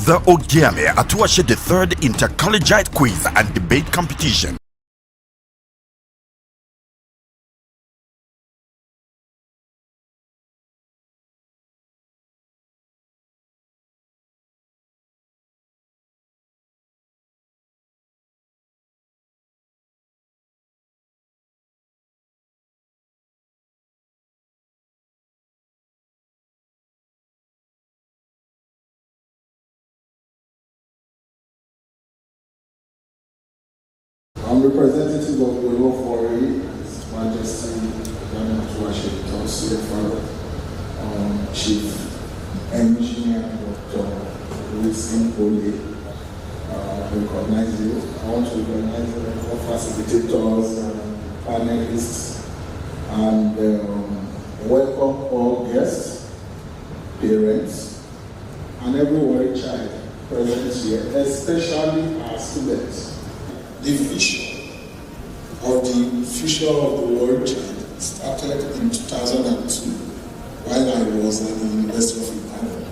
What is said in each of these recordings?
The Ogiame Atuwatse III Inter-Collegiate Quiz and Debate Competition. I'm representative of Oyo-Ekoro, His Majesty Ogiame Atuwatse, Chief Engineer Dr. Ole, recognize you. I want to recognize all facilitators, panelists, and welcome all guests, parents, and every worried child present here, especially our students. The vision of the future of the world child started in 2002 while I was at the University of Ibadan.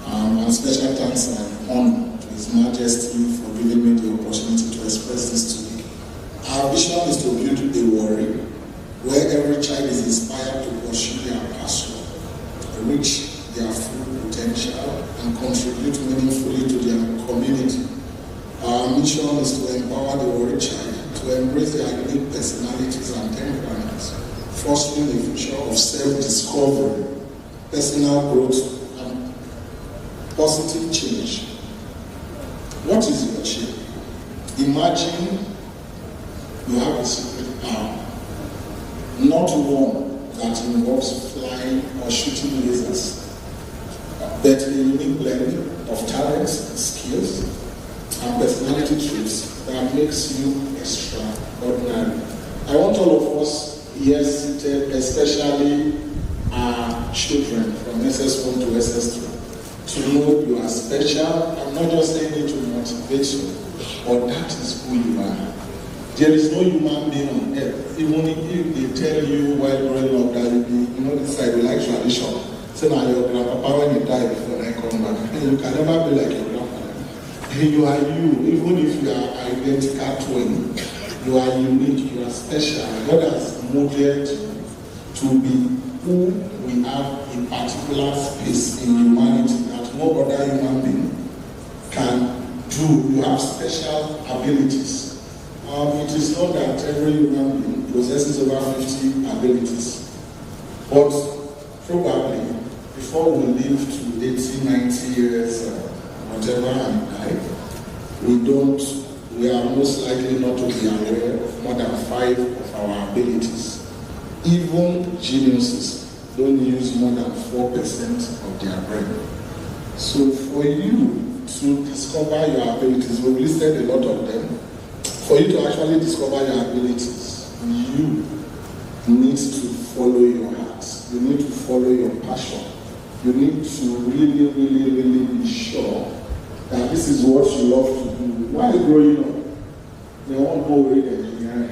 And special thanks and honor to His Majesty for giving me the opportunity to express this today. Our vision is to build a world where every child is inspired to pursue their passion, reach their full potential, and contribute meaningfully to their community. Our mission is to empower the world child to embrace their unique personalities and temperaments, fostering a future of self-discovery, personal growth, and positive change. What is your shape? Imagine you have a secret power, not one that involves flying or shooting lasers, but a unique blend of talents, skills, and personality traits that makes you extraordinary. I want all of us here seated, especially our children from SS1 to SS3, to know you are special. I'm not just saying it to motivate you, but that is who you are. There is no human being on earth, even if they tell you while growing up that this side, we like tradition. Say now your grandpapa when you die before I come back, you can never be like your grandfather. You are you, even if you are identical twin, you are unique, you are special. God has molded to be who we have a particular space in humanity that no other human being can do. You have special abilities. It is not that every human being possesses over 50 abilities, but probably before we live to 80, 90 years, whatever, and die, we are most likely not to be aware of more than 5 of our abilities. Even geniuses don't use more than 4% of their brain. So for you to discover your abilities, we've listed a lot of them. For you to actually discover your abilities, you need to follow your heart. You need to follow your passion. You need to really, really, really be sure that this is what you love to do. While growing up, you won't go read engineering.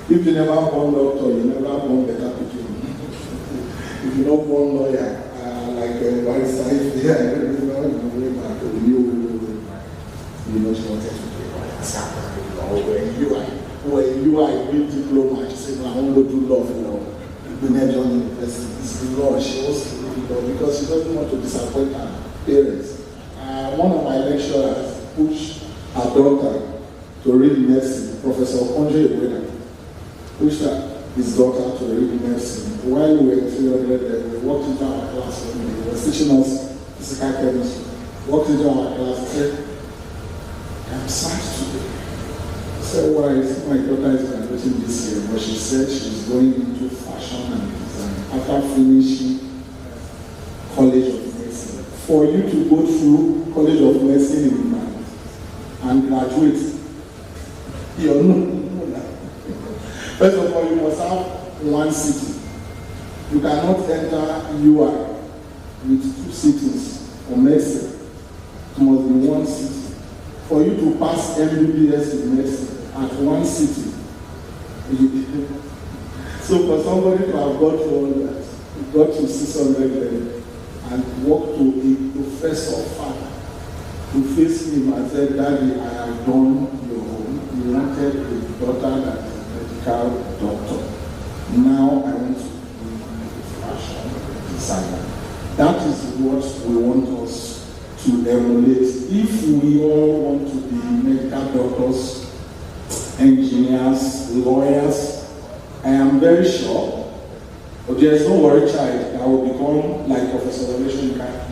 If you never born doctor, you never born better people. If you not born lawyer, like barrister, if you way back, you know she wanted to be or when you are a big diploma, she said, I want to do law for Benedict University. It's the law. She wants to do law because she doesn't want to disappoint her parents. One of my lecturers pushed her daughter to read medicine. Professor Oyo-Ekoro pushed his daughter to read medicine. While we were in 300, we walked into our class one day. He was teaching us physical chemistry. Walked into our class and said, I'm sad today. I said, why? My daughter is graduating this year, but she said she's going into fashion and design after finishing College of Medicine. For you to go through College of Medicine in Ibadan and graduate, you know. First of all, you must have one city. You cannot enter UI with 2 cities for medicine. It must be 1 city. For you to pass MBBS in medicine at 1 city. So for somebody to have got through all that, got to 600 level and walk to a professor father to face him and said, Daddy, I have done your own. You wanted a daughter that is a medical doctor. Now I want to be a fashion designer. That is what we want us to emulate. If we all want to be medical doctors, engineers, lawyers, I am very sure there's no worry child that will become like Professor Revelation Kai.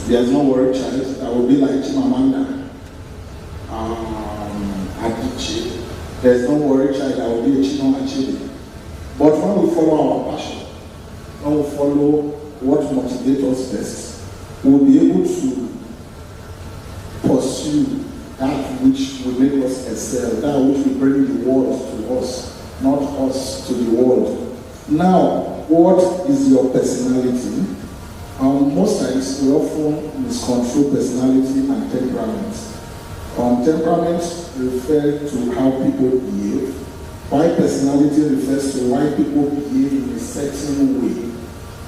There's no worry child that will be like Chimamanda Adichie. There's no worry child that will be a Chinua Achebe. But when we follow our passion, when we follow what motivates us best, we'll be able to pursue that which will make us excel, that which will bring the world to us, not us to the world. Now, what is your personality? Most times we often misconstrue personality and temperament. Temperament refers to how people behave, while personality refers to why people behave in a certain way.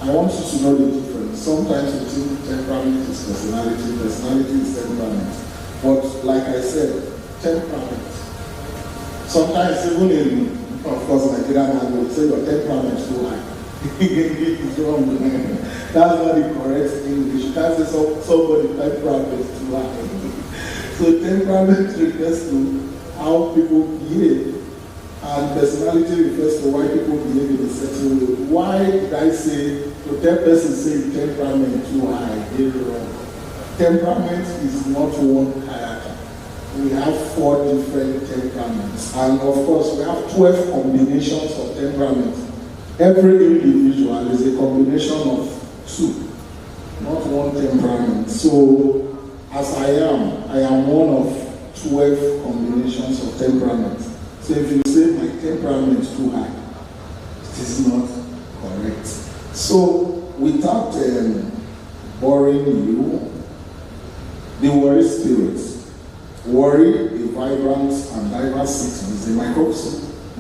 I want you to know the difference. Sometimes we think temperament is personality, personality is temperament. But like I said, temperament. Sometimes even in, of course, Nigerian language, say your temperament is too high. It's wrong. That's not the correct English. You can't say somebody temperament is too high. So temperament refers to how people behave, and personality refers to why people behave in a certain way. Why did I say to that person saying temperament too high? Temperament is not one character. We have 4 different temperaments, and of course we have 12 combinations of temperament. Every individual is a combination of 2, not one temperament. So as I am one of 12 combinations of temperament. So if you say my temperament is too high, it is not correct. So without boring you, the worry spirit. Worry, a vibrant and diverse city, is a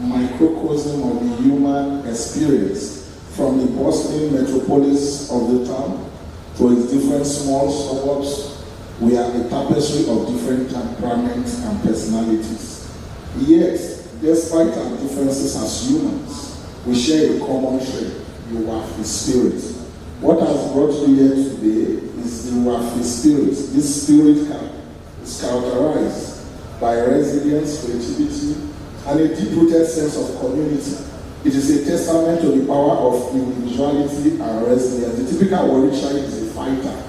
microcosm of the human experience, from the bustling metropolis of the town to its different small suburbs. We are a tapestry of different temperaments and personalities. Yet, despite our differences as humans, we share a common trait, the Wafi spirit. What has brought you here today is the Wafi spirit. This spirit is characterized by resilience, creativity, and a deep-rooted sense of community. It is a testament to the power of individuality and resilience. The typical warrior child is a fighter.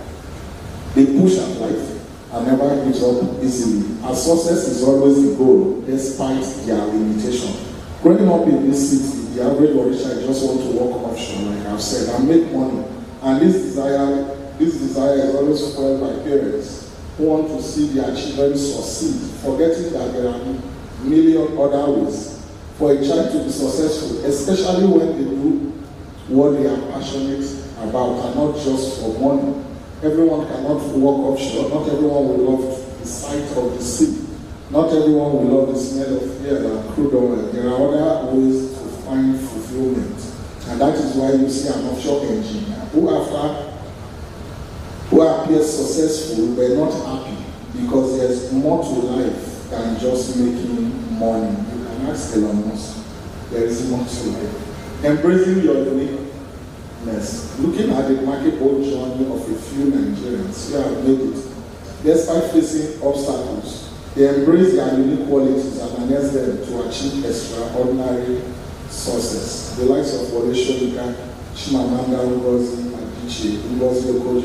They push at life and never gives up easily. Our success is always the goal, despite their limitation. Growing up in this city, the average warrior child just wants to walk offshore, like I've said, and make money. And this desire is always spoiled by parents who want to see their children succeed, forgetting that there are a million other ways for a child to be successful, especially when they do what they are passionate about and not just for money. Everyone cannot walk offshore. Not everyone will love the sight of the sea. Not everyone will love the smell of air and crude oil. There are other ways to find fulfillment. And that is why you see an offshore engineer who appears successful but not happy, because there's more to life than just making money. You can ask Elon Musk. There is more to life. Embracing your uniqueness. Looking at the remarkable journey of a few Nigerians who have made it, despite facing obstacles, they embrace their unique qualities and harness them to achieve extraordinary success. The likes of Oyo-Ekoro, Chimamanda Ngozi Adichie, Oyo-Ekoro,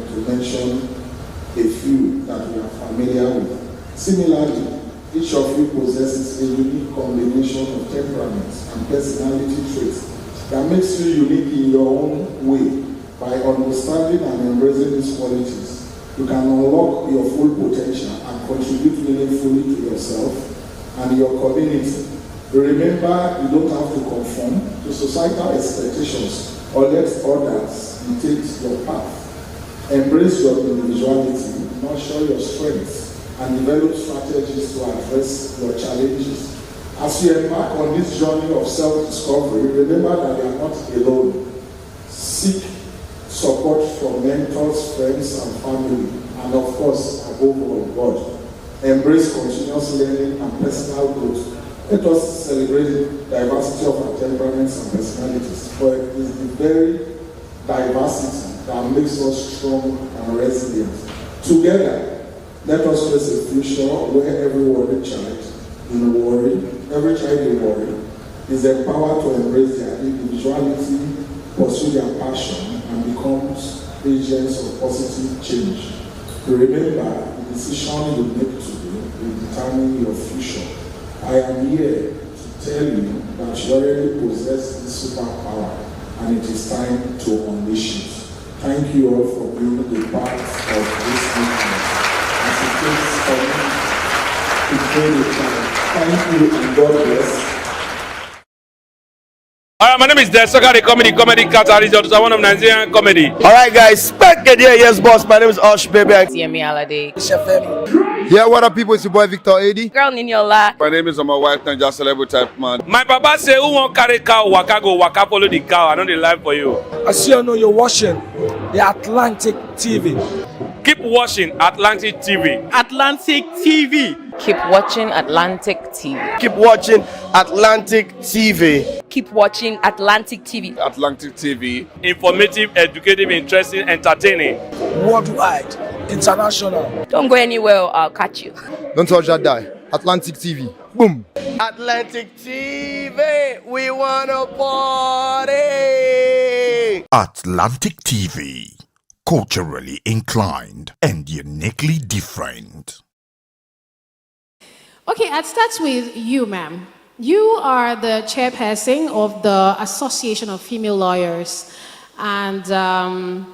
to mention a few that we are familiar with. Similarly, each of you possesses a unique combination of temperaments and personality traits that makes you unique in your own way. By understanding and embracing these qualities, you can unlock your full potential and contribute meaningfully to yourself and your community. Remember, you don't have to conform to societal expectations or let others dictate your path. Embrace your individuality, nurture your strengths, and develop strategies to address your challenges. As you embark on this journey of self-discovery, remember that you are not alone. Seek support from mentors, friends, and family, and of course, above all, God. Embrace continuous learning and personal growth. Let us celebrate diversity of our temperaments and personalities, for it is the very diversity that makes us strong and resilient. Together, let us face a future where every child in worry is empowered to embrace their individuality, pursue their passion, and becomes agents of positive change. Remember, the decision you make today will determine your future. I am here to tell you that you already possess this superpower, and it is time to unleash it. Thank you all for being a part of this movement. As it takes for me to pray the time. Thank you and God bless. Alright, my name is Desoka, the comedy catalyst, also one of Nigerian comedy. Alright guys, back again, yes boss, my name is Osh baby. Ogiame Atuwatse. Yeah, what up people, it's your boy Victor Edi. Girl Ninyola. My name is my wife, Ninja Celebrity type man. My papa say, who won't carry cow, waka go, waka follow the cow. I know the life for you. I see you know you're watching the Atlantic TV. Keep watching Atlantic TV. Atlantic TV. Keep watching Atlantic TV. Keep watching Atlantic TV. Keep watching Atlantic TV. Atlantic TV. Informative, educative, interesting, entertaining. Worldwide, international. Don't go anywhere or I'll catch you. Don't touch that die. Atlantic TV. Boom. Atlantic TV, we wanna party. Atlantic TV. Culturally inclined and uniquely different. Okay, I'll start with you, ma'am. You are the chairperson of the Association of Female Lawyers. And I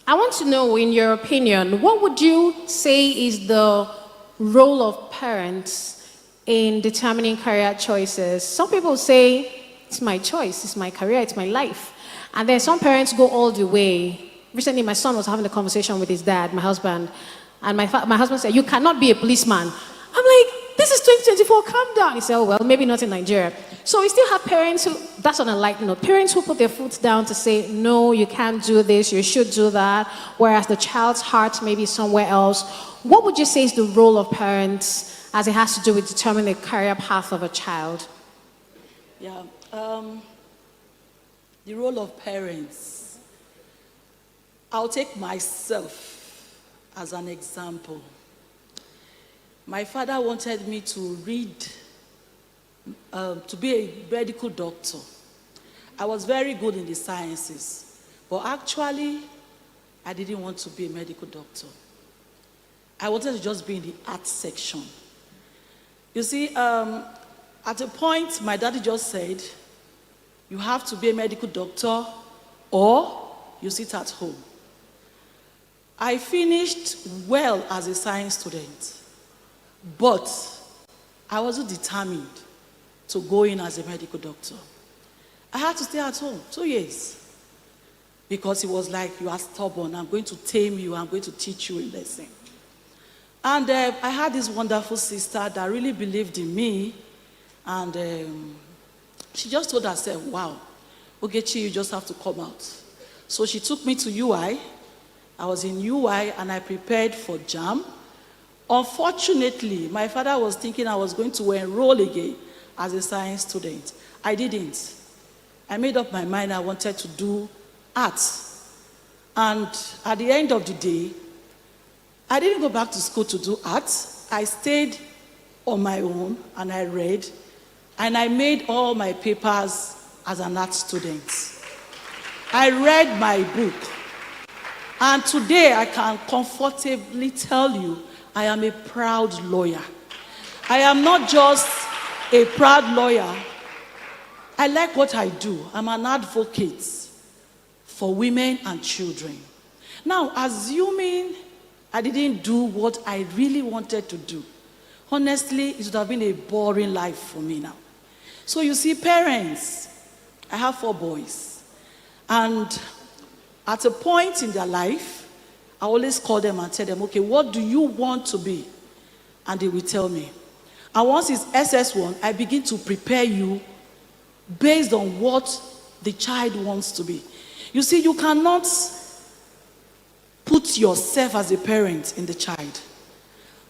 want to know, in your opinion, what would you say is the role of parents in determining career choices? Some people say, it's my choice, it's my career, it's my life. And then some parents go all the way. Recently, my son was having a conversation with his dad, my husband, and my husband said, you cannot be a policeman. I'm like, this is 2024, calm down. He said, oh, well, maybe not in Nigeria. So we still have parents who, that's on a light note, parents who put their foot down to say, no, you can't do this, you should do that, whereas the child's heart may be somewhere else. What would you say is the role of parents as it has to do with determining the career path of a child? Yeah, the role of parents. I'll take myself as an example. My father wanted me to read, to be a medical doctor. I was very good in the sciences, but actually, I didn't want to be a medical doctor. I wanted to just be in the art section. You see, at a point, my daddy just said, you have to be a medical doctor or you sit at home. I finished well as a science student, but I wasn't determined to go in as a medical doctor. I had to stay at home 2 years because he was like, you are stubborn, I'm going to tame you, I'm going to teach you a lesson. And I had this wonderful sister that really believed in me, and she just told herself, wow, Ogechi, you just have to come out. So she took me to UI. I was in UI and I prepared for JAM. Unfortunately, my father was thinking I was going to enroll again as a science student. I didn't. I made up my mind I wanted to do arts. And at the end of the day, I didn't go back to school to do arts. I stayed on my own and I read. And I made all my papers as an art student. I read my book. And today I can comfortably tell you I am a proud lawyer. I am not just a proud lawyer. I like what I do. I'm an advocate for women and children. Now, assuming I didn't do what I really wanted to do, honestly, it would have been a boring life for me now. So you see, parents, I have 4 boys. And at a point in their life, I always call them and tell them, okay, what do you want to be? And they will tell me. And once it's SS1, I begin to prepare you based on what the child wants to be. You see, you cannot put yourself as a parent in the child.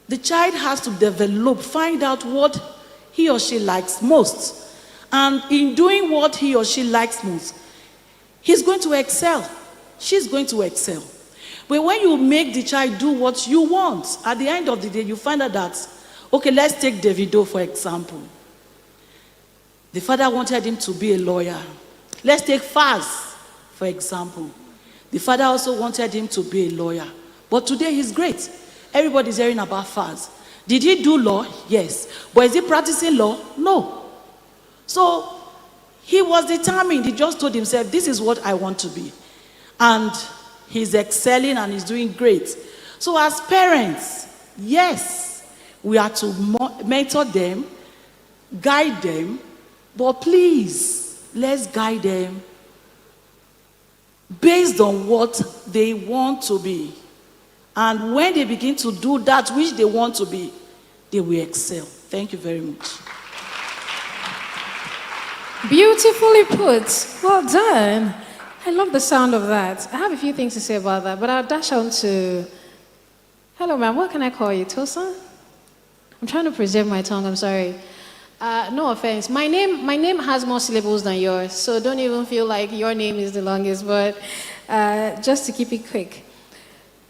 The child has to develop, find out what he or she likes most. And in doing what he or she likes most, he's going to excel. She's going to excel. But when you make the child do what you want, at the end of the day, you find out that, okay, let's take Davido, for example. The father wanted him to be a lawyer. Let's take Faz, for example. The father also wanted him to be a lawyer. But today he's great. Everybody's hearing about Faz. Did he do law? Yes. But is he practicing law? No. So he was determined. He just told himself, this is what I want to be. And he's excelling and he's doing great. So as parents, yes, we are to mentor them, guide them, but please, let's guide them based on what they want to be. And when they begin to do that which they want to be, they will excel. Thank you very much. Beautifully put. Well done. I love the sound of that. I have a few things to say about that, but I'll dash on to... Hello, ma'am. What can I call you? Tosa? I'm trying to preserve my tongue. I'm sorry. No offense. My name has more syllables than yours, so don't even feel like your name is the longest, but just to keep it quick.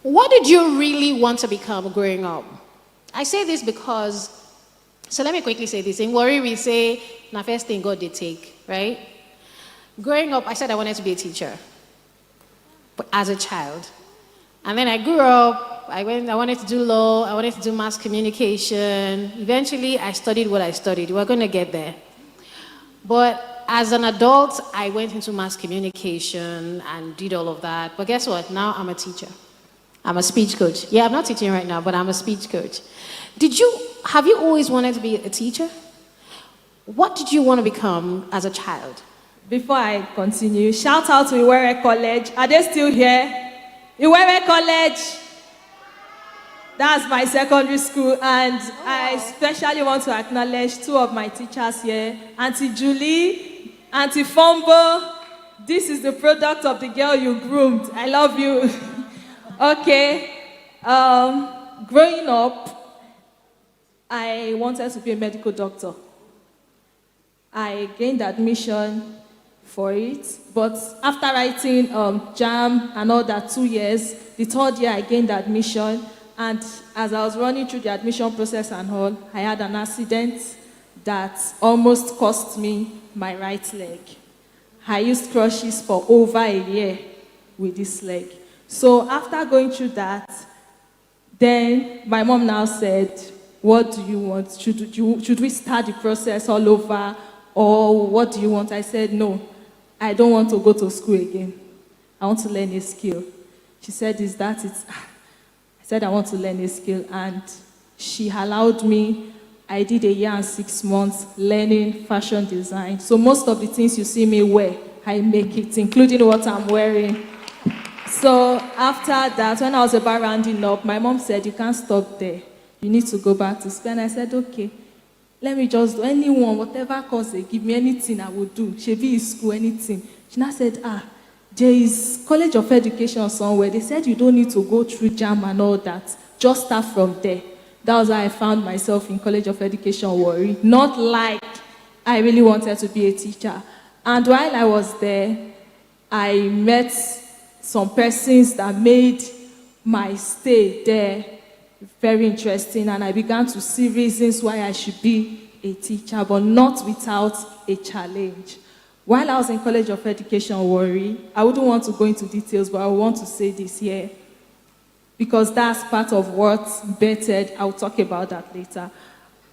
What did you really want to become growing up? I say this because, so let me quickly say this. In Warri, we say, na first thing God did take, right? Growing up, I said I wanted to be a teacher, but as a child. And then I grew up, I wanted to do law, I wanted to do mass communication. Eventually, I studied what I studied. We're going to get there. But as an adult, I went into mass communication and did all of that. But guess what? Now I'm a teacher. I'm a speech coach. Yeah, I'm not teaching right now, but I'm a speech coach. Have you always wanted to be a teacher? What did you want to become as a child? Before I continue, shout out to Oyo-Ekoro College. Are they still here? Oyo-Ekoro College. That's my secondary school, and I especially want to acknowledge two of my teachers here, Auntie Julie, Auntie Fombo. This is the product of the girl you groomed. I love you. Okay. Growing up, I wanted to be a medical doctor. I gained admission for it, but after writing JAM and all that 2 years, the third year I gained admission, and as I was running through the admission process and all, I had an accident that almost cost me my right leg. I used crutches for over a year with this leg. So after going through that, then my mom now said, what do you want? Should we start the process all over, or what do you want? I said, no, I don't want to go to school again. I want to learn a skill. She said, is that it? I said, I want to learn a skill, and she allowed me. I did 1 year and 6 months learning fashion design. So most of the things you see me wear, I make it, including what I'm wearing. So after that, when I was about rounding up, my mom said, you can't stop there. You need to go back to school. And I said, okay, let me just do anyone, whatever course they give me, anything I would do. She be in school, anything. She now said, there is College of Education somewhere. They said you don't need to go through JAM and all that. Just start from there. That was how I found myself in College of Education, Warri. Not like I really wanted to be a teacher. And while I was there, I met some persons that made my stay there very interesting, and I began to see reasons why I should be a teacher, but not without a challenge. While I was in College of Education, Warri, I wouldn't want to go into details, but I want to say this here, because that's part of what's bettered. I'll talk about that later.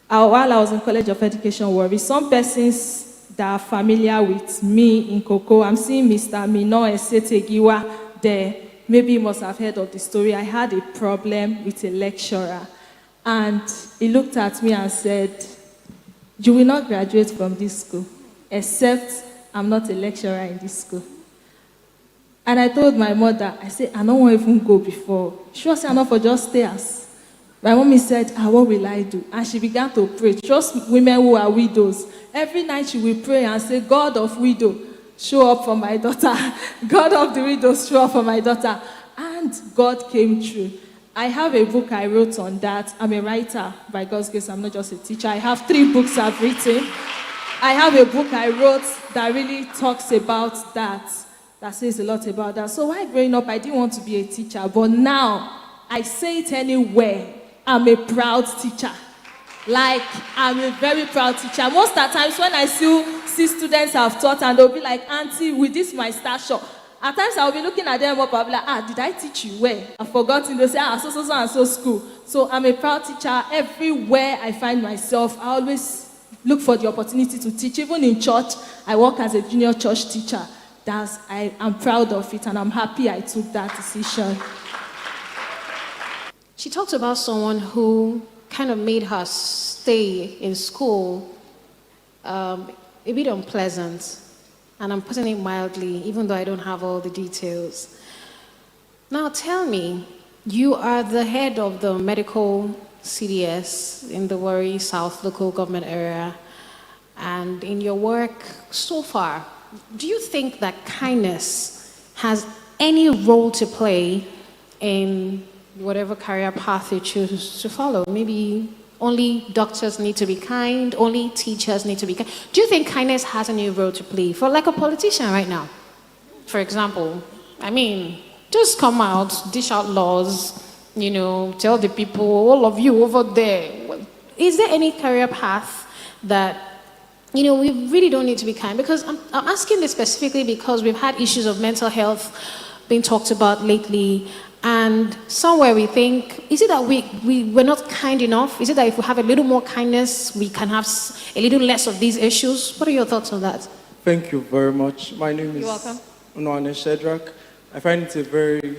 While I was in College of Education, Warri, some persons that are familiar with me in Cocoa, I'm seeing Mr. Mino Esetegiwa there. Maybe you must have heard of the story. I had a problem with a lecturer, and he looked at me and said, you will not graduate from this school, except I'm not a lecturer in this school. And I told my mother, I said, I don't want to even go before. She was enough for just stairs. My mommy said, what will I do? And she began to pray. Just women who are widows. Every night she will pray and say, God of widow, show up for my daughter. God of the widows, show up for my daughter. And And God came through. I have a book I wrote on that. I'm a writer, by God's grace. I'm not just a teacher. I have 3 books I've written. I have a book I wrote that really talks about that says a lot about that. So while growing up, I didn't want to be a teacher, but now I say it anywhere. I'm a proud teacher. Like, I'm a very proud teacher. Most of the times when I see students I've taught and they'll be like, Auntie, with this my stature. At times I'll be looking at them up, I'll be like, did I teach you where? I've forgotten. They'll say, so and so school. So I'm a proud teacher. Everywhere I find myself, I always look for the opportunity to teach. Even in church, I work as a junior church teacher. I'm proud of it, and I'm happy I took that decision. She talked about someone who kind of made her stay in school a bit unpleasant. And I'm putting it mildly, even though I don't have all the details. Now tell me, you are the head of the medical CDS in the Warri South local government area. And in your work so far, do you think that kindness has any role to play in whatever career path you choose to follow? Maybe only doctors need to be kind, only teachers need to be kind. Do you think kindness has any role to play for like a politician right now? For example, just come out, dish out laws, tell the people, all of you over there. Is there any career path that, we really don't need to be kind? Because I'm asking this specifically because we've had issues of mental health being talked about lately. And somewhere we think, is it that we're not kind enough? Is it that if we have a little more kindness, we can have a little less of these issues? What are your thoughts on that? Thank you very much. My name is Onoane Shedrack. I find it a very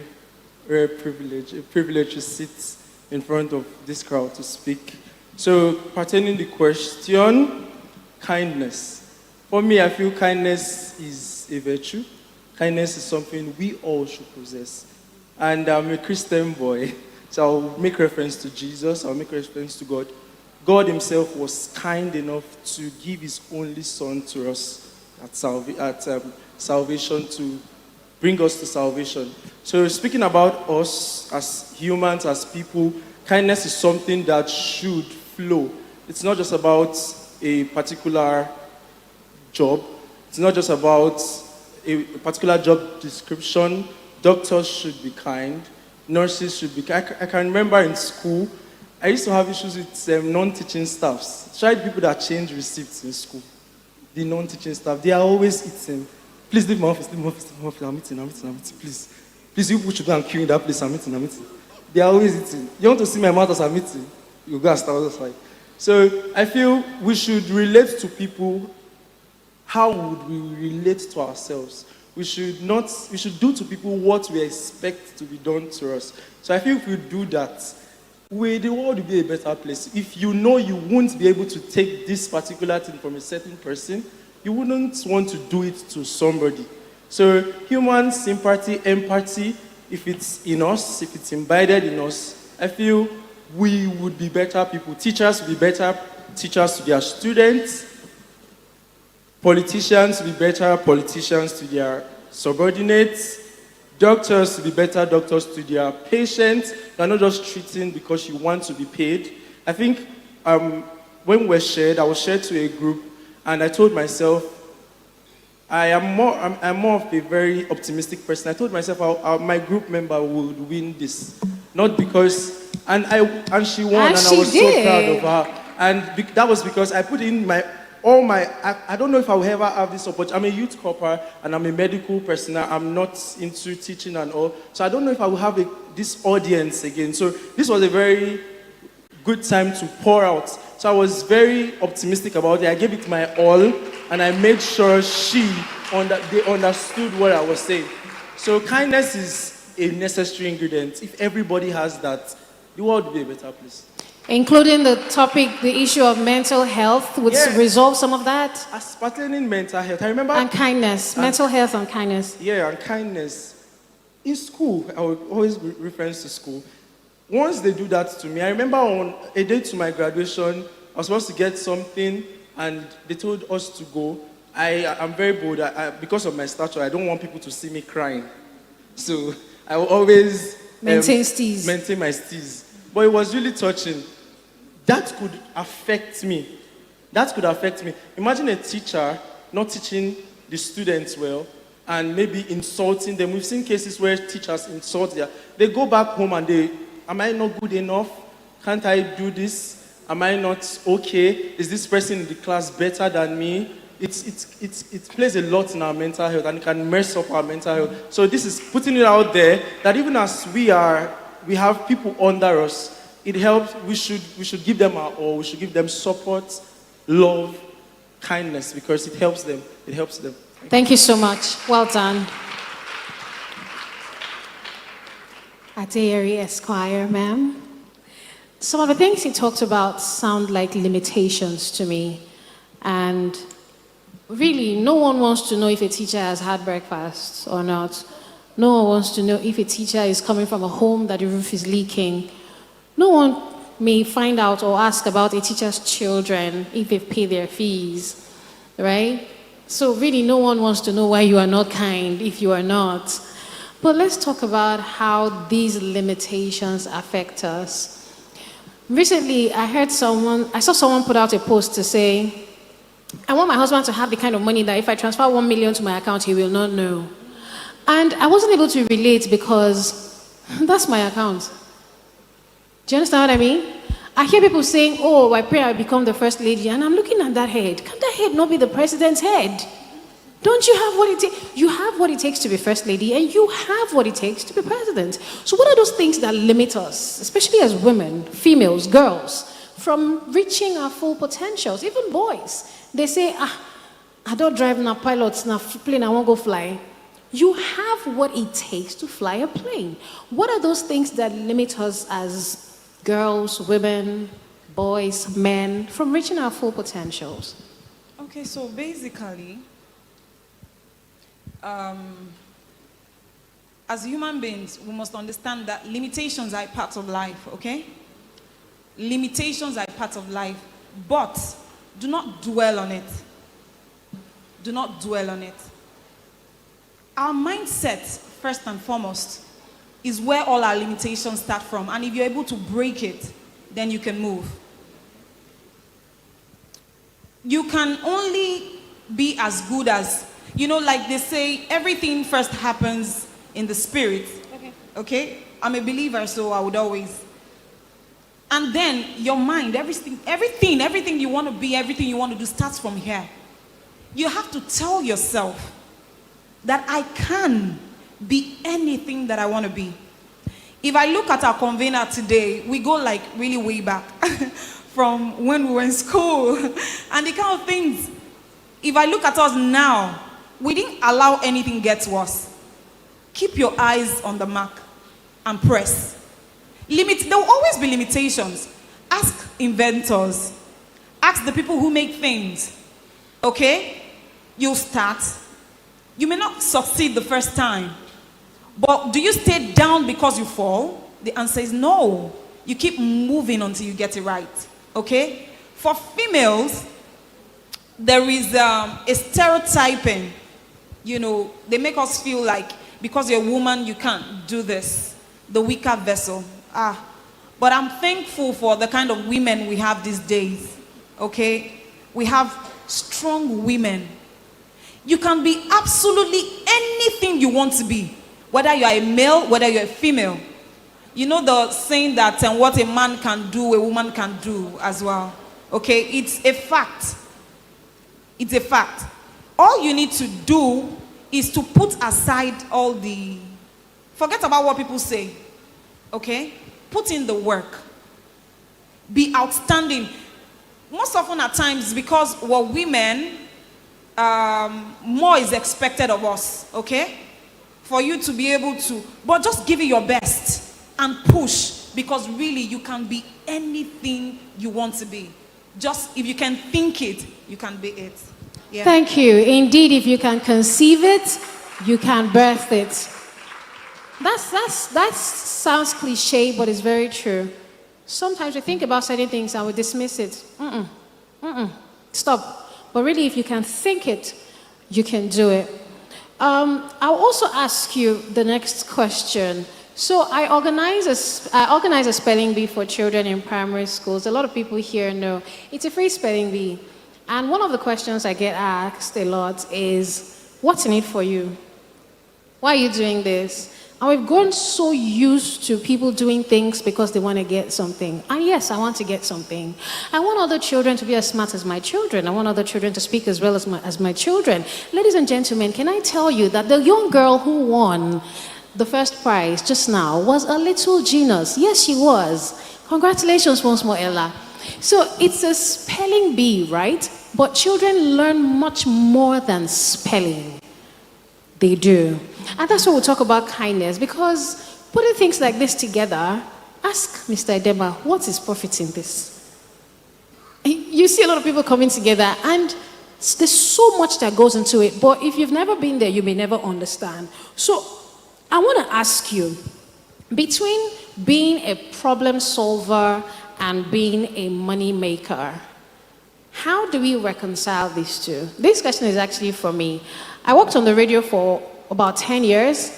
rare privilege to sit in front of this crowd to speak. So, pertaining to the question, kindness. For me, I feel kindness is a virtue. Kindness is something we all should possess. And I'm a Christian boy, so I'll make reference to Jesus, I'll make reference to God. God himself was kind enough to give his only son to us at salvation, to bring us to salvation. So speaking about us as humans, as people, kindness is something that should flow. It's not just about a particular job. It's not just about a particular job description. Doctors should be kind. Nurses should be kind. I can remember in school, I used to have issues with non-teaching staffs. Try the people that change receipts in school. The non-teaching staff, they are always eating. Please leave my office, leave my office, leave my office. I'm eating, please. Please, you people should go and queue in that place. I'm eating. They are always eating. You want to see my mouth as I'm eating? You go and start us like. So I feel we should relate to people. How would we relate to ourselves? We should do to people what we expect to be done to us. So I feel if we do that, the world will be a better place. If you know you won't be able to take this particular thing from a certain person, you wouldn't want to do it to somebody. So human sympathy, empathy, if it's in us, if it's embedded in us, I feel we would be better people. Teachers would be better teachers to their students. Politicians to be better politicians to their subordinates. Doctors to be better doctors to their patients. They're not just treating because you want to be paid. I think when I was shared to a group, and I told myself, I'm more of a very optimistic person. I told myself my group member would win this. Not because, and she won, and I was so proud of her. And that was because I put in I don't know if I will ever have this opportunity. I'm a youth corper and I'm a medical personnel. I'm not into teaching and all. So I don't know if I will have this audience again. So this was a very good time to pour out. So I was very optimistic about it. I gave it my all and I made sure they understood what I was saying. So kindness is a necessary ingredient. If everybody has that, the world will be a better place. Including the topic, the issue of mental health, would resolve some of that? As pertaining mental health, I remember... And kindness, mental health and kindness. Yeah, and kindness. In school, I would always reference to school. Once they do that to me, I remember on a day to my graduation, I was supposed to get something, and they told us to go. I'm very bold. Because of my stature, I don't want people to see me crying. So I will always maintain steez. Maintain my steez. But it was really touching. That could affect me. That could affect me. Imagine a teacher not teaching the students well and maybe insulting them. We've seen cases where teachers insult them. They go back home and am I not good enough? Can't I do this? Am I not okay? Is this person in the class better than me? It plays a lot in our mental health and it can mess up our mental health. So this is putting it out there that even as we have people under us, it helps. We should give them our all. We should give them support, love, kindness, because it helps them. It helps them. Thank you so much. Well done. Adeyeri Esquire, ma'am. Some of the things he talked about sound like limitations to me. And really, no one wants to know if a teacher has had breakfast or not. No one wants to know if a teacher is coming from a home that the roof is leaking. No one may find out or ask about a teacher's children if they've paid their fees, right? So really, no one wants to know why you are not kind if you are not. But let's talk about how these limitations affect us. Recently, I saw someone put out a post to say, I want my husband to have the kind of money that if I transfer 1 million to my account, he will not know. And I wasn't able to relate because that's my account. Do you understand what I mean? I hear people saying, oh, I pray I become the first lady, and I'm looking at that head. Can that head not be the president's head? Don't you have what it takes? You have what it takes to be first lady, and you have what it takes to be president. So what are those things that limit us, especially as women, females, girls, from reaching our full potentials? Even boys, they say, I don't drive na pilots, na plane, I won't go fly. You have what it takes to fly a plane. What are those things that limit us as girls, women, boys, men, from reaching our full potentials? Okay, so basically, as human beings, we must understand that limitations are a part of life, okay? Limitations are a part of life, but do not dwell on it. Do not dwell on it. Our mindset, first and foremost, is where all our limitations start from. And if you're able to break it, then you can move. You can only be as good as, like they say, everything first happens in the spirit. Okay? I'm a believer, so I would always. And then your mind, everything you want to be, everything you want to do starts from here. You have to tell yourself that I can be anything that I want to be. If I look at our convener today, we go like really way back from when we were in school and the kind of things. If I look at us now, we didn't allow anything get to us. Keep your eyes on the mark and press. There will always be limitations. Ask inventors. Ask the people who make things. Okay? You'll start. You may not succeed the first time. But do you stay down because you fall? The answer is no. You keep moving until you get it right. Okay? For females, there is a stereotyping. They make us feel like because you're a woman, you can't do this. The weaker vessel. But I'm thankful for the kind of women we have these days. Okay? We have strong women. You can be absolutely anything you want to be. Whether you are a male, whether you're a female. You know the saying that what a man can do, a woman can do as well. Okay? It's a fact. It's a fact. All you need to do is to put aside all the... Forget about what people say. Okay? Put in the work. Be outstanding. Most often at times, because we're women, more is expected of us. Okay? For you to be able to... But just give it your best and push, because really you can be anything you want to be. Just if you can think it, you can be it. Yeah. Thank you. Indeed, if you can conceive it, you can birth it. That sounds cliche, but it's very true. Sometimes we think about certain things and we dismiss it. Stop. But really, if you can think it, you can do it. I'll also ask you the next question. So I organize a spelling bee for children in primary schools. A lot of people here know it's a free spelling bee. And one of the questions I get asked a lot is, what's in it for you? Why are you doing this? And we've grown so used to people doing things because they want to get something. And yes, I want to get something. I want other children to be as smart as my children. I want other children to speak as well as my children. Ladies and gentlemen, can I tell you that the young girl who won the first prize just now was a little genius? Yes, she was. Congratulations once more, Ella. So it's a spelling bee, right? But children learn much more than spelling. They do. And that's why we'll talk about kindness, because putting things like this together, ask Mr. Edema, what is profit in this? You see a lot of people coming together, and there's so much that goes into it, but if you've never been there, you may never understand. So I want to ask you, between being a problem solver and being a money maker, how do we reconcile these two? This question is actually for me. I worked on the radio for about 10 years,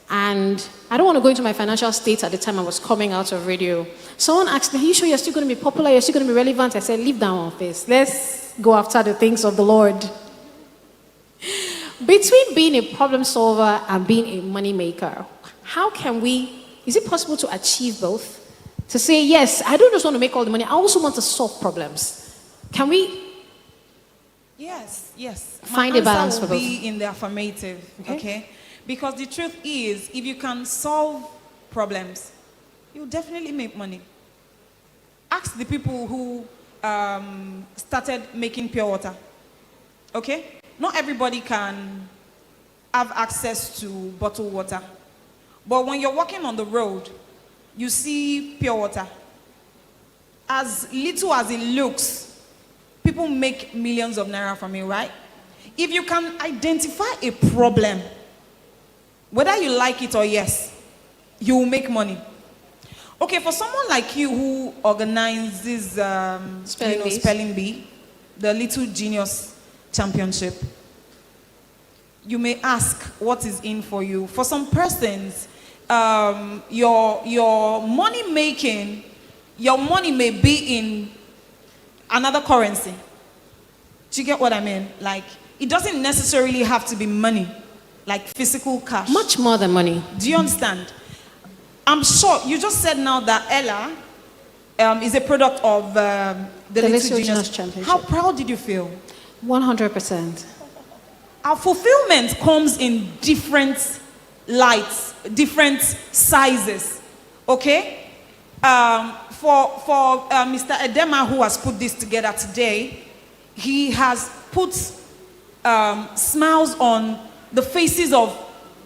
and I don't want to go into my financial state at the time I was coming out of radio. Someone asked me, are you sure you're still going to be popular? You're still going to be relevant? I said, leave that one first. Let's go after the things of the Lord. Between being a problem solver and being a money maker, is it possible to achieve both? To say, yes, I don't just want to make all the money, I also want to solve problems. Can we? Yes. Find a balance for both. Be in the affirmative, okay? Because the truth is, if you can solve problems, you definitely make money. Ask the people who started making pure water, okay? Not everybody can have access to bottled water. But when you're walking on the road, you see pure water. As little as it looks, people make millions of naira from it, right? If you can identify a problem, whether you like it or yes, you will make money. Okay, for someone like you who organizes spelling bee, the Little Genius Championship, you may ask what is in for you. For some persons, your money making, your money may be in another currency. Do you get what I mean? Like, it doesn't necessarily have to be money, like physical cash. Much more than money. Do you understand? I'm sure you just said now that Ella is a product of the Little Genius Championship. How proud did you feel? 100%. Our fulfillment comes in different lights, different sizes. Okay? For Mr. Edema, who has put this together today, he has put smiles on the faces of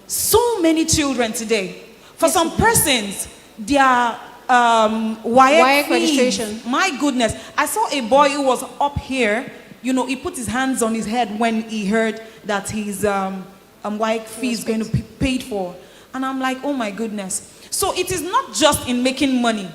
so many children today. For some persons, their WAEC registration. My goodness. I saw a boy who was up here. You know, he put his hands on his head when he heard that his WAEC fee is going to be paid for. And I'm like, oh my goodness. So it is not just in making money,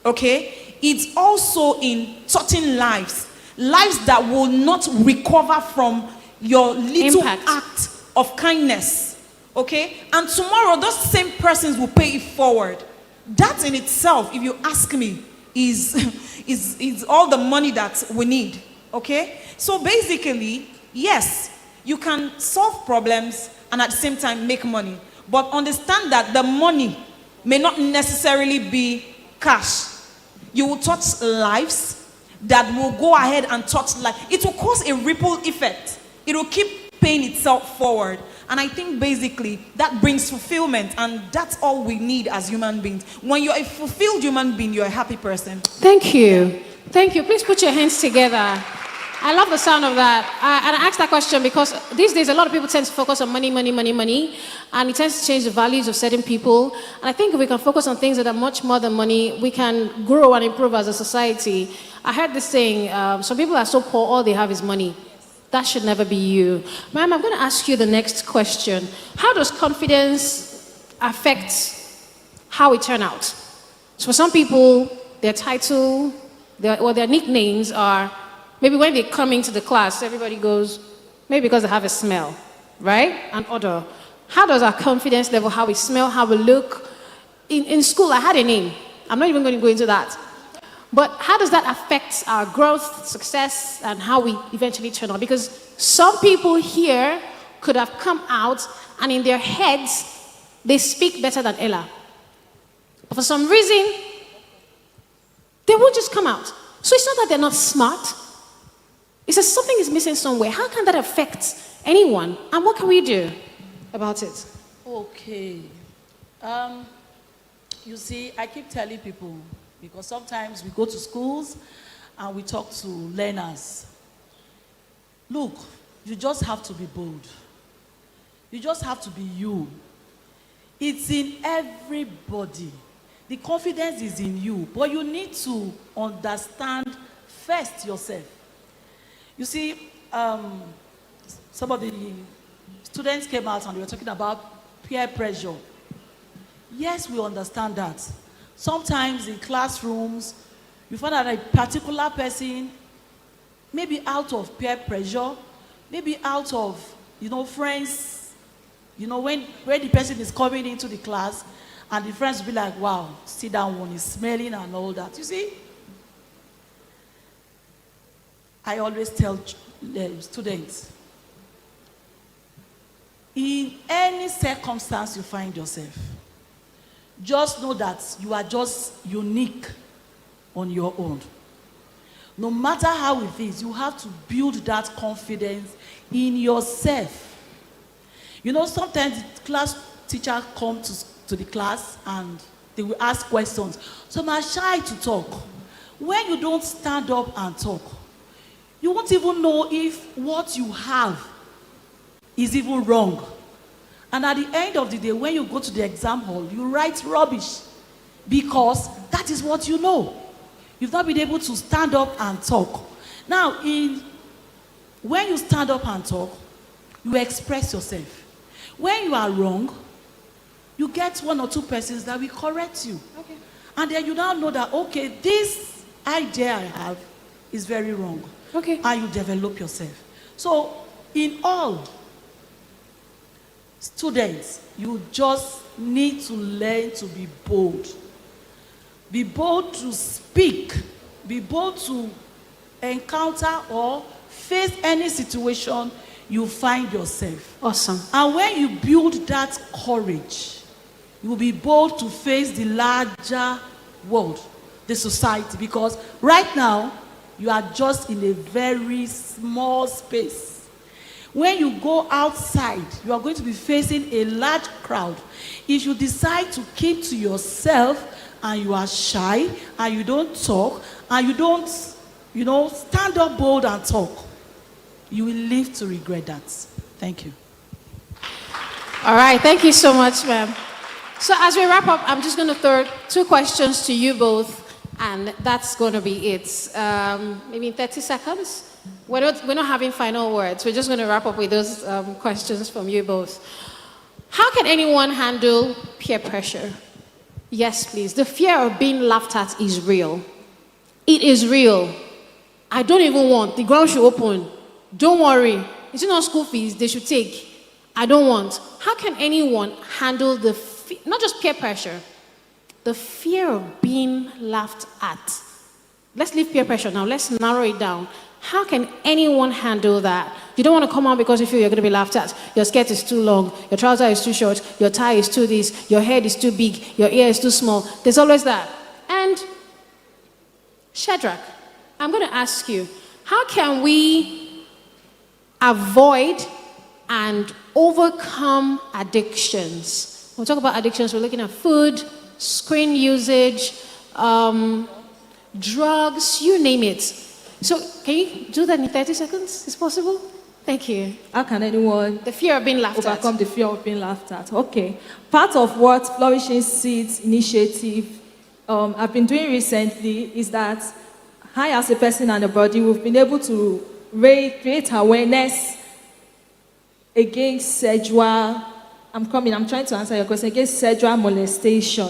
okay? It's also in touching lives. Lives that will not recover from your little act of kindness, okay? And tomorrow, those same persons will pay it forward. That in itself, if you ask me, is all the money that we need, okay? So basically, yes, you can solve problems and at the same time make money. But understand that the money may not necessarily be cash. You will touch lives that will go ahead and touch life. It will cause a ripple effect. It will keep paying itself forward. And I think basically that brings fulfillment, and that's all we need as human beings. When you're a fulfilled human being, you're a happy person. Thank you. Thank you. Please put your hands together. I love the sound of that. And I asked that question because these days a lot of people tend to focus on money, and it tends to change the values of certain people. And I think if we can focus on things that are much more than money, we can grow and improve as a society. I heard this saying, some people are so poor, all they have is money. That should never be you. Ma'am, I'm going to ask you the next question. How does confidence affect how we turn out? So for some people, their title, their nicknames are, maybe when they come into the class, everybody goes, maybe because they have a smell, right? And odor. How does our confidence level, how we smell, how we look? In school, I had a name. I'm not even going to go into that. But how does that affect our growth, success, and how we eventually turn out? Because some people here could have come out and in their heads, they speak better than Ella. But for some reason, they won't just come out. So it's not that they're not smart. It's that something is missing somewhere. How can that affect anyone? And what can we do about it? Okay. You see, I keep telling people, because sometimes we go to schools and we talk to learners. Look, you just have to be bold. You just have to be you. It's in everybody. The confidence is in you, but you need to understand first yourself. You see, some of the students came out and they were talking about peer pressure. Yes, we understand that. Sometimes in classrooms, you find that a particular person, maybe out of peer pressure, maybe out of, friends, when the person is coming into the class, and the friends will be like, wow, see that one is smelling and all that. You see, I always tell students, in any circumstance you find yourself, just know that you are just unique on your own. No matter how it is, you have to build that confidence in yourself. Sometimes the class teacher comes to the class and they will ask questions. Some are shy to talk. When you don't stand up and talk, you won't even know if what you have is even wrong. And at the end of the day, when you go to the exam hall, you write rubbish because that is what you know. You've not been able to stand up and talk. Now, when you stand up and talk, you express yourself. When you are wrong, you get one or two persons that will correct you. Okay. And then you now know that, okay, this idea I have is very wrong. Okay. And you develop yourself. So, in all, students, you just need to learn to be bold. Be bold to speak. Be bold to encounter or face any situation you find yourself. Awesome. And when you build that courage, you will be bold to face the larger world, the society. Because right now, you are just in a very small space. When you go outside, you are going to be facing a large crowd. If you decide to keep to yourself and you are shy and you don't talk and you don't, stand up bold and talk, you will live to regret that. Thank you. All right, thank you so much, ma'am. So as we wrap up, I'm just going to throw two questions to you both, and that's going to be it. Maybe in 30 seconds. We're not having final words. We're just going to wrap up with those questions from you both. How can anyone handle peer pressure? Yes, please. The fear of being laughed at is real. It is real. I don't even want. The ground should open. Don't worry. It's not school fees they should take. I don't want. How can anyone handle not just peer pressure, the fear of being laughed at? Let's leave peer pressure now. Let's narrow it down. How can anyone handle that? You don't want to come out because you feel you're going to be laughed at. Your skirt is too long. Your trouser is too short. Your tie is too this. Your head is too big. Your ear is too small. There's always that. And Shadrach, I'm going to ask you, how can we avoid and overcome addictions? When we talk about addictions, we're looking at food, screen usage, drugs, you name it. So can you do that in 30 seconds? Is possible? Thank you. How can anyone the fear of being laughed overcome the fear of being laughed at? Okay. Part of what Flourishing Seeds Initiative I've been doing recently is that I, as a person and a body, we've been able to create awareness against sexual, I'm trying to answer your question, against sexual molestation,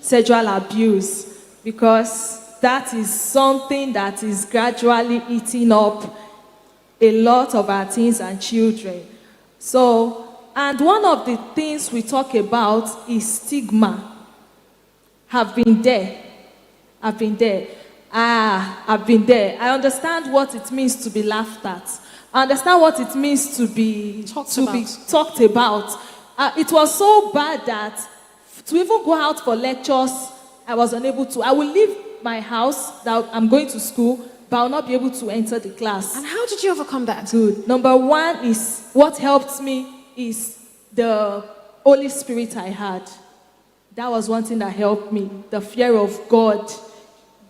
sexual abuse, because that is something that is gradually eating up a lot of our teens and children. So, and one of the things we talk about is stigma. Have been there. I've been there. I've been there. I understand what it means to be laughed at. I understand what it means to be talked about. It was so bad that to even go out for lectures, I was unable to. I will leave my house, that I'm going to school, but I'll not be able to enter the class. And how did you overcome that? Good. Number one is, what helped me is the Holy Spirit I had. That was one thing that helped me, the fear of God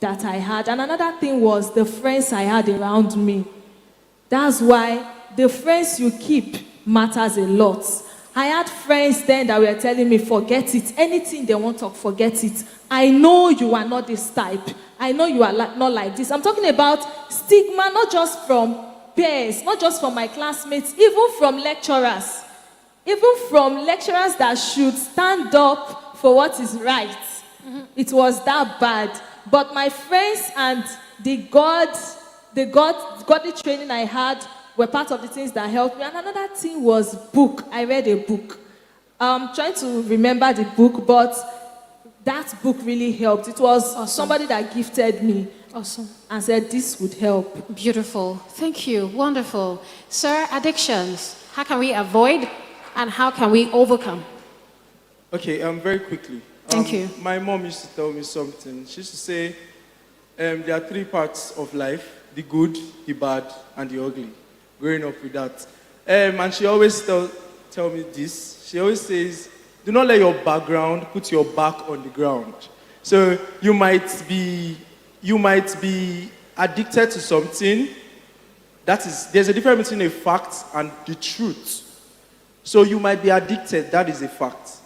that I had. And another thing was the friends I had around me. That's why the friends you keep matters a lot. I had friends then that were telling me, forget it. Anything they want to talk, forget it. I know you are not this type. I know you are not like this. I'm talking about stigma, not just from peers, not just from my classmates, even from lecturers. Even from lecturers that should stand up for what is right. Mm-hmm. It was that bad. But my friends and the godly training I had were part of the things that helped me. And another thing was book. I read a book. I'm trying to remember the book, but that book really helped. It was somebody that gifted me. Awesome. And said this would help. Beautiful. Thank you. Wonderful. Sir, addictions. How can we avoid and how can we overcome? Okay, very quickly. Thank you. My mom used to tell me something. She used to say, there are three parts of life: the good, the bad, and the ugly. Growing up with that. And she always tell me this. She always says, do not let your background put your back on the ground. So you might be addicted to something. There's a difference between a fact and the truth. So you might be addicted, that is a fact.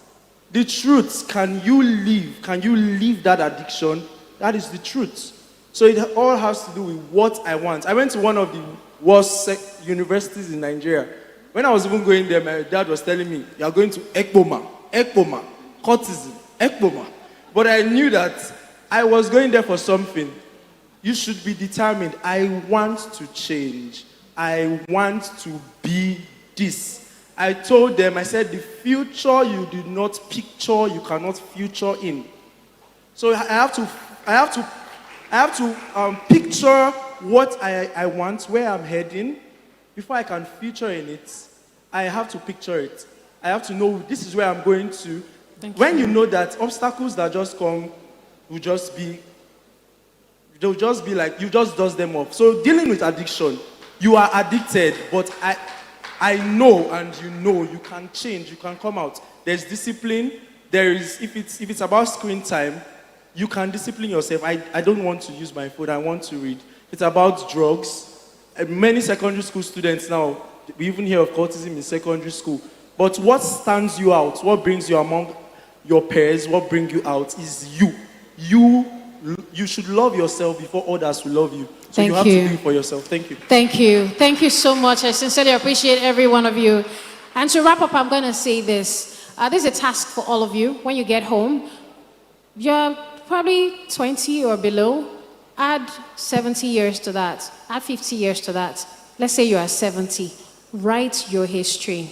The truth, can you leave that addiction? That is the truth. So it all has to do with what I want. I went to one of the worst universities in Nigeria. When I was even going there, my dad was telling me, you are going to Ekpoma, courtesan, Ekpoma. But I knew that I was going there for something. You should be determined. I want to change. I want to be this. I told them, I said, the future you do not picture, you cannot future in. So I have to picture what I want, where I'm heading. Before I can future in it, I have to picture it. I have to know this is where I'm going to. When you know that obstacles that just come will just be like, you just dust them off. So dealing with addiction, you are addicted, but I know, and you can change, you can come out. There's discipline. There is, if it's about screen time, you can discipline yourself. I don't want to use my phone, I want to read. It's about drugs. Many secondary school students now, we even hear of cultism in secondary school. But what stands you out, what brings you among your peers, what brings you out is you. You should love yourself before others will love you. So you have to do it for yourself. Thank you. Thank you. Thank you so much. I sincerely appreciate every one of you. And to wrap up, I'm going to say this. This is a task for all of you. When you get home, you're probably 20 or below. Add 70 years to that. Add 50 years to that. Let's say you are 70. Write your history.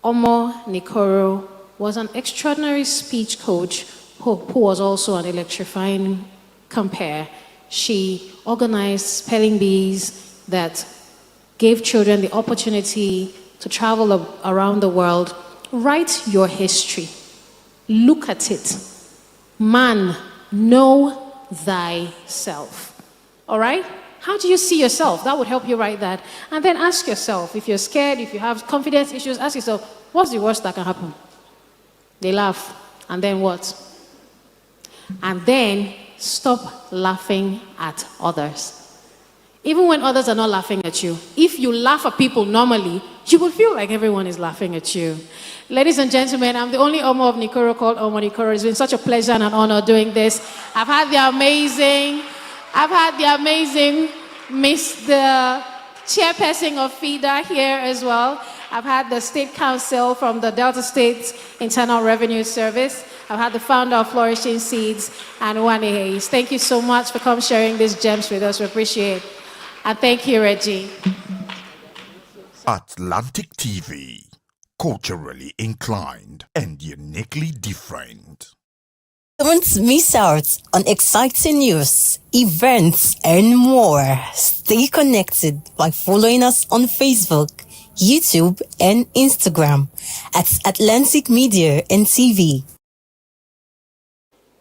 Oyo-Ekoro was an extraordinary speech coach who was also an electrifying compere. She organized spelling bees that gave children the opportunity to travel around the world. Write your history. Look at it. Man, know thyself. All right? How do you see yourself? That would help you write that. And then ask yourself, if you're scared, if you have confidence issues, ask yourself, what's the worst that can happen? They laugh. And then what? And then stop laughing at others. Even when others are not laughing at you, if you laugh at people normally, you will feel like everyone is laughing at you. Ladies and gentlemen, I'm the only Omo of Ekoro called Oyo-Ekoro. It's been such a pleasure and an honor doing this. I've had the amazing the chairperson of FIDA here as well. I've had the State Council from the Delta State Internal Revenue Service. I've had the founder of Flourishing Seeds, and Wane Hayes. Thank you so much for sharing these gems with us. We appreciate it. And thank you, Reggie. Atlantic TV, culturally inclined and uniquely different. Don't miss out on exciting news, events, and more. Stay connected by following us on Facebook, YouTube, and Instagram at Atlantic Media and TV.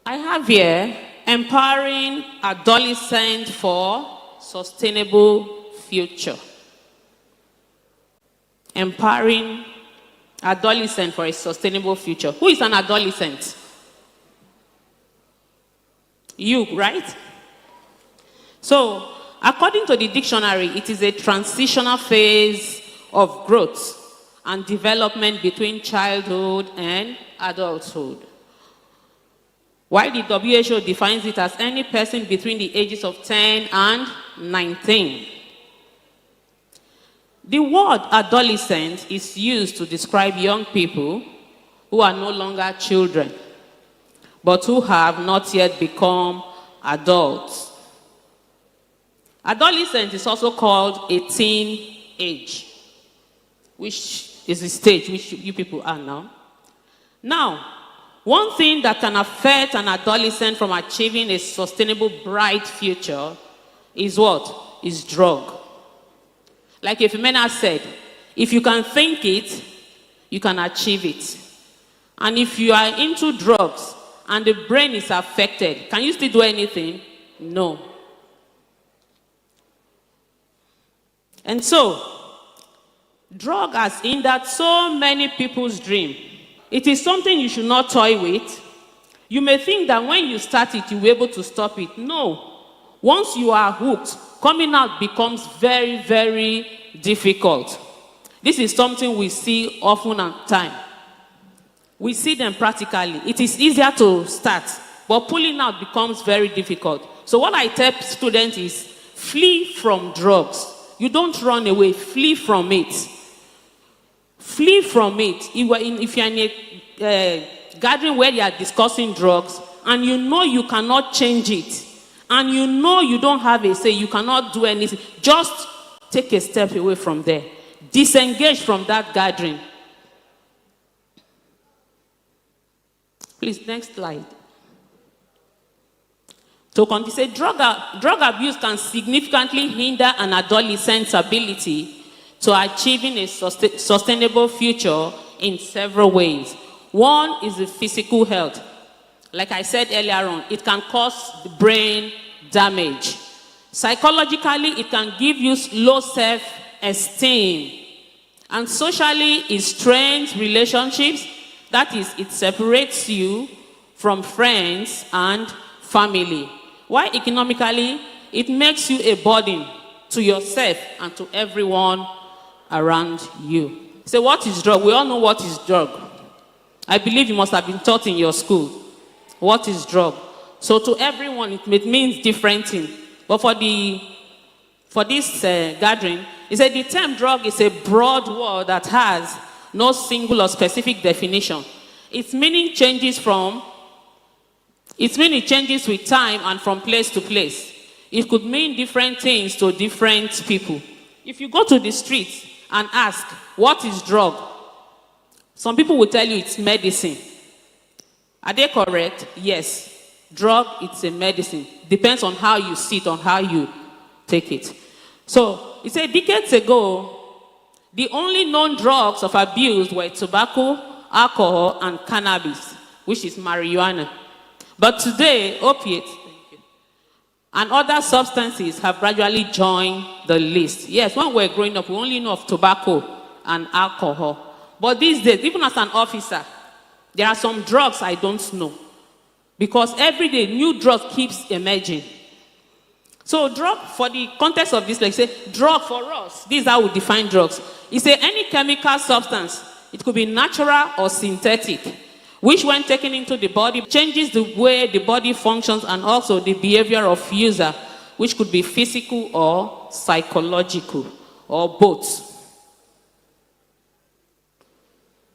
I have here empowering adolescents for sustainable future. Empowering adolescent for a sustainable future. Who is an adolescent? You, right? So, according to the dictionary, it is a transitional phase of growth and development between childhood and adulthood. While the WHO defines it as any person between the ages of 10 and 19. The word adolescent is used to describe young people who are no longer children, but who have not yet become adults. Adolescent is also called a teen age, which is the stage which you people are now. Now, one thing that can affect an adolescent from achieving a sustainable, bright future is what? Is drug. Like Ifemena said, if you can think it, you can achieve it. And if you are into drugs and the brain is affected, can you still do anything? No. And so, drug has hindered so many people's dream. It is something you should not toy with. You may think that when you start it, you'll be able to stop it. No. Once you are hooked, coming out becomes very, very difficult. This is something we see often at time. We see them practically. It is easier to start, but pulling out becomes very difficult. So what I tell students is, flee from drugs. You don't run away, flee from it. Flee from it. If you're in a gathering where they are discussing drugs, and you know you cannot change it, and you know you don't have a say, you cannot do anything, just take a step away from there. Disengage from that gathering. Please, next slide. To continue, say drug abuse can significantly hinder an adolescent's ability to achieving a sustainable future in several ways. One is the physical health. Like I said earlier on, it can cause brain damage. Psychologically, it can give you low self-esteem. And socially, it strains relationships. That is, it separates you from friends and family. While economically, it makes you a burden to yourself and to everyone around you. So what is drug? We all know what is drug. I believe you must have been taught in your school. What is drug? So to everyone, it means different things. But for this gathering, he said the term drug is a broad word that has no single or specific definition. Its meaning changes with time and from place to place. It could mean different things to different people. If you go to the streets and ask, what is drug? Some people will tell you it's medicine. Are they correct? Yes. Drug, it's a medicine. Depends on how you see it, on how you take it. So, he said decades ago, the only known drugs of abuse were tobacco, alcohol, and cannabis, which is marijuana. But today, opiates and other substances have gradually joined the list. Yes, when we were growing up, we only know of tobacco and alcohol. But these days, even as an officer, there are some drugs I don't know. Because every day, new drug keeps emerging. So drug, for the context of this, like say, drug for us, this is how we define drugs. It's any chemical substance. It could be natural or synthetic, which when taken into the body, changes the way the body functions and also the behavior of user, which could be physical or psychological, or both.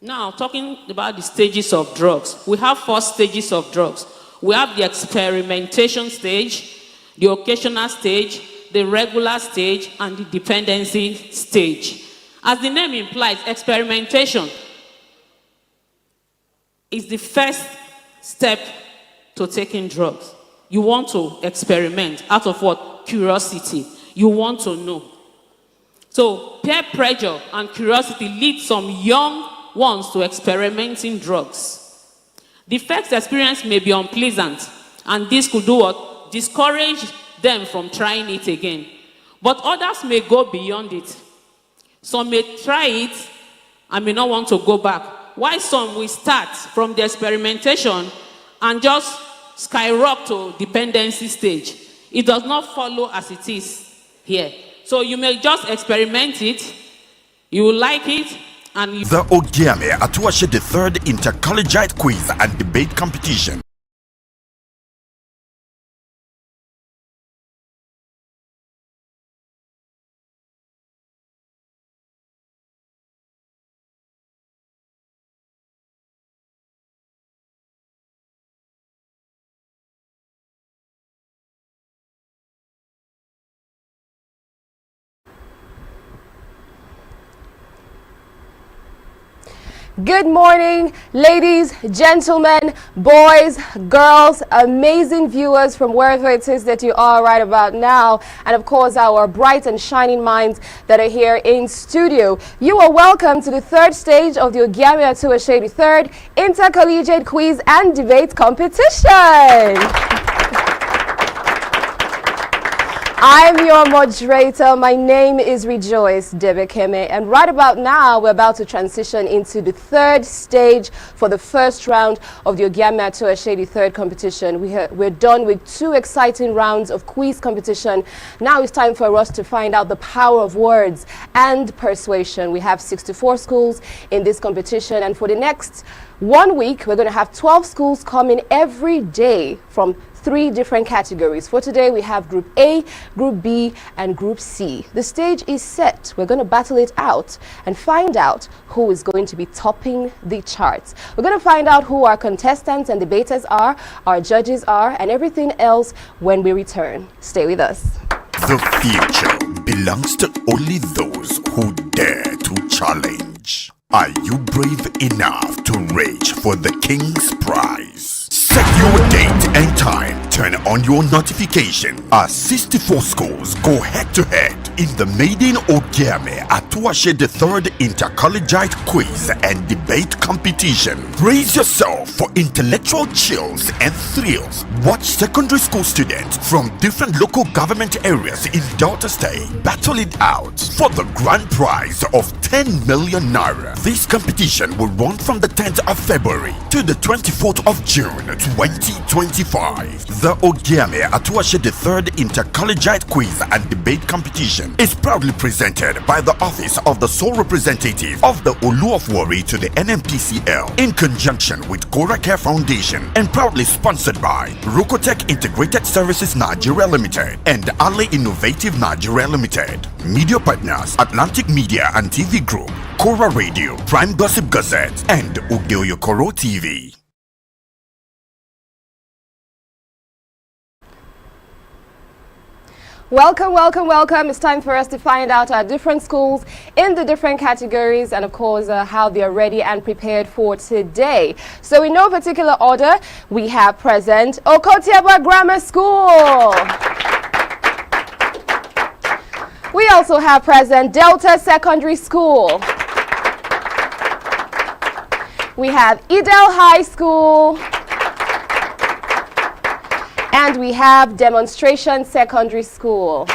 Now, talking about the stages of drugs. We have 4 stages of drugs. We have the experimentation stage, the occasional stage, the regular stage, and the dependency stage. As the name implies, experimentation is the first step to taking drugs. You want to experiment out of what? Curiosity. You want to know. So peer pressure and curiosity lead some young ones to experimenting drugs. The first experience may be unpleasant, and this could do what? Discourage them from trying it again. But others may go beyond it. Some may try it and may not want to go back. While some will start from the experimentation and just skyrocket to dependency stage. It does not follow as it is here. So you may just experiment it, you will like it, and you... The Ogiame Atuwatse the third Inter-Collegiate quiz and debate competition. Good morning, ladies, gentlemen, boys, girls, amazing viewers from wherever it is that you are right about now, and of course our bright and shining minds that are here in studio. You are welcome to the third stage of the Ogiame Atuwatse the third Inter-Collegiate quiz and debate competition. I'm your moderator. My name is Rejoice Debekeme, and right about now we're about to transition into the third stage for the first round of the Ogiame Atuwatse the third competition. We're done with 2 exciting rounds of quiz competition. Now it's time for us to find out the power of words and persuasion. We have 64 schools in this competition, and for the next 1 week we're going to have 12 schools coming every day from 3 different categories. For today we have Group A, Group B, and Group C. The stage is set. We're going to battle it out and find out who is going to be topping the charts. We're going to find out who our contestants and debaters are, our judges are, and everything else when we return. Stay with us. The future belongs to only those who dare to challenge. Are you brave enough to reach for the King's Prize? Set your date and time. Turn on your notification. Our 64 schools go head-to-head in the maiden Ogiame Atuwatse the third Inter-Collegiate quiz and debate competition. Brace yourself for intellectual chills and thrills. Watch secondary school students from different local government areas in Delta State battle it out for the grand prize of 10 million naira. This competition will run from the 10th of February to the 24th of June 2025. The Ogiame Atuwatse the third Inter-Collegiate quiz and debate competition is proudly presented by the Office of the Sole Representative of the Olu of Warri to the NMPCL in conjunction with Cora Care Foundation, and proudly sponsored by Rokotech Integrated Services Nigeria Limited and Ale Innovative Nigeria Limited. Media partners Atlantic Media and TV Group, Cora Radio, Prime Gossip Gazette, and Oyo-Ekòró TV. Welcome, welcome, welcome. It's time for us to find out our different schools in the different categories, and of course how they are ready and prepared for today. So in no particular order, we have present Okotiaba Grammar School. We also have present Delta Secondary School. We have Idel High School. And we have Demonstration Secondary School.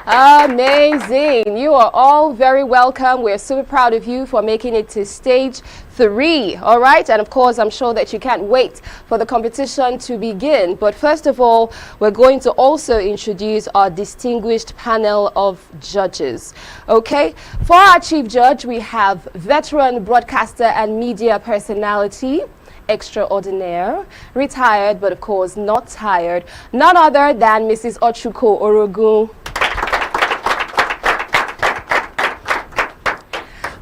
Amazing. You are all very welcome. We're super proud of you for making it to stage 3. All right. And of course, I'm sure that you can't wait for the competition to begin. But first of all, we're going to also introduce our distinguished panel of judges. Okay. For our chief judge, we have veteran broadcaster and media personality extraordinaire, retired but of course not tired, none other than Mrs. Ochuko Orogun.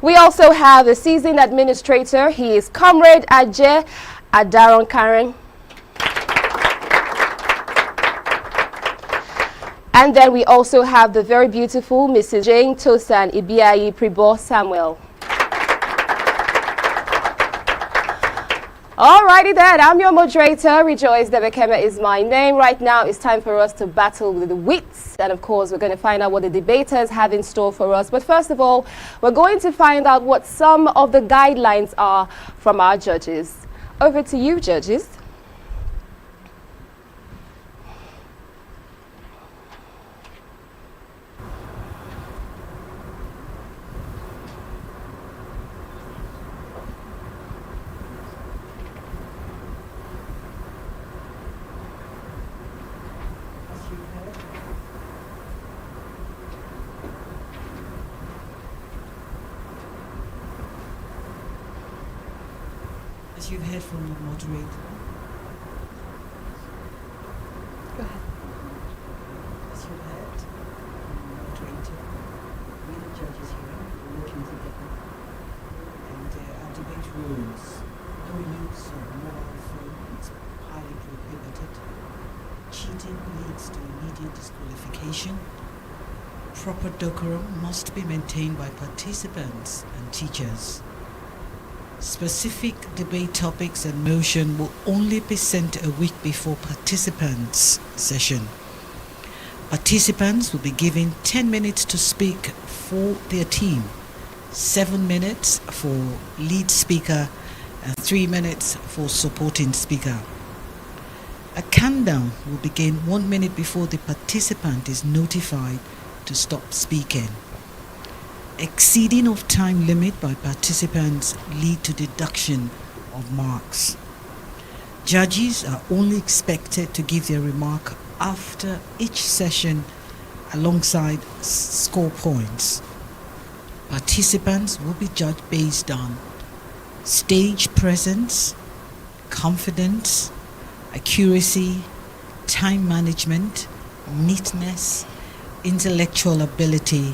We also have a seasoned administrator. He is Comrade Ajay Adaron Karen. And then we also have the very beautiful Mrs. Jane Tosan Ibiayi Pribo Samuel. Alrighty then, I'm your moderator, Rejoice Debekeme is my name. Right now it's time for us to battle with the wits, and of course we're going to find out what the debaters have in store for us. But first of all, we're going to find out what some of the guidelines are from our judges. Over to you, judges. As you've heard from the moderator. Go ahead. As you've heard from the moderator, we the judges here are working together. And our debate rules, no use of mobile phones, highly prohibited. Cheating leads to immediate disqualification. Proper decorum must be maintained by participants and teachers. Specific debate topics and motion will only be sent a week before participants' session. Participants will be given 10 minutes to speak for their team, 7 minutes for lead speaker, and 3 minutes for supporting speaker. A countdown will begin 1 minute before the participant is notified to stop speaking. Exceeding of time limit by participants lead to deduction of marks. Judges are only expected to give their remark after each session alongside score points. Participants will be judged based on stage presence, confidence, accuracy, time management, neatness, intellectual ability,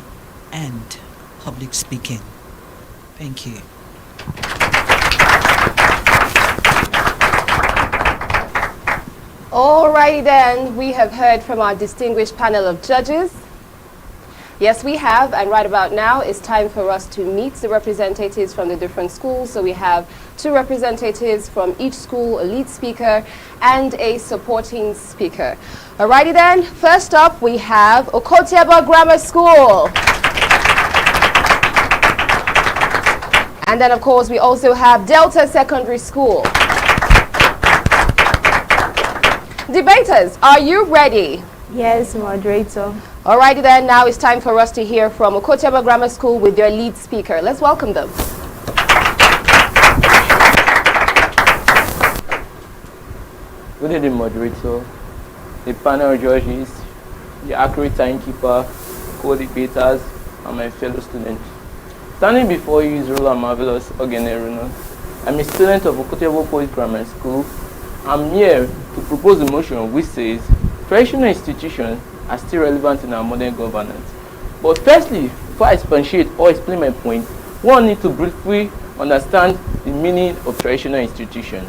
and public speaking. Thank you. Alrighty then, we have heard from our distinguished panel of judges. Yes, we have, and right about now it's time for us to meet the representatives from the different schools. So we have 2 representatives from each school, a lead speaker and a supporting speaker. Alrighty then, first up we have Okotiaba Grammar School. And then, of course, we also have Delta Secondary School. Debaters, are you ready? Yes, moderator. Alrighty then, now it's time for us to hear from Okotiaba Grammar School with their lead speaker. Let's welcome them. Good evening, moderator, the panel judges, the accurate timekeeper, co-debaters, and my fellow students. Standing before you is Ruler Marvelous Ogiame Atuwatse. I'm a student of Okotiaba Boys Grammar School. I'm here to propose a motion which says traditional institutions are still relevant in our modern governance. But firstly, before I expatiate or explain my point, one needs to briefly understand the meaning of traditional institution.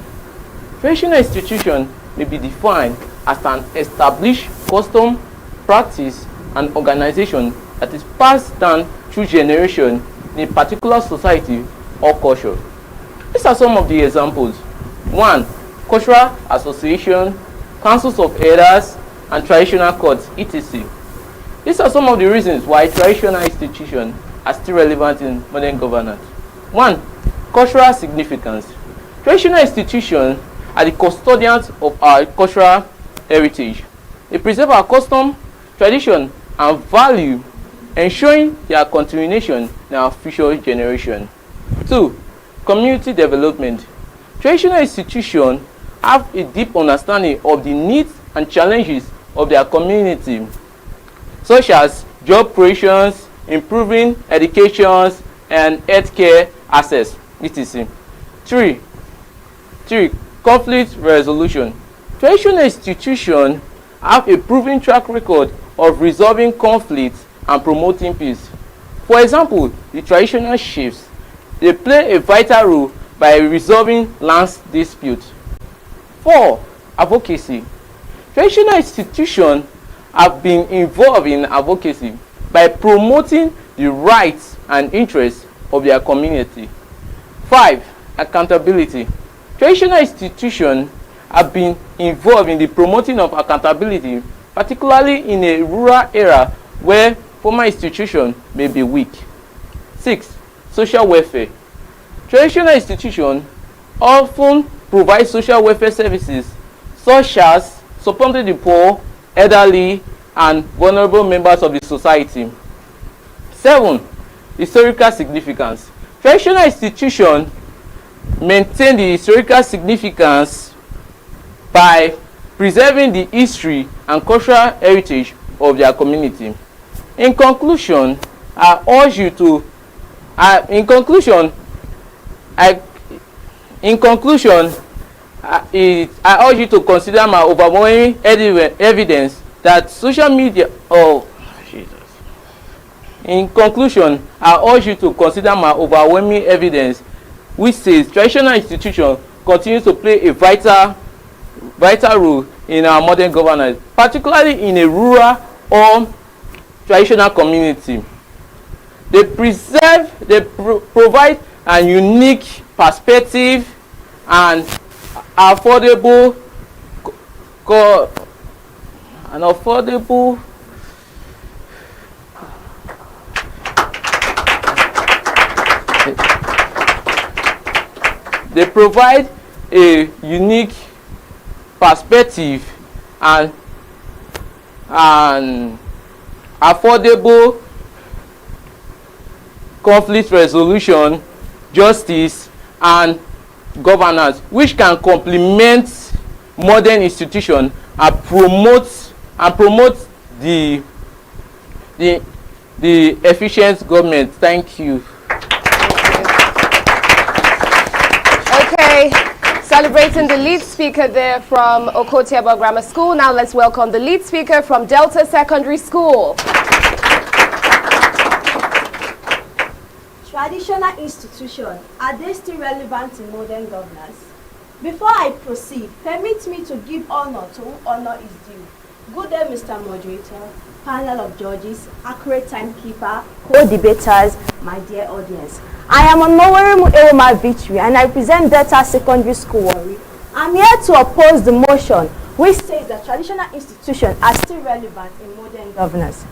Traditional institution may be defined as an established custom, practice, and organization that is passed down through generation in a particular society or culture. These are some of the examples. 1. Cultural association, councils of elders, and traditional courts, etc. These are some of the reasons why traditional institutions are still relevant in modern governance. 1. Cultural significance. Traditional institutions are the custodians of our cultural heritage. They preserve our custom, tradition, and value, ensuring their continuation in our future generation. 2. Community development. Traditional institutions have a deep understanding of the needs and challenges of their community, such as job creations, improving education, and healthcare access, etc. 3. Conflict resolution. Traditional institutions have a proven track record of resolving conflicts and promoting peace. For example, the traditional chiefs, they play a vital role by resolving land disputes. 4. Advocacy. Traditional institutions have been involved in advocacy by promoting the rights and interests of their community. 5. Accountability. Traditional institutions have been involved in the promoting of accountability, particularly in a rural area where formal institutions may be weak. 6. Social welfare. Traditional institutions often provide social welfare services such as supporting the poor, elderly, and vulnerable members of the society. 7. Historical significance. Traditional institutions maintain the historical significance by preserving the history and cultural heritage of their community. In conclusion, I urge you to I urge you to consider my overwhelming evidence that social media. In conclusion, I urge you to consider my overwhelming evidence, which says traditional institutions continue to play a vital role in our modern governance, particularly in a rural or traditional community. They provide a unique perspective and affordable they provide a unique perspective and affordable conflict resolution, justice, and governance, which can complement modern institutions and promote the efficient government. Thank you. Okay, celebrating the lead speaker there from Okotiaba Grammar School. Now let's welcome the lead speaker from Delta Secondary School. Traditional institutions, are they still relevant in modern governance? Before I proceed, permit me to give honor to who honor is due. Good day, Mr. Moderator, panel of judges, accurate timekeeper, co-debaters, my dear audience. I am Onoweri Eoma Victory and I represent Delta Secondary School Warri. I'm here to oppose the motion which says that traditional institutions are still relevant in modern governance.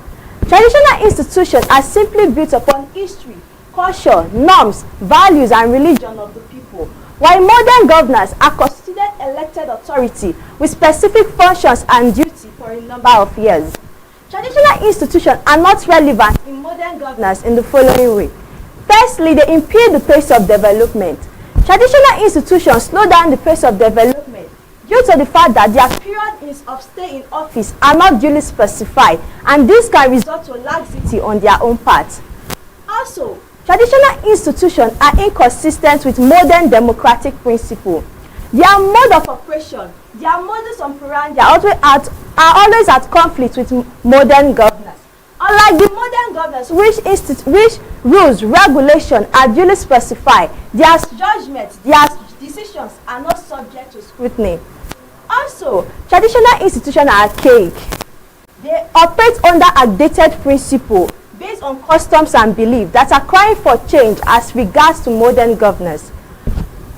Traditional institutions are simply built upon history, culture, norms, values, and religion of the people, while modern governors are constituted elected authority with specific functions and duty for a number of years. Traditional institutions are not relevant in modern governance in the following way. Firstly, they impede the pace of development. Traditional institutions slow down the pace of development due to the fact that their period of stay in office are not duly specified, and this can result to laxity on their own part. Also, traditional institutions are inconsistent with modern democratic principles. Their mode of operation, their modus operandi are always at conflict with modern governance. Unlike the modern governance, which rules, regulations are duly specified, their judgments, their decisions are not subject to scrutiny. Also, traditional institutions are archaic. They operate under outdated principles based on customs and beliefs that are crying for change as regards to modern governance.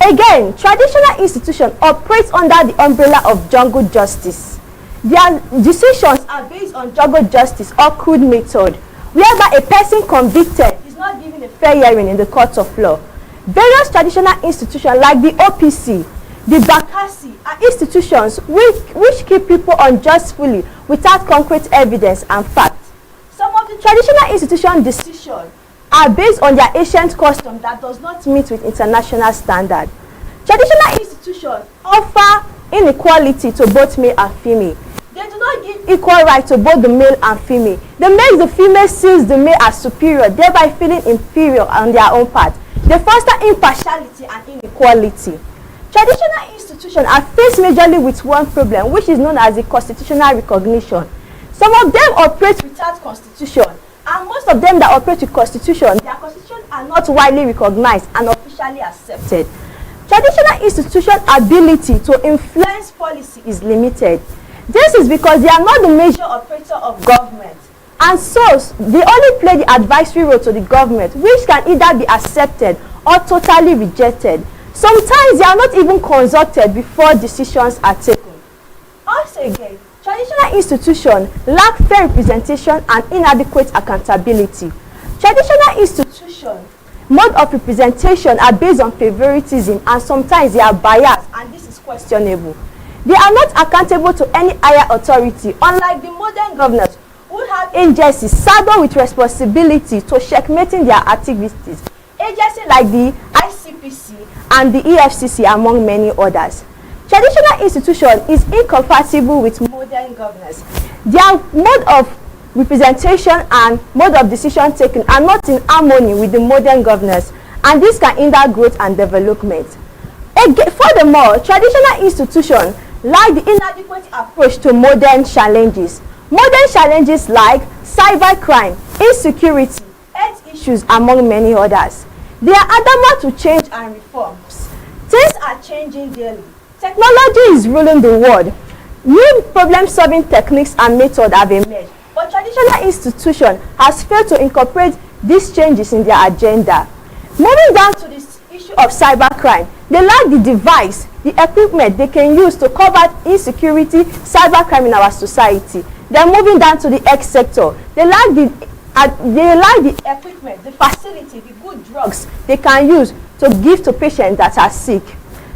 Again, traditional institutions operate under the umbrella of jungle justice. Their decisions are based on jungle justice or crude method, whereby a person convicted is not given a fair hearing in the court of law. Various traditional institutions like the OPC, the Bakassi are institutions which keep people unjustly without concrete evidence and facts. Some of the traditional institution decisions are based on their ancient custom that does not meet with international standard. Traditional institutions offer inequality to both male and female. They do not give equal right to both the male and female. They make the female sees the male as superior, thereby feeling inferior on their own part. They foster impartiality and inequality. Traditional institutions are faced majorly with one problem, which is known as the constitutional recognition. Some of them operate without constitution, and most of them that operate with constitution, their constitutions are not widely recognized and officially accepted. Traditional institutions' ability to influence policy is limited. This is because they are not the major operator of government. And so, they only play the advisory role to the government, which can either be accepted or totally rejected. Sometimes they are not even consulted before decisions are taken. Also again, traditional institutions lack fair representation and inadequate accountability. Traditional institutions, mode of representation are based on favoritism, and sometimes they are biased, and this is questionable. They are not accountable to any higher authority, unlike the modern governors who have agencies saddled with responsibility to checkmating their activities. Agencies like the ICPC and the EFCC, among many others. Traditional institution is incompatible with modern governance. Their mode of representation and mode of decision taking are not in harmony with the modern governance, and this can hinder growth and development. Again, furthermore, traditional institutions lack the inadequate approach to modern challenges. Modern challenges like cybercrime, insecurity, health issues, among many others. They are adamant to change and reforms. Things are changing daily. Technology is ruling the world. New problem-solving techniques and methods have emerged, but traditional institution has failed to incorporate these changes in their agenda. Moving down to this issue of cybercrime, they lack the device, the equipment they can use to combat insecurity, cybercrime in our society. Then moving down to the health sector, they lack the equipment, the facility, the good drugs they can use to give to patients that are sick.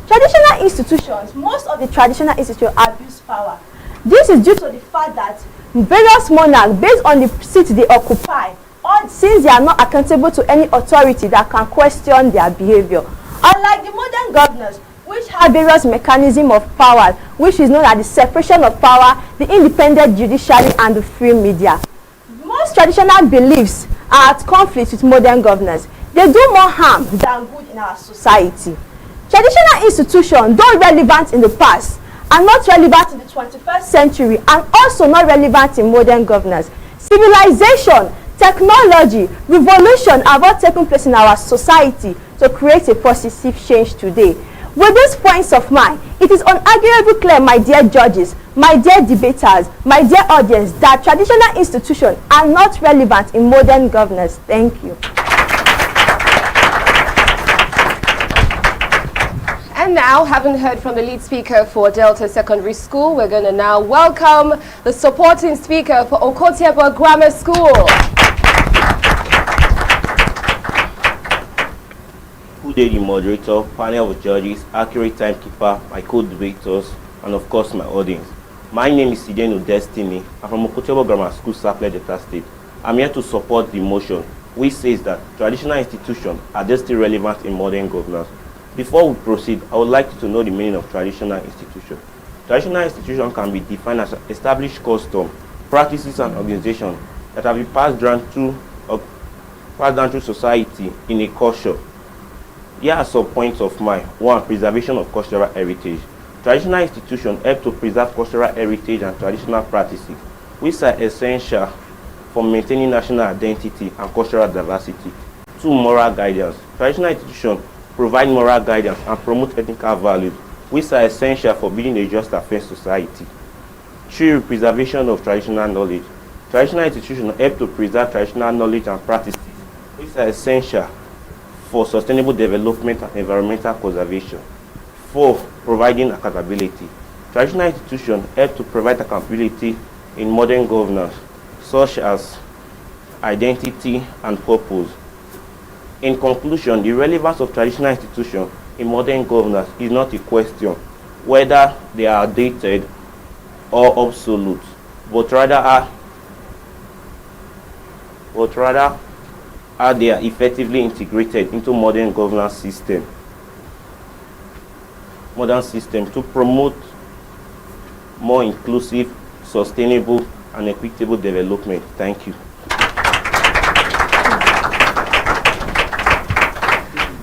Traditional institutions, most of the traditional institutions abuse power. This is due to the fact that various monarchs, based on the seat they occupy, or since they are not accountable to any authority that can question their behavior. Unlike the modern governors, which have various mechanisms of power, which is known as the separation of power, the independent judiciary, and the free media. Most traditional beliefs are at conflict with modern governance. They do more harm than good in our society. Traditional institutions, though relevant in the past, are not relevant in the 21st century and also not relevant in modern governance. Civilization, technology, revolution have all taken place in our society to create a positive change today. With these points of mine, it is unarguably clear, my dear judges, my dear debaters, my dear audience, that traditional institutions are not relevant in modern governance. Thank you. And now, having heard from the lead speaker for Delta Secondary School, we're going to now welcome the supporting speaker for Okotiebo Grammar School. Good day, the moderator, panel of judges, accurate timekeeper, my co-debaters, and of course my audience. My name is Sideno Destiny. I'm from Okotiebo Grammar School, Sapele, Delta State. I'm here to support the motion, which says that traditional institutions are just still relevant in modern governance. Before we proceed, I would like you to know the meaning of traditional institution. Traditional institution can be defined as established custom, practices, and organizations that have been passed down through society in a culture. Here are some points of mine. 1. Preservation of cultural heritage. Traditional institutions help to preserve cultural heritage and traditional practices, which are essential for maintaining national identity and cultural diversity. 2. Moral guidance. Traditional institutions provide moral guidance and promote ethical values, which are essential for building a just and fair society. 3. Preservation of traditional knowledge. Traditional institutions help to preserve traditional knowledge and practices, which are essential for sustainable development and environmental conservation. 4. Providing accountability. Traditional institutions help to provide accountability in modern governance, such as identity and purpose. In conclusion, the relevance of traditional institutions in modern governance is not a question whether they are outdated or obsolete, but rather how they are effectively integrated into modern governance system. Modern system to promote more inclusive, sustainable, and equitable development. Thank you.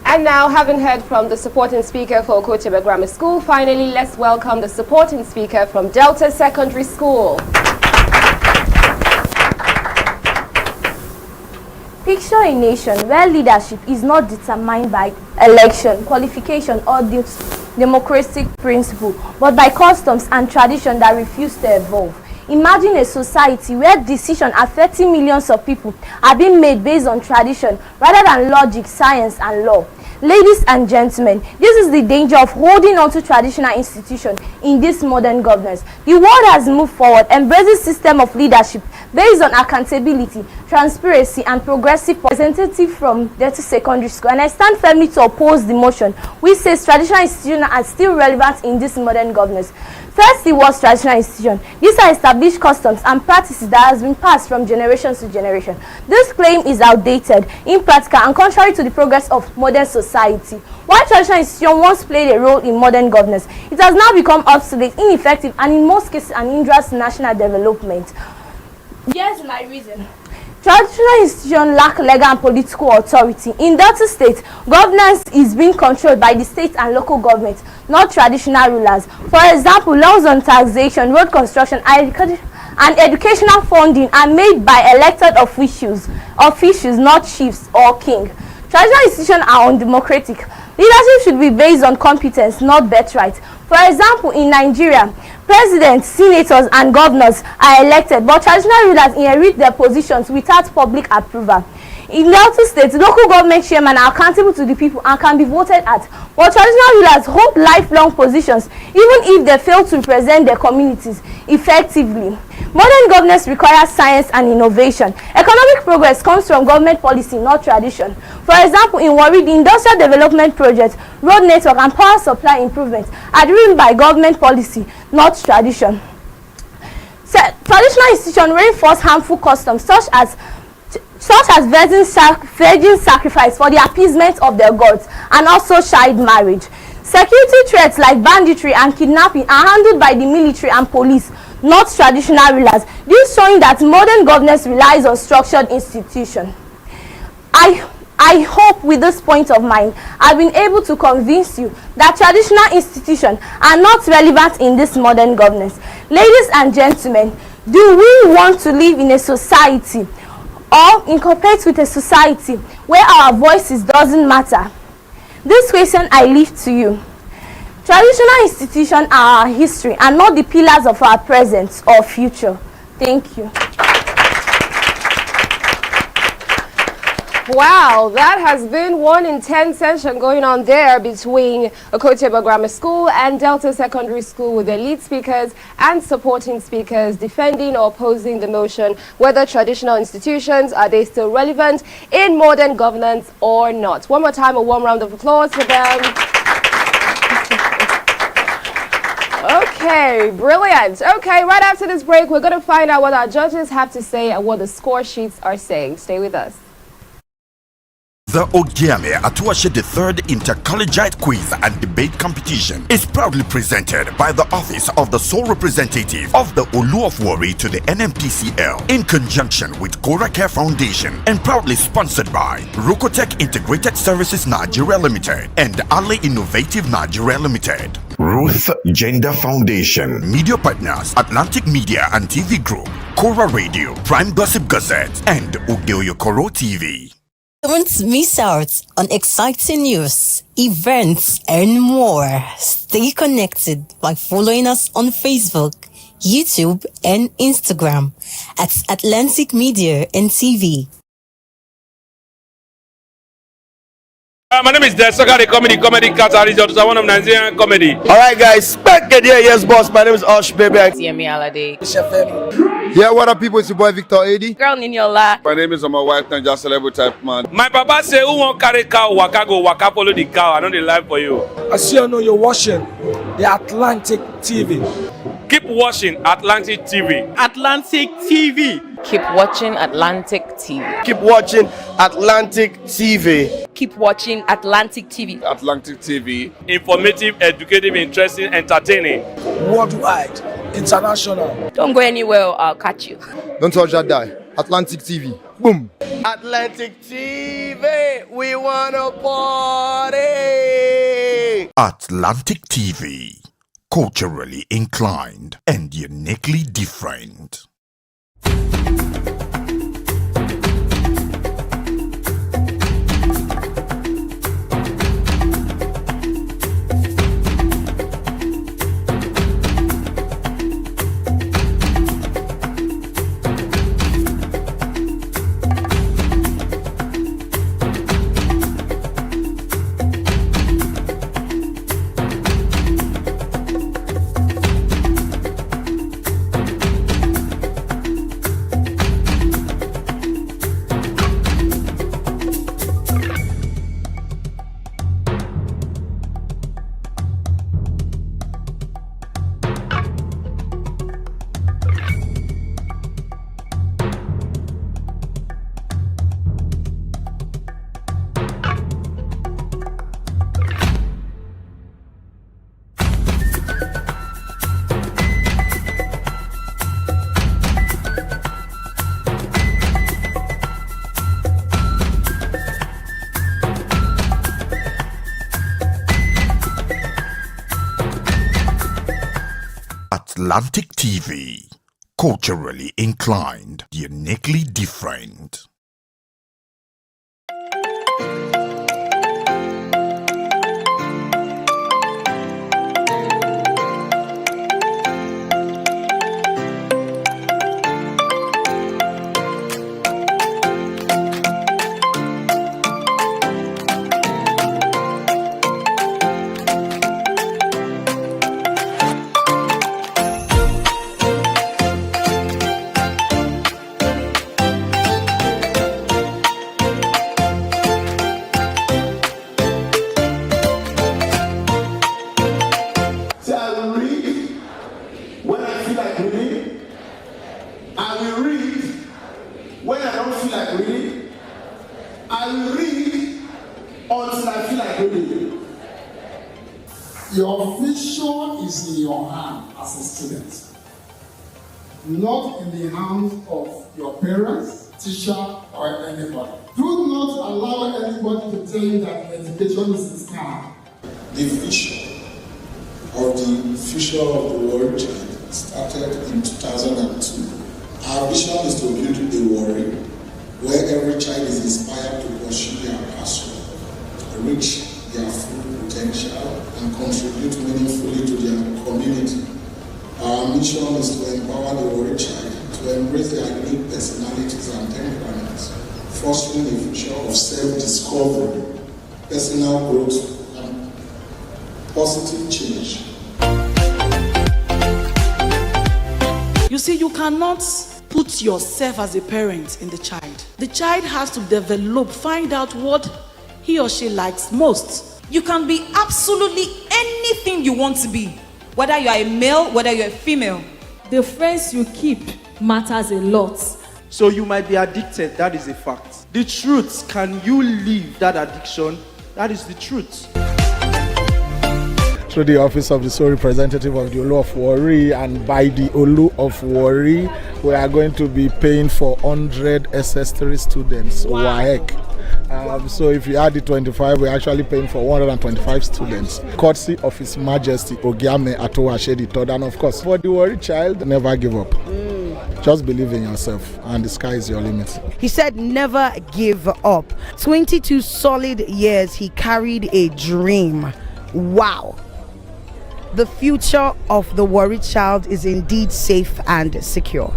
And now, having heard from the supporting speaker for Okotiebo Grammar School, finally, let's welcome the supporting speaker from Delta Secondary School. Picture a nation where leadership is not determined by election, qualification, or democratic principle, but by customs and tradition that refuse to evolve. Imagine a society where decisions affecting millions of people are being made based on tradition rather than logic, science, and law. Ladies and gentlemen, this is the danger of holding on to traditional institutions in this modern governance. The world has moved forward, embracing a system of leadership based on accountability, transparency, and progressive representative from Delta Secondary School. And I stand firmly to oppose the motion which says traditional institutions are still relevant in this modern governance. First, it was traditional institutions. These are established customs and practices that has been passed from generation to generation. This claim is outdated, impractical, and contrary to the progress of modern society. While traditional institutions once played a role in modern governance, it has now become obsolete, ineffective, and in most cases an hindrance to national development. Here's my reason. Traditional institutions lack legal and political authority. In Delta State, governance is being controlled by the state and local government, not traditional rulers. For example, laws on taxation, road construction, and educational funding are made by elected officials, not chiefs or king. Traditional institutions are undemocratic. Leadership should be based on competence, not birthright. For example, in Nigeria, presidents, senators, and governors are elected, but traditional rulers inherit their positions without public approval. In Delta State, local government chairmen are accountable to the people and can be voted at, but traditional rulers hold lifelong positions even if they fail to represent their communities effectively. Modern governance requires science and innovation. Economic progress comes from government policy, not tradition. For example, in Warri, the industrial development project, road network, and power supply improvements are driven by government policy, not tradition. Traditional institutions reinforce harmful customs such as virgin sacrifice for the appeasement of their gods, and also child marriage. Security threats like banditry and kidnapping are handled by the military and police, not traditional rulers. This showing that modern governance relies on structured institutions. I hope with this point of mine, I've been able to convince you that traditional institutions are not relevant in this modern governance. Ladies and gentlemen, do we want to live in a society or incorporate with a society where our voices doesn't matter? This question I leave to you. Traditional institutions are our history and not the pillars of our present or future. Thank you. Wow, that has been one intense session going on there between Okotebo Grammar School and Delta Secondary School, with their lead speakers and supporting speakers defending or opposing the motion whether traditional institutions, are they still relevant in modern governance or not. One more time, a warm round of applause for them. Okay, brilliant. Okay, right after this break, we're going to find out what our judges have to say and what the score sheets are saying. Stay with us. The Ogiame Atuwatse III Inter-Collegiate Quiz and Debate Competition is proudly presented by the Office of the Sole Representative of the Olu of Warri to the NMTCL in conjunction with Kora Care Foundation, and proudly sponsored by Rukotech Integrated Services Nigeria Limited and Ale Innovative Nigeria Limited. Ruth Gender Foundation. Media partners Atlantic Media and TV Group, Kora Radio, Prime Gossip Gazette, and Oyo-Ekòró TV. Don't miss out on exciting news, events, and more. Stay connected by following us on Facebook, YouTube, and Instagram at Atlantic Media and TV. My name is Desoka, the comedy catalyst, one of Nigerian comedy. All right, guys, back again. Yes, boss. My name is Osh, baby. Ogiame Atuwatse. Yeah, what up, people? It's your boy Victor Edi. Girl Niniola. My name is my wife, Nanja Celebrity type man. My papa say, who won't carry cow, waka go, waka follow the cow. I know the life for you. I see you know you're watching the Atlantic TV. Keep watching Atlantic TV. Atlantic TV. Keep watching Atlantic TV. Keep watching Atlantic TV. Keep watching Atlantic TV. Atlantic TV. Informative, educative, interesting, entertaining. Worldwide, international. Don't go anywhere or I'll catch you. Don't touch that die. Atlantic TV. Boom. Atlantic TV. We wanna party. Atlantic TV. Culturally inclined and uniquely different. Atlantic TV. Culturally inclined, uniquely different. Your future is in your hand as a student, not in the hands of your parents, teacher, or anybody. Do not allow anybody to tell you that education is a scam. The vision of the future of the world started in 2002. Our vision is to build a world where every child is inspired to pursue their passion, reach their full potential, and contribute meaningfully to their community. Our mission is to empower the world child to embrace their unique personalities and temperaments, fostering a future of self-discovery, personal growth, and positive change. You see, you cannot put yourself as a parent in the child. The child has to develop, find out what he or she likes most. You can be absolutely anything you want to be, whether you are a male, whether you're a female. The friends you keep matters a lot. So you might be addicted, that is a fact. The truth, can you leave that addiction? That is the truth. Through the office of the sole representative of the Olu of Warri and by the Olu of Warri, we are going to be paying for 100 SS3 students. Wow. WAEC. So if you add the 25, we're actually paying for 125 students, courtesy of His Majesty Ogiame Atuwatse III. And of course, for the Warri child, never give up. Just believe in yourself, and the sky is your limit. He said never give up. 22 solid years he carried a dream. Wow. The future of the Warri child is indeed safe and secure.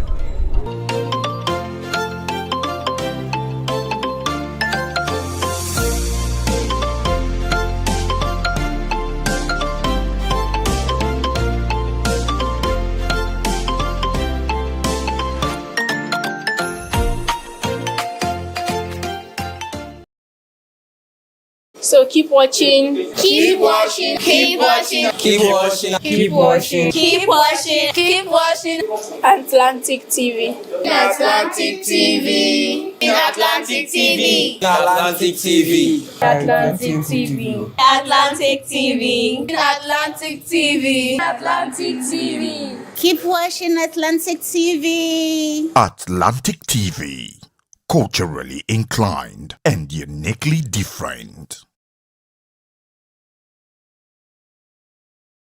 So keep watching. Keep watching. Keep watching. Keep watching. Keep watching. Keep watching. Keep watching. Atlantic TV. Atlantic TV. Atlantic TV. Atlantic TV. Atlantic TV. Atlantic TV. Atlantic TV. Atlantic TV. Keep watching Atlantic TV. Atlantic TV. Culturally inclined and uniquely different.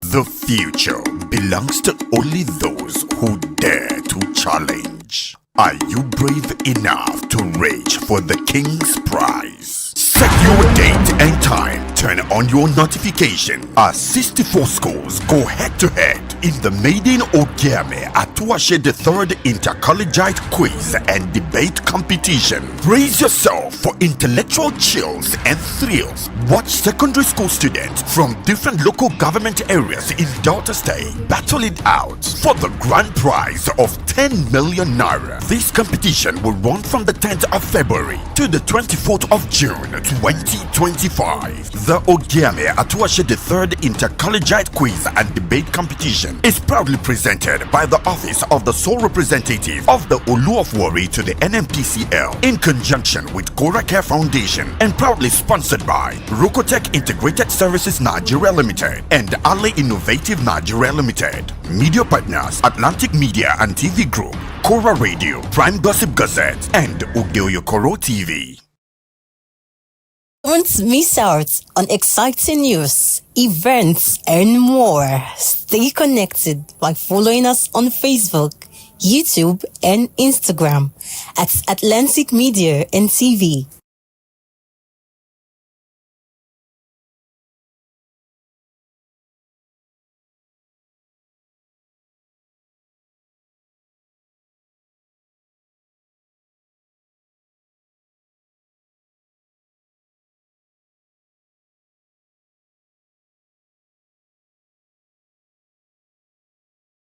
The future belongs to only those who dare to challenge. Are you brave enough to reach for the King's Prize? Set your date and time, turn on your notification as 64 schools go head-to-head in the maiden Ogiame Atuwatse III Inter-Collegiate Quiz and Debate Competition. Brace yourself for intellectual chills and thrills. Watch secondary school students from different local government areas in Delta State battle it out for the grand prize of 10 million naira. This competition will run from the 10th of February to the 24th of June 2025. The Ogiame Atuwatse III Inter-Collegiate Quiz and Debate Competition is proudly presented by the Office of the Sole Representative of the Olu of Warri to the NMPCL in conjunction with Gora Care Foundation and proudly sponsored by Rokotech Integrated Services Nigeria Limited and Ali Innovative Nigeria Limited. Media partners Atlantic Media and TV Group, Kora Radio, Prime Gossip Gazette, and Oyo-Ekòró TV. Don't miss out on exciting news, events, and more. Stay connected by following us on Facebook, YouTube, and Instagram at Atlantic Media and TV.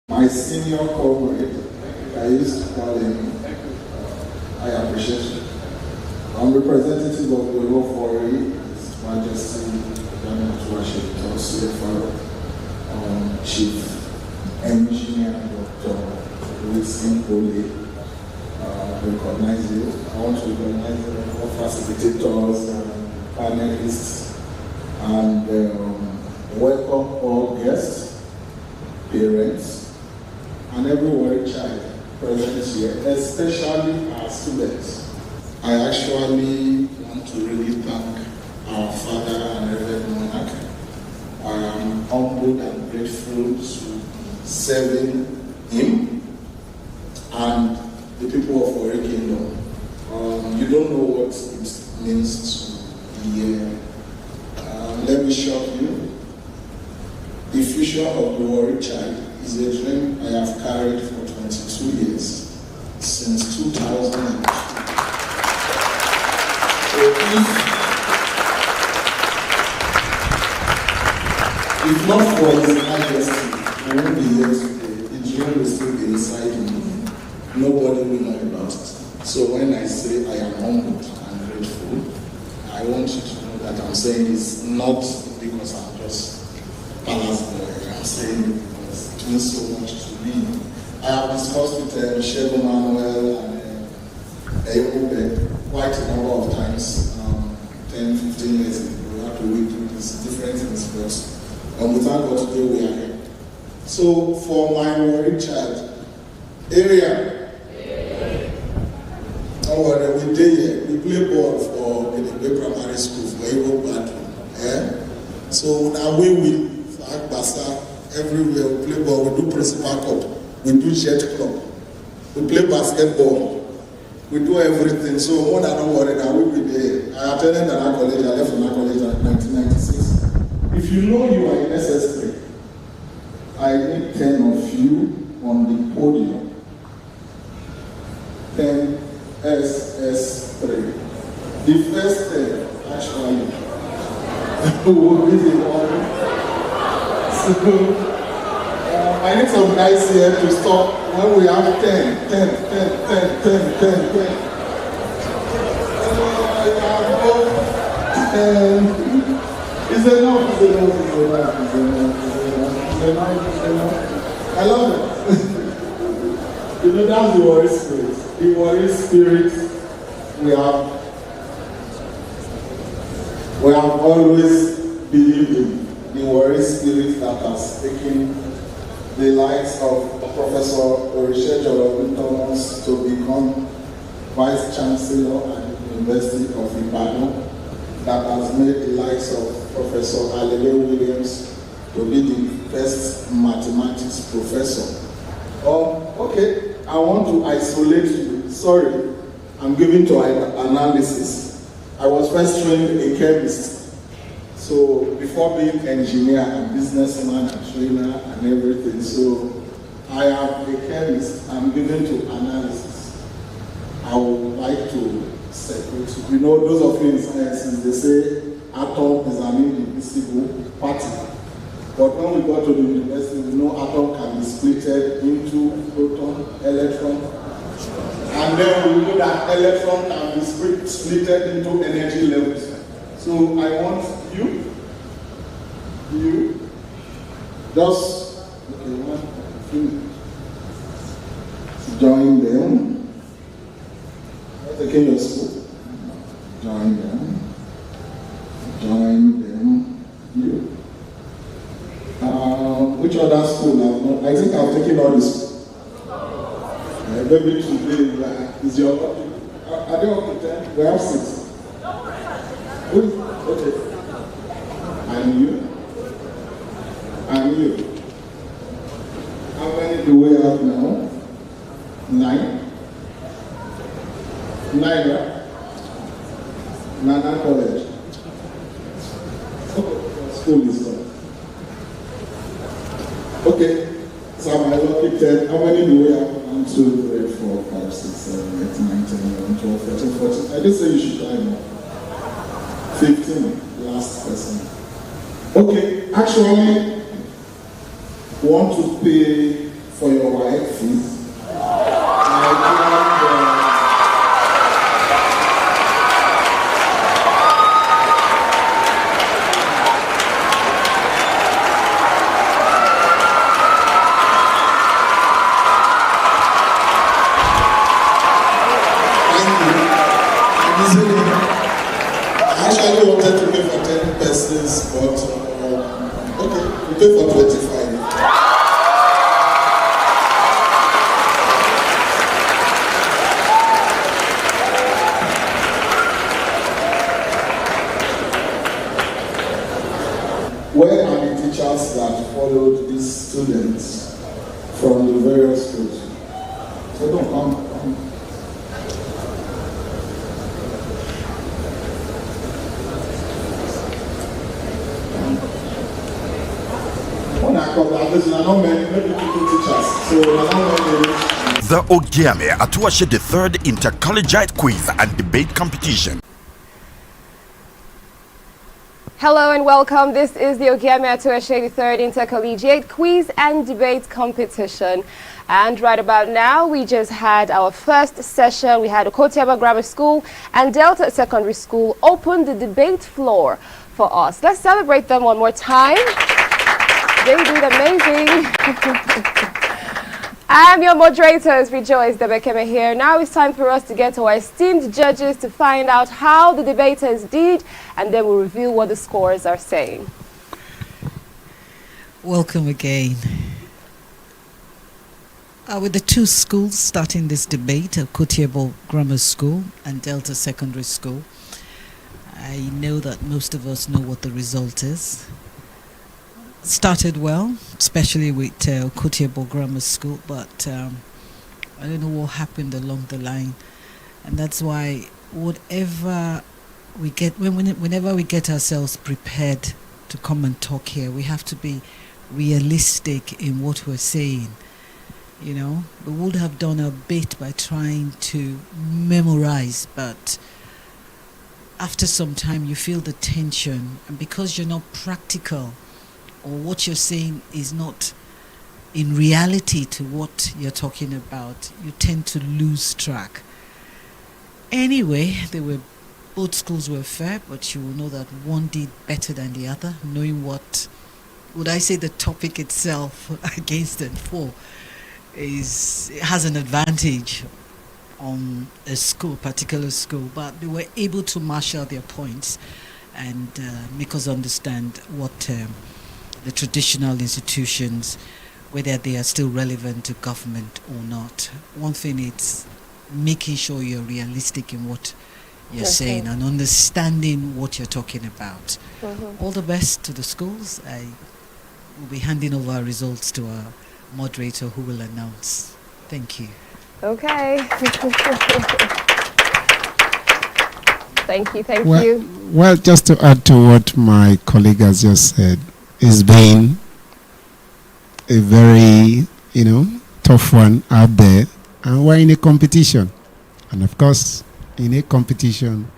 My senior comrade, I used to call him, I appreciate you. I'm representative of the Oyo-Ekoro, His Majesty Ogiame Atuwatse, CFO, Chief Engineer Dr. Wilson Ole, recognize you. I want to recognize all facilitators, panelists, and welcome all guests, parents, and every worried child present here, especially our students. I actually want to really thank our father and Reverend Monarch. I am humbled and grateful to serving him and the people of Oyo Kingdom. You don't know what it means to be here. Let me shock you. The future of the worried child is a dream I have carried for 22 years, since 2002. So if not for His Majesty, I won't be here today. The dream will still be inside me. Nobody will know about it. So when I say I am humbled and grateful, I want you to know that I'm saying this not because I'm just palace boy. I'm saying it because it means so much to me. I have discussed with Shegun Manuel and Eyobe quite a number of times, 10, 15 years ago. We have to wait through these different things first. And we thank God today we are here. So for my worried child, area, don't worry, we day here. We play ball for the primary school for Euro Battle. So now we will. Basa, everywhere we play ball, we do principal cup, we do jet club, we play basketball, we do everything. So when I don't worry, I will be there. I attended Inter-Collegiate, I left Inter-Collegiate in 1996. If you know you are in SS3, I need 10 of you on the podium. 10 SS3. The first 10, actually, will be the one. I need some guys here to stop when we have 10. It's enough. I love it. You know, that's the worry spirit. The worry spirit we have always believed in. The worry spirit that has taken the likes of Professor Oyo-Ekòró to become Vice Chancellor at the University of Ibadan, that has made the likes of Professor Alele Williams to be the first mathematics professor. Okay, I want to isolate you. Sorry, I'm giving to analysis. I was first trained a chemist. So before being engineer and businessman and trainer and everything, so I am a chemist. I'm given to analysis. I would like to separate. You know, those of you in sciences, they say atom is an indivisible particle. But when we go to the university, we know atom can be splitted into proton, electron, and then we know that electron can be splitted into energy levels. So I want you, just, join them, taking your school, join them, you. Which other school? I think I've taken all this. Maybe today is your, are they up to 10? We have 6. Okay. And you? And you? How many do we have now? 9? 9, right? Nana College. Okay, school is done. Okay, so my lucky 10. How many do we have? 1, 2, 3, 4, 5, 6, 7, 8, 9, 10, 11, 12, 13, 14. I did say you should climb up. 15, last person. Okay, actually, want to pay for your wife fees? I actually wanted to pay for 10 persons, but okay, we pay for 25. Where are the teachers that followed these students from the various schools? So don't come. The Ogiame Atuwatse the third Inter-Collegiate quiz and debate competition. Hello and welcome. This is the Ogiame Atuwatse the third Inter-Collegiate quiz and debate competition. And right about now, we just had our first session. We had Okotiaba Grammar School and Delta Secondary School open the debate floor for us. Let's celebrate them one more time. They did amazing. I'm your moderators, Rejoice Debekeme here. Now it's time for us to get to our esteemed judges to find out how the debaters did, and then we'll reveal what the scores are saying. Welcome again. With the two schools starting this debate, Okotiaba Grammar School and Delta Secondary School, I know that most of us know what the result is. Started well, especially with Okotiaba Grammar School, but I don't know what happened along the line, and that's why whatever we get, whenever we get ourselves prepared to come and talk here, we have to be realistic in what we're saying. You know, we would have done a bit by trying to memorize, but after some time you feel the tension, and because you're not practical, or what you're saying is not in reality to what you're talking about, you tend to lose track. Anyway, both schools were fair, but you will know that one did better than the other, knowing what, would I say, the topic itself against and for has an advantage on a school, particular school, but they were able to marshal their points and make us understand what the traditional institutions, whether they are still relevant to government or not. One thing is making sure you're realistic in what you're saying and understanding what you're talking about. All the best to the schools. I will be handing over our results to our moderator who will announce. Thank you. Okay. Thank you. Well, just to add to what my colleague has just said, it's been a very, tough one out there, and we're in a competition. And of course, in a competition,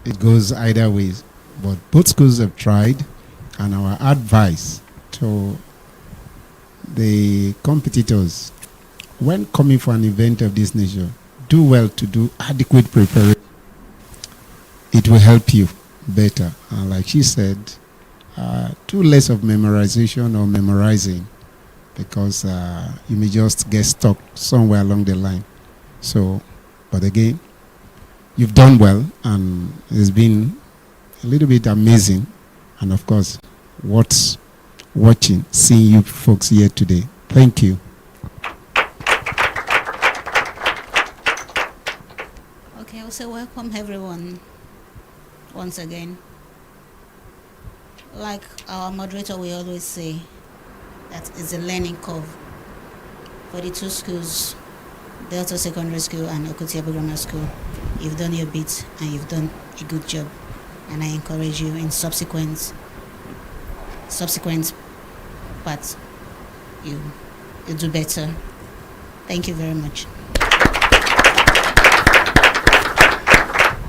it goes either ways. But both schools have tried, and our advice to the competitors, when coming for an event of this nature, do well to do adequate preparation. It will help you better. And like she said, too less of memorization or memorizing, because you may just get stuck somewhere along the line. So, but again, you've done well, and it's been a little bit amazing. And of course, what's watching, seeing you folks here today. Thank you. Okay, also welcome everyone. once again. Like our moderator will always say, that is a learning curve for the two schools, Delta Secondary School and Okotiabo Grammar School. You've done your bit and you've done a good job, and I encourage you in subsequent parts, you do better. Thank you very much.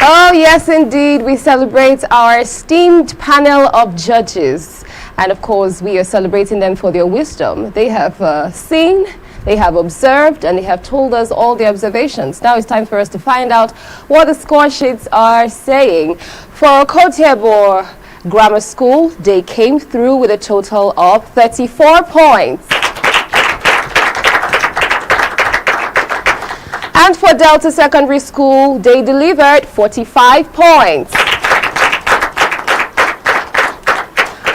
Oh, yes, indeed. We celebrate our esteemed panel of judges. And of course, we are celebrating them for their wisdom. They have seen, they have observed, and they have told us all the observations. Now it's time for us to find out what the score sheets are saying. For Okotiabo Grammar School, they came through with a total of 34 points. And for Delta Secondary School, they delivered 45 points.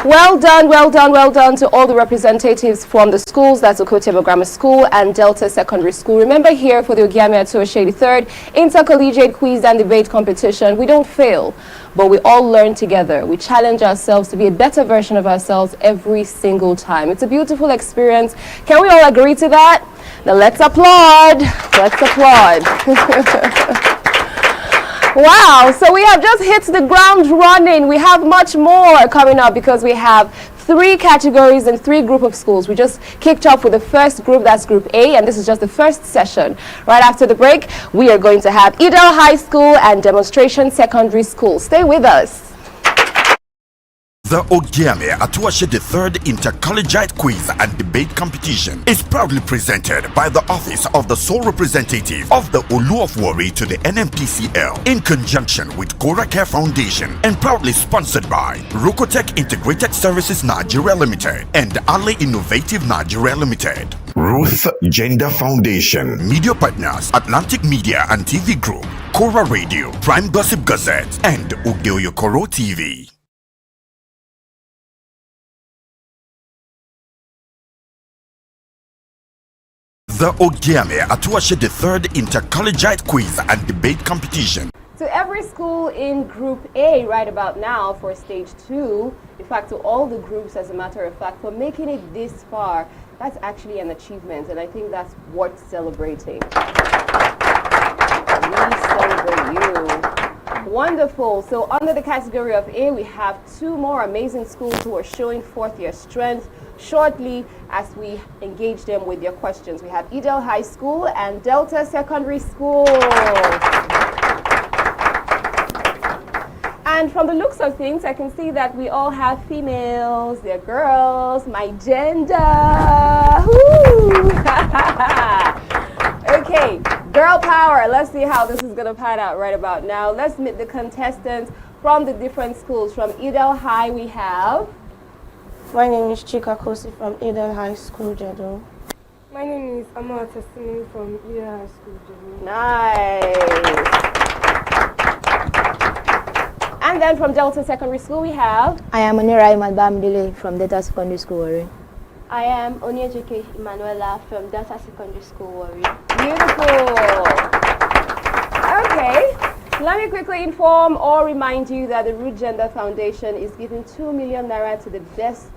Well done, well done, well done to all the representatives from the schools, that's Okotiabo Grammar School and Delta Secondary School. Remember, here for the Ogiame Atuwatse III Inter-Collegiate Quiz and Debate Competition, we don't fail, but we all learn together. We challenge ourselves to be a better version of ourselves every single time. It's a beautiful experience. Can we all agree to that? Now let's applaud. Let's applaud. Wow, so we have just hit the ground running. We have much more coming up because we have 3 categories and 3 groups of schools. We just kicked off with the first group, that's Group A, and this is just the first session. Right after the break, we are going to have Idel High School and Demonstration Secondary School. Stay with us. The Ogiame Atuwatse III Inter-Collegiate Quiz and Debate Competition is proudly presented by the Office of the Sole Representative of the Olu of Warri to the NMPCL in conjunction with Kora Care Foundation, and proudly sponsored by Rokotech Integrated Services Nigeria Limited and Ali Innovative Nigeria Limited. Ruth Gender Foundation. Media partners Atlantic Media and TV Group, Kora Radio, Prime Gossip Gazette, and Oyo-Ekoro TV. The Ogiame Atuwatse III Inter-Collegiate Quiz and Debate Competition. To every school in Group A right about now for Stage 2, in fact to all the groups as a matter of fact, for making it this far, that's actually an achievement, and I think that's worth celebrating. We celebrate you. Wonderful. So under the category of A, we have 2 more amazing schools who are showing forth their strength shortly as we engage them with their questions. We have Idel High School and Delta Secondary School. And from the looks of things, I can see that we all have females, they're girls, my gender. Okay, girl power. Let's see how this is going to pan out right about now. Let's meet the contestants from the different schools. From Idel High, we have... My name is Chika Kosi from Idel High School, Jedo. My name is Amor Testini from Idel High School, Jedo. Nice. And then from Delta Secondary School, we have... I am Onirai Madbamdele from Delta Secondary School, Warri. I am Onyejike Emanuela from Delta Secondary School, Warri. Beautiful. Okay. Let me quickly inform or remind you that the Root Gender Foundation is giving 2 million naira to the best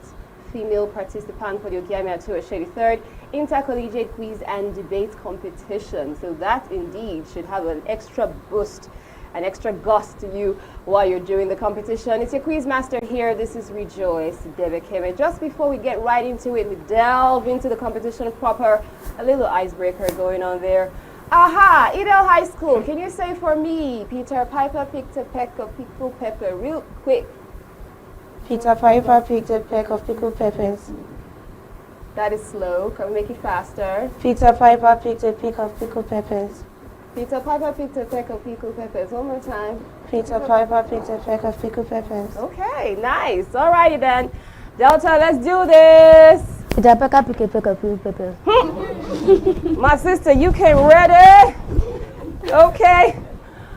female participant for the Ogiame Atuwatse III Inter-Collegiate Quiz and Debate Competition. So that indeed should have an extra boost, an extra gust to you while you're doing the competition. It's your quiz master here. This is Rejoice Debekeme. Just before we get right into it, we delve into the competition proper. A little icebreaker going on there. Aha! Idel High School. Can you say for me, Peter Piper picked a peck of pickled pepper, real quick? Peter Piper picked a peck of pickled peppers. That is slow. Can we make it faster? Peter Piper picked a peck of pickled peppers. Peter Piper picked a peck of pickled peppers. One more time. Peter Piper picked a peck of pickled peppers. Okay, nice. Alrighty then. Delta, let's do this. Peter Piper picked a peck of pickled peppers. My sister, you came ready? Okay.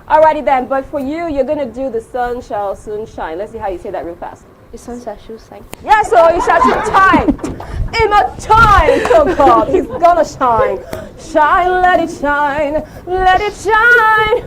Alrighty then, but for you, you're going to do the sun shall soon shine. Let's see how you say that real fast. The sun shall shine. Yeah, so it shall shine. In my time, oh God, he's gonna shine. Shine, let it shine, let it shine.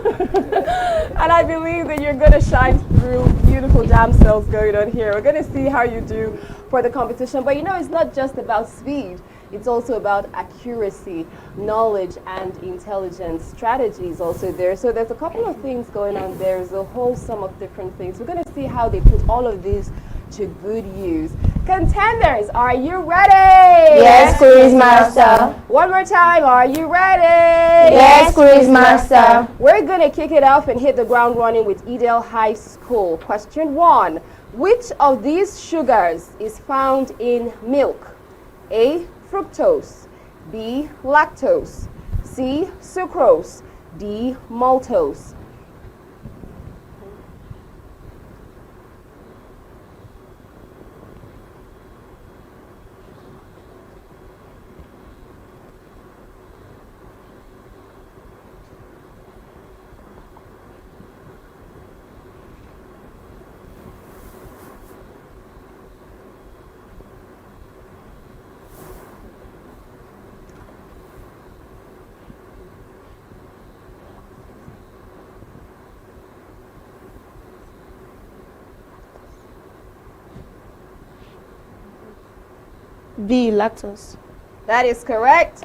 And I believe that you're gonna shine through beautiful damsels going on here. We're going to see how you do for the competition. But you know, it's not just about speed. It's also about accuracy, knowledge, and intelligence. Strategy is also there. So there's a couple of things going on there. There's a whole sum of different things. We're going to see how they put all of these to good use. Contenders, are you ready? Yes, Quiz Master. One more time, are you ready? Yes, Quiz Master. We're going to kick it off and hit the ground running with Edel High School. Question 1. Which of these sugars is found in milk? A, fructose, B, lactose, C, sucrose, D, maltose. B, lactose. That is correct.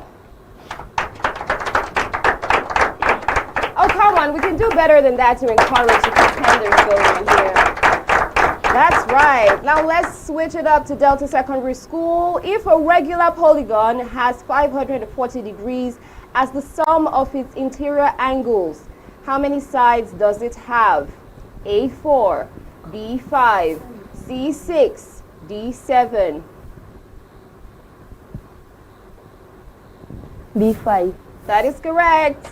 Oh, come on, we can do better than that to encourage the contenders going on here. That's right. Now let's switch it up to Delta Secondary School. If a regular polygon has 540 degrees as the sum of its interior angles, how many sides does it have? A4, B5, C6, D7. B5. That is correct.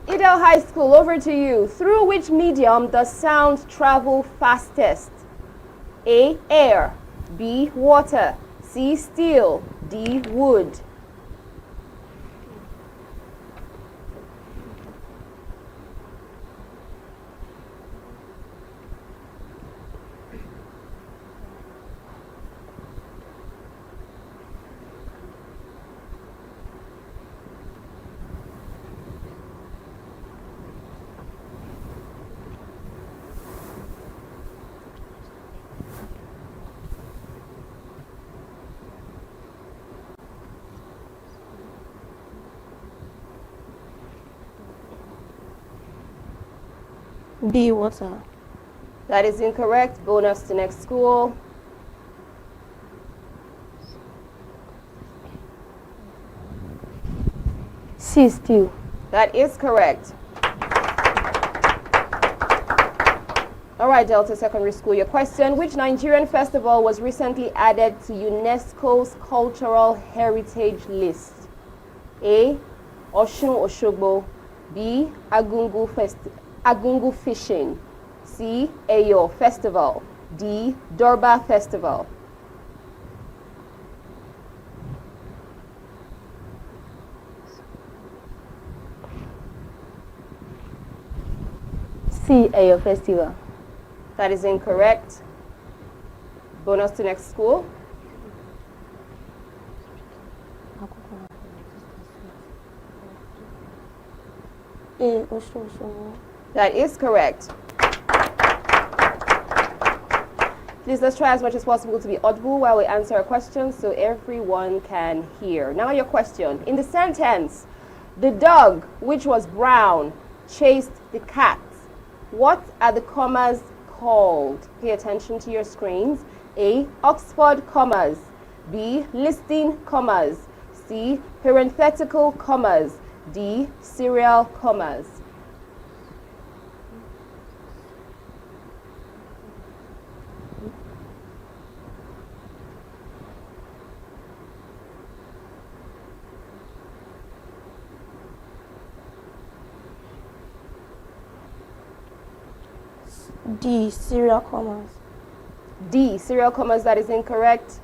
Edel High School, over to you. Through which medium does sound travel fastest? A, air, B, water, C, steel, D, wood. B, water. That is incorrect. Bonus to next school. C, steel. That is correct. All right, Delta Secondary School, your question. Which Nigerian festival was recently added to UNESCO's Cultural Heritage List? A, Oshun Oshogbo, B, Agungu Fishing, C, Eyo Festival, D, Durbar Festival. C, Eyo Festival. That is incorrect. Bonus to next school. A, Oshun Oshogbo. That is correct. Please, let's try as much as possible to be audible while we answer a question so everyone can hear. Now your question. In the sentence, the dog, which was brown, chased the cat. What are the commas called? Pay attention to your screens. A, Oxford commas. B, listing commas. C, parenthetical commas. D, serial commas. D, serial commas. D, serial commas. That is incorrect.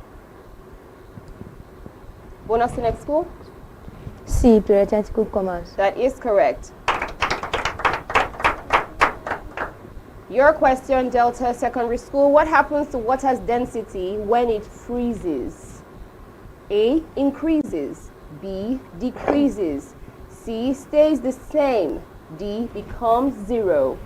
Bonus to next school. C, parenthetical commas. That is correct. Your question, Delta Secondary School. What happens to water's density when it freezes? A, increases. B, decreases. C, stays the same. D becomes 0.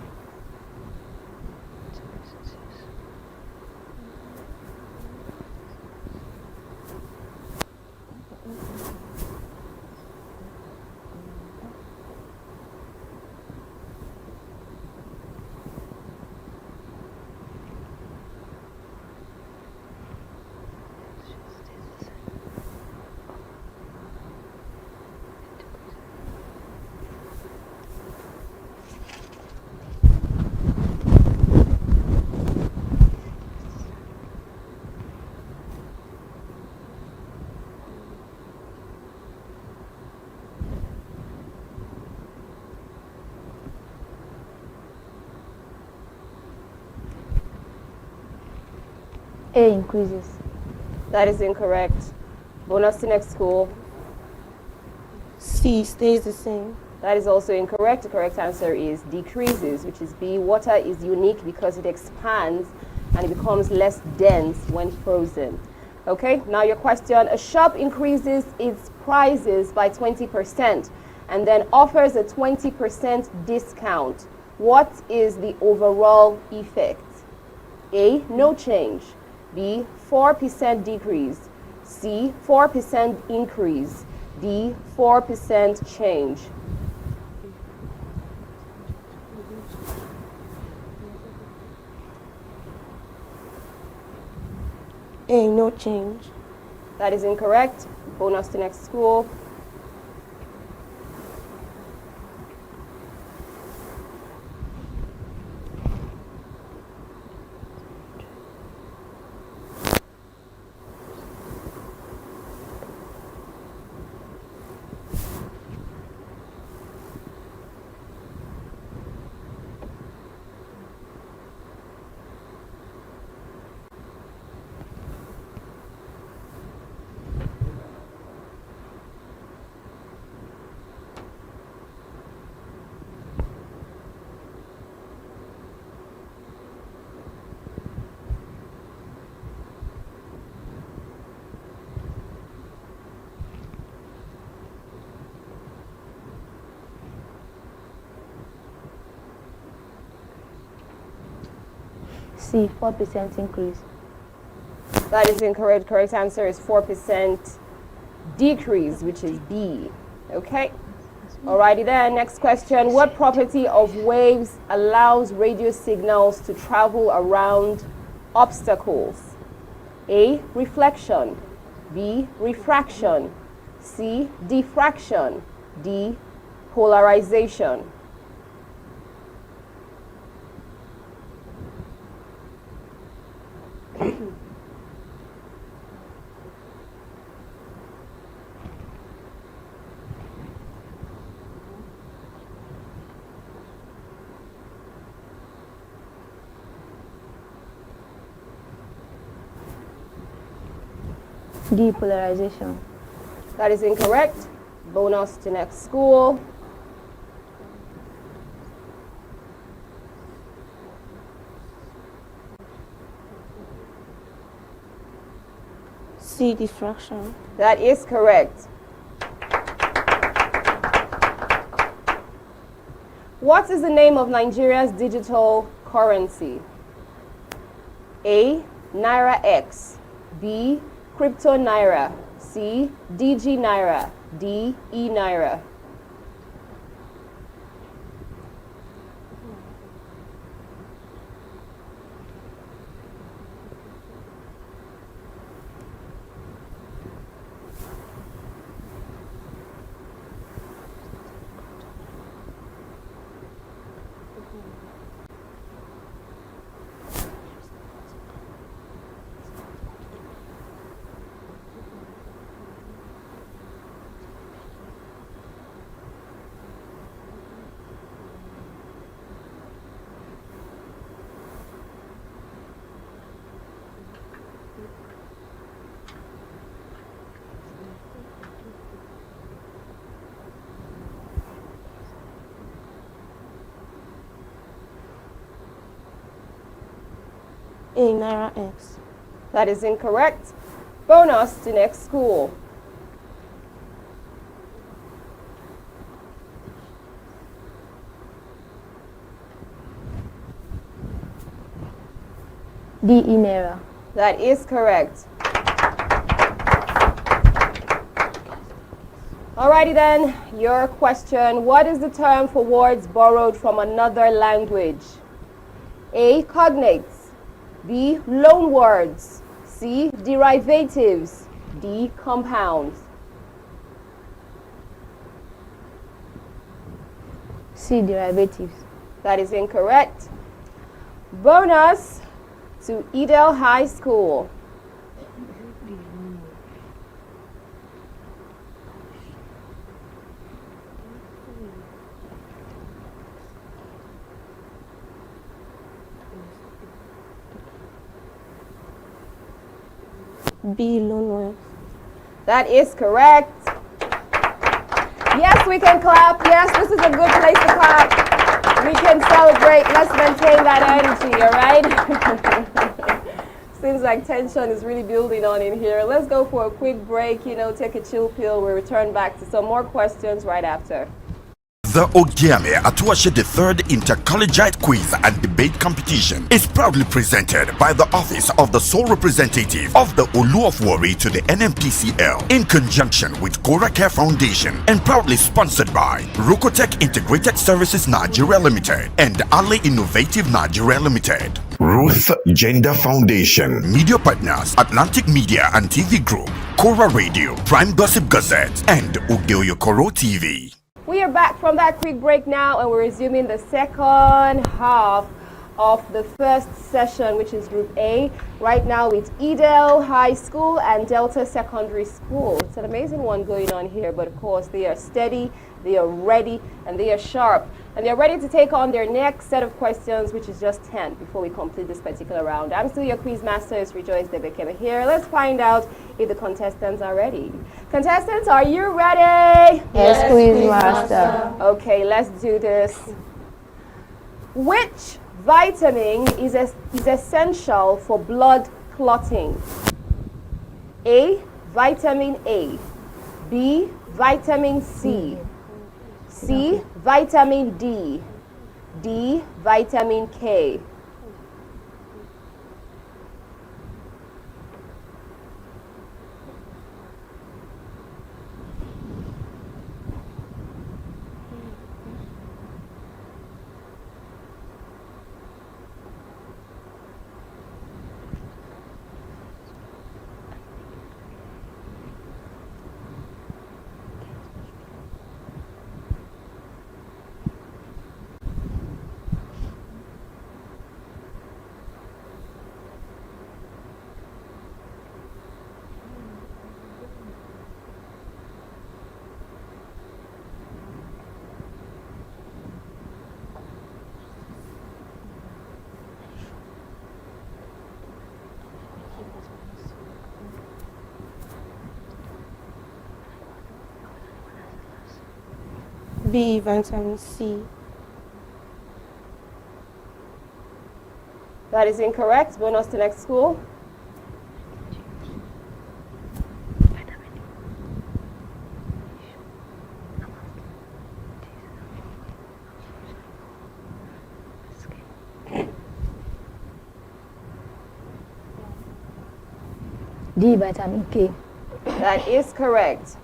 A increases. That is incorrect. Bonus to next school. C stays the same. That is also incorrect. The correct answer is decreases, which is B. Water is unique because it expands and it becomes less dense when frozen. Okay, now your question. A shop increases its prices by 20% and then offers a 20% discount. What is the overall effect? A, no change. B, 4% decrease. C, 4% increase. D, 4% change. A, no change. That is incorrect. Bonus to next school. C, 4% increase. That is incorrect. Correct answer is 4% decrease, which is B. Okay. Alrighty then. Next question. What property of waves allows radio signals to travel around obstacles? A, reflection. B, refraction. C, diffraction. D, polarization. Depolarization. That is incorrect. Bonus to next school. C, diffraction. That is correct. What is the name of Nigeria's digital currency? A, Naira X. B, Crypto Naira. C, DG Naira. D, E Naira. A, Naira X. That is incorrect. Bonus to next school. D. Inera. That is correct. Alrighty then, your question. What is the term for words borrowed from another language? A. Cognates. B. Loan words. C. Derivatives. D. Compounds. C. Derivatives. That is incorrect. Bonus to Edel High School. B. Loan words. That is correct. Yes, we can clap. Yes, this is a good place to clap. We can celebrate. Let's maintain that energy, all right? Seems like tension is really building on in here. Let's go for a quick break, take a chill pill. We'll return back to some more questions right after. The Ogiame Atuwatse the third Inter-Collegiate Quiz and Debate Competition is proudly presented by the Office of the Sole Representative of the Olu of Warri to the NMPCL in conjunction with Kora Care Foundation and proudly sponsored by Rokotech Integrated Services Nigeria Limited and Ali Innovative Nigeria Limited. Ruth Gender Foundation. Media partners Atlantic Media and TV Group, Kora Radio, Prime Gossip Gazette, and Oyo-Ekòró TV. We are back from that quick break now, and we're resuming the second half of the first session, which is Group A. Right now it's Edel High School and Delta Secondary School. It's an amazing one going on here, but of course they are steady, they are ready, and they are sharp. And they're ready to take on their next set of questions, which is just 10 before we complete this particular round. I'm still your quiz master, it's Rejoice Debekeme here. Let's find out if the contestants are ready. Contestants, are you ready? Yes, quiz master. Okay, let's do this. Which vitamin is essential for blood clotting? A. Vitamin A. B. Vitamin C. C. Vitamin D. D. Vitamin K. B. Vitamin C. That is incorrect. Bonus to next school. D. Vitamin K. That is correct.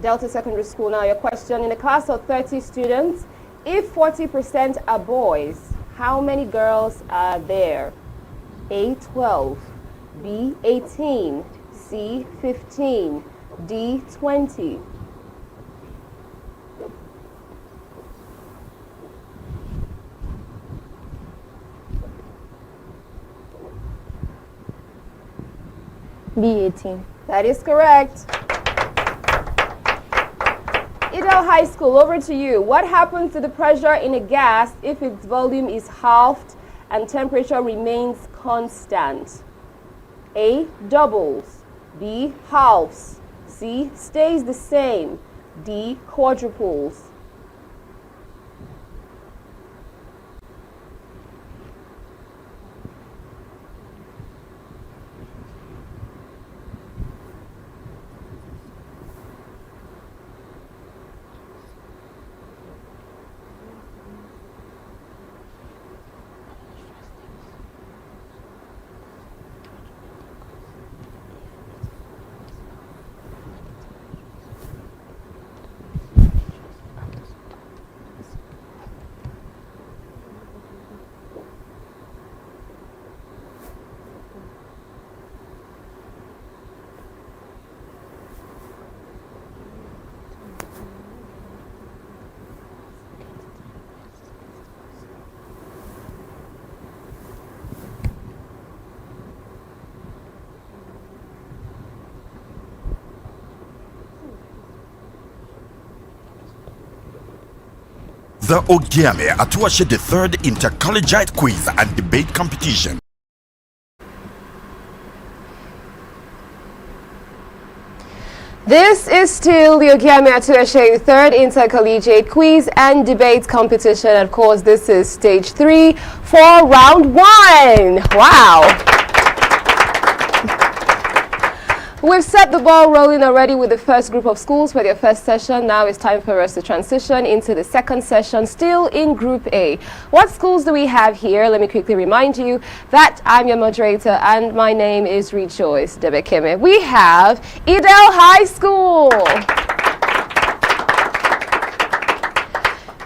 Delta Secondary School. Now your question. In a class of 30 students, if 40% are boys, how many girls are there? A. 12. B. 18. C. 15. D. 20. B. 18. That is correct. Edel High School, over to you. What happens to the pressure in a gas if its volume is halved and temperature remains constant? A. Doubles. B. Halves. C. Stays the same. D. Quadruples. the Ogiame Atuwatse III Inter-Collegiate Quiz and Debate Competition. This is still the Ogiame Atuwatse third Intercollegiate Quiz and Debate Competition. Of course, this is stage 3 for round 1. Wow. We've set the ball rolling already with the first group of schools for their first session. Now it's time for us to transition into the second session, still in Group A. What schools do we have here? Let me quickly remind you that I'm your moderator and my name is Rejoice Debekeme. We have Idel High School.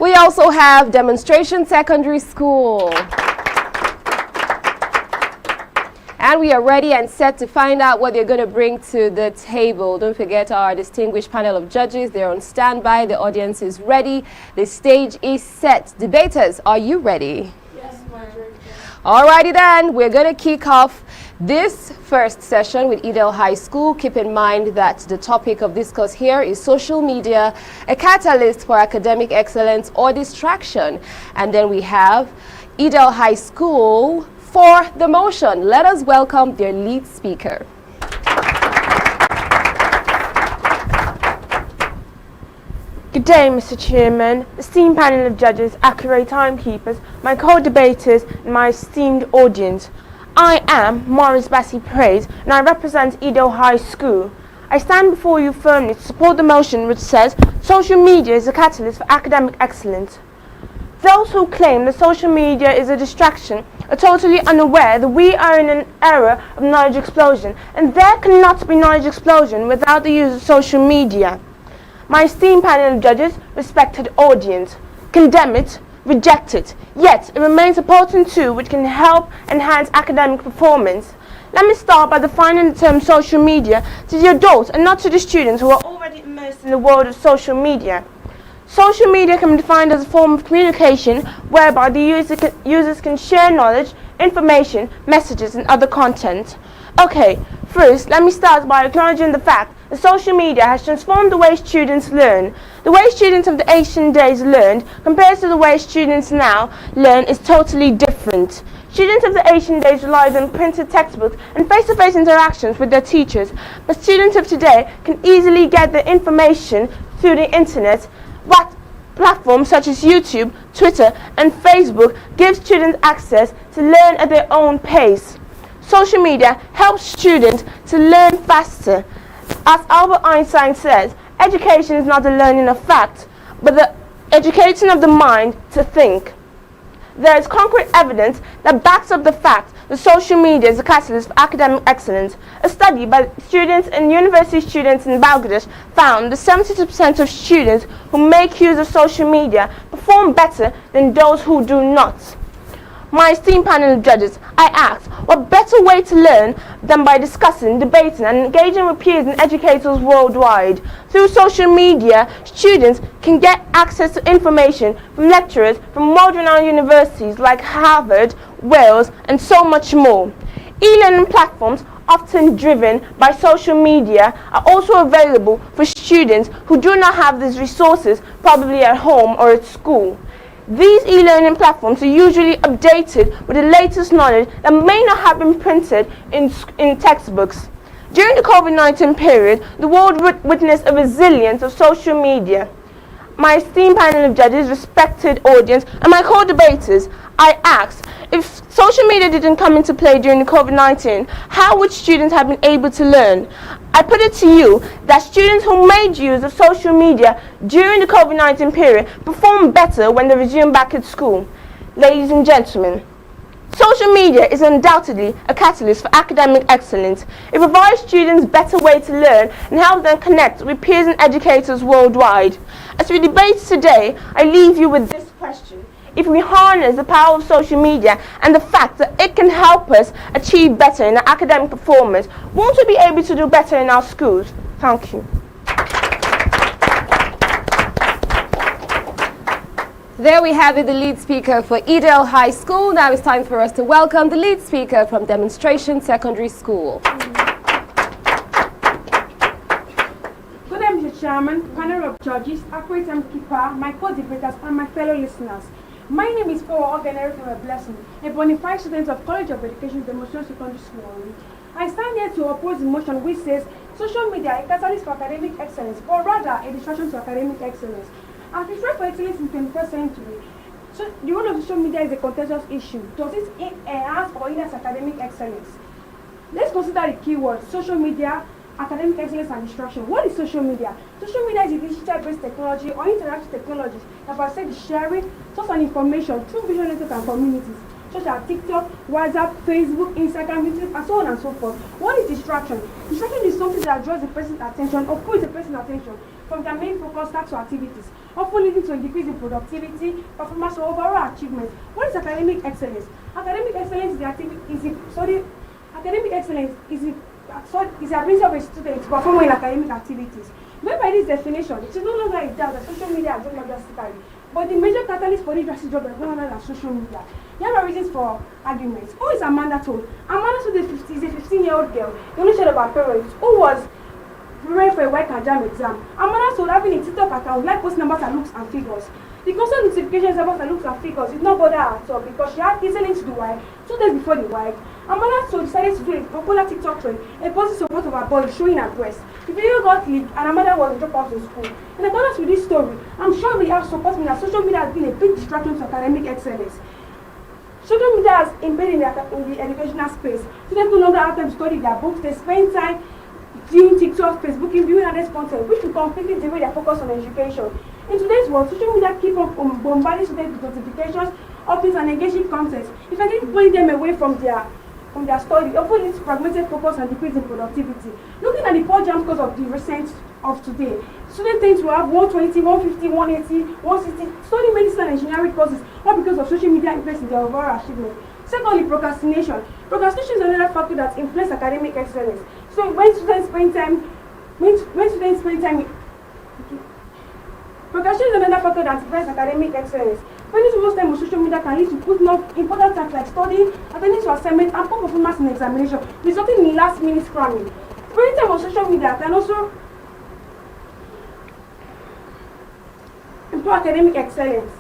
We also have Demonstration Secondary School. And we are ready and set to find out what they're going to bring to the table. Don't forget our distinguished panel of judges. They're on standby. The audience is ready. The stage is set. Debaters, are you ready? Yes, Margaret. Alrighty then, we're going to kick off this first session with Idel High School. Keep in mind that the topic of discourse here is social media, a catalyst for academic excellence or distraction. And then we have Idel High School for the motion. Let us welcome their lead speaker. Good day, Mr. Chairman, esteemed panel of judges, accurate timekeepers, my co-debaters, and my esteemed audience. I am Morris Bassi Praise, and I represent Idel High School. I stand before you firmly to support the motion which says social media is a catalyst for academic excellence. Those who claim that social media is a distraction are totally unaware that we are in an era of knowledge explosion, and there cannot be knowledge explosion without the use of social media. My esteemed panel of judges, respected audience, condemn it, reject it, yet it remains a potent tool which can help enhance academic performance. Let me start by defining the term social media to the adults and not to the students who are already immersed in the world of social media. Social media can be defined as a form of communication whereby the users can share knowledge, information, messages, and other content. Okay, first, let me start by acknowledging the fact that social media has transformed the way students learn. The way students of the ancient days learned compared to the way students now learn is totally different. Students of the ancient days relied on printed textbooks and face-to-face interactions with their teachers, but students of today can easily get their information through the internet. What platforms such as YouTube, Twitter, and Facebook give students access to learn at their own pace. Social media helps students to learn faster. As Albert Einstein says, education is not the learning of facts, but the educating of the mind to think. There is concrete evidence that backs up the fact that social media is a catalyst for academic excellence. A study by students and university students in Bangladesh found that 72% of students who make use of social media perform better than those who do not. My esteemed panel of judges, I ask, what better way to learn than by discussing, debating, and engaging with peers and educators worldwide? Through social media, students can get access to information from lecturers from world-renowned universities like Harvard, Wales, and so much more. E-learning platforms, often driven by social media, are also available for students who do not have these resources, probably at home or at school. These e-learning platforms are usually updated with the latest knowledge that may not have been printed in textbooks. During the COVID-19 period, the world witnessed a resilience of social media. My esteemed panel of judges, respected audience, and my co-debaters, I ask, if social media didn't come into play during the COVID-19, how would students have been able to learn? I put it to you that students who made use of social media during the COVID-19 period performed better when they resumed back at school. Ladies and gentlemen, social media is undoubtedly a catalyst for academic excellence. It provides students a better way to learn and helps them connect with peers and educators worldwide. As we debate today, I leave you with this question. If we harness the power of social media and the fact that it can help us achieve better in our academic performance, won't we be able to do better in our schools? Thank you. There we have it, the lead speaker for Idel High School. Now it's time for us to welcome the lead speaker from Demonstration Secondary School. Good day, Mr. Chairman, panel of judges, accurate timekeeper, my co-debaters, and my fellow listeners. My name is Oyo-Ekòró, Blessing, a bona fide student of College of Education, Demonstration Secondary School. I stand here to oppose the motion which says social media is a catalyst for academic excellence, or rather a distraction to academic excellence. As we strive for excellence in the 21st century, so the role of social media is a contentious issue. Does it enhance or hinder academic excellence? Let's consider the keywords: social media, academic excellence, and distraction. What is social media? Social media is a digital-based technology or interactive technologies that facilitate the sharing, source and information through visual networks and communities, such as TikTok, WhatsApp, Facebook, Instagram, YouTube, and so on and so forth. What is distraction? Distraction is something that draws the person's attention or pulls the person's attention from their main focus tasks or activities, often leading to a decrease in productivity, performance, or overall achievement. What is academic excellence? Academic excellence is the ability of a student to perform in academic activities. Made by this definition, it is no longer a doubt that social media has grown drastically, but the major catalyst for this drastic drop is no longer than social media. Here are reasons for arguments. Who is Amanda Toad? Amanda Toad is a 15-year-old girl, the only child of her parents, who was preparing for a WAEC and JAMB exam. Amanda Toad, having a TikTok account, like post numbers and looks and figures. The constant notifications about her looks and figures did not bother her at all because she had listened to the WAEC 2 days before the WAEC. Amanda Toad decided to do a popular TikTok trend, a positive support of her body showing her breast. The video got leaked and Amanda was dropped out of school. In accordance with this story, I'm sure we have support me that social media has been a big distraction to academic excellence. Social media has embedded in the educational space. Students no longer have time to study their books, they spend time viewing TikTok, Facebook, and viewing others' content, which will completely derail their focus on education. In today's world, social media keep on bombarding students with notifications, updates, and engaging content, effectively pulling them away from their study, often leads to fragmented focus and decrease in productivity. Looking at the poor jam scores of the recent of today, students tend to have 120, 150, 180, 160, studying medicine and engineering courses, all because of social media influence in their overall achievement. Secondly, procrastination. Procrastination is another factor that influences academic excellence. So when students spend time, procrastination is another factor that influences academic excellence. Spending too much time on social media can lead to put off important tasks like studying, attending to assignments, and poor performance in examination, resulting in last-minute cramming. Spending time on social media can also improve academic excellence.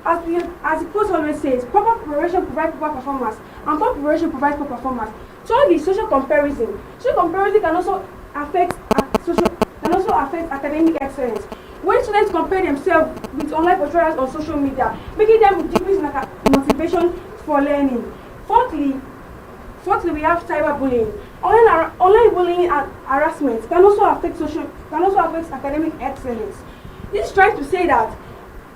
As the quote always says, proper preparation provides proper performance, and poor preparation provides poor performance. Thirdly, social comparison. Social comparison can also affect academic excellence. When students compare themselves with online portrayals on social media, making them decrease in motivation for learning. Fourthly, we have cyberbullying. Online bullying and harassment can also affect academic excellence. This tries to say that,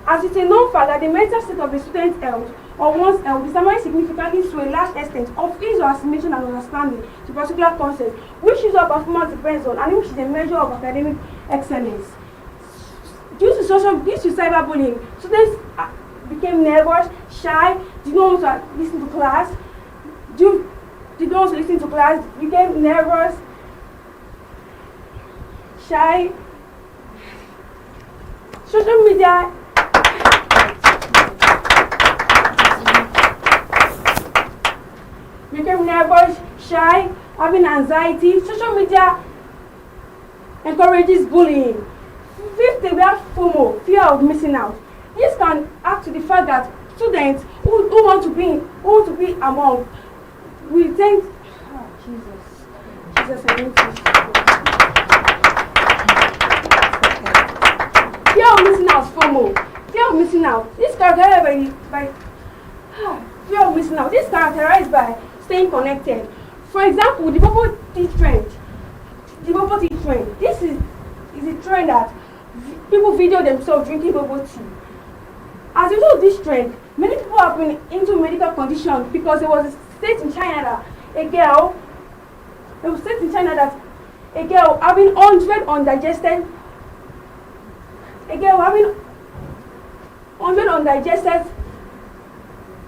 as it's a known fact that the mental state of the student's health or one's health determines significantly to a large extent of his or assimilation and understanding to particular concepts, which is what performance depends on, and which is a measure of academic excellence. Due to cyberbullying, students became nervous, shy, did not want to listen to class, became nervous, shy. Social media became nervous, shy, having anxiety. Social media encourages bullying. Fifthly, we have FOMO, fear of missing out. This can add to the fact that students who want to be among will tend. Oh, Jesus, I need to. Fear of missing out, FOMO. Fear of missing out. This characterized by fear of missing out. This characterized by staying connected. For example, the bubble tea trend. This is a trend that people video themselves drinking bubble tea. As a result of this trend, many people have been into medical conditions because there was a state in China that a girl having 100 undigested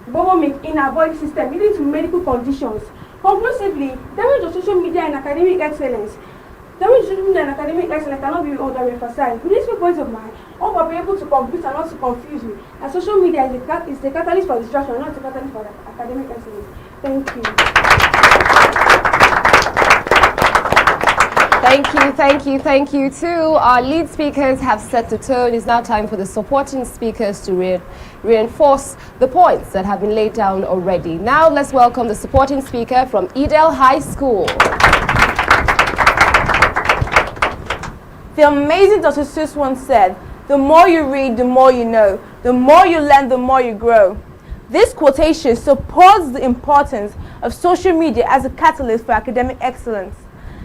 bubble milk in her body system, leading to medical conditions. Conclusively, damage of social media and academic excellence. Damage of social media and academic excellence cannot be overemphasized. With these 2 points of mine, I hope I'll be able to compete and not to confuse you. And social media is the catalyst for distraction, not the catalyst for academic excellence. Thank you. Thank you too. Our lead speakers have set the tone. It's now time for the supporting speakers to reinforce the points that have been laid down already. Now let's welcome the supporting speaker from Edel High School. The amazing Dr. Seuss once said, "The more you read, the more you know. The more you learn, the more you grow." This quotation supports the importance of social media as a catalyst for academic excellence.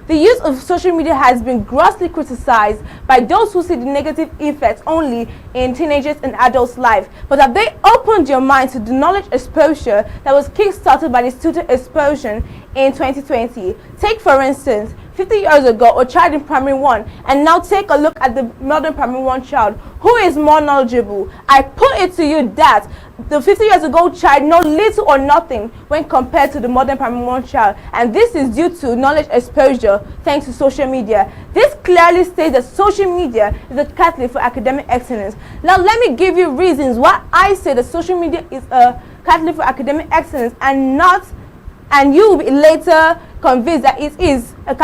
The use of social media has been grossly criticized by those who see the negative effects only in teenagers and adults' life. But have they opened your mind to the knowledge exposure that was kick-started by the student explosion in 2020? Take, for instance, 50 years ago, a child in primary 1, and now take a look at the modern primary 1 child. Who is more knowledgeable? I put it to you that the 50 years ago child knows little or nothing when compared to the modern primary 1 child, and this is due to knowledge exposure thanks to social media. This clearly states that social media is a catalyst for academic excellence. Now let me give you reasons why I say that social media is a catalyst for academic excellence and you will be later convinced that it is a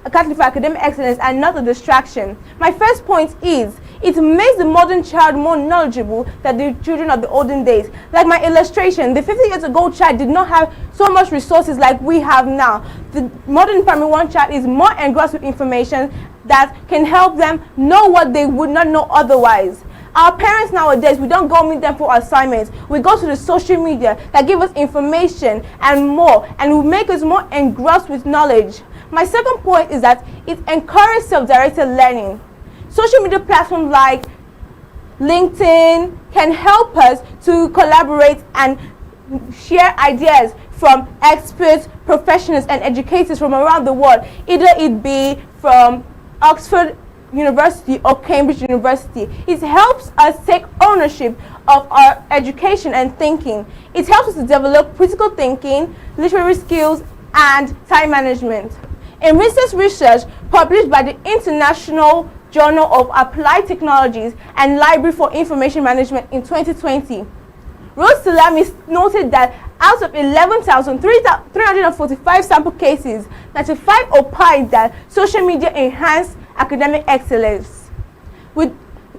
catalyst for academic excellence and not a distraction. My first point is, it makes the modern child more knowledgeable than the children of the olden days. Like my illustration, the 50 years ago child did not have so much resources like we have now. The modern primary 1 child is more engrossed with information that can help them know what they would not know otherwise. Our parents nowadays, we don't go meet them for assignments. We go to the social media that give us information and more, and will make us more engrossed with knowledge. My second point is that it encourages self-directed learning. Social media platforms like LinkedIn can help us to collaborate and share ideas from experts, professionals, and educators from around the world, either it be from Oxford University or Cambridge University. It helps us take ownership of our education and thinking. It helps us to develop critical thinking, literary skills, and time management. In recent research published by the International Journal of Applied Technologies and Library for Information Management in 2020, Rose Salami noted that out of 11,345 sample cases, 95 opined that social media enhanced academic excellence.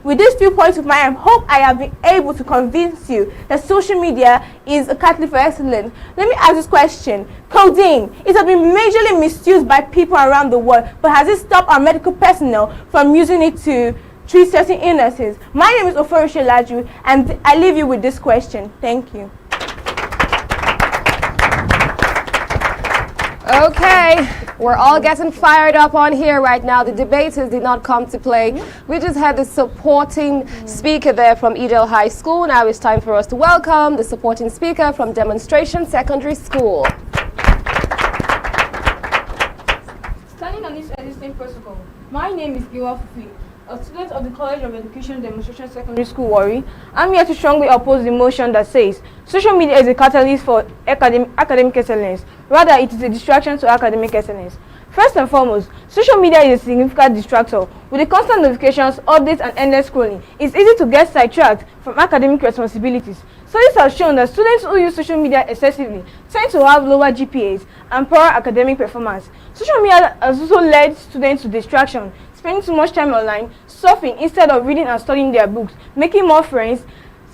With these few points of mine, I hope I have been able to convince you that social media is a catalyst for excellence. Let me ask this question. Codeine, it has been majorly misused by people around the world, but has it stopped our medical personnel from using it to treat certain illnesses? My name is Oforishe Laju, and I leave you with this question. Thank you. Okay, we're all getting fired up on here right now. The debaters did not come to play. We just had the supporting speaker there from Edel High School. Now it's time for us to welcome the supporting speaker from Demonstration Secondary School. Standing on this existing protocol, my name is Giwa Fufi, a student of the College of Education Demonstration Secondary School, Warri. I'm here to strongly oppose the motion that says social media is a catalyst for academic excellence. Rather, it is a distraction to academic excellence. First and foremost, social media is a significant distractor. With the constant notifications, updates, and endless scrolling, it's easy to get sidetracked from academic responsibilities. Studies have shown that students who use social media excessively tend to have lower GPAs and poorer academic performance. Social media has also led students to distraction, spending too much time online, surfing instead of reading and studying their books, making more friends,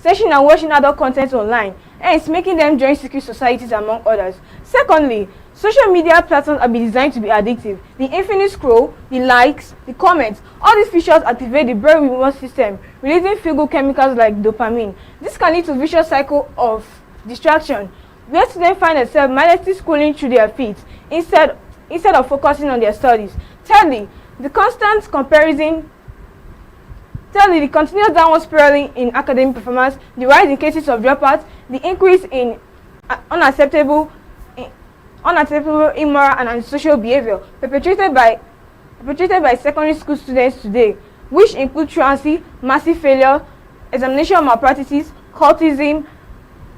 searching and watching adult content online, and it's making them join secret societies, among others. Secondly, social media platforms have been designed to be addictive. The infinite scroll, the likes, the comments, all these features activate the brain reward system, releasing feel-good chemicals like dopamine. This can lead to a vicious cycle of distraction, where students find themselves mindlessly scrolling through their feeds instead of focusing on their studies. Thirdly, the continuous downward spiraling in academic performance, the rise in cases of dropouts, the increase in unacceptable, immoral, and antisocial behavior perpetrated by secondary school students today, which include truancy, massive failure, examination malpractices, cultism,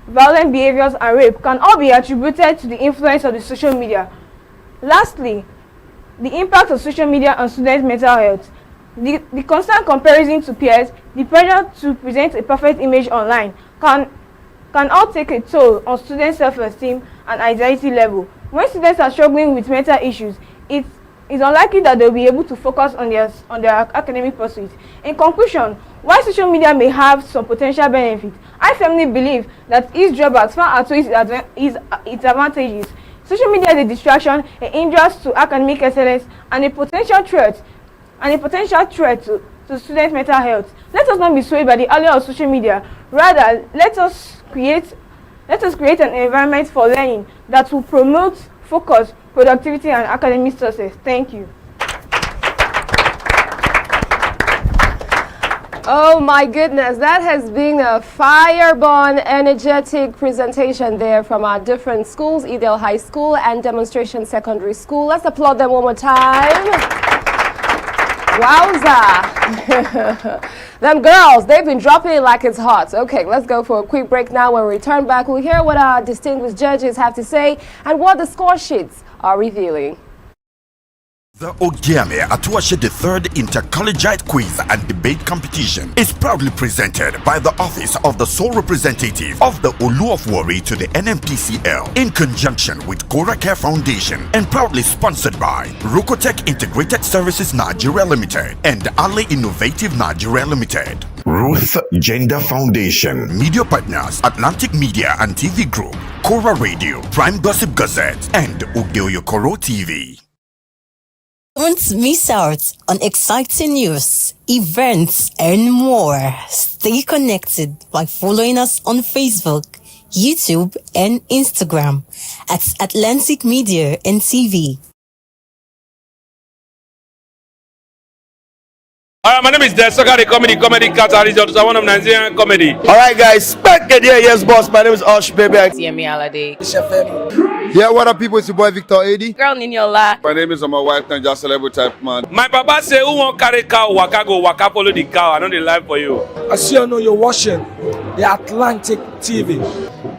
violent behaviors, and rape, can all be attributed to the influence of the social media. Lastly, the impact of social media on students' mental health. The constant comparison to peers, the pressure to present a perfect image online can all take a toll on students' self-esteem and anxiety level. When students are struggling with mental issues, it it's unlikely that they'll be able to focus on their academic pursuits. In conclusion, while social media may have some potential benefits, I firmly believe that its drawbacks far outweigh its advantages. Social media is a distraction, a hindrance to academic excellence, and a potential threat to students' mental health. Let us not be swayed by the allure of social media. Rather, let us create an environment for learning that will promote focus, productivity, and academic success. Thank you. Oh my goodness, that has been a fireborn, energetic presentation there from our different schools, Edel High School and Demonstration Secondary School. Let's applaud them one more time. Wowza. Them girls, they've been dropping it like it's hot. Okay, let's go for a quick break now. When we return back, we'll hear what our distinguished judges have to say and what the score sheets are revealing. The Ogiame Atuwatse III Inter-Collegiate Quiz and Debate Competition is proudly presented by the Office of the Sole Representative of the Olu of Warri to the NMPCL in conjunction with Kora Care Foundation and proudly sponsored by Rokotech Integrated Services Nigeria Limited and Ali Innovative Nigeria Limited. Ruth Gender Foundation. Media partners Atlantic Media and TV Group, Kora Radio, Prime Gossip Gazette, and Oyo-Ekòró TV. Don't miss out on exciting news, events, and more. Stay connected by following us on Facebook, YouTube, and Instagram at Atlantic Media and TV. Alright, my name is Desoka, the comedy catalyst of one of Nigerian comedy. Alright guys, back again, yes boss, my name is Osh baby. Ogiame Atuwatse. Yeah, what up people, it's your boy Victor AD. Girl Ninyola. My name is my wife and just celebrity type man. My papa say, who won't carry cow, waka go, waka follow the cow, I know the life for you. I see you know you're watching the Atlantic TV.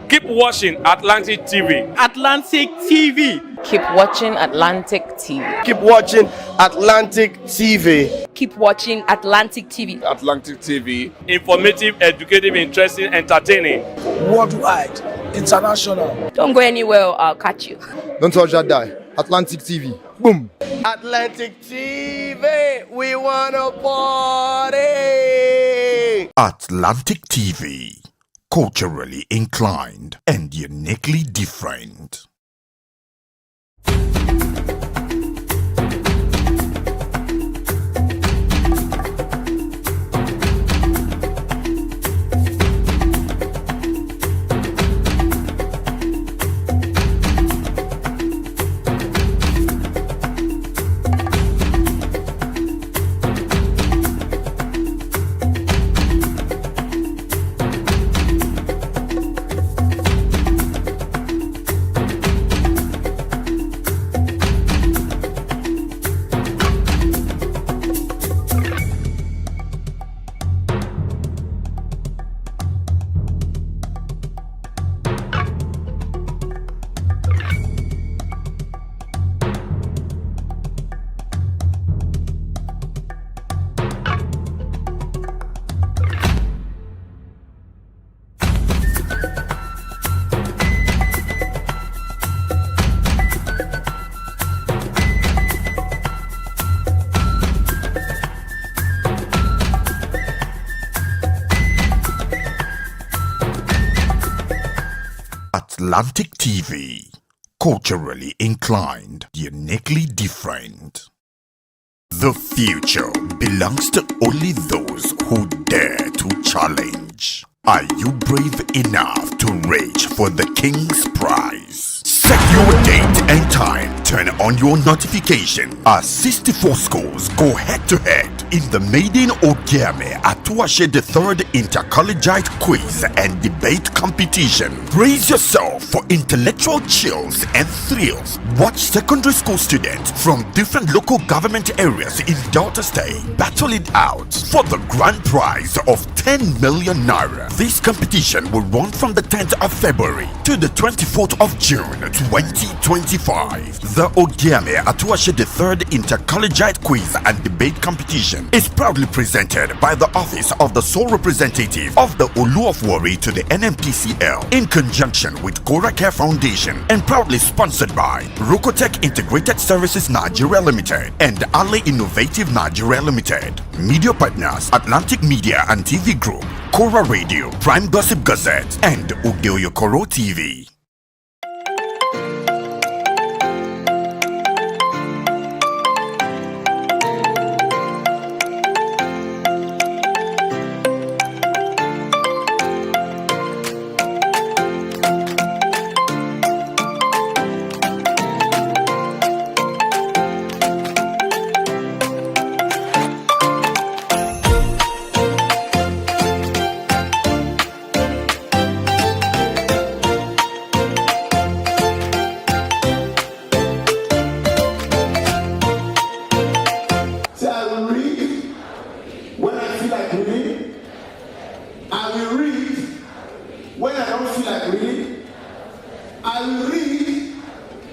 Keep watching Atlantic TV. Atlantic TV. Keep watching Atlantic TV. Keep watching Atlantic TV. Keep watching Atlantic TV. Atlantic TV. Informative, educative, interesting, entertaining. Worldwide, international. Don't go anywhere, I'll catch you. Don't touch that die. Atlantic TV. Boom. Atlantic TV, we wanna party. Atlantic TV. Culturally inclined and uniquely different. Atlantic TV. Culturally inclined, uniquely different. The future belongs to only those who dare to challenge. Are you brave enough to reach for the King's Prize? Set your date and time, turn on your notification as 64 schools go head-to-head in the maiden Ogiame Atuwatse III Inter-Collegiate Quiz and Debate Competition. Brace yourself for intellectual chills and thrills. Watch secondary school students from different local government areas in Delta State battle it out for the grand prize of 10 million naira. This competition will run from the 10th of February to the 24th of June 2025. The The Ogiame Atuwatse III Inter-Collegiate Quiz and Debate Competition is proudly presented by the Office of the Sole Representative of the Olu of Warri to the NMPCL in conjunction with Kora Care Foundation and proudly sponsored by Rokotech Integrated Services Nigeria Limited and Ale Innovative Nigeria Limited. Media partners Atlantic Media and TV Group, Kora Radio, Prime Gossip Gazette, and Oyo-Ekoro TV. When I don't feel like reading, I will read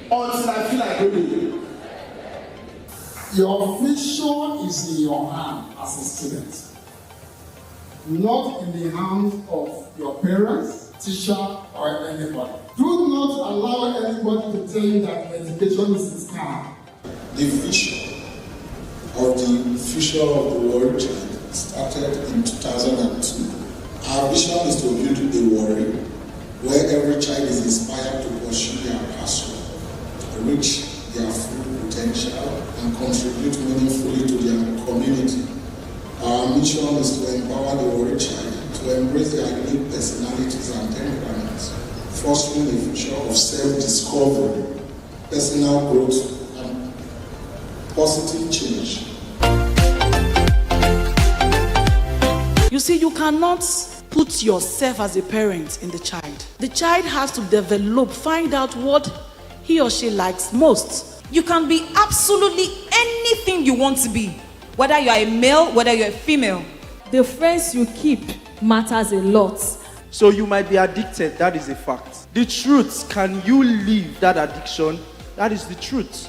until I feel like reading. Your future is in your hand as a student, not in the hands of your parents, teacher, or anybody. Do not allow anybody to tell you that education is a scam. The vision of the future of the world started in 2002. Our vision is to build a world where every child is inspired to pursue their passion, reach their full potential, and contribute meaningfully to their community. Our mission is to empower the world child to embrace their unique personalities and temperaments, fostering a future of self-discovery, personal growth, and positive change. You see, you cannot put yourself as a parent in the child. The child has to develop, find out what he or she likes most. You can be absolutely anything you want to be, whether you are a male, whether you're a female. The friends you keep matters a lot. So you might be addicted, that is a fact. The truth, can you leave that addiction? That is the truth.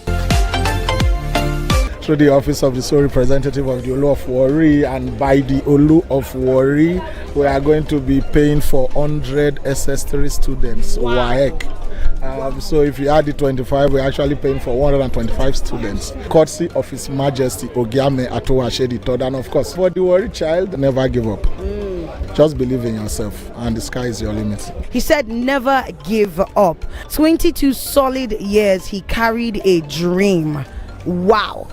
Through the Office of the Sole Representative of the Olu of Warri and by the Olu of Warri, we are going to be paying for 100 SS3 students, WAEC. So if you add the 25, we're actually paying for 125 students, courtesy of His Majesty Ogiame Atuwatse III. And of course, for the Warri child, never give up. Just believe in yourself and the sky is your limit. He said never give up. 22 solid years he carried a dream. Wow.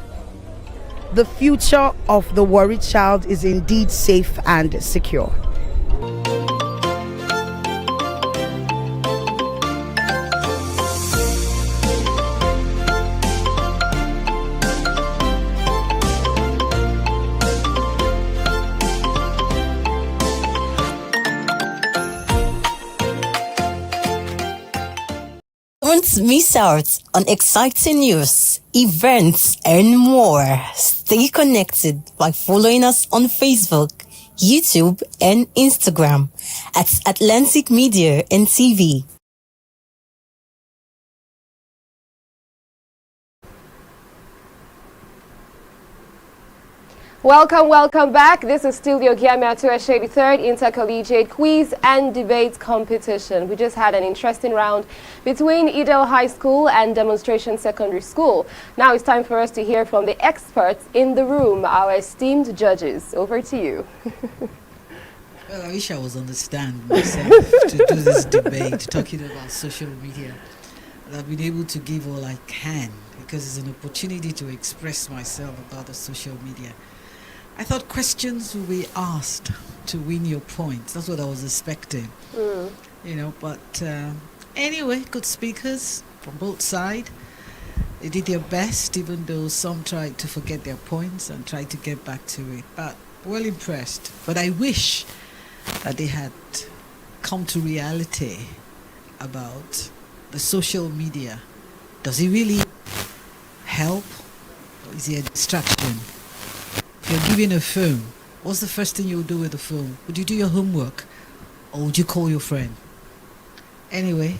The future of the Warri child is indeed safe and secure. Don't miss out on exciting news, events, and more. Stay connected by following us on Facebook, YouTube, and Instagram at Atlantic Media and TV. Welcome back. This is still the Ogiame Atuwatse III Inter-Collegiate Quiz and Debate Competition. We just had an interesting round between Idel High School and Demonstration Secondary School. Now it's time for us to hear from the experts in the room, our esteemed judges. Over to you. Well, I wish I was on the stand myself to do this debate, talking about social media. I've been able to give all I can because it's an opportunity to express myself about the social media. I thought questions would be asked to win your points. That's what I was expecting. You know, but anyway, good speakers from both sides. They did their best, even though some tried to forget their points and tried to get back to it. But well impressed. But I wish that they had come to reality about the social media. Does it really help, or is it a distraction? If you're given a phone, what's the first thing you'll do with the phone? Would you do your homework, or would you call your friend? Anyway,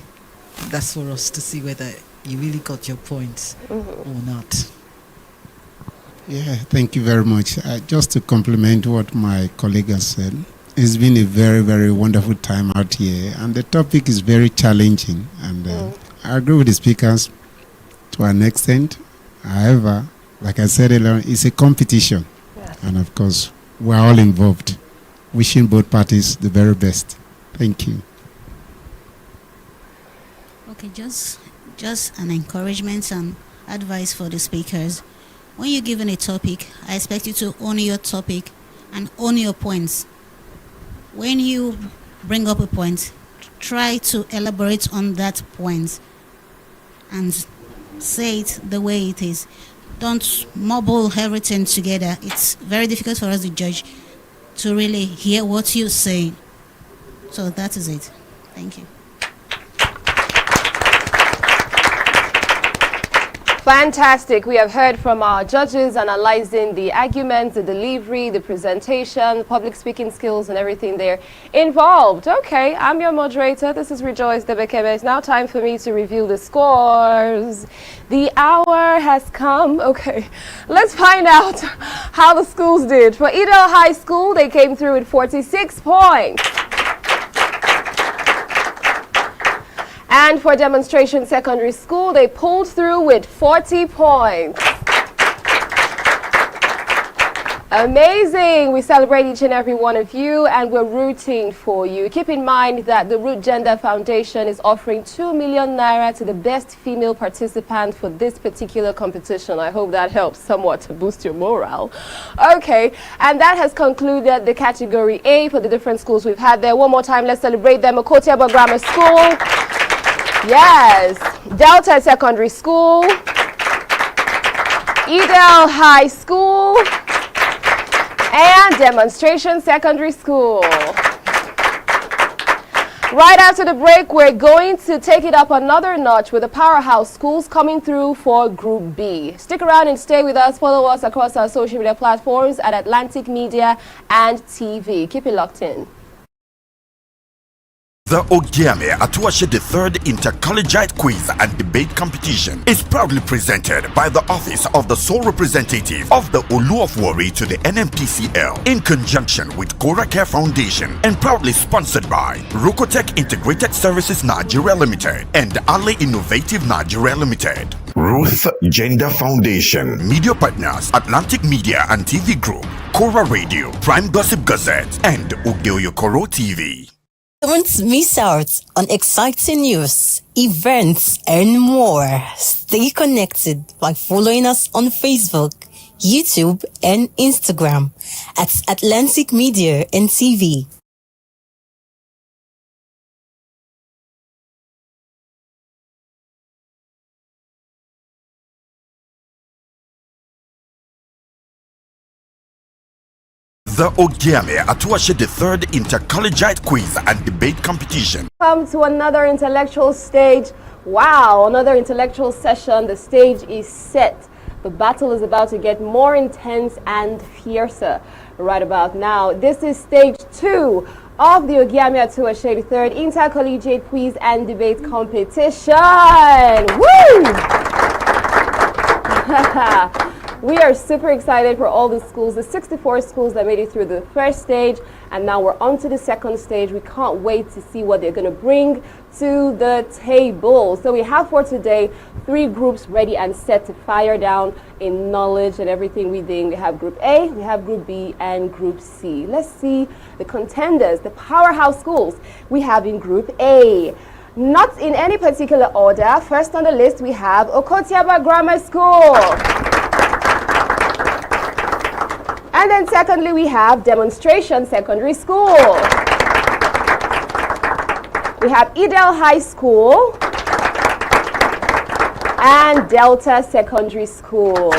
that's for us to see whether you really got your point or not. Yeah, thank you very much. Just to compliment what my colleague has said, it's been a very, very wonderful time out here, and the topic is very challenging. And I agree with the speakers to an extent. However, like I said earlier, it's a competition, and of course, we're all involved. Wishing both parties the very best. Thank you. Okay, just an encouragement and advice for the speakers. When you're given a topic, I expect you to own your topic and own your points. When you bring up a point, try to elaborate on that point and say it the way it is. Don't mumble everything together. It's very difficult for us to judge, to really hear what you say. So that is it. Thank you. Fantastic. We have heard from our judges analyzing the arguments, the delivery, the presentation, public speaking skills, and everything there involved. Okay, I'm your moderator. This is Rejoice Debekeme. It's now time for me to review the scores. The hour has come. Okay, let's find out how the schools did. For Idel High School, they came through with 46 points. And for Demonstration Secondary School, they pulled through with 40 points. Amazing. We celebrate each and every one of you, and we're rooting for you. Keep in mind that the Root Gender Foundation is offering 2 million naira to the best female participant for this particular competition. I hope that helps somewhat to boost your morale. Okay, and that has concluded the category A for the different schools we've had there. One more time, let's celebrate them. Okotiaba Grammar School. Yes, Delta Secondary School, Idel High School, and Demonstration Secondary School. Right after the break, we're going to take it up another notch with the powerhouse schools coming through for Group B. Stick around and stay with us. Follow us across our social media platforms at Atlantic Media and TV. Keep it locked in. The Ogiame Atuwatse III Inter-Collegiate Quiz and Debate Competition is proudly presented by the Office of the Sole Representative of the Olu of Warri to the NMPCL in conjunction with Kora Care Foundation, and proudly sponsored by Rokotech Integrated Services Nigeria Limited and Ali Innovative Nigeria Limited. Ruth Gender Foundation. Media partners Atlantic Media and TV Group, Kora Radio, Prime Gossip Gazette, and Oyo-Ekoro TV. Don't miss out on exciting news, events, and more. Stay connected by following us on Facebook, YouTube, and Instagram at Atlantic Media and TV. The Ogiame Atuwatse III Inter-Collegiate Quiz and Debate Competition. Come to another intellectual stage. Wow, another intellectual session. The stage is set. The battle is about to get more intense and fiercer right about now. This is stage 2 of the Ogiame Atuwatse III Inter-Collegiate Quiz and Debate Competition. Woo! We are super excited for all the schools, the 64 schools that made it through the first stage, and now we're on to the second stage. We can't wait to see what they're going to bring to the table. So we have for today 3 groups ready and set to fire down in knowledge and everything we think. We have Group A, we have Group B, and Group C. Let's see the contenders, the powerhouse schools we have in Group A. Not in any particular order. First on the list, we have Okotiaba Grammar School. And then secondly, we have Demonstration Secondary School. We have Idel High School and Delta Secondary School.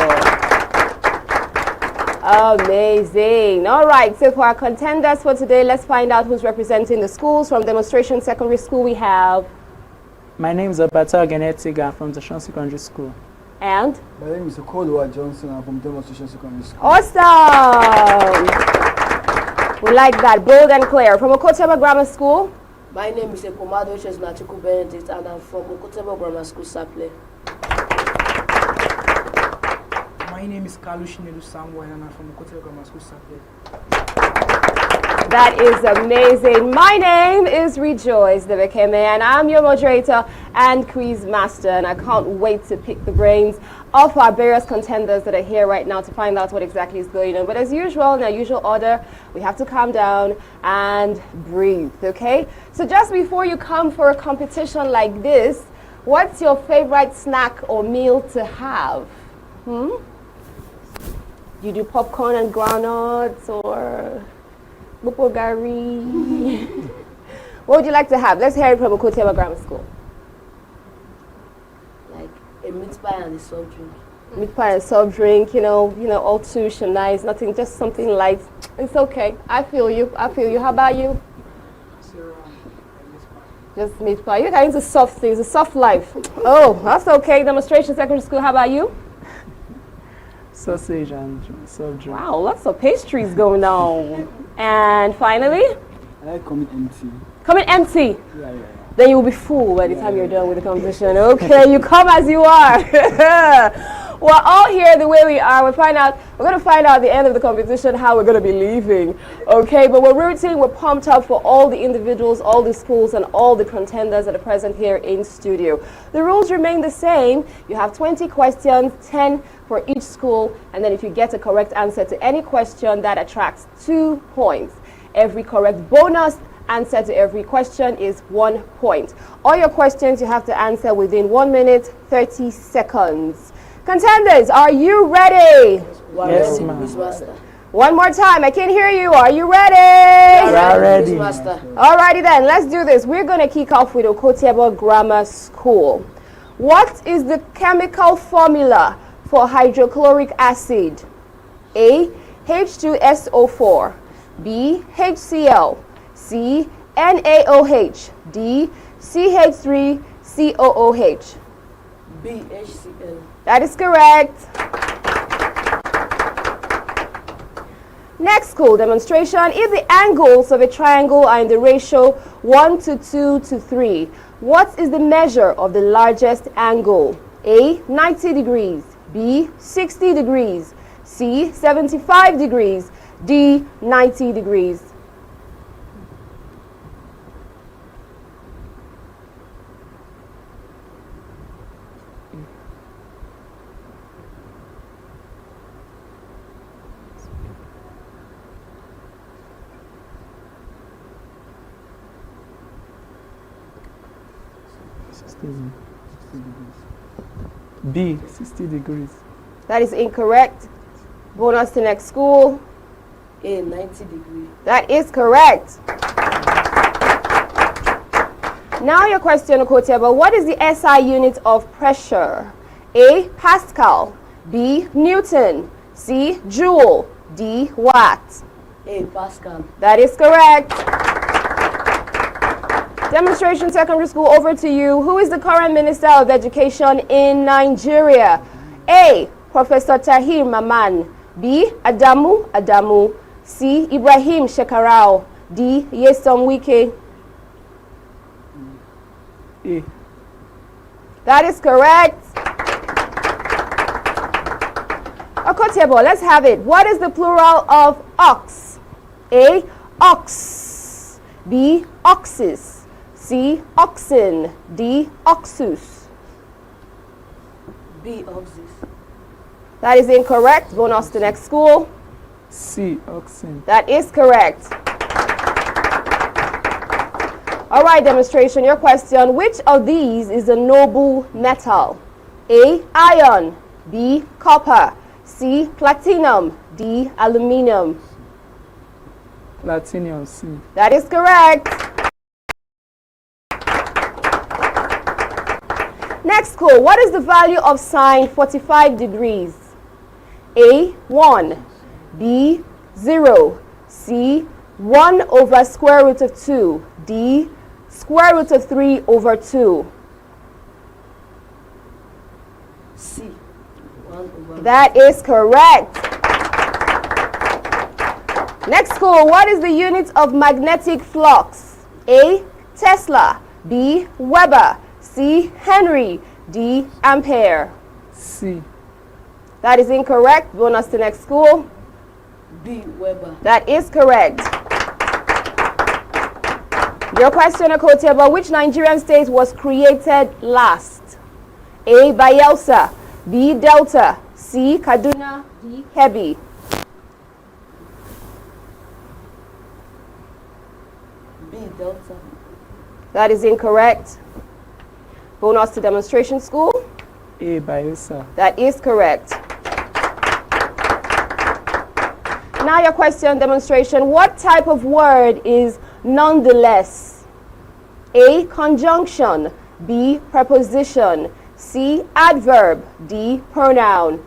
Amazing. All right, so for our contenders for today, let's find out who's representing the schools. From Demonstration Secondary School, we have... My name is Oyo-Ekòró Tiga from Demonstration Secondary School. And? My name is Oyo-Ekòró Johnson. I'm from Demonstration Secondary School. Awesome! We like that. Bold and clear. From Okotiaba Grammar School? My name is Ekomado Chesnatuku Benedict and I'm from Okotebo Grammar School, Saple. My name is Kalush Nedu Samuel and I'm from Okotebo Grammar School, Saple. That is amazing. My name is Rejoice Debekeme and I'm your moderator and quiz master, and I can't wait to pick the brains of our various contenders that are here right now to find out what exactly is going on. But as usual, in our usual order, we have to calm down and breathe, okay? So just before you come for a competition like this, what's your favorite snack or meal to have? You do popcorn and groundnuts or bupogari? What would you like to have? Let's hear it from Okotebo Grammar School. Like a meat pie and a soft drink. Meat pie and soft drink, you know, all touche and nice, nothing, just something light. It's okay. I feel you. How about you? Just meat pie. You're into soft things, a soft life. Oh, that's okay. Demonstration secondary school. How about you? Sausage and soft drink. Wow, lots of pastries going on. And finally? I like coming empty. Coming empty? Yeah. Then you'll be full by the time you're done with the competition. Okay, you come as you are. We're all here the way we are. We're going to find out at the end of the competition how we're going to be leaving. Okay, but we're rooting, we're pumped up for all the individuals, all the schools, and all the contenders that are present here in studio. The rules remain the same. You have 20 questions, 10 for each school, and then if you get a correct answer to any question, that attracts 2 points. Every correct bonus answer to every question is 1 point. All your questions you have to answer within 1 minute, 30 seconds. Contenders, are you ready? Yes, ma'am. One more time, I can hear you. Are you ready? We are ready. Alrighty then, let's do this. We're going to kick off with Okotebo Grammar School. What is the chemical formula for hydrochloric acid? A, H2SO4, B, HCl, C, NaOH, D, CH3COOH. B, HCl. That is correct. Next school demonstration. If the angles of a triangle are in the ratio 1 to 2 to 3, what is the measure of the largest angle? A, 90 degrees, B, 60 degrees, C, 75 degrees, D, 90 degrees. B, 60 degrees. That is incorrect. Bonus to next school. A, 90 degrees. That is correct. Now your question, Okotebo. What is the SI unit of pressure? A, Pascal, B, Newton, C, Joule, D, Watt. A, Pascal. That is correct. Demonstration secondary school, over to you. Who is the current Minister of Education in Nigeria? A, Professor Tahir Maman, B, Adamu, C, Ibrahim Shekarau, D, Yesom Wike. A. That is correct. Okotebo, let's have it. What is the plural of ox? A, ox, B, oxes, C, oxen, D, oxus. B, oxes. That is incorrect. Bonus to next school. C, oxen. That is correct. All right, demonstration, your question. Which of these is a noble metal? A, iron, B, copper, C, platinum, D, aluminum. Platinum, C. That is correct. Next school, what is the value of sine 45 degrees? A, 1, B, 0, C, 1 over square root of 2, D, square root of 3 over 2. C, 1 over. That is correct. Next school, what is the unit of magnetic flux? A, Tesla, B. Weber, C. Henry, D. Ampere. C. That is incorrect. Bonus to next school. B. Weber. That is correct. Your question, Akoteba, which Nigerian state was created last? A. Bayelsa, B. Delta, C. Kaduna, D. Kebbi. B. Delta. That is incorrect. Bonus to demonstration school. A. Bayelsa. That is correct. Now your question, demonstration. What type of word is nonetheless? A. Conjunction, B. Preposition, C. Adverb, D. Pronoun.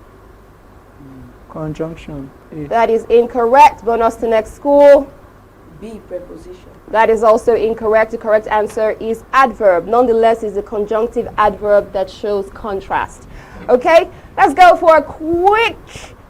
Conjunction. A. That is incorrect. Bonus to next school. B. Preposition. That is also incorrect. The correct answer is adverb. Nonetheless is a conjunctive adverb that shows contrast. Okay, let's go for a quick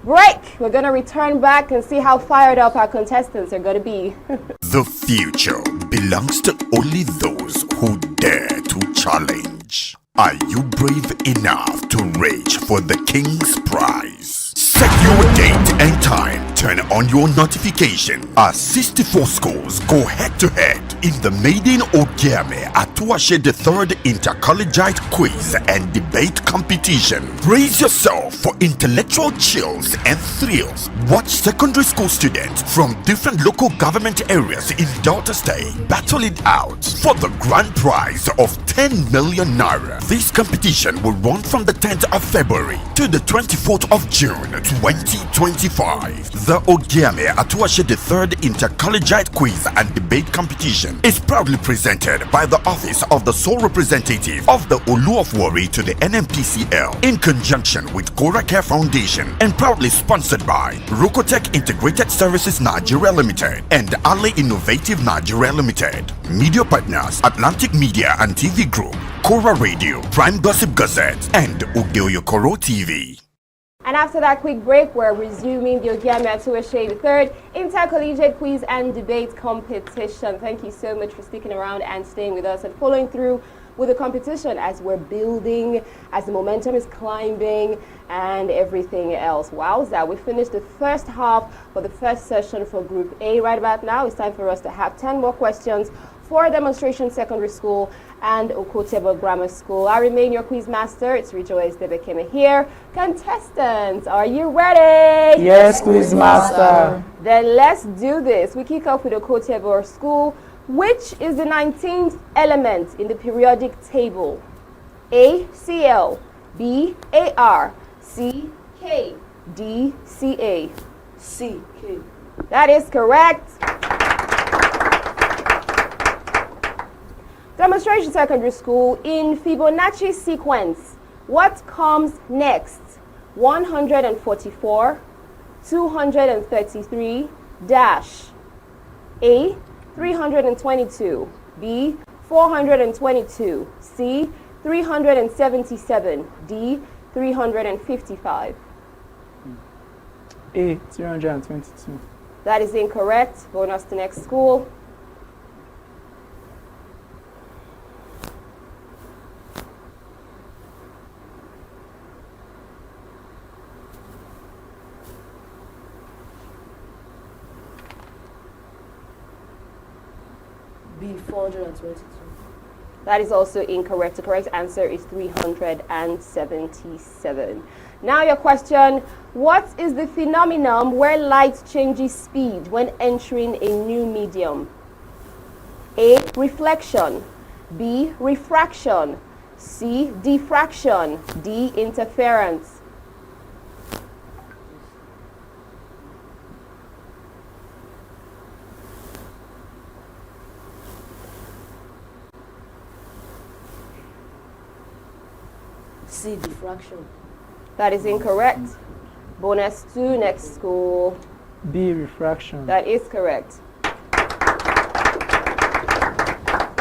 break. We're going to return back and see how fired up our contestants are going to be. The future belongs to only those who dare to challenge. Are you brave enough to reach for the King's Prize? Set your date and time. Turn on your notification as 64 schools go head-to-head in the maiden Ogiame Atuwatse III Inter-Collegiate Quiz and Debate Competition. Brace yourself for intellectual chills and thrills. Watch secondary school students from different local government areas in Delta State battle it out for the grand prize of 10 million naira. This competition will run from the 10th of February to the 24th of June 2025. The Ogiame Atuwatse III Inter-Collegiate Quiz and Debate Competition is proudly presented by the Office of the Sole Representative of the Olu of Warri to the NMPCL in conjunction with Kora Care Foundation and proudly sponsored by Rokotech Integrated Services Nigeria Limited and Ale Innovative Nigeria Limited. Media partners Atlantic Media and TV Group, Kora Radio, Prime Gossip Gazette, and Oyo-Ekoro TV. And after that quick break, we're resuming the Ogiame Atuwatse III Inter-Collegiate Quiz and Debate Competition. Thank you so much for sticking around and staying with us and following through with the competition as we're building, as the momentum is climbing, and everything else. Wowza, we finished the first half for the first session for Group A. Right about now, it's time for us to have 10 more questions for Demonstration Secondary School and Okotebo Grammar School. I remain your quiz master. It's Rejoice Debekeme here. Contestants, are you ready? Yes, quiz master. Then let's do this. We kick off with Okotebo School. Which is the 19th element in the periodic table? A, Cl, B, Ar, C, K, D, Ca. C, K. That is correct. Demonstration Secondary School, in Fibonacci sequence, what comes next? 144, 233, dash. A, 322, B, 422, C, 377, D, 355. A, 322. That is incorrect. Bonus to next school. B, 422. That is also incorrect. The correct answer is 377. Now your question, what is the phenomenon where light changes speed when entering a new medium? A, reflection, B, refraction, C, diffraction, D, interference. C, diffraction. That is incorrect. Bonus to next school. B, refraction. That is correct.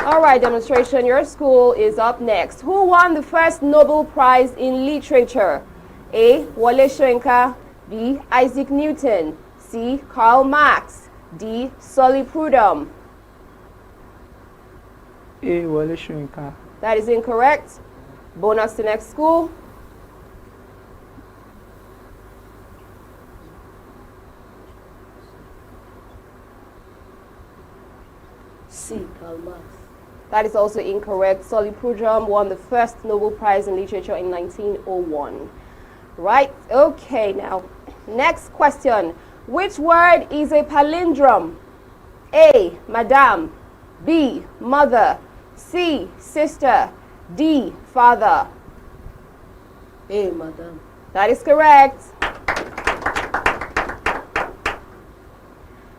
All right, demonstration, your school is up next. Who won the first Nobel Prize in Literature? A, Wole Soyinka, B, Isaac Newton, C, Karl Marx, D, Sully Prudhomme. A. Wole Soyinka. That is incorrect. Bonus to next school. C. Karl Marx. That is also incorrect. Solly Prudhomme won the first Nobel Prize in Literature in 1901. Right, okay, now, next question. Which word is a palindrome? A. Madame. B. Mother. C. Sister. D. Father. A. Madame. That is correct.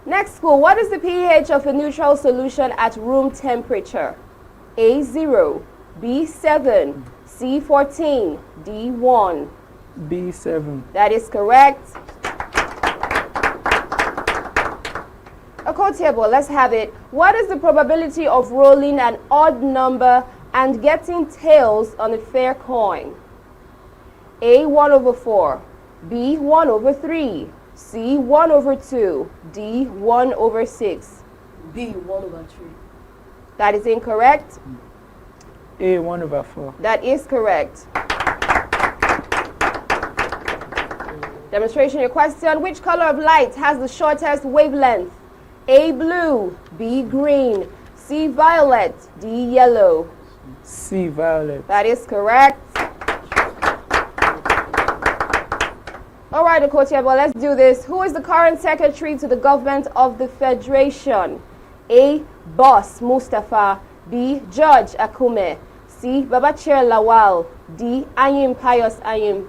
Next school, what is the pH of a neutral solution at room temperature? A. 0. B. 7. C. 14. D. 1. B. 7. That is correct. A code table, let's have it. What is the probability of rolling an odd number and getting tails on a fair coin? A. 1 over 4. B. 1 over 3. C. 1 over 2. D. 1 over 6. B. 1 over 3. That is incorrect. A. 1 over 4. That is correct. Demonstration, your question. Which color of light has the shortest wavelength? A. Blue. B. Green. C. Violet. D. Yellow. C. Violet. That is correct. All right, Okotebo, let's do this. Who is the current secretary to the government of the Federation? A. Boss Mustafa. B. George Akume. C. Babachir Lawal. D. Ayim Pius Ayim.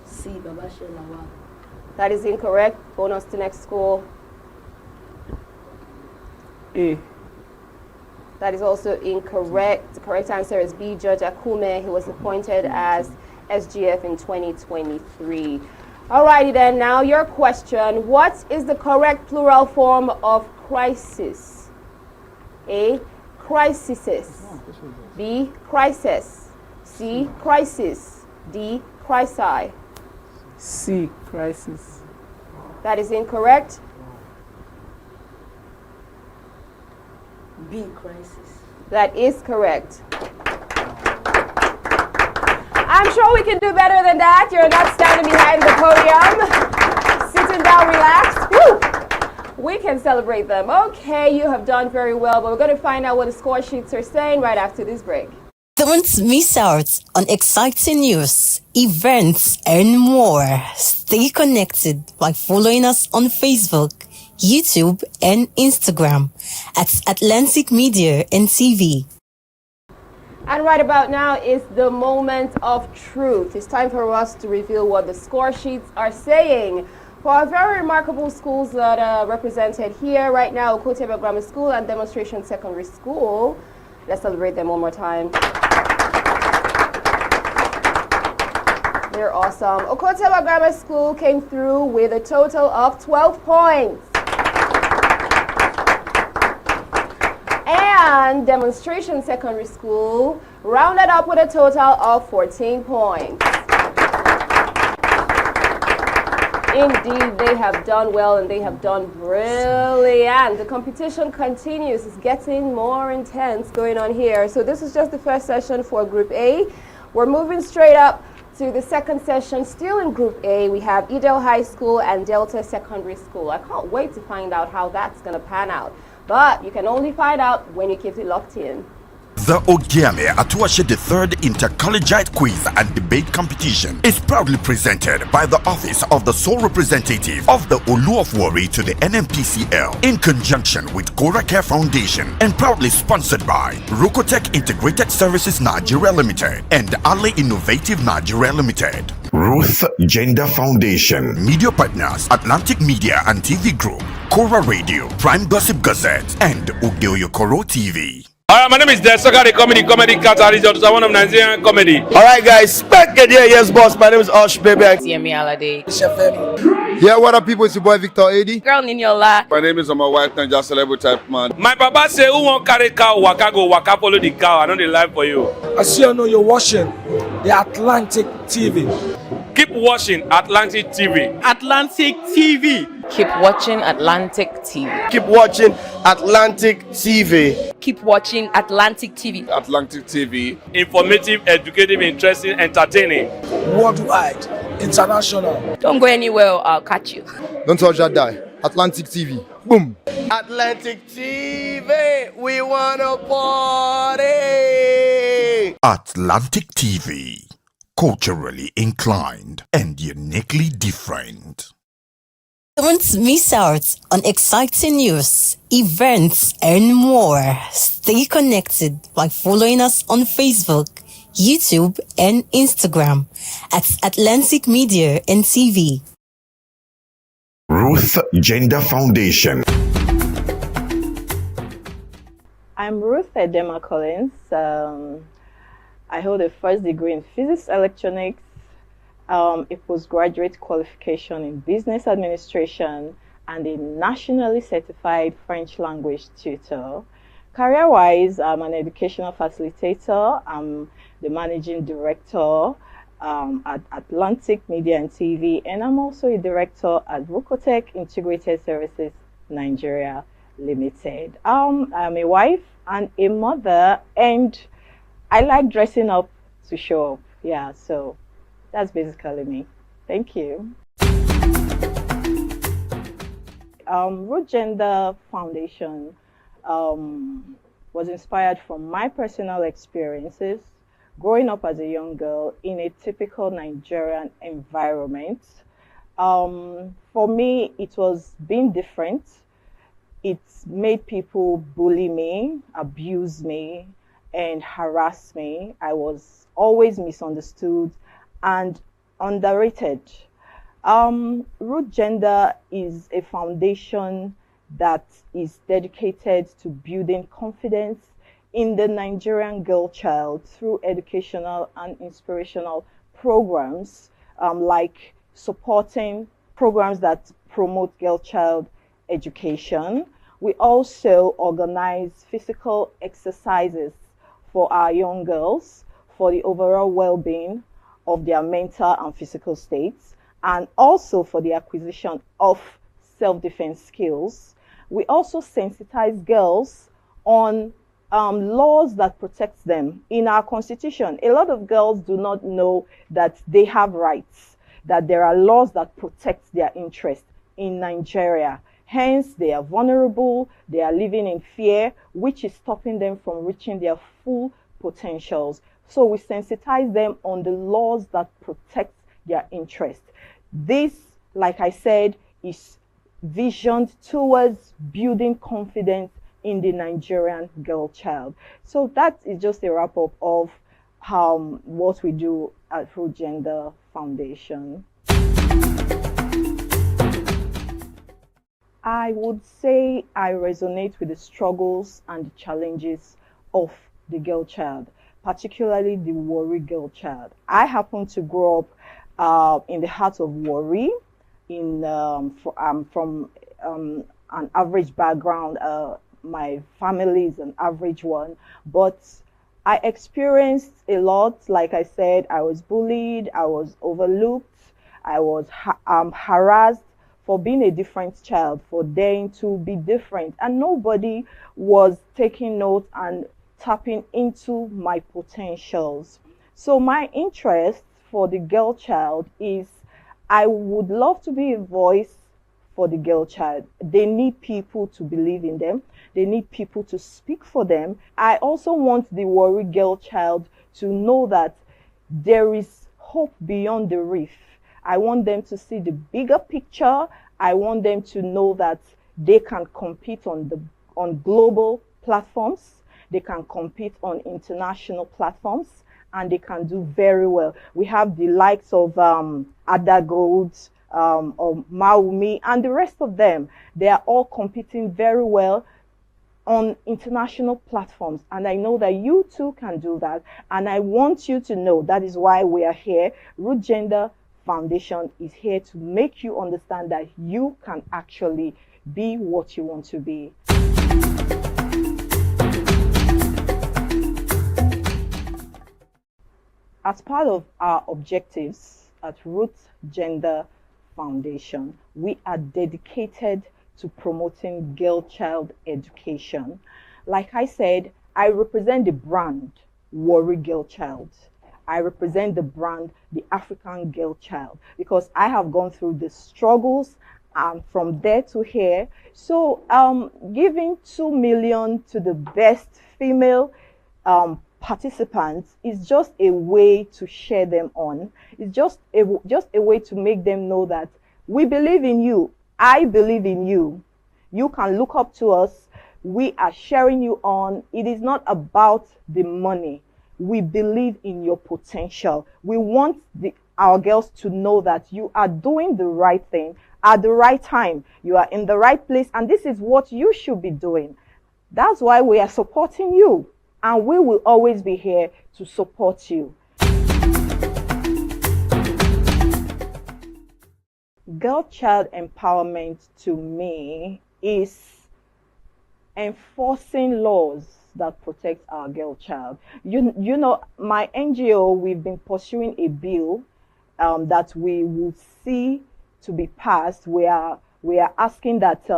C. Babachir Lawal. That is incorrect. Bonus to next school. A. That is also incorrect. The correct answer is B. George Akume. He was appointed as SGF in 2023. Alrighty then, now your question. What is the correct plural form of crisis? A. Crises. B. Crisis. C. Crisis. D. Crisi. C. Crisis. That is incorrect. B. Crisis. That is correct. I'm sure we can do better than that. You're not standing behind the podium, sitting down relaxed. Woo! We can celebrate them. Okay, you have done very well, but we're going to find out what the score sheets are saying right after this break. Don't miss out on exciting news, events, and more. Stay connected by following us on Facebook, YouTube, and Instagram at Atlantic Media and TV. And right about now is the moment of truth. It's time for us to reveal what the score sheets are saying for our very remarkable schools that are represented here right now, Okotebe Grammar School and Demonstration Secondary School. Let's celebrate them one more time. They're awesome. Okotebe Grammar School came through with a total of 12 points. And Demonstration Secondary School rounded up with a total of 14 points. Indeed, they have done well and they have done brilliant. The competition continues. It's getting more intense going on here. So this is just the first session for Group A. We're moving straight up to the second session. Still in Group A, we have Edel High School and Delta Secondary School. I can't wait to find out how that's going to pan out. But you can only find out when you keep it locked in. The Ogiame Atuwatse III Inter-Collegiate Quiz and Debate Competition is proudly presented by the Office of the Sole Representative of the Olu of Warri to the NMPCL in conjunction with Gora Care Foundation and proudly sponsored by Rokotech Integrated Services Nigeria Limited and Ali Innovative Nigeria Limited. Ruth Gender Foundation. Media partners Atlantic Media and TV Group, Cora Radio, Prime Gossip Gazette, and Oyo-Ekòró TV. Alright, my name is Desoka, the comedy catalyst of one of Nigerian comedy. Alright, guys, back again. Yes, boss. My name is Osh, baby. Ogiame Atuwatse. Yeah, what up, people? It's your boy Victor AD. Girl Ninyola. My name is my wife, and just celebrity type man. My papa say, who won't carry cow, waka go, waka follow the cow. I know the life for you. I see you know you're watching the Atlantic TV. Keep watching Atlantic TV. Atlantic TV. Keep watching Atlantic TV. Keep watching Atlantic TV. Keep watching Atlantic TV. Atlantic TV. Informative, educative, interesting, entertaining. Worldwide, international. Don't go anywhere, I'll catch you. Don't touch that die. Atlantic TV. Boom. Atlantic TV. We wanna party. Atlantic TV. Culturally inclined and uniquely different. Don't miss out on exciting news, events, and more. Stay connected by following us on Facebook, YouTube, and Instagram at Atlantic Media and TV. Ruth Gender Foundation. I'm Ruth Edema Collins. I hold a first degree in physics electronics, a postgraduate qualification in business administration, and a nationally certified French language tutor. Career-wise, I'm an educational facilitator. I'm the managing director at Atlantic Media and TV, and I'm also a director at Vocotech Integrated Services Nigeria Limited. I'm a wife and a mother, and I like dressing up to show up. Yeah, so that's basically me. Thank you. Root Gender Foundation was inspired from my personal experiences growing up as a young girl in a typical Nigerian environment. For me, it was being different. It made people bully me, abuse me, and harass me. I was always misunderstood and underrated. Root Gender is a foundation that is dedicated to building confidence in the Nigerian girl child through educational and inspirational programs, like supporting programs that promote girl child education. We also organize physical exercises for our young girls for the overall well-being of their mental and physical states, and also for the acquisition of self-defense skills. We also sensitize girls on laws that protect them. In our constitution, a lot of girls do not know that they have rights, that there are laws that protect their interests in Nigeria. Hence, they are vulnerable, they are living in fear, which is stopping them from reaching their full potentials. So we sensitize them on the laws that protect their interests. This, like I said, is visioned towards building confidence in the Nigerian girl child. So that is just a wrap-up of what we do at Root Gender Foundation. I would say I resonate with the struggles and the challenges of the girl child, particularly the Warri girl child. I happen to grow up in the heart of Warri. From an average background. My family is an average one, but I experienced a lot. Like I said, I was bullied, I was overlooked, I was harassed for being a different child, for daring to be different, and nobody was taking note and tapping into my potentials. So my interest for the girl child is I would love to be a voice for the girl child. They need people to believe in them. They need people to speak for them. I also want the Warri girl child to know that there is hope beyond the reef. I want them to see the bigger picture. I want them to know that they can compete on global platforms. They can compete on international platforms, and they can do very well. We have the likes of Ada Gold, or Maumi, and the rest of them. They are all competing very well on international platforms, and I know that you too can do that, and I want you to know that is why we are here. Root Gender Foundation is here to make you understand that you can actually be what you want to be. As part of our objectives at Root Gender Foundation, we are dedicated to promoting girl-child education. Like I said, I represent the brand Warri Girl Child. I represent the brand the African Girl Child because I have gone through the struggles from there to here. So giving 2 million to the best female participants is just a way to share them on. It's just a way to make them know that we believe in you. I believe in you. You can look up to us. We are sharing you on. It is not about the money. We believe in your potential. We want our girls to know that you are doing the right thing at the right time. You are in the right place, and this is what you should be doing. That's why we are supporting you, and we will always be here to support you. Girl-child empowerment to me is enforcing laws that protect our girl child. You know, my NGO, we've been pursuing a bill that we will see to be passed. We are asking that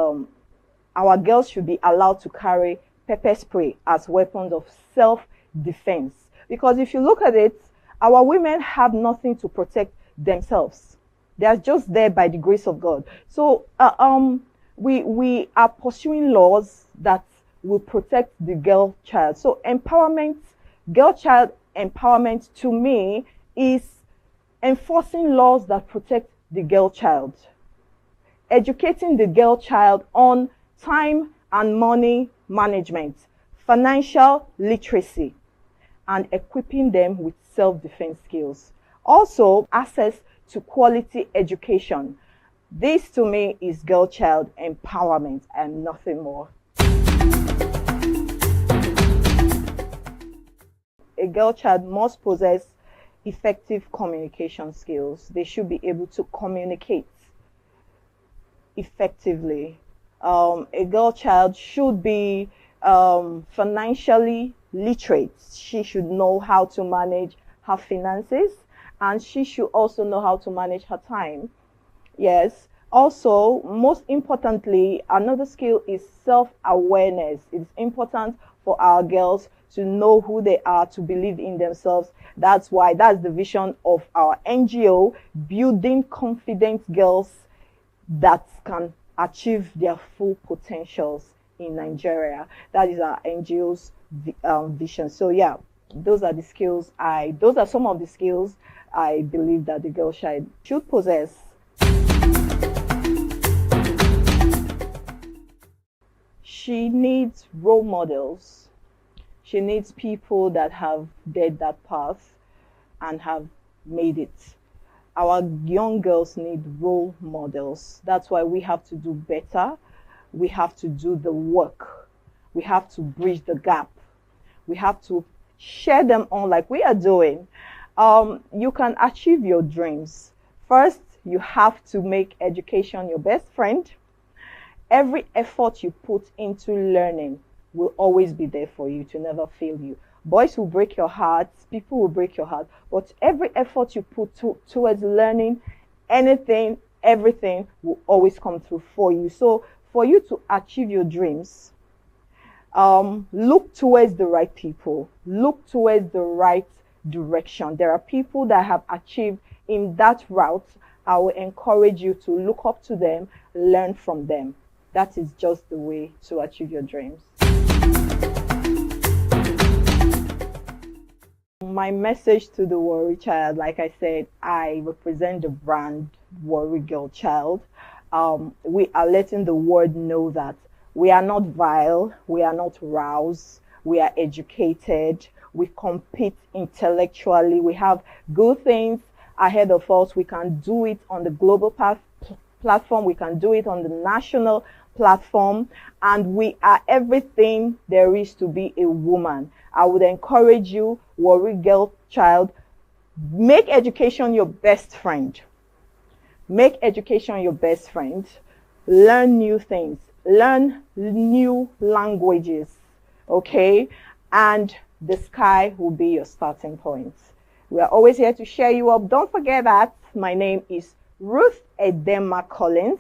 our girls should be allowed to carry pepper spray as weapons of self-defense. Because if you look at it, our women have nothing to protect themselves. They are just there by the grace of God. So we are pursuing laws that will protect the girl child. So empowerment, girl child empowerment to me is enforcing laws that protect the girl child, educating the girl child on time and money management, financial literacy, and equipping them with self-defense skills. Also, access to quality education. This to me is girl child empowerment and nothing more. A girl child must possess effective communication skills. They should be able to communicate effectively. A girl child should be financially literate. She should know how to manage her finances, and she should also know how to manage her time. Yes. Also, most importantly, another skill is self-awareness. It's important for our girls to know who they are, to believe in themselves. That's the vision of our NGO, building confident girls that can achieve their full potentials in Nigeria. That is our NGO's vision. So yeah, those are some of the skills I believe that the girl child should possess. She needs role models. She needs people that have dared that path and have made it. Our young girls need role models. That's why we have to do better. We have to do the work. We have to bridge the gap. We have to share them on like we are doing. You can achieve your dreams. First, you have to make education your best friend. Every effort you put into learning will always be there for you to never fail you. Boys will break your heart, people will break your heart, but every effort you put towards learning anything, everything will always come through for you. So for you to achieve your dreams, look towards the right people, look towards the right direction. There are people that have achieved in that route. I will encourage you to look up to them, learn from them. That is just the way to achieve your dreams. My message to the Warri child, like I said, I represent the brand Warri Girl Child. We are letting the world know that we are not vile, we are not roused, we are educated, we compete intellectually, we have good things ahead of us. We can do it on the global platform, we can do it on the national platform, and we are everything there is to be a woman. I would encourage you, Warri girl child, make education your best friend. Make education your best friend. Learn new things. Learn new languages. Okay? And the sky will be your starting point. We are always here to cheer you up. Don't forget that my name is Ruth Edema Collins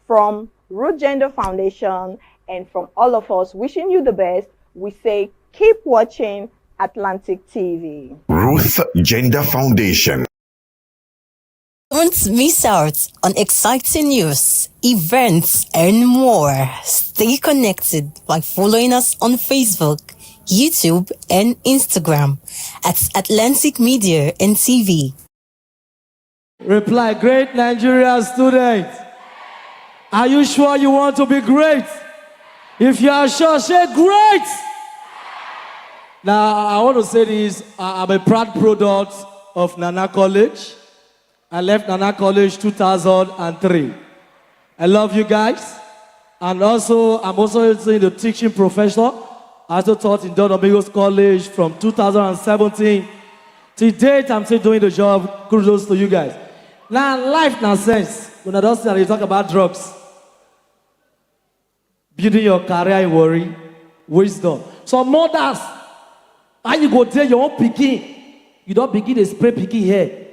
from Root Gender Foundation, and from all of us wishing you the best, we say keep watching Atlantic TV. Ruth Gender Foundation. Don't miss out on exciting news, events, and more. Stay connected by following us on Facebook, YouTube, and Instagram at Atlantic Media and TV. Reply, great Nigerian student. Are you sure you want to be great? If you are sure, say great. Now, I want to say this. I'm a proud product of Nana College. I left Nana College 2003. I love you guys. And also, I'm also in the teaching profession. I also taught in Don Domingos College from 2017. To date, I'm still doing the job. Kudos to you guys. Now, life now sense. When I don't say you talk about drugs. Building your career in worry. Wisdom. So mothers, how you go tell your own picking? You don't begin to spray picking hair.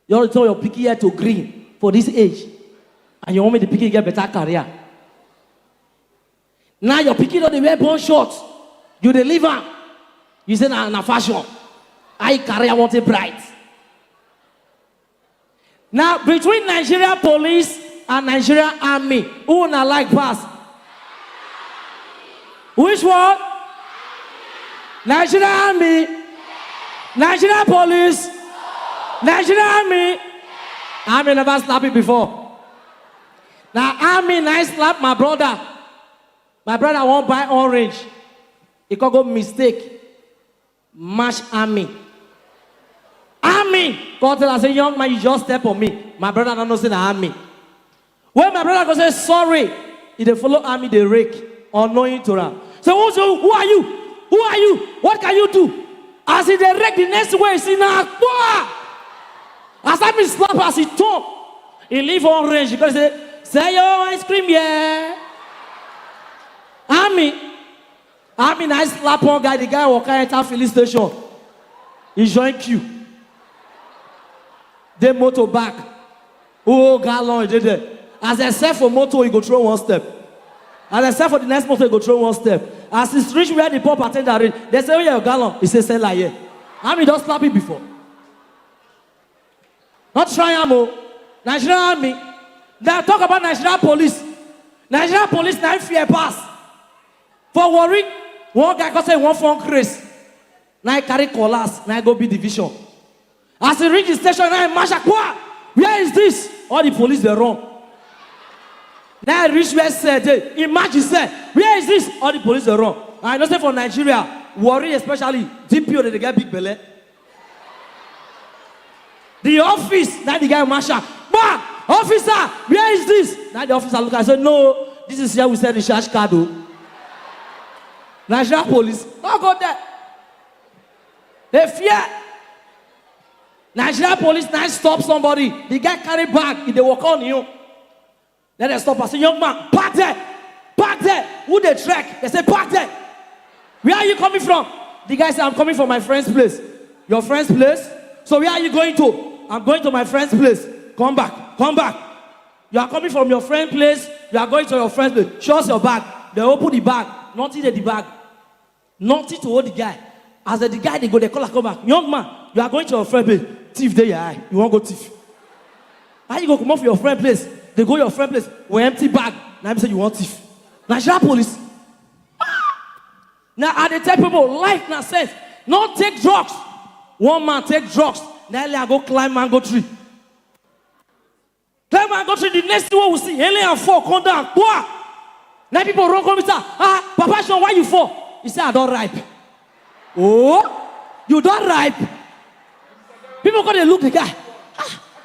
You want to tell your picking hair to green for this age. And you want me to picking get better career. Now your picking don't wear bone shorts. You deliver. You say na fashion. I career want it bright. Now between Nigeria police and Nigeria army, who na like pass? Which one? Nigeria army, Nigeria police, Nigeria army. Army never slapped it before. Now army nice slap my brother. My brother won't buy orange. He could go mistake. Mash army. Army. God tell us, say, young man, you just step on me. My brother don't know say the army. When my brother go say sorry, if they follow army, they rake. Unknowing to them. So who are you? Who are you? What can you do? As he direct the next way, see now. As I be slap as he talk, he leave on range. Because say yo ice cream, yeah. Army nice slap on guy. The guy walk out at filling station. He join queue. They motor back. Oh, gallon, he did there. As I said for motor, he go throw one step. As I said for the next motor, he go throw one step. As he's reach where the pop attendant read, they say, oh yeah, gallon. He say, sell like here. Army don't slap it before. Not try ammo. Nigerian army. Now talk about Nigerian police. Nigerian police now fear pass. For worry, one guy go say one phone craze. Now he carry collars. Now he go be division. As he reach the station, now he march like, where is this? All the police they run. Now I reach where said, imagine say, where is this? All the police they run. I know say for Nigeria, worry especially, DPO they get big belly. The office, now the guy marshal, officer, where is this? Now the officer look and say, no, this is here we send the charge card. Nigerian police, don't go there. They fear. Nigerian police now stop somebody. The guy carry bag, if they walk on you. Then they stop and say, young man, park there. Park there. Who they track? They say, park there. Where are you coming from? The guy said, I'm coming from my friend's place. Your friend's place? So where are you going to? I'm going to my friend's place. Come back. Come back. You are coming from your friend's place. You are going to your friend's place. Show us your bag. They open the bag. Nothing in the bag. Nothing to hold the guy. As the guy, they go, they call her, come back. Young man, you are going to your friend's place. Thief there, your eye. You won't go thief. How you go come off your friend's place? They go your friend's place with empty bag. Now you say you want thief. Nigeria police. Now I tell people, life now says, not take drugs. One man take drugs. Now I go climb mango tree. Climb mango tree, the next thing we see, Helen and 4 come down. Now people run come and say, Papa Sean, why you fall? He said, I don't ripe. Oh, you don't ripe. People go, they look the guy.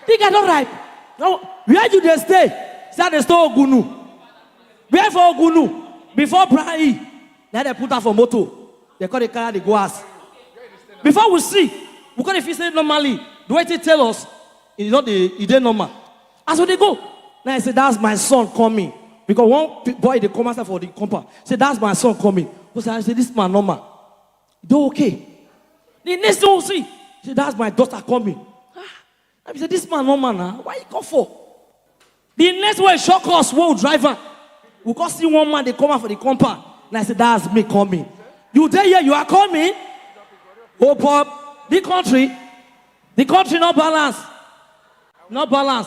The guy don't ripe. No, where you they stay? Say they stay Ogunu. Before Gunu, before Brahi, let them put her for moto. They call the car, they go ask. Before we see, we call the fish normally. The way they tell us, it's not it ain't normal. As when they go, now I say, that's my son coming. Because one boy, they come after for the compound. Say, that's my son coming. I say, this man normal. They okay. The next thing we see, say, that's my daughter coming. I say, this man normal now. Why you come for? The next one shock us, we'll drive her. We can see one man, they come out for the compound. And I said, that's me coming. You there here, you are coming? Oh, Bob, the country not balance. Not balance.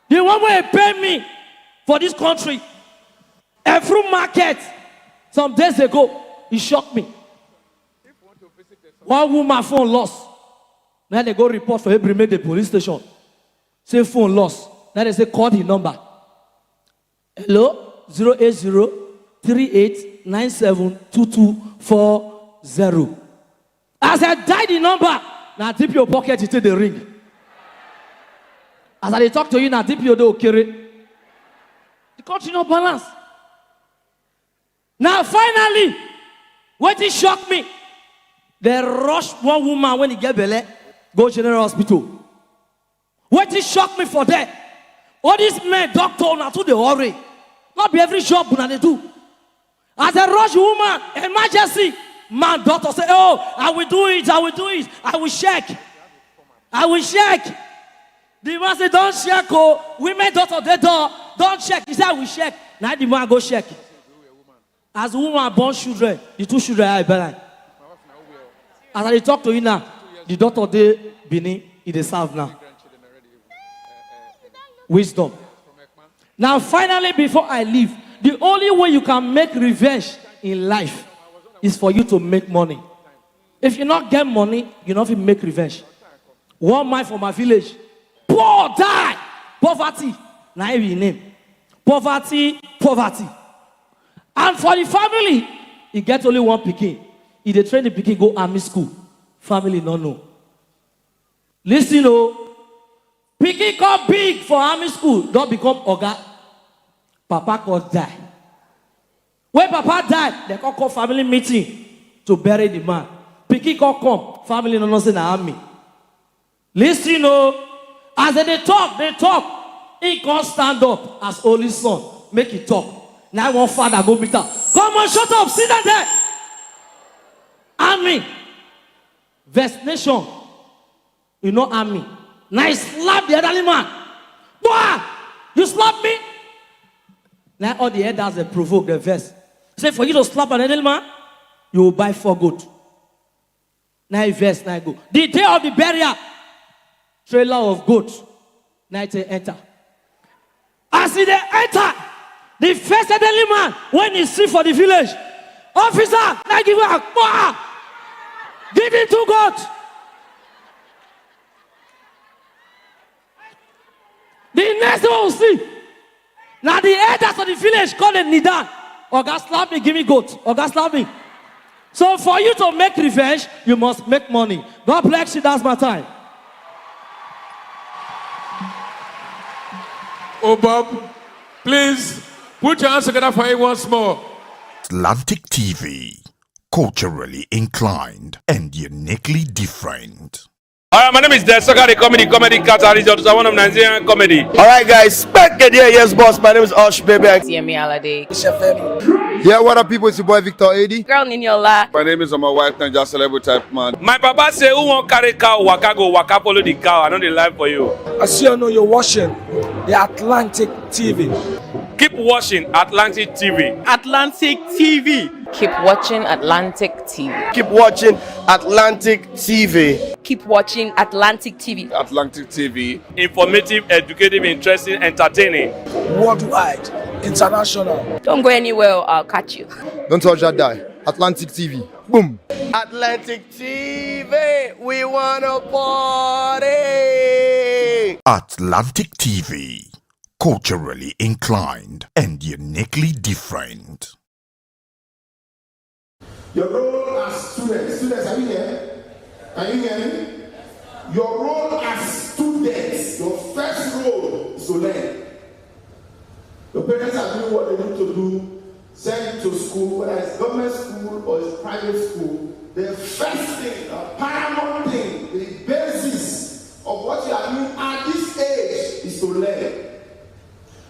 The one way pay me for this country, every market, some days ago, he shocked me. One woman phone lost. Now they go report for every minute the police station. Say phone lost. Now they say call the number. Hello? 080-3897-2240. As I dial the number, now dip your pocket into the ring. As I talk to you, now dip your door, carry. The country no balance. Now finally, what it shocked me, they rushed one woman when he get belly, go General Hospital. What it shocked me for that, all these men, doctor, now to the worry. Not be every job that they do. As a rush woman, emergency, man, doctor say, oh, I will do it, I will do it, I will check. I will check. The man say, don't check, oh, women, doctor, they don't check. He said, I will check. Now the man go check. As the woman born children, the two children are better. As I talk to you now, the doctor they Benin, he serve now. Wisdom. Now, finally, before I leave, the only way you can make revenge in life is for you to make money. If you not get money, you not even make revenge. One man from my village, poor die, poverty. Now every name, poverty. And for the family, he get only one pikin. If they train the pikin go army school, family no know. Listen, oh. Pikin come big for army school, don't become oga. Papa could die. When Papa died, they call family meeting to bury the man. Pikin come, family no say na army. Listen, oh, as they talk, he can't stand up as only son, make it talk. Now one father go meet her. Come on, shut up, sit down there. Army, Vest Nation, you know army. Now he slap the elderly man. Boy, you slap me? Now all the elders they provoke the verse. Say for you to slap an elderly man, you will buy 4 goats. Now verse, now go. The day of the burial, trailer of goats. Now they enter. As they enter, the first elderly man, when he see for the village, officer, now give him a give him 2 goats. The next one we'll see. Now the elders of the village call them Nidan. Oga slap me, give me goat. Oga slap me. So for you to make revenge, you must make money. God bless you, that's my time. Oh, Bob, please put your hands together for it once more. Atlantic TV, culturally inclined and uniquely different. Alright, my name is Desoka, the comedy catalyst, one of Nigerian comedy. Alright, guys, back again. Yes, boss. My name is Osh, baby. Ogiame Atuwatse. Yeah, what up, people? It's your boy Victor Adi. Girl in your lap. My name is Oyo-Ekoro, celebrity type man. My papa say, who won't carry cow, waka follow the cow. I know the life for you. I see you know you're watching the Atlantic TV. Keep watching Atlantic TV. Atlantic TV. Keep watching Atlantic TV. Keep watching Atlantic TV. Keep watching Atlantic TV. Atlantic TV. Informative, educative, interesting, entertaining. Worldwide, international. Don't go anywhere or I'll catch you. Don't touch that die. Atlantic TV. Boom. Atlantic TV. We wanna party. Atlantic TV, culturally inclined and uniquely different. Your role as students, are you here? Are you hearing? Your role as students, your first role is to learn. Your parents are doing what they need to do, send you to school, whether it's government school or it's private school. The first thing, the paramount thing, the basis of what you are doing at this age is to learn.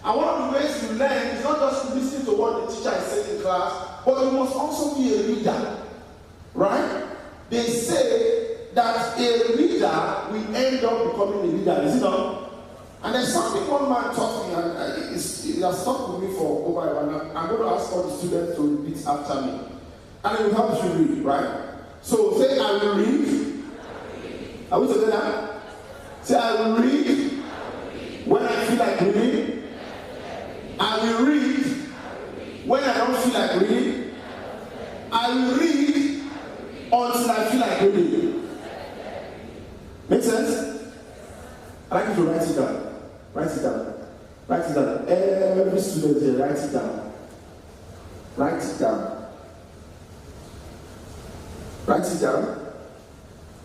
And one of the ways you learn is not just to listen to what the teacher is saying in class, but you must also be a reader. Right? They say that a reader will end up becoming a leader, is it not? And there's something one man taught me, and it has stuck with me for over a while. I'm going to ask all the students to repeat after me. And it will help you read, right? So say, I will read. Are we together? Say, I will read when I feel like reading. I will read when I don't feel like reading. I will read until I feel like reading. Make sense? I'd like you to write it down. Write it down. Write it down. Every student here, write it down. Write it down. Write it down.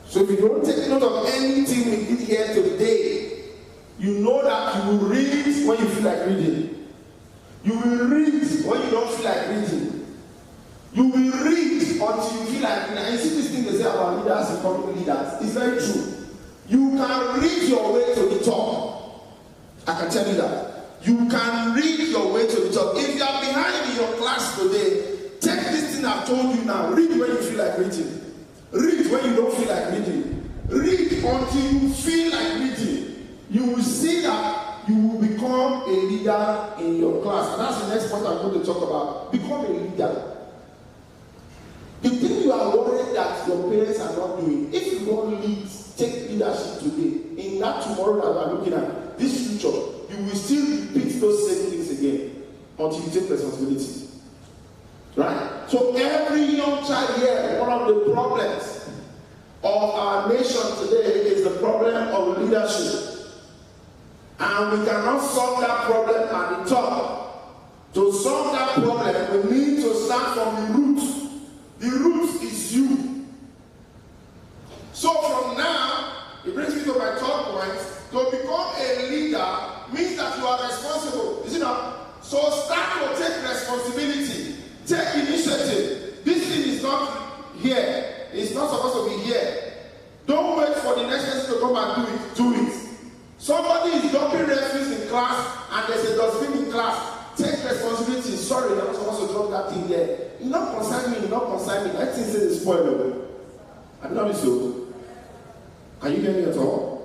So if you don't take note of anything we did here today, you know that you will read when you feel like reading. You will read when you don't feel like reading. You will read until you feel like reading. And you see this thing they say about leaders becoming leaders. It's very true. You can read your way to the top. I can tell you that. You can read your way to the top. If you are behind in your class today, take this thing I've told you now. Read when you feel like reading. Read when you don't feel like reading. Read until you feel like reading. You will see that you will become a leader in your class. And that's the next point I'm going to talk about. Become a leader. The thing you are worried that your parents are not doing, if you don't lead, take leadership today, in that tomorrow that we are looking at, this future, you will still repeat those same things again until you take responsibility. Right? So every young child here, one of the problems of our nation today is the problem of leadership. And we cannot solve that problem at the top. To solve that problem, we need to start from the root. The root is you. So from now, it brings me to my third point. To become a leader means that you are responsible. Is it not? So start to take responsibility. Take initiative. This thing is not here. It's not supposed to be here. Don't wait for the next person to come and do it. Do it. Somebody is dumping refuse in class and there's a dustbin in class. Take responsibility. Sorry, I'm not supposed to drop that thing there. You not concern me, you not concern me. That thing says it's spoiled. I'm not so. Can you hear me at all?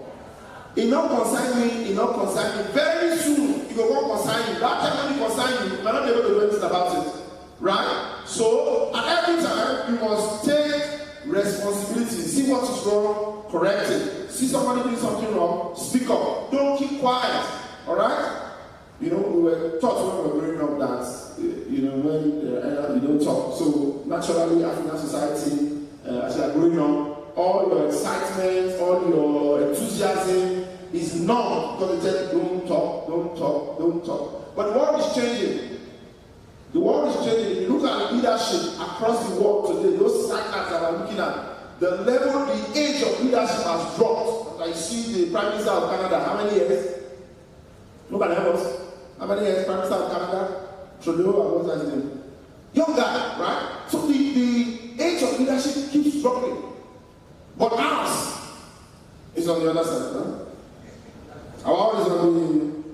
It not concern me, it not concern me. Very soon, it will not concern you. That time when it concern you, you might not be able to do anything about it. Right? So, at every time, you must take responsibility. See what is wrong, correct it. See somebody doing something wrong, speak up. Don't keep quiet. Alright? You know, we were taught when we were growing up that, you know, when you don't talk. So, naturally, African society, as you are growing up, all your excitement, all your enthusiasm is numb because they tell you, don't talk, don't talk, don't talk. But the world is changing. The world is changing. If you look at leadership across the world today, those standards that we're looking at, the level, the age of leadership has dropped. I see the Prime Minister of Canada, how many years? Nobody else. How many years Prime Minister of Canada? Trudeau, what's that name? Young guy, right? So the age of leadership keeps dropping. But ours is on the other side, huh? Our is on the...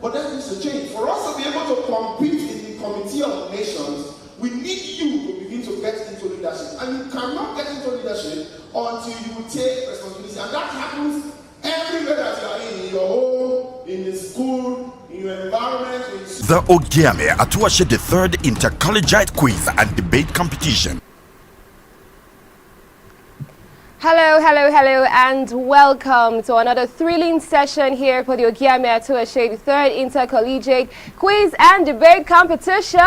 But that needs to change. For us to be able to compete in the Committee of Nations, we need you to begin to get into leadership. And you cannot get into leadership until you take responsibility. And that happens everywhere that you are in your home, in the school, in your environment. The Ogiame Atuwatse the third Inter-Collegiate quiz and debate competition. Hello, hello, hello, and welcome to another thrilling session here for the Ogiame Atuwatse, the third Inter-Collegiate quiz and debate competition.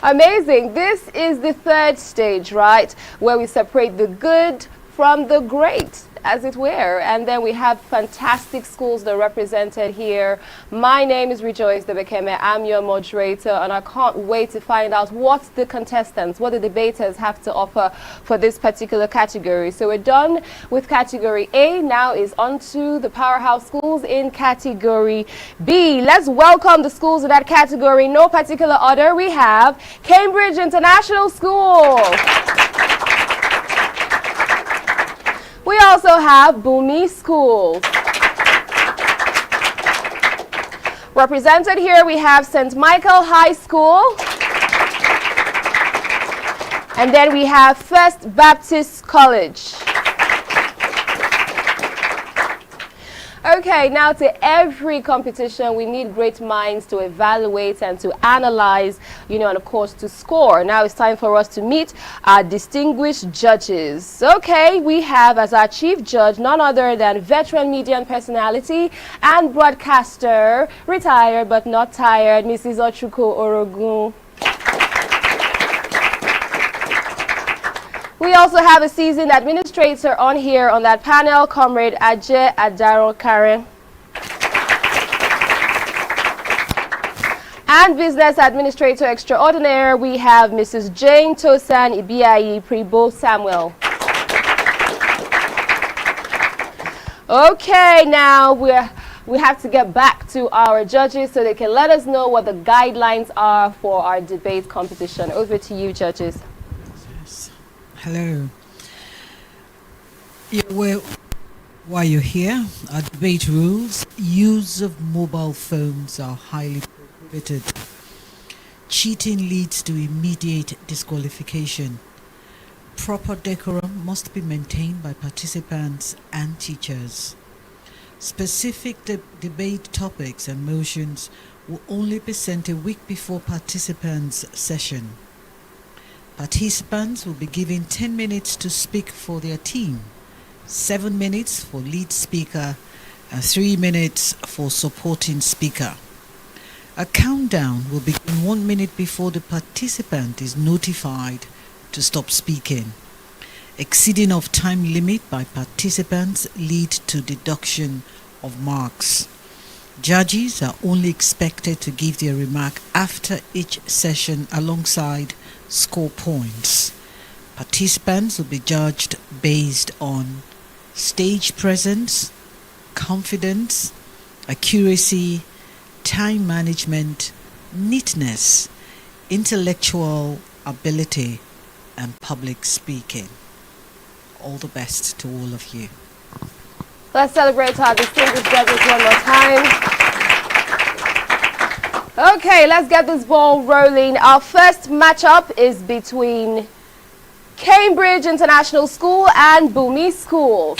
Amazing. This is the third stage, right, where we separate the good from the great, as it were. And then we have fantastic schools that are represented here. My name is Rejoice Debekeme. I'm your moderator, and I can't wait to find out what the contestants, what the debaters have to offer for this particular category. So we're done with category A. Now is on to the powerhouse schools in category B. Let's welcome the schools in that category. No particular order. We have Cambridge International School. We also have Bumi School. Represented here we have St. Michael High School. And then we have First Baptist College. Okay, now to every competition, we need great minds to evaluate and to analyze, and of course to score. Now it's time for us to meet our distinguished judges. Okay, we have as our chief judge none other than veteran media and personality and broadcaster, retired but not tired, Mrs. Oyo-Ekòró. We also have a seasoned administrator on here on that panel, Comrade Ajay Adaro Karen. And business administrator extraordinaire, we have Mrs. Jane Tosan Ibiayi Pribo Samuel. Okay, now we have to get back to our judges so they can let us know what the guidelines are for our debate competition. Over to you, judges. Hello. While you're here, our debate rules: use of mobile phones are highly prohibited. Cheating leads to immediate disqualification. Proper decorum must be maintained by participants and teachers. Specific debate topics and motions will only be sent a week before participants' session. Participants will be given 10 minutes to speak for their team, 7 minutes for lead speaker, and 3 minutes for supporting speaker. A countdown will begin 1 minute before the participant is notified to stop speaking. Exceeding of time limit by participants lead to deduction of marks. Judges are only expected to give their remark after each session alongside score points. Participants will be judged based on stage presence, confidence, accuracy, time management, neatness, intellectual ability, and public speaking. All the best to all of you. Let's celebrate our distinguished judges one more time. Okay, let's get this ball rolling. Our first matchup is between Cambridge International School and Bumi School.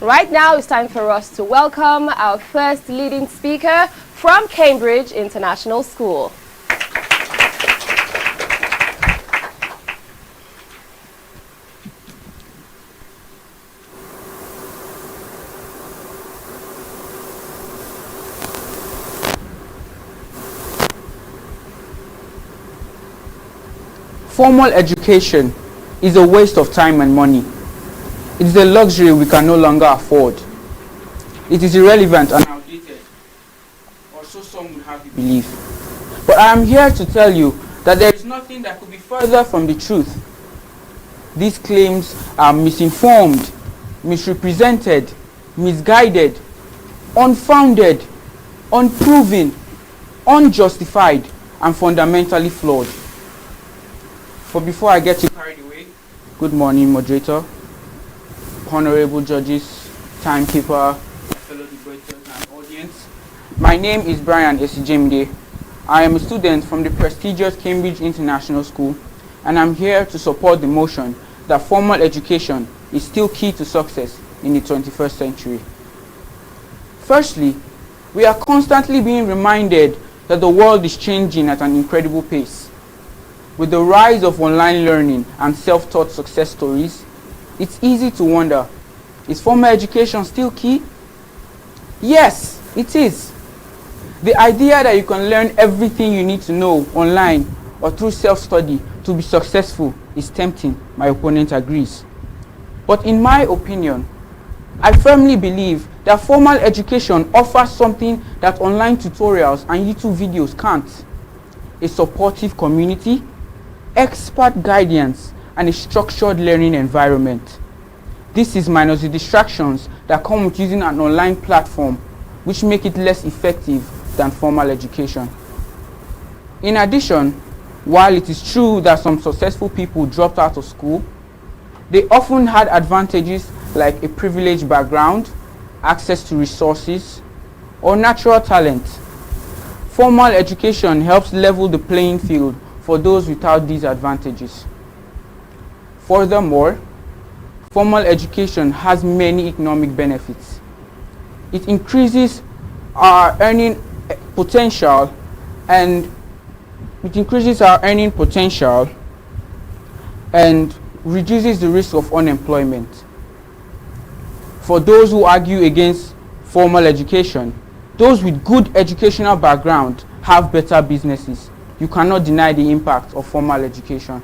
Right now, it's time for us to welcome our first leading speaker from Cambridge International School. Formal education is a waste of time and money. It is a luxury we can no longer afford. It is irrelevant and outdated, or so some would have you believe. But I am here to tell you that there is nothing that could be further from the truth. These claims are misinformed, misrepresented, misguided, unfounded, unproven, unjustified, and fundamentally flawed. But before I get too carried away, good morning, moderator, honorable judges, timekeeper, fellow debaters, and audience. My name is Brian Esijemide. I am a student from the prestigious Cambridge International School, and I'm here to support the motion that formal education is still key to success in the 21st century. Firstly, we are constantly being reminded that the world is changing at an incredible pace. With the rise of online learning and self-taught success stories, it's easy to wonder, is formal education still key? Yes, it is. The idea that you can learn everything you need to know online or through self-study to be successful is tempting, my opponent agrees. But in my opinion, I firmly believe that formal education offers something that online tutorials and YouTube videos can't. A supportive community, expert guidance, and a structured learning environment. This is minus the distractions that come with using an online platform, which make it less effective than formal education. In addition, while it is true that some successful people dropped out of school, they often had advantages like a privileged background, access to resources, or natural talent. Formal education helps level the playing field for those without these advantages. Furthermore, formal education has many economic benefits. It increases our earning potential and reduces the risk of unemployment. For those who argue against formal education, those with good educational background have better businesses. You cannot deny the impact of formal education.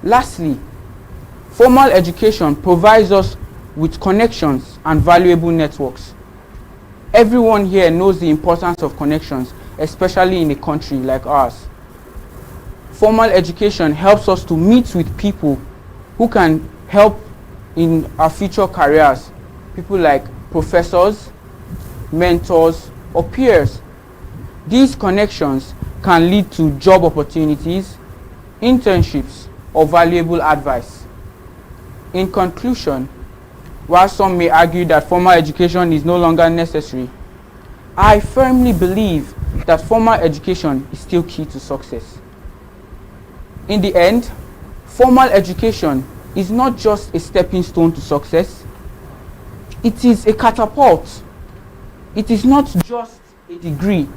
Lastly, formal education provides us with connections and valuable networks. Everyone here knows the importance of connections, especially in a country like ours. Formal education helps us to meet with people who can help in our future careers. People like professors, mentors, or peers. These connections can lead to job opportunities, internships, or valuable advice. In conclusion, while some may argue that formal education is no longer necessary, I firmly believe that formal education is still key to success. In the end, formal education is not just a stepping stone to success, it is a catapult. It is not just a degree,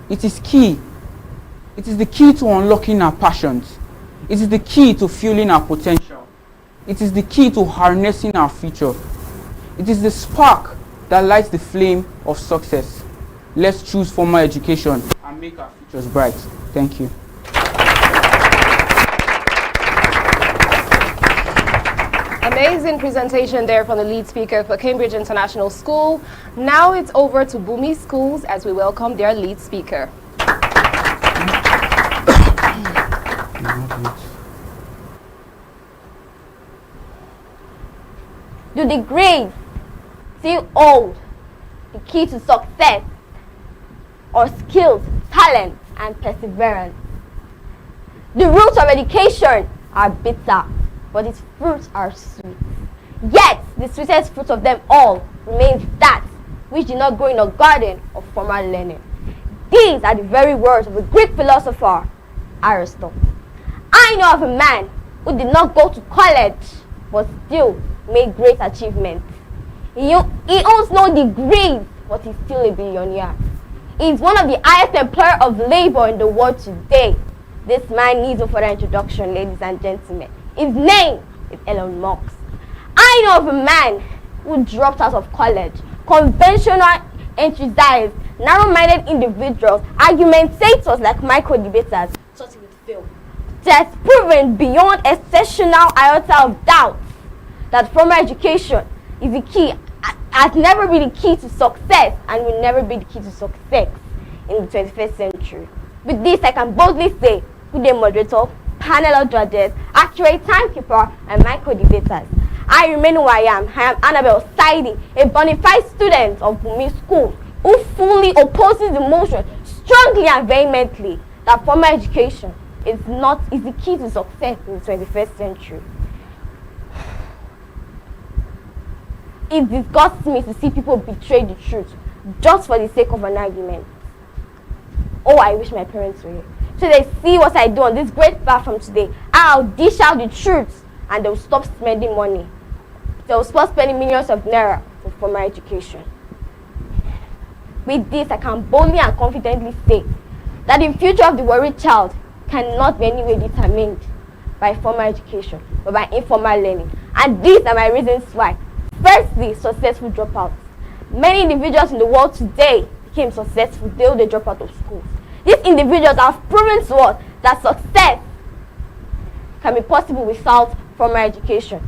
it is key. It is the key to unlocking our passions. It is the key to fueling our potential. It is the key to harnessing our future. It is the spark that lights the flame of success. Let's choose formal education and make our futures bright. Thank you. Amazing presentation there from the lead speaker for Cambridge International School. Now it's over to Bumi Schools as we welcome their lead speaker. Do the grades still hold the key to success, or skills, talent, and perseverance? The roots of education are bitter, but its fruits are sweet. Yet, the sweetest fruit of them all remains that which did not grow in a garden of formal learning. These are the very words of the Greek philosopher Aristotle. I know of a man who did not go to college, but still made great achievements. He owns no degrees, but he's still a billionaire. He is one of the highest employer of labor in the world today. This man needs no further introduction, ladies and gentlemen. His name is Elon Musk. I know of a man who dropped out of college. Conventional, enthusiasts, narrow-minded individuals, argumentators like micro-debaters, thought he would fail. It has proven beyond exceptional iota of doubt that formal education is the key, has never been the key to success, and will never be the key to success in the 21st century. With this, I can boldly say, good day, moderator, panel of judges, accurate timekeeper, and micro-debaters. I remain who I am. I am Annabelle Saidi, a bona fide student of Bumi School, who fully opposes the motion strongly and vehemently that formal education is the key to success in the 21st century. It disgusts me to see people betray the truth just for the sake of an argument. Oh, I wish my parents were here, so they see what I do on this great platform today. I'll dish out the truth, and they'll stop spending money. They'll stop spending millions of naira for formal education. With this, I can boldly and confidently say that the future of the worried child cannot be any way determined by formal education, but by informal learning. And these are my reasons why. Firstly, successful dropouts. Many individuals in the world today became successful though they drop out of schools. These individuals have proven to us that success can be possible without formal education.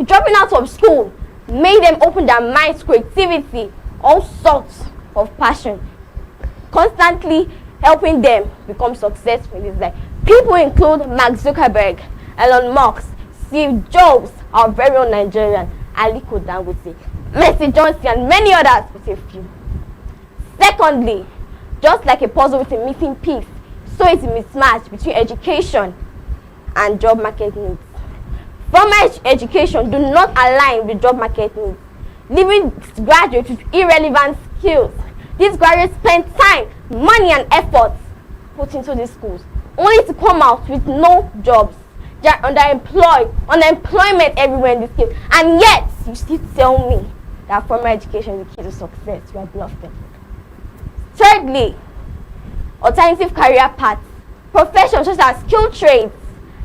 Dropping out of school made them open their minds to creativity, all sorts of passion, constantly helping them become successful in this life. People include Mark Zuckerberg, Elon Musk, Steve Jobs, our very own Nigerian, Aliko Dangote, Mercy Johnson, and many others, with a few. Secondly, just like a puzzle with a missing piece, so is a mismatch between education and job market needs. Formal education do not align with job market needs, leaving graduates with irrelevant skills. These graduates spend time, money, and effort put into these schools, only to come out with no jobs. They are underemployed, unemployment everywhere in this case, and yet you still tell me that formal education is the key to success. You are bluffing. Thirdly, alternative career paths. Professions such as skilled trades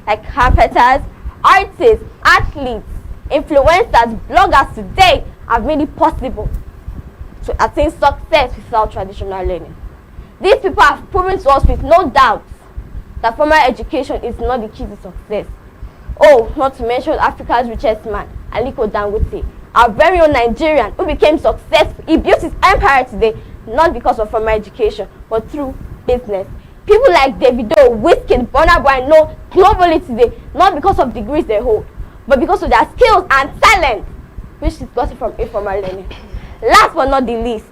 like carpenters, artists, athletes, influencers, bloggers today have made it possible to attain success without traditional learning. These people have proven to us with no doubt that formal education is not the key to success. Oh, not to mention Africa's richest man, Aliko Dangote, our very own Nigerian, who became successful. He built his empire today not because of formal education, but through business. People like Davido, Wizkid, Burna Boy are known globally today, not because of degrees they hold, but because of their skills and talent, which is gotten from informal learning. Last but not the least,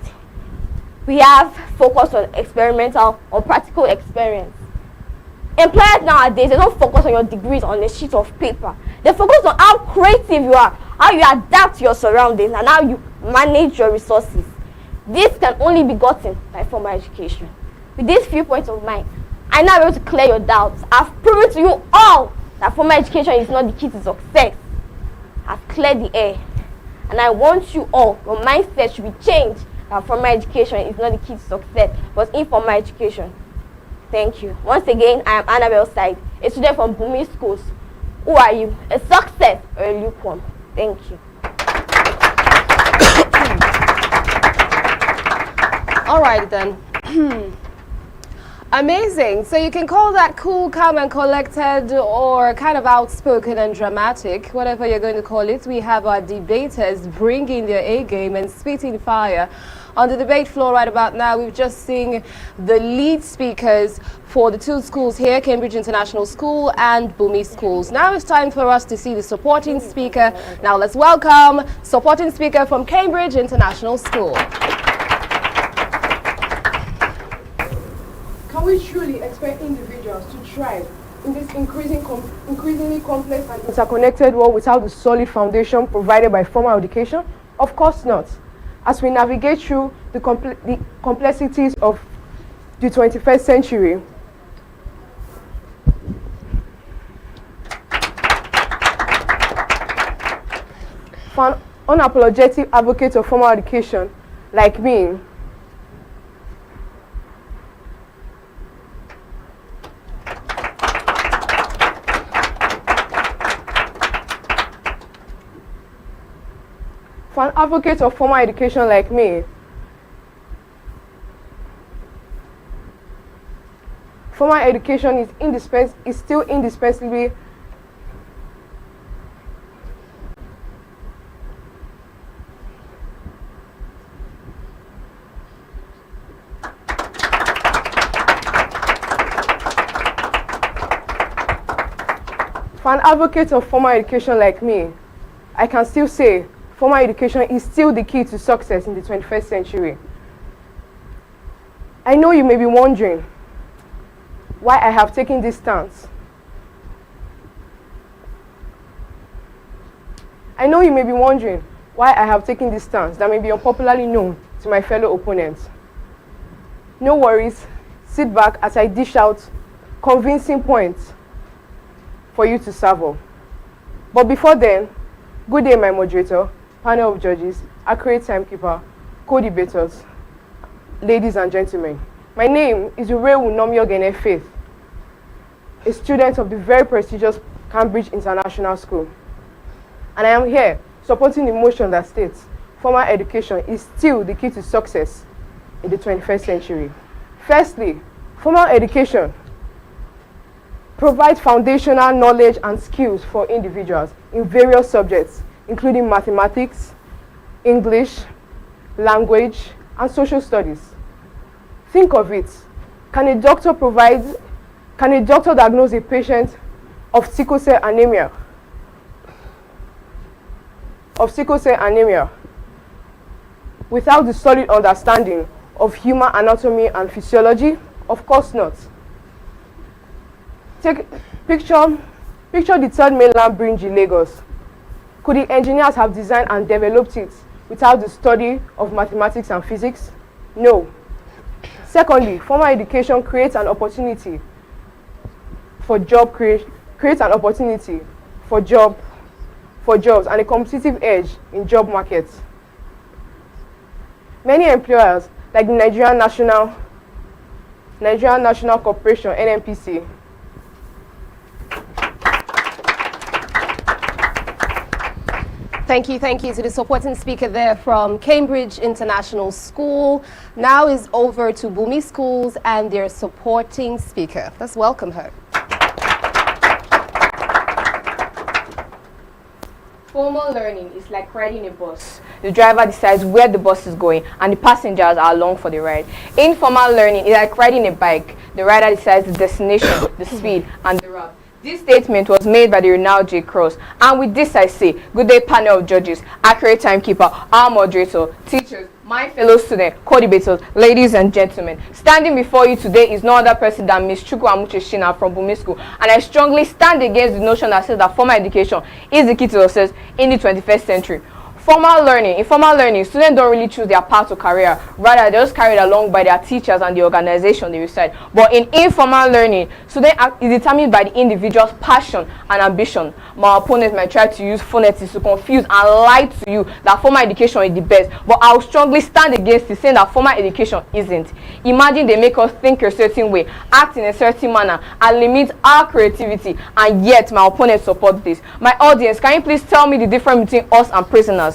we have focused on experimental or practical experience. Employers nowadays, they don't focus on your degrees on a sheet of paper. They focus on how creative you are, how you adapt to your surroundings, and how you manage your resources. This can only be gotten by formal education. With these few points of mine, I now be able to clear your doubts. I've proven to you all that formal education is not the key to success. I've cleared the air. And I want you all, your mindset should be changed that formal education is not the key to success, but informal education. Thank you. Once again, I am Annabelle Side, a student from Bumi Schools. Who are you? A success or a lukewarm? Thank you. All right then. Amazing. So you can call that cool, calm and collected, or kind of outspoken and dramatic, whatever you're going to call it. We have our debaters bringing their A game and spitting fire. On the debate floor right about now, we've just seen the lead speakers for the two schools here, Cambridge International School and Bumi Schools. Now it's time for us to see the supporting speaker. Now let's welcome supporting speaker from Cambridge International School. Can we truly expect individuals to thrive in this increasingly complex and interconnected world without the solid foundation provided by formal education? Of course not. As we navigate through the complexities of the 21st century, for an unapologetic advocate of formal education like me, for an advocate of formal education like me, formal education is still indispensably for an advocate of formal education like me, I can still say formal education is still the key to success in the 21st century. I know you may be wondering why I have taken this stance. I know you may be wondering why I have taken this stance that may be unpopularly known to my fellow opponents. No worries, sit back as I dish out convincing points for you to savour. But before then, good day my moderator, panel of judges, accurate timekeeper, co-debaters, ladies and gentlemen. My name is Oyo-Ekòró Faith, a student of the very prestigious Cambridge International School. And I am here supporting the motion that states formal education is still the key to success in the 21st century. Firstly, formal education Provide foundational knowledge and skills for individuals in various subjects, including mathematics, English, language, and social studies. Think of it. Can a doctor diagnose a patient of sickle cell anemia? Without the solid understanding of human anatomy and physiology? Of course not. Picture the third mainland bridge in Lagos. Could the engineers have designed and developed it without the study of mathematics and physics? No. Secondly, formal education creates an opportunity for jobs and a competitive edge in job markets. Many employers, like the Nigerian National Corporation, NNPC, Thank you to the supporting speaker there from Cambridge International School. Now is over to Bumi Schools and their supporting speaker. Let's welcome her. Formal learning is like riding a bus. The driver decides where the bus is going and the passengers are along for the ride. Informal learning is like riding a bike. The rider decides the destination, the speed, and the route. This statement was made by the renowned J. Cross. And with this I say, good day panel of judges, accurate timekeeper, our moderator, teachers, my fellow students, co-debaters, ladies and gentlemen. Standing before you today is no other person than Ms. Chukwu Amuche Shina from Bumi School. And I strongly stand against the notion that says that formal education is the key to success in the 21st century. In formal learning, students don't really choose their path to career. Rather, they're just carried along by their teachers and the organization they reside. But in informal learning, student is determined by the individual's passion and ambition. My opponent might try to use phonetics to confuse and lie to you that formal education is the best. But I'll strongly stand against it, saying that formal education isn't. Imagine they make us think a certain way, act in a certain manner, and limit our creativity, and yet my opponent supports this. My audience, can you please tell me the difference between us and prisoners?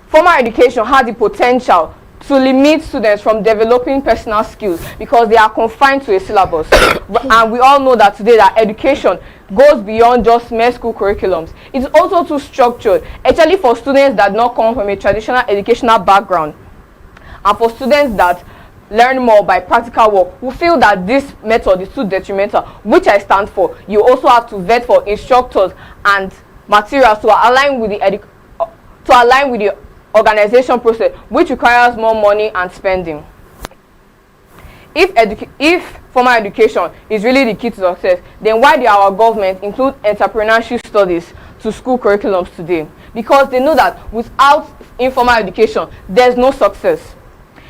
Formal education has the potential to limit students from developing personal skills because they are confined to a syllabus. And we all know that today that education goes beyond just mere school curriculums. It's also too structured, actually for students that not come from a traditional educational background. And for students that learn more by practical work, who feel that this method is too detrimental, which I stand for. You also have to vet for instructors and materials to align with the organization process, which requires more money and spending. If formal education is really the key to success, then why did our government include entrepreneurship studies to school curriculums today? Because they know that without informal education, there's no success.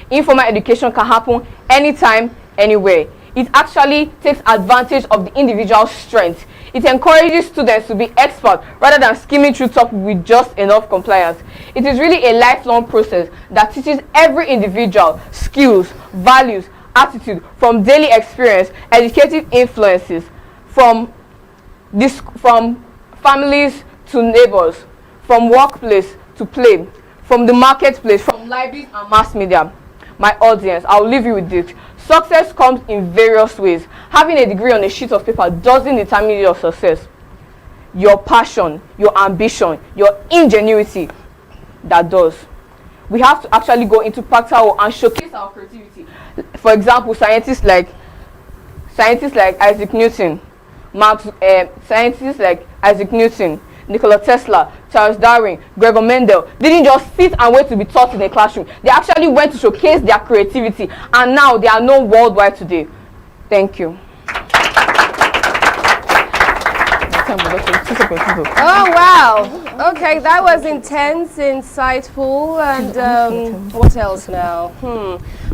Informal education can happen anytime, anywhere. It actually takes advantage of the individual's strength. It encourages students to be experts rather than skimming through top with just enough compliance. It is really a lifelong process that teaches every individual skills, values, attitude from daily experience, educative influences, from families to neighbors, from workplace to play, from the marketplace, from libraries and mass media. My audience, I'll leave you with this. Success comes in various ways. Having a degree on a sheet of paper doesn't determine your success. Your passion, your ambition, your ingenuity, that does. We have to actually go into practical work and showcase our creativity. For example, scientists like Isaac Newton, Nikola Tesla, Charles Darwin, Gregor Mendel didn't just sit and wait to be taught in a classroom. They actually went to showcase their creativity, and now they are known worldwide today. Thank you. Oh wow! Okay, that was intense, insightful, and what else now?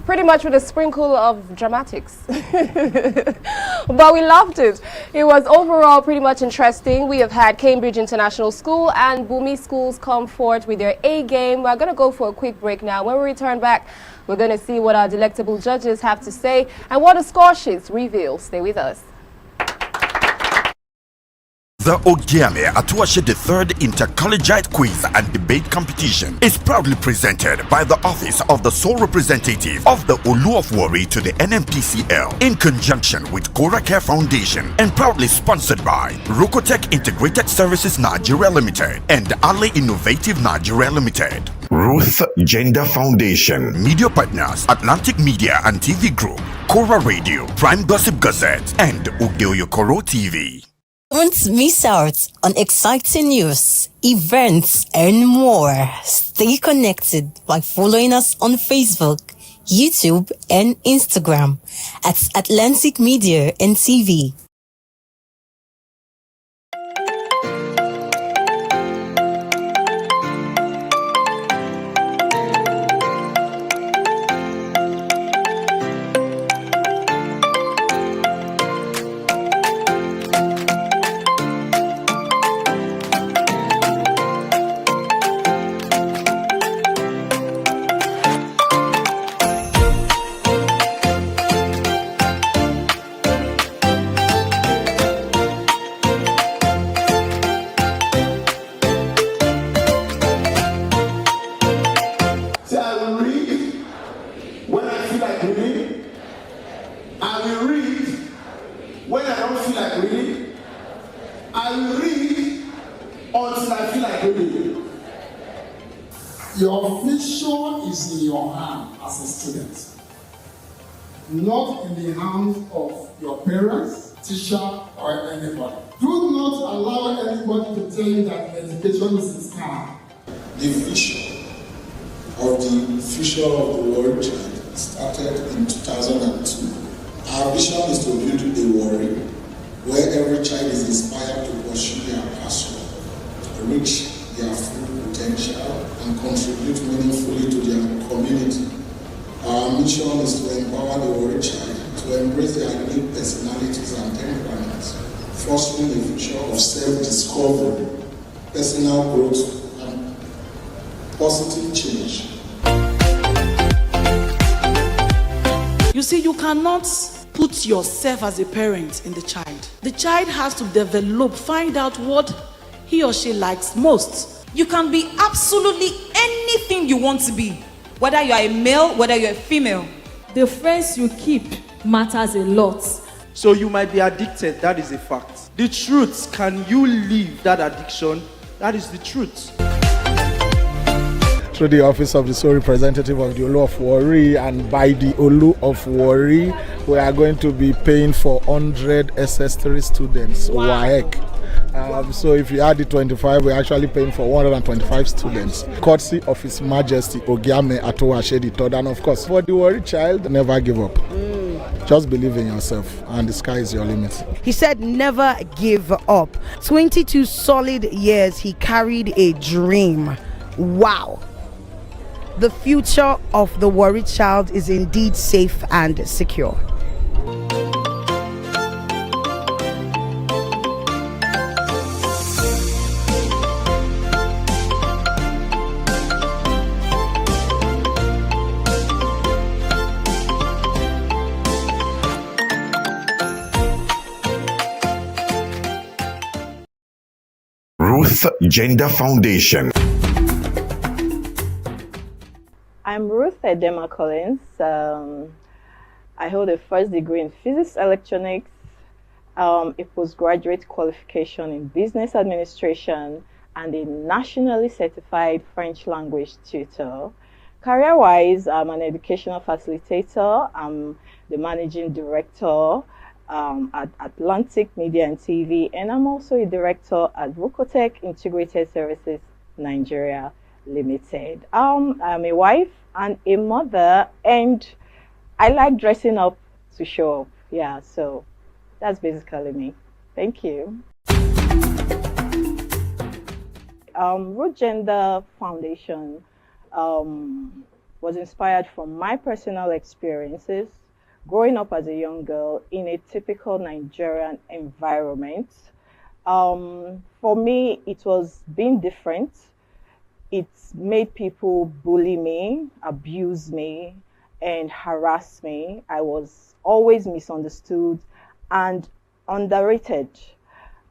Pretty much with a sprinkle of dramatics. But we loved it. It was overall pretty much interesting. We have had Cambridge International School and Bumi Schools come forth with their A game. We're going to go for a quick break now. When we return back, we're going to see what our delectable judges have to say and what the score sheets reveal. Stay with us. The Ogiame Atuwatse III Inter-Collegiate Quiz and Debate Competition is proudly presented by the Office of the Sole Representative of the Olu of Warri to the NMPCL in conjunction with Kora Care Foundation and proudly sponsored by Rokotech Integrated Services Nigeria Limited and Ali Innovative Nigeria Limited. Ruth Gender Foundation. Media partners Atlantic Media and TV Group, Kora Radio, Prime Gossip Gazette, and Oyo-Ekoro TV. Don't miss out on exciting news, events, and more. Stay connected by following us on Facebook, YouTube, and Instagram at Atlantic Media and TV. When I don't feel like reading, I will read until I feel like reading. Your future is in your hand as a student, not in the hands of your parents, teacher, or anybody. Do not allow anybody to tell you that education is a scam. The vision of the future of the world started in 2002. Our vision is to build a world where every child is inspired to pursue their passion, reach their full potential, and contribute meaningfully to their community. Our mission is to empower the world child to embrace their unique personalities and temperaments, fostering a future of self-discovery, personal growth, and positive change. You see, you cannot put yourself as a parent in the child. The child has to develop, find out what he or she likes most. You can be absolutely anything you want to be, whether you are a male, whether you're a female. The friends you keep matters a lot. So you might be addicted, that is a fact. The truth, can you leave that addiction? That is the truth. Through the office of the sole representative of the Olu of Warri and by the Olu of Warri, we are going to be paying for 100 SS3 students. Wow. WAEC. So if you add the 25, we're actually paying for 125 students, courtesy of His Majesty Ogiame Atuwatse III. And of course, for the Warri child, never give up. Just believe in yourself, and the sky is your limit. He said never give up. 22 solid years he carried a dream. Wow. The future of the Warri child is indeed safe and secure. Ruth Gender Foundation. I'm Ruth Edema Collins. I hold a first degree in physics electronics, a postgraduate qualification in business administration, and a nationally certified French language tutor. Career-wise, I'm an educational facilitator. I'm the managing director at Atlantic Media and TV, and I'm also a director at Rokotech Integrated Services Nigeria Limited. I'm a wife and a mother, and I like dressing up to show up. Yeah, so that's basically me. Thank you. Root Gender Foundation was inspired from my personal experiences growing up as a young girl in a typical Nigerian environment. For me, it was being different. It made people bully me, abuse me, and harass me. I was always misunderstood and underrated.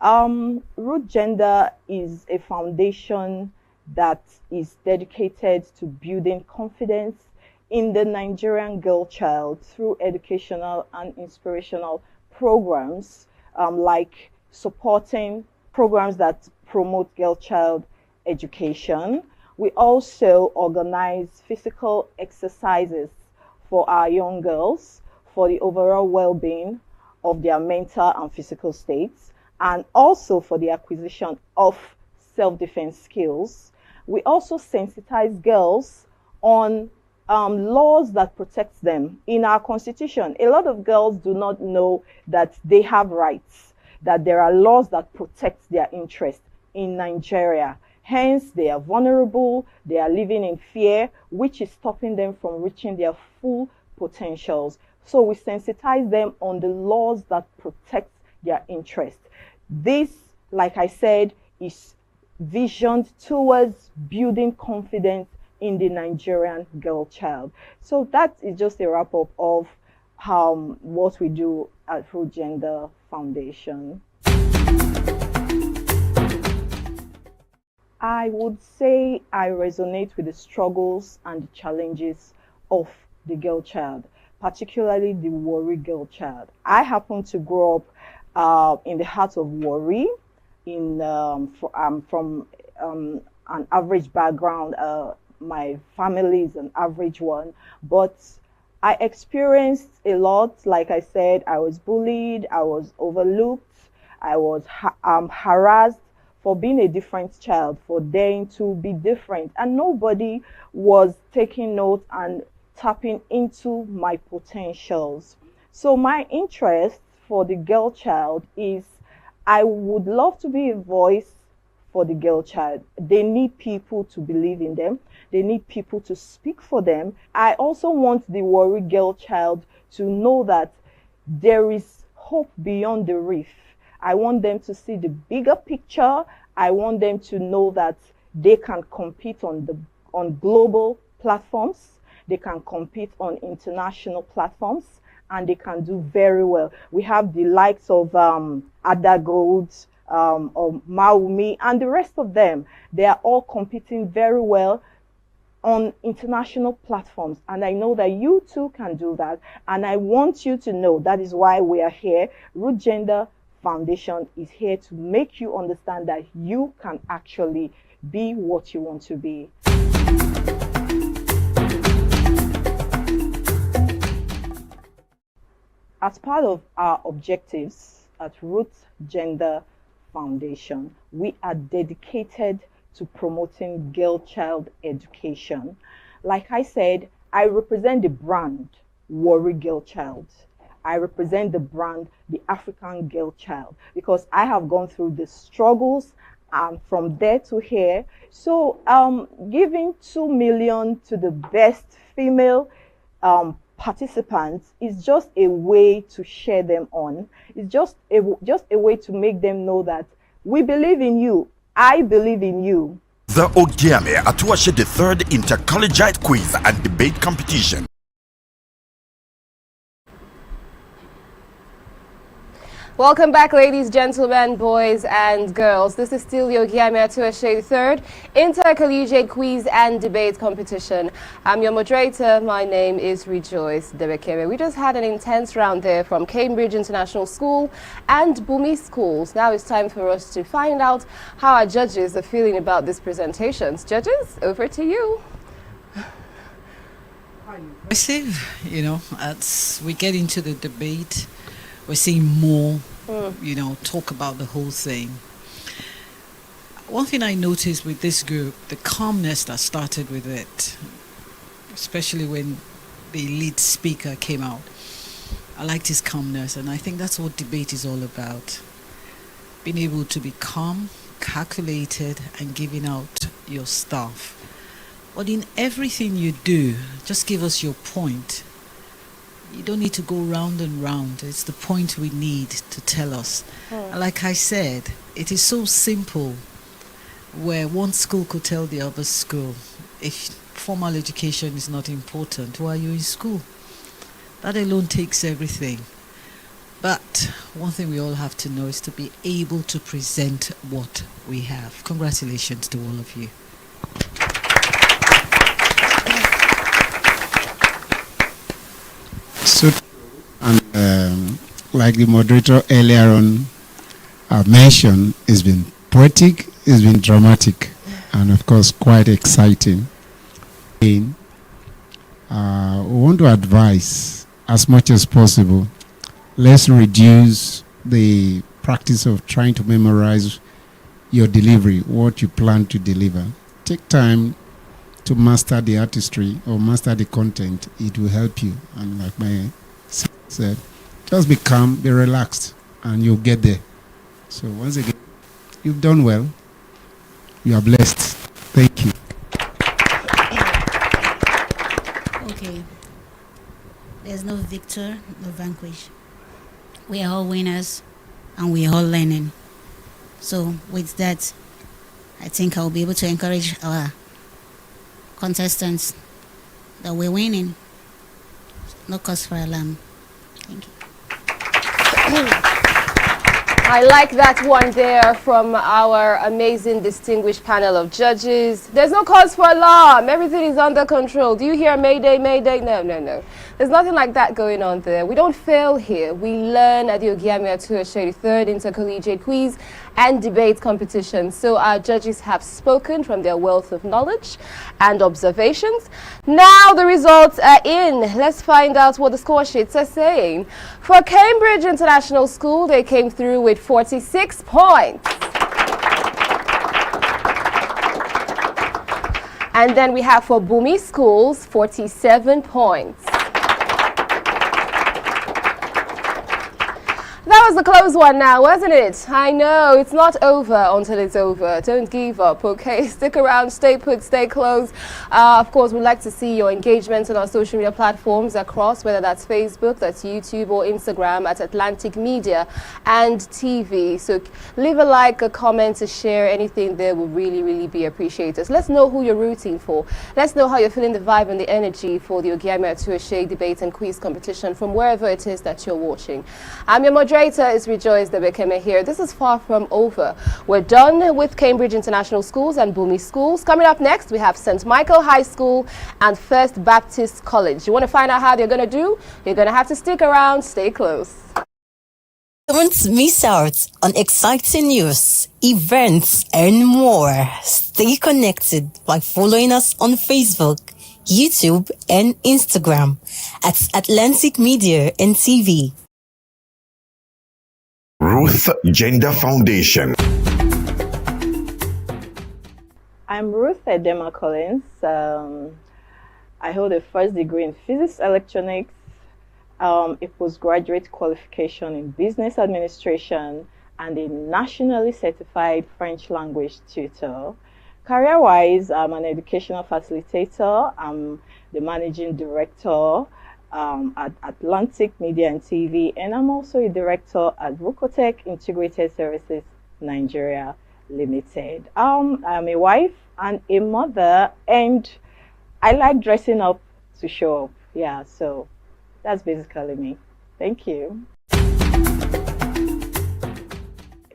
Root Gender is a foundation that is dedicated to building confidence in the Nigerian girl child through educational and inspirational programs, like supporting programs that promote girl child education. We also organize physical exercises for our young girls for the overall well-being of their mental and physical states, and also for the acquisition of self-defense skills. We also sensitize girls on laws that protect them. In our constitution, a lot of girls do not know that they have rights, that there are laws that protect their interests in Nigeria. Hence, they are vulnerable, they are living in fear, which is stopping them from reaching their full potentials. So we sensitize them on the laws that protect their interests. This, like I said, is visioned towards building confidence in the Nigerian girl child. So that is just a wrap up of what we do at Root Gender Foundation. I would say I resonate with the struggles and the challenges of the girl child, particularly the Warri girl child. I happen to grow up in the heart of Warri. I'm from an average background. My family is an average one, but I experienced a lot. Like I said, I was bullied, I was overlooked, I was harassed for being a different child, for daring to be different, and nobody was taking note and tapping into my potentials. So my interest for the girl child is I would love to be a voice for the girl child. They need people to believe in them. They need people to speak for them. I also want the Warri girl child to know that there is hope beyond the reef. I want them to see the bigger picture. I want them to know that they can compete on global platforms. They can compete on international platforms, and they can do very well. We have the likes of Ada Gold, or Maumi, and the rest of them. They are all competing very well on international platforms, and I know that you too can do that, and I want you to know that is why we are here. Root Gender Foundation is here to make you understand that you can actually be what you want to be. As part of our objectives at Root Gender Foundation, we are dedicated to promoting girl child education. Like I said, I represent the brand Warri Girl Child. I represent the brand the African Girl Child, because I have gone through the struggles from there to here. So giving 2 million to the best female participants is just a way to share them on. It's just a way to make them know that we believe in you. I believe in you. The Ogiame Atuwatse the third Inter-Collegiate quiz and debate competition. Welcome back, ladies, gentlemen, boys and girls. This is still the Ogiame Atuwatse the third Inter-Collegiate quiz and debate competition. I'm your moderator. My name is Rejoice Debekeme. We just had an intense round there from Cambridge International School and Bumi Schools. Now it's time for us to find out how our judges are feeling about these presentations. Judges, over to you. Impressive, you know, as we get into the debate, we're seeing more, you know, talk about the whole thing. One thing I noticed with this group, the calmness that started with it, especially when the lead speaker came out. I liked his calmness, and I think that's what debate is all about. Being able to be calm, calculated, and giving out your stuff. But in everything you do, just give us your point. You don't need to go round and round. It's the point we need to tell us. And like I said, it is so simple, where one school could tell the other school, if formal education is not important, why are you in school? That alone takes everything. But one thing we all have to know is to be able to present what we have. Congratulations to all of you. So, and like the moderator earlier on mentioned, it's been poetic, it's been dramatic, and of course quite exciting. We want to advise as much as possible, let's reduce the practice of trying to memorize your delivery, what you plan to deliver. Take time to master the artistry or master the content. It will help you. And like my sister said, just be calm, be relaxed, and you'll get there. So once again, you've done well. You are blessed. Thank you. Okay. There's no victor, no vanquish. We are all winners and we are all learning. So with that, I think I'll be able to encourage our contestants that we're winning. No cause for alarm. Thank you. I like that one there from our amazing, distinguished panel of judges. There's no cause for alarm. Everything is under control. Do you hear Mayday, Mayday? No, no, no. There's nothing like that going on there. We don't fail here. We learn at the Ogiame Atuwatse, the 3rd Inter-Collegiate Quiz and Debate Competition. So our judges have spoken from their wealth of knowledge and observations. Now the results are in. Let's find out what the score sheets are saying. For Cambridge International School, they came through with 46 points. And then we have for Bumi Schools, 47 points. That was a close one now, wasn't it? I know, it's not over until it's over. Don't give up, okay? Stick around, stay put, stay close. Of course, we'd like to see your engagement on our social media platforms across, whether that's Facebook, that's YouTube, or Instagram at Atlantic Media and TV. So leave a like, a comment, a share, anything there will really, really be appreciated. So let's know who you're rooting for. Let's know how you're feeling the vibe and the energy for the Ogiame Atuwatse Debate and Quiz Competition from wherever it is that you're watching. I'm your moderator. Is Rejoice Debekeme here. This is far from over. We're done with Cambridge International Schools and Bumi Schools. Coming up next, we have St. Michael High School and First Baptist College. You want to find out how they're going to do? You're going to have to stick around. Stay close. Don't miss out on exciting news, events, and more. Stay connected by following us on Facebook, YouTube, and Instagram at Atlantic Media and TV. Ruth Gender Foundation. I'm Ruth Edema Collins. I hold a first degree in physics electronics, a postgraduate qualification in business administration, and a nationally certified French language tutor. Career-wise, I'm an educational facilitator. I'm the managing director at Atlantic Media and TV, and I'm also a director at Rukotech Integrated Services Nigeria Limited. I'm a wife and a mother, and I like dressing up to show up. Yeah, so that's basically me. Thank you.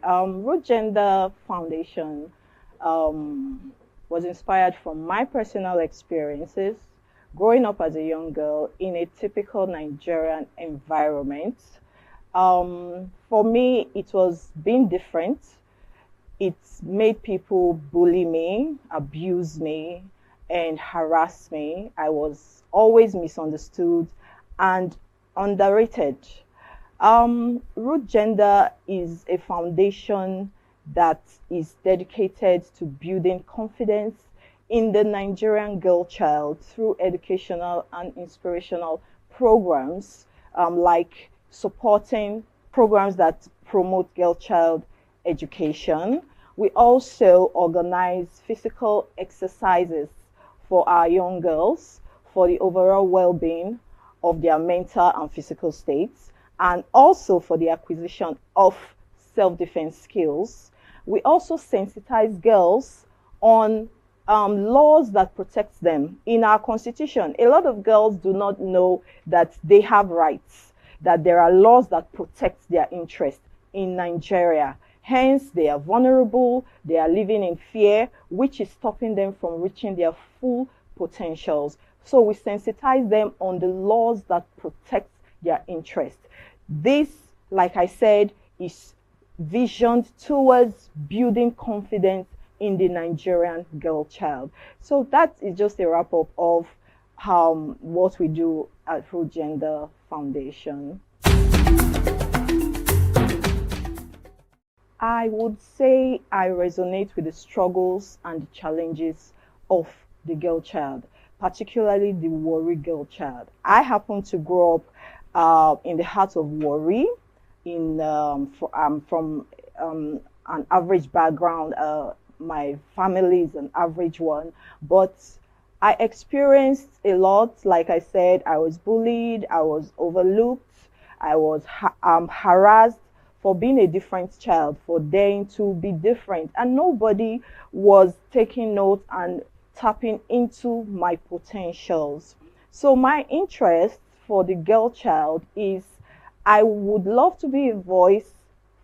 Root Gender Foundation was inspired from my personal experiences growing up as a young girl in a typical Nigerian environment. For me, it was being different. It made people bully me, abuse me, and harass me. I was always misunderstood and underrated. Root Gender is a foundation that is dedicated to building confidence in the Nigerian girl child through educational and inspirational programs, like supporting programs that promote girl child education. We also organize physical exercises for our young girls for the overall well-being of their mental and physical states, and also for the acquisition of self-defense skills. We also sensitize girls on laws that protect them in our constitution. A lot of girls do not know that they have rights. that there are laws that protect their interest in Nigeria. Hence, they are vulnerable, they are living in fear, which is stopping them from reaching their full potentials. So we sensitize them on the laws that protect their interest. This, like I said, is visioned towards building confidence in the Nigerian girl child. So that is just a wrap-up of what we do at Root Gender Foundation. I would say I resonate with the struggles and the challenges of the girl child, particularly the Warri girl child. I happen to grow up in the heart of Warri. From an average background. My family is an average one, but I experienced a lot. Like I said, I was bullied, I was overlooked, I was harassed for being a different child, for daring to be different, and nobody was taking note and tapping into my potentials. So my interest for the girl child is I would love to be a voice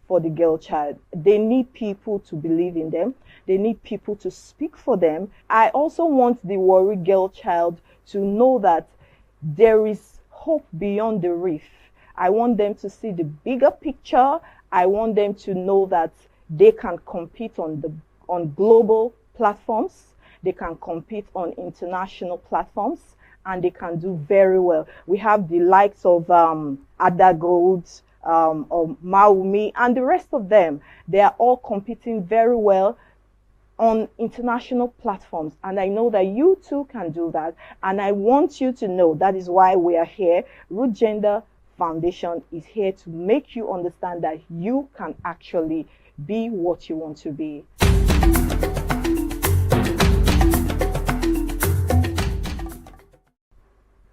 for the girl child. They need people to believe in them. They need people to speak for them. I also want the Warri girl child to know that there is hope beyond the reef. I want them to see the bigger picture. I want them to know that they can compete on global platforms. They can compete on international platforms, and they can do very well. We have the likes of Ada Gold, or Maumi, and the rest of them. They are all competing very well on international platforms, and I know that you too can do that, and I want you to know that is why we are here. Root Gender Foundation is here to make you understand that you can actually be what you want to be.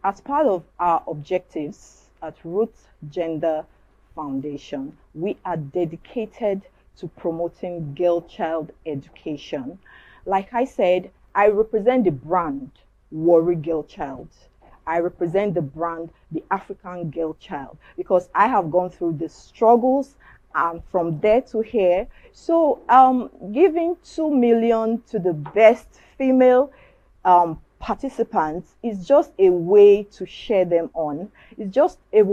As part of our objectives at Root Gender Foundation, we are dedicated to promoting girl child education. Like I said, I represent the brand Warri Girl Child. I represent the brand the African Girl Child, because I have gone through the struggles from there to here. So giving 2 million to the best female participants is just a way to share them on. It's just a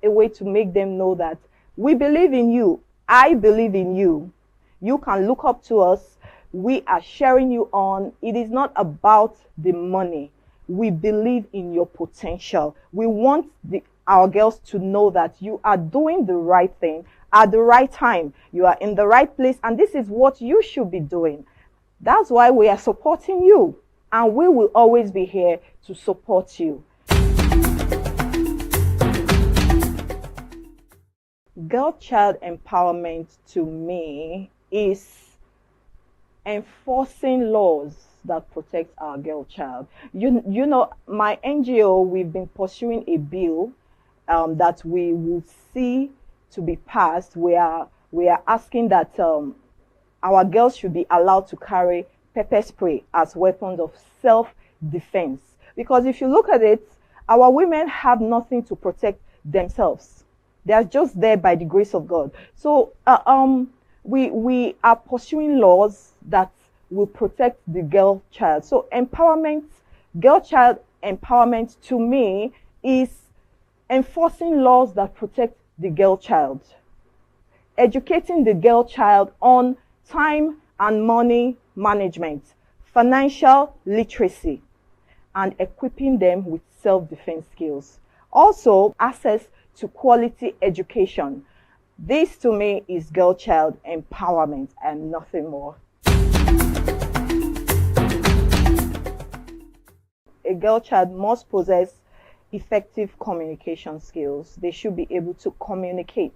way to make them know that we believe in you. I believe in you. You can look up to us. We are sharing you on. It is not about the money. We believe in your potential. We want our girls to know that you are doing the right thing at the right time. You are in the right place, and this is what you should be doing. That's why we are supporting you, and we will always be here to support you. Girl child empowerment to me is enforcing laws that protect our girl child. You know, my NGO, we've been pursuing a bill that we will see to be passed. We are asking that our girls should be allowed to carry pepper spray as weapons of self-defense. Because if you look at it, our women have nothing to protect themselves. They are just there by the grace of God. So we are pursuing laws that will protect the girl child. So empowerment, girl child empowerment to me is enforcing laws that protect the girl child, educating the girl child on time and money management, financial literacy, and equipping them with self-defense skills. Also, access to quality education. This to me is girl child empowerment and nothing more. A girl child must possess effective communication skills. They should be able to communicate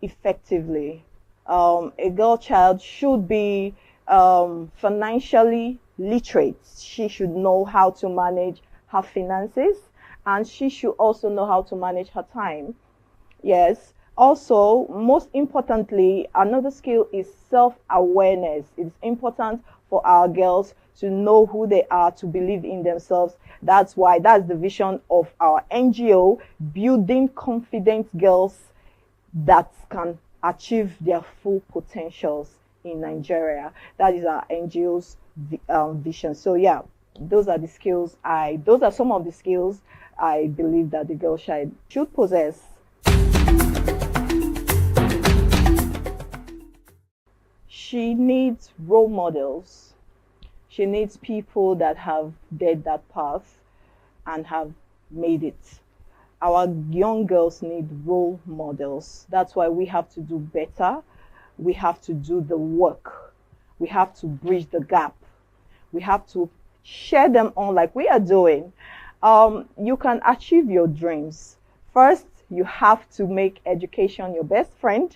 effectively. A girl child should be financially literate. She should know how to manage her finances, and she should also know how to manage her time. Yes. Also, most importantly, another skill is self-awareness. It's important for our girls to know who they are, to believe in themselves. That's the vision of our NGO, building confident girls that can achieve their full potentials in Nigeria. That is our NGO's vision. So yeah, those are some of the skills I believe that the girl child should possess. She needs role models. She needs people that have led that path and have made it. Our young girls need role models. That's why we have to do better. We have to do the work. We have to bridge the gap. We have to share them on like we are doing. You can achieve your dreams. First, you have to make education your best friend.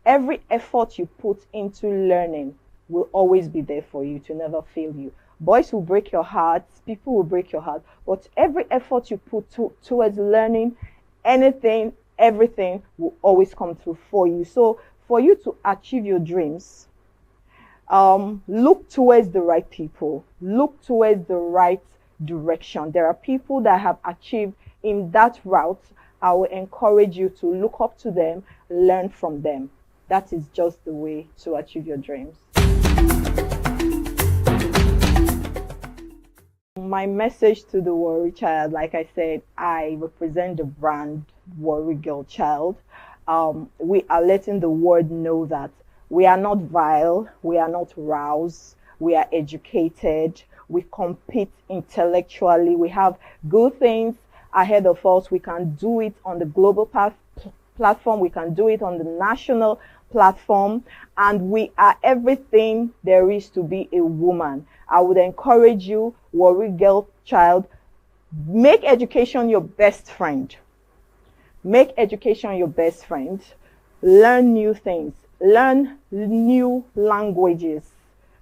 Every effort you put into learning will always be there for you to never fail you. Boys will break your heart, people will break your heart, but every effort you put towards learning, anything, everything will always come through for you. So for you to achieve your dreams, look towards the right people, look towards the right direction. There are people that have achieved in that route. I will encourage you to look up to them, learn from them. That is just the way to achieve your dreams. My message to the Warri child, like I said, I represent the brand Warri Girl Child. We are letting the world know that we are not vile, we are not roused, we are educated, we compete intellectually, we have good things ahead of us. We can do it on the global platform, we can do it on the national platform, and we are everything there is to be a woman. I would encourage you, Warri Girl Child, make education your best friend. Make education your best friend. Learn new things. Learn new languages.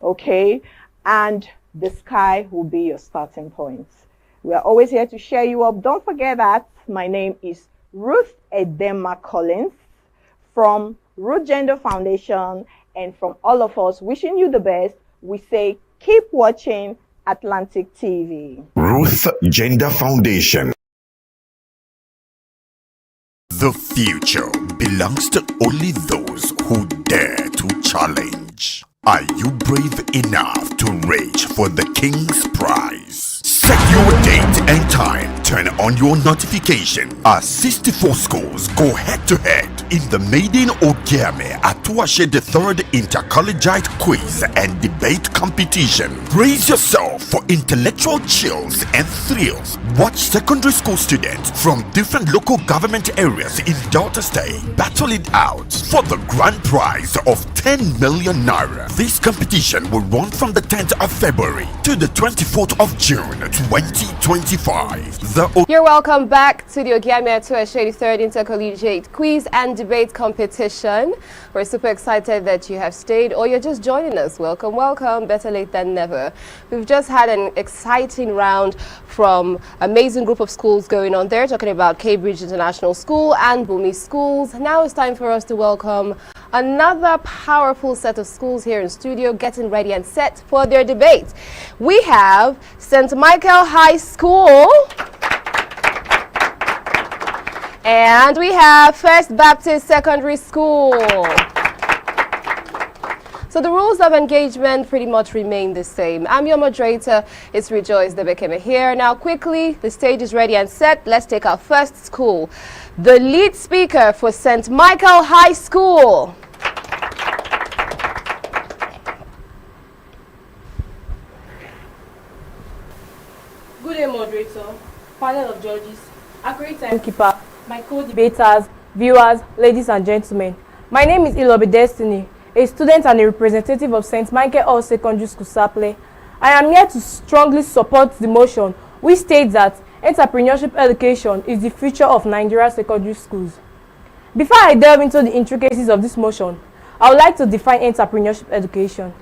Okay? And the sky will be your starting point. We are always here to cheer you up. Don't forget that my name is Ruth Edema Collins from Root Gender Foundation, and from all of us wishing you the best, we say keep watching Atlantic TV. Ruth Gender Foundation. The future belongs to only those who dare to challenge. Are you brave enough to reach for the King's Prize? Set your date and time, turn on your notification. Our 64 schools go head-to-head in the maiden Ogiame Atuwatse III Inter-Collegiate quiz and debate competition. Brace yourself for intellectual chills and thrills. Watch secondary school students from different local government areas in Delta State battle it out for the grand prize of 10 million naira. This competition will run from the 10th of February to the 24th of June 2025. You're welcome back to the Ogiame Atuwatse III Inter-Collegiate quiz and debate competition. We're super excited that you have stayed or you're just joining us. Welcome, welcome. Better late than never. We've just had an exciting round from amazing group of schools going on there, talking about Cambridge International School and Bumi Schools. Now it's time for us to welcome another powerful set of schools here in studio, getting ready and set for their debate. We have St. Michael High School, and we have First Baptist Secondary School. So the rules of engagement pretty much remain the same. I'm your moderator, it's Rejoice Debekeme here. Now quickly, the stage is ready and set. Let's take our first school. The lead speaker for St. Michael High School. Good day, moderator, panel of judges, accurate timekeeper, my co-debaters, viewers, ladies and gentlemen. My name is Ilobi Destiny, a student and a representative of St. Michael All Secondary School, Saple. I am here to strongly support the motion which states that entrepreneurship education is the future of Nigerian secondary schools. Before I delve into the intricacies of this motion, I would like to define entrepreneurship education.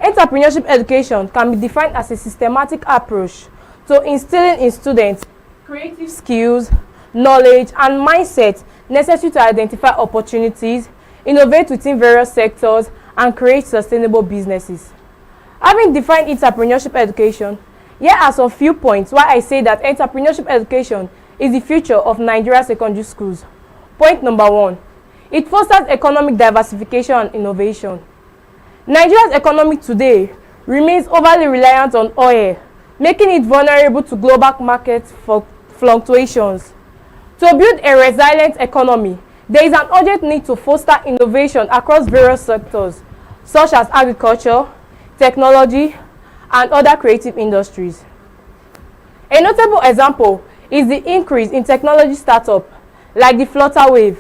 Entrepreneurship education can be defined as a systematic approach to instilling in students creative skills, knowledge, and mindset necessary to identify opportunities, innovate within various sectors, and create sustainable businesses. Having defined entrepreneurship education, here are some few points why I say that entrepreneurship education is the future of Nigeria's secondary schools. Point number 1, it fosters economic diversification and innovation. Nigeria's economy today remains overly reliant on oil, making it vulnerable to global market fluctuations. To build a resilient economy, there is an urgent need to foster innovation across various sectors, such as agriculture, technology, and other creative industries. A notable example is the increase in technology startups like the Flutterwave,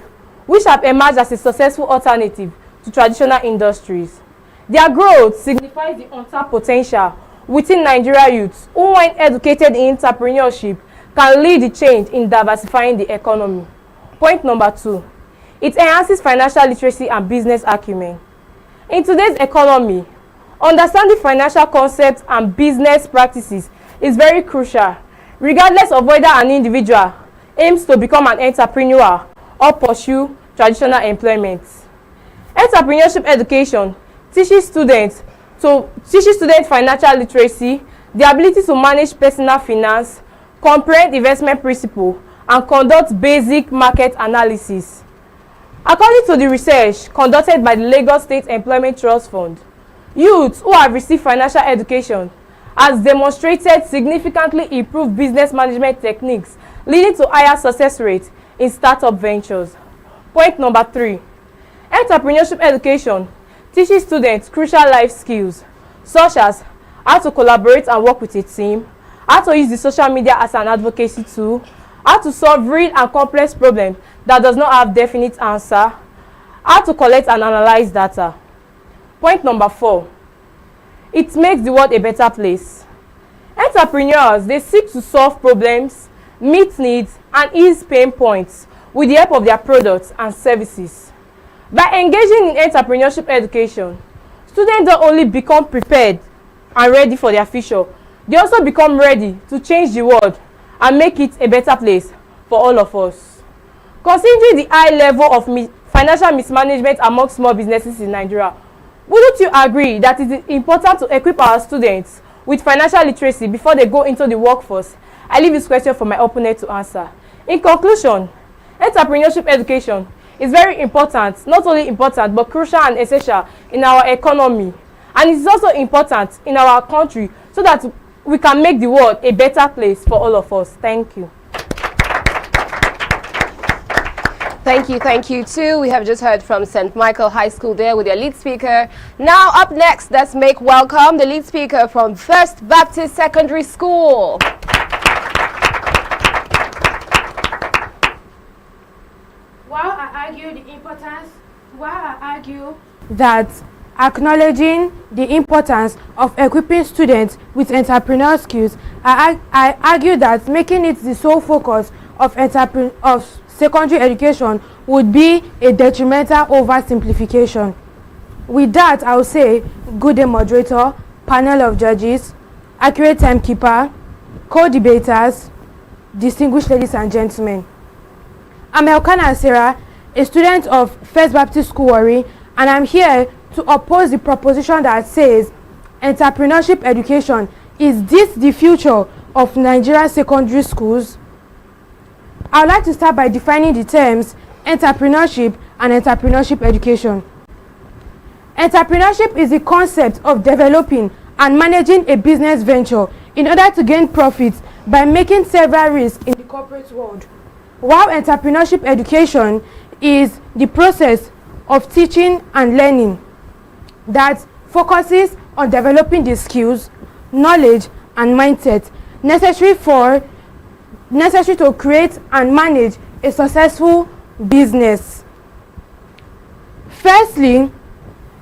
which have emerged as a successful alternative to traditional industries. Their growth signifies the untapped potential within Nigeria youths who, when educated in entrepreneurship, can lead the change in diversifying the economy. Point number 2, it enhances financial literacy and business acumen. In today's economy, understanding financial concepts and business practices is very crucial, regardless of whether an individual aims to become an entrepreneur or pursue traditional employment. Entrepreneurship education teaches students financial literacy, the ability to manage personal finance, comprehend investment principles, and conduct basic market analysis. According to the research conducted by the Lagos State Employment Trust Fund, youths who have received financial education has demonstrated significantly improved business management techniques, leading to higher success rates in startup ventures. Point number 3, entrepreneurship education teaches students crucial life skills, such as how to collaborate and work with a team, how to use the social media as an advocacy tool, how to solve real and complex problems that does not have definite answer, how to collect and analyze data. Point number 4, it makes the world a better place. Entrepreneurs, they seek to solve problems, meet needs, and ease pain points with the help of their products and services. By engaging in entrepreneurship education, students don't only become prepared and ready for their future, they also become ready to change the world and make it a better place for all of us. Considering the high level of financial mismanagement among small businesses in Nigeria, wouldn't you agree that it is important to equip our students with financial literacy before they go into the workforce? I leave this question for my opponent to answer. In conclusion, entrepreneurship education is very important, not only important, but crucial and essential in our economy. And it is also important in our country so that we can make the world a better place for all of us. Thank you. Thank you too. We have just heard from St. Michael High School there with their lead speaker. Now up next, let's make welcome the lead speaker from First Baptist Secondary School. While I argue that acknowledging the importance of equipping students with entrepreneurial skills, I argue that making it the sole focus of secondary education would be a detrimental oversimplification. With that, I will say good day, moderator, panel of judges, accurate timekeeper, co-debaters, distinguished ladies and gentlemen. I'm Elkanah Sarah, a student of First Baptist School Warri, and I'm here to oppose the proposition that says entrepreneurship education. Is this the future of Nigeria's secondary schools? I would like to start by defining the terms entrepreneurship and entrepreneurship education. Entrepreneurship is the concept of developing and managing a business venture in order to gain profits by making several risks in the corporate world, while entrepreneurship education is the process of teaching and learning that focuses on developing the skills, knowledge, and mindset necessary to create and manage a successful business. Firstly,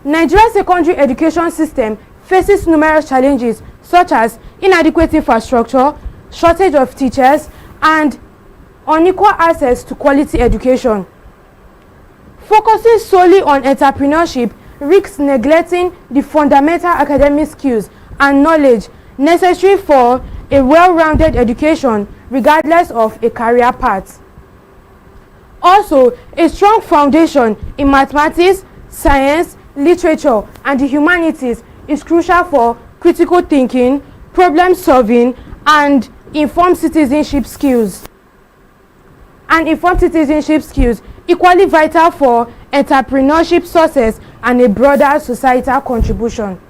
Nigeria's secondary education system faces numerous challenges such as inadequate infrastructure, shortage of teachers, and unequal access to quality education. Focusing solely on entrepreneurship risks neglecting the fundamental academic skills and knowledge necessary for a well-rounded education regardless of a career path. Also, a strong foundation in mathematics, science, literature, and the humanities is crucial for critical thinking, problem solving, and informed citizenship skills. Equally vital for entrepreneurship success and a broader societal contribution.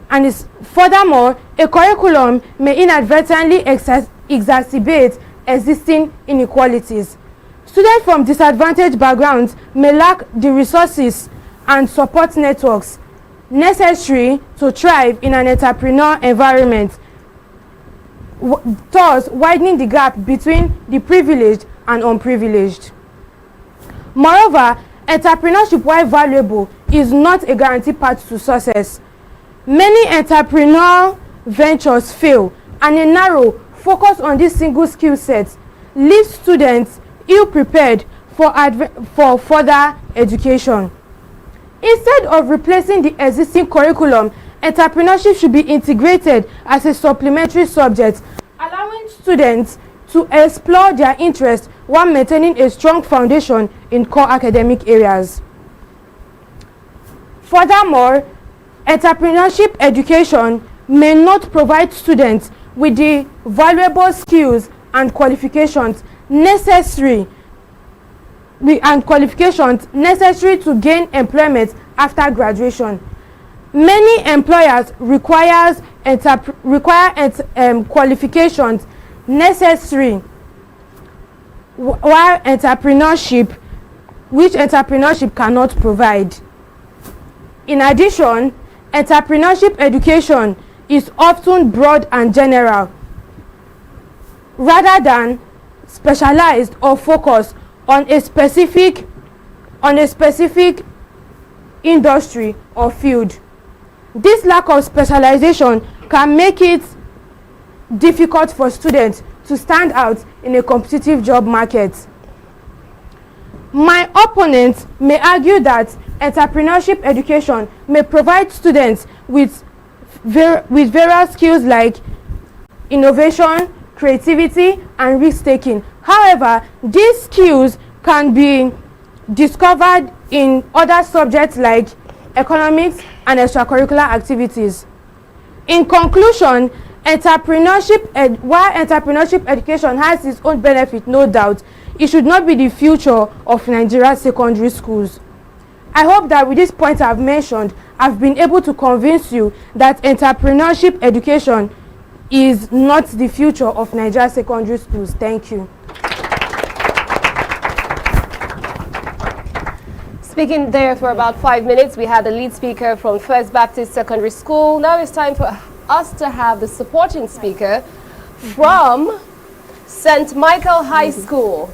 And furthermore, a curriculum may inadvertently exacerbate existing inequalities. Students from disadvantaged backgrounds may lack the resources and support networks necessary to thrive in an entrepreneurial environment, thus widening the gap between the privileged and unprivileged. Moreover, entrepreneurship, while valuable, is not a guaranteed path to success. Many entrepreneurial ventures fail, and a narrow focus on this single skill set leaves students ill-prepared for further education. Instead of replacing the existing curriculum, entrepreneurship should be integrated as a supplementary subject, allowing students to explore their interests while maintaining a strong foundation in core academic areas. Furthermore, entrepreneurship education may not provide students with the valuable skills and qualifications necessary to gain employment after graduation. Many employers require qualifications necessary, while entrepreneurship cannot provide. In addition, entrepreneurship education is often broad and general, rather than specialized or focused on a specific industry or field. This lack of specialization can make it difficult for students to stand out in a competitive job market. My opponents may argue that entrepreneurship education may provide students with various skills like innovation, creativity, and risk-taking. However, these skills can be discovered in other subjects like economics and extracurricular activities. In conclusion, while entrepreneurship education has its own benefit, no doubt, it should not be the future of Nigeria's secondary schools. I hope that with this point I've mentioned, I've been able to convince you that entrepreneurship education is not the future of Nigeria's secondary schools. Thank you. Speaking there for about 5 minutes, we had the lead speaker from First Baptist Secondary School. Now it's time for us to have the supporting speaker from St. Michael High School.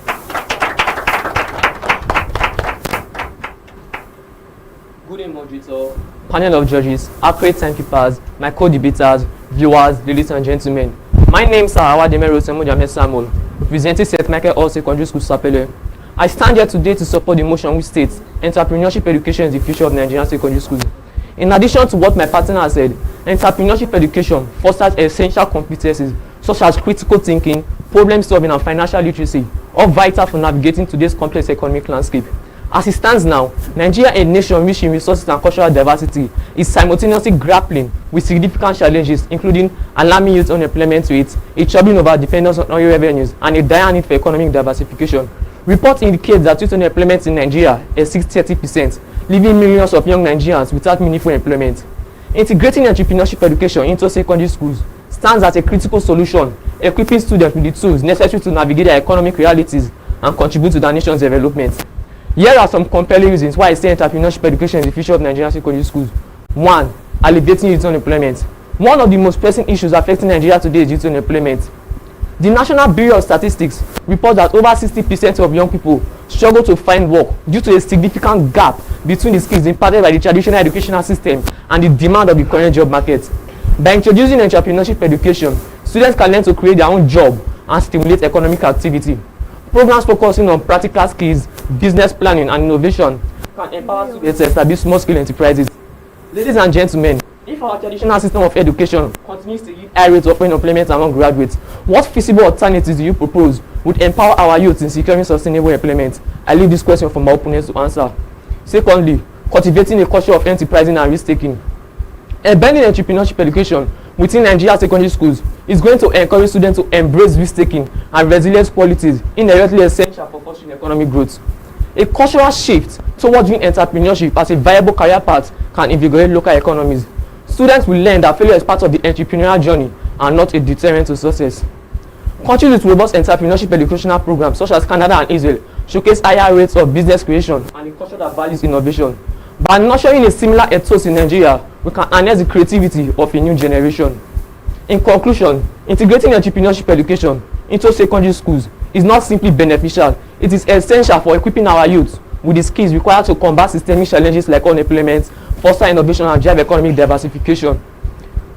Good day, moderator, panel of judges, accurate timekeepers, my co-debaters, viewers, ladies and gentlemen. My name is Ogiame Atuwatse, representing St. Michael All Secondary School, Sapele. I stand here today to support the motion which states entrepreneurship education is the future of Nigerian secondary schools. In addition to what my partner has said, entrepreneurship education fosters essential competencies such as critical thinking, problem solving, and financial literacy, all vital for navigating today's complex economic landscape. As it stands now, Nigeria, a nation rich in resources and cultural diversity, is simultaneously grappling with significant challenges, including alarming youth unemployment rates, a troubling over-dependence on oil revenues, and a dire need for economic diversification. Reports indicate that youth unemployment in Nigeria exceeds 30%, leaving millions of young Nigerians without meaningful employment. Integrating entrepreneurship education into secondary schools stands as a critical solution, equipping students with the tools necessary to navigate their economic realities and contribute to the nation's development. Here are some compelling reasons why I say entrepreneurship education is the future of Nigerian secondary schools. 1. Alleviating youth unemployment. One of the most pressing issues affecting Nigeria today is youth unemployment. The National Bureau of Statistics reports that over 60% of young people struggle to find work due to a significant gap between the skills imparted by the traditional educational system and the demand of the current job market. By introducing entrepreneurship education, students can learn to create their own job and stimulate economic activity. Programs focusing on practical skills, business planning, and innovation can empower students to establish small-scale enterprises. Ladies and gentlemen, if our traditional system of education continues to yield high rates of unemployment among graduates, what feasible alternatives do you propose would empower our youth in securing sustainable employment? I leave this question for my opponents to answer. Secondly, cultivating a culture of enterprising and risk-taking. Embedding entrepreneurship education within Nigerian secondary schools is going to encourage students to embrace risk-taking and resilience qualities inherently essential for fostering economic growth. A cultural shift towards viewing entrepreneurship as a viable career path can invigorate local economies. Students will learn that failure is part of the entrepreneurial journey and not a deterrent to success. Countries with robust entrepreneurship educational programs such as Canada and Israel showcase higher rates of business creation and a culture that values innovation. By nurturing a similar ethos in Nigeria, we can harness the creativity of a new generation. In conclusion, integrating entrepreneurship education into secondary schools is not simply beneficial, it is essential for equipping our youth with the skills required to combat systemic challenges like unemployment, foster innovation, and drive economic diversification.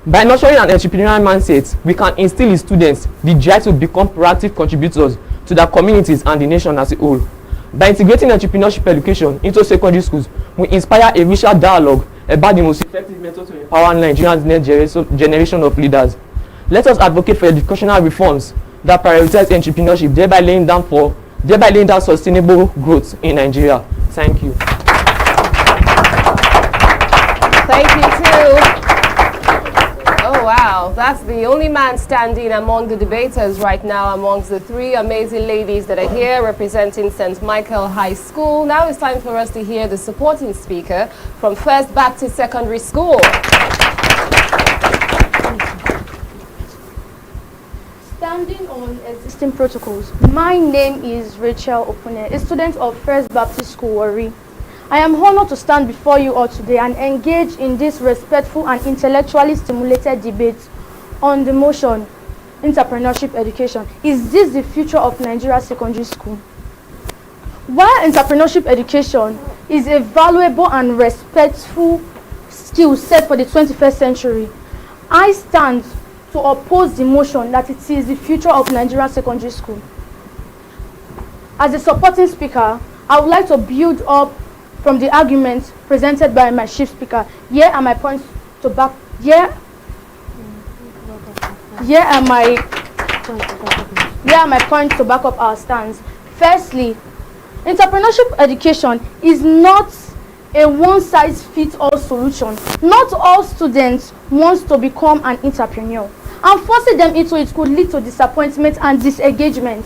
By nurturing an entrepreneurial mindset, we can instill in students the drive to become proactive contributors to their communities and the nation as a whole. By integrating entrepreneurship education into secondary schools, we inspire a richer dialogue about the most effective method to empower Nigeria's next generation of leaders. Let us advocate for educational reforms that prioritize entrepreneurship, thereby laying down sustainable growth in Nigeria. Thank you. Thank you too. Oh wow, that's the only man standing among the debaters right now amongst the three amazing ladies that are here representing St. Michael High School. Now it's time for us to hear the supporting speaker from First Baptist Secondary School. Standing on existing protocols, my name is Rachel Opune, a student of First Baptist School, Warri. I am honored to stand before you all today and engage in this respectful and intellectually stimulated debate on the motion, entrepreneurship education. Is this the future of Nigeria secondary school? While entrepreneurship education is a valuable and respectful skill set for the 21st century, I stand to oppose the motion that it is the future of Nigeria secondary school. As a supporting speaker, I would like to build up from the arguments presented by my chief speaker. Here are my points to back. Here are my points to back up our stance. Firstly, entrepreneurship education is not a one-size-fits-all solution. Not all students want to become an entrepreneur, and forcing them into it could lead to disappointment and disengagement.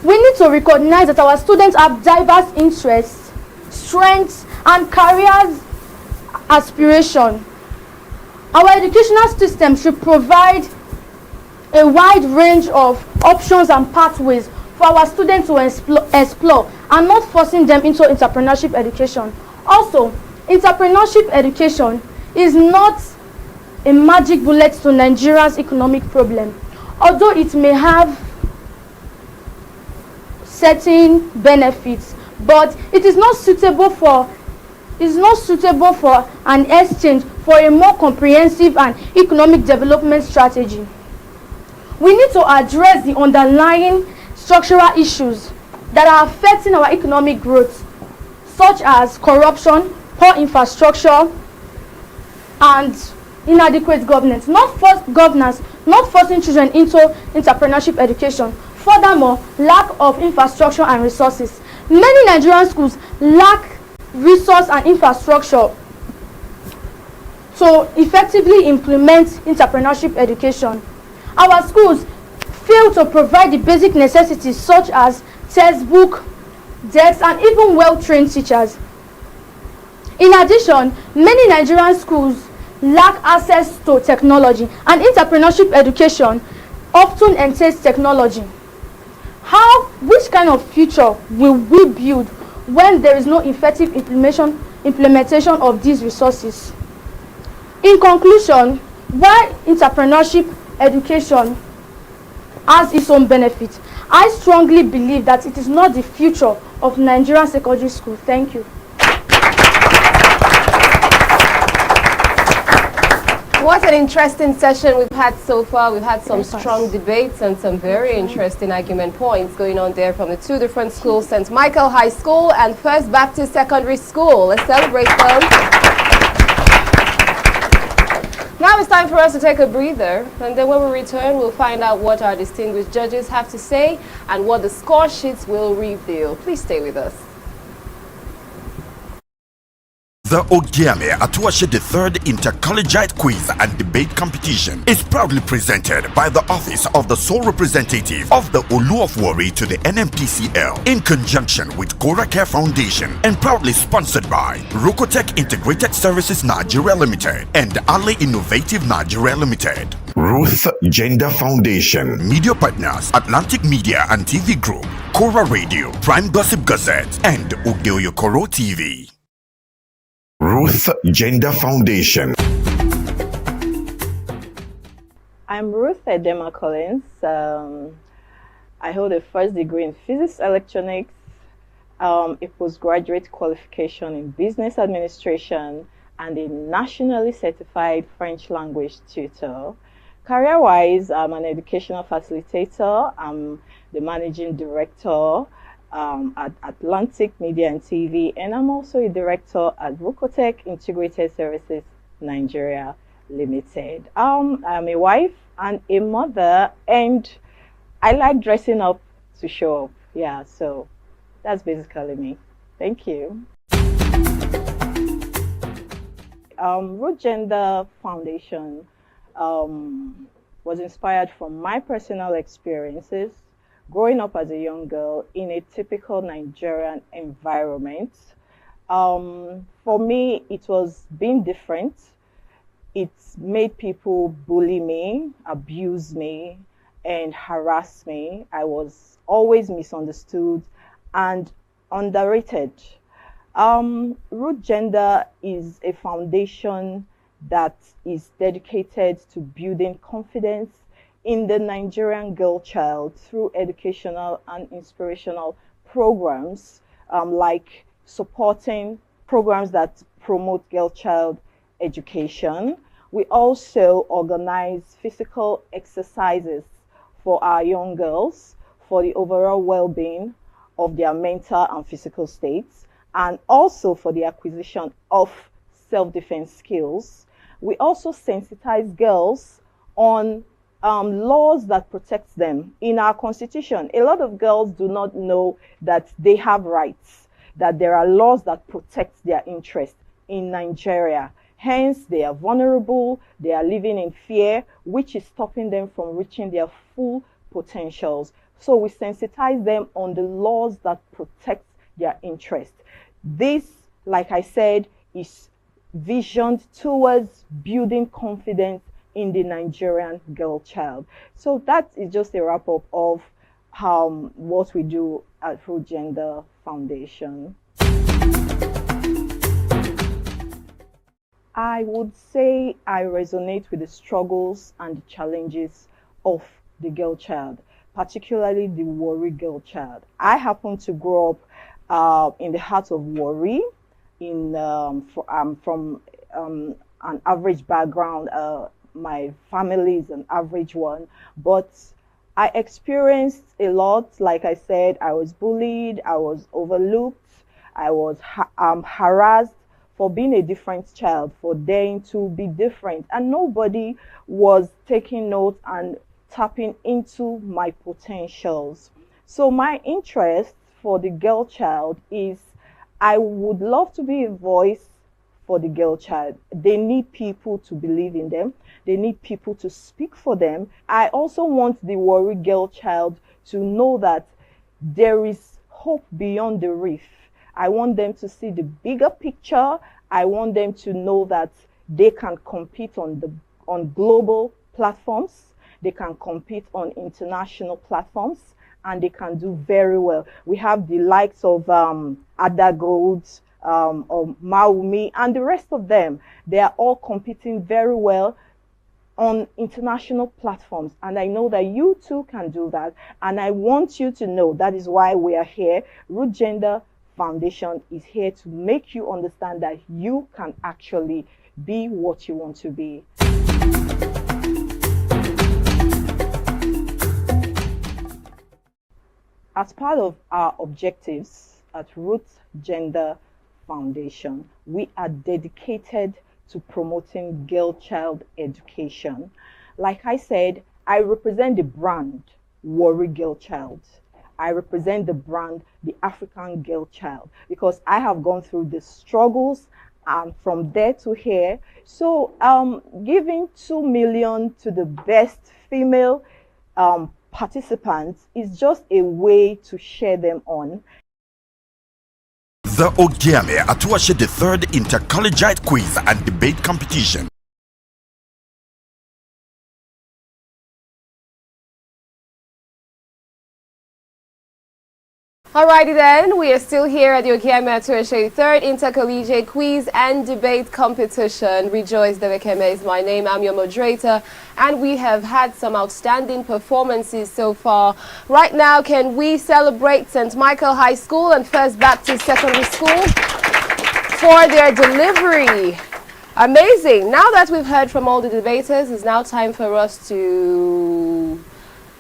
We need to recognize that our students have diverse interests, strengths, and careers aspiration. Our educational system should provide a wide range of options and pathways for our students to explore and not forcing them into entrepreneurship education. Also, entrepreneurship education is not a magic bullet to Nigeria's economic problem. Although it may have certain benefits, but it is not suitable for an exchange for a more comprehensive and economic development strategy. We need to address the underlying structural issues that are affecting our economic growth, such as corruption, poor infrastructure, and inadequate governance. Not forcing children into entrepreneurship education. Furthermore, lack of infrastructure and resources. Many Nigerian schools lack resource and infrastructure to effectively implement entrepreneurship education. Our schools fail to provide the basic necessities such as textbook, desks, and even well-trained teachers. In addition, many Nigerian schools lack access to technology, and entrepreneurship education often entails technology. Which kind of future will we build when there is no effective implementation of these resources? In conclusion, while entrepreneurship education has its own benefits, I strongly believe that it is not the future of Nigerian secondary school. Thank you. What an interesting session we've had so far. We've had some strong debates and some very interesting argument points going on there from the two different schools, St. Michael High School and First Baptist Secondary School. Let's celebrate them. Now it's time for us to take a breather, and then when we return, we'll find out what our distinguished judges have to say and what the score sheets will reveal. Please stay with us. The Ogiame Atuwatse III Inter-Collegiate Quiz and Debate Competition is proudly presented by the Office of the Sole Representative of the Olu of Warri to the NMTCL in conjunction with Gora Care Foundation and proudly sponsored by Rokotech Integrated Services Nigeria Limited and Ali Innovative Nigeria Limited. Ruth Gender Foundation. Media partners Atlantic Media and TV Group, Kora Radio, Prime Gossip Gazette, and Oyo-Ekòró TV. Ruth Gender Foundation. I'm Ruth Edema Collins. I hold a first degree in physics electronics, a postgraduate qualification in business administration, and a nationally certified French language tutor. Career-wise, I'm an educational facilitator. I'm the managing director at Atlantic Media and TV, and I'm also a director at Rokotech Integrated Services Nigeria Limited. I'm a wife and a mother, and I like dressing up to show up. Yeah, so that's basically me. Thank you. Root Gender Foundation was inspired from my personal experiences growing up as a young girl in a typical Nigerian environment. For me, it was being different. It made people bully me, abuse me, and harass me. I was always misunderstood and underrated. Root Gender is a foundation that is dedicated to building confidence in the Nigerian girl child through educational and inspirational programs, like supporting programs that promote girl child education. We also organize physical exercises for our young girls for the overall well-being of their mental and physical states, and also for the acquisition of self-defense skills. We also sensitize girls on laws that protect them. In our constitution, a lot of girls do not know that they have rights, that there are laws that protect their interests in Nigeria. Hence, they are vulnerable, they are living in fear, which is stopping them from reaching their full potentials. So we sensitize them on the laws that protect their interests. This, like I said, is visioned towards building confidence in the Nigerian girl child. So that is just a wrap-up of what we do at Root Gender Foundation. I would say I resonate with the struggles and the challenges of the girl child, particularly the Warri girl child. I happen to grow up in the heart of Warri. From an average background. My family is an average one, but I experienced a lot. Like I said, I was bullied, I was overlooked, I was harassed for being a different child, for daring to be different, and nobody was taking note and tapping into my potentials. So my interest for the girl child is I would love to be a voice for the girl child. They need people to believe in them. They need people to speak for them. I also want the Warri girl child to know that there is hope beyond the reef. I want them to see the bigger picture. I want them to know that they can compete on global platforms. They can compete on international platforms, and they can do very well. We have the likes of Ada Gold, or Maumi, and the rest of them. They are all competing very well on international platforms, and I know that you too can do that, and I want you to know that is why we are here. Root Gender Foundation is here to make you understand that you can actually be what you want to be. As part of our objectives at Root Gender Foundation, we are dedicated to promoting girl child education. Like I said, I represent the brand Warri Girl Child. I represent the brand the African Girl Child, because I have gone through the struggles and from there to here. So giving 2 million to the best female participants is just a way to share them on. The Ogiame Atuwatse the third Inter-Collegiate quiz and debate competition. Alrighty then, we are still here at the Ogiame Atuwatse 3rd Inter-Collegiate Quiz and Debate Competition. Rejoice Debekeme is my name, I'm your moderator, and we have had some outstanding performances so far. Right now, can we celebrate St. Michael High School and First Baptist Secondary School for their delivery? Amazing. Now that we've heard from all the debaters, it's now time for us to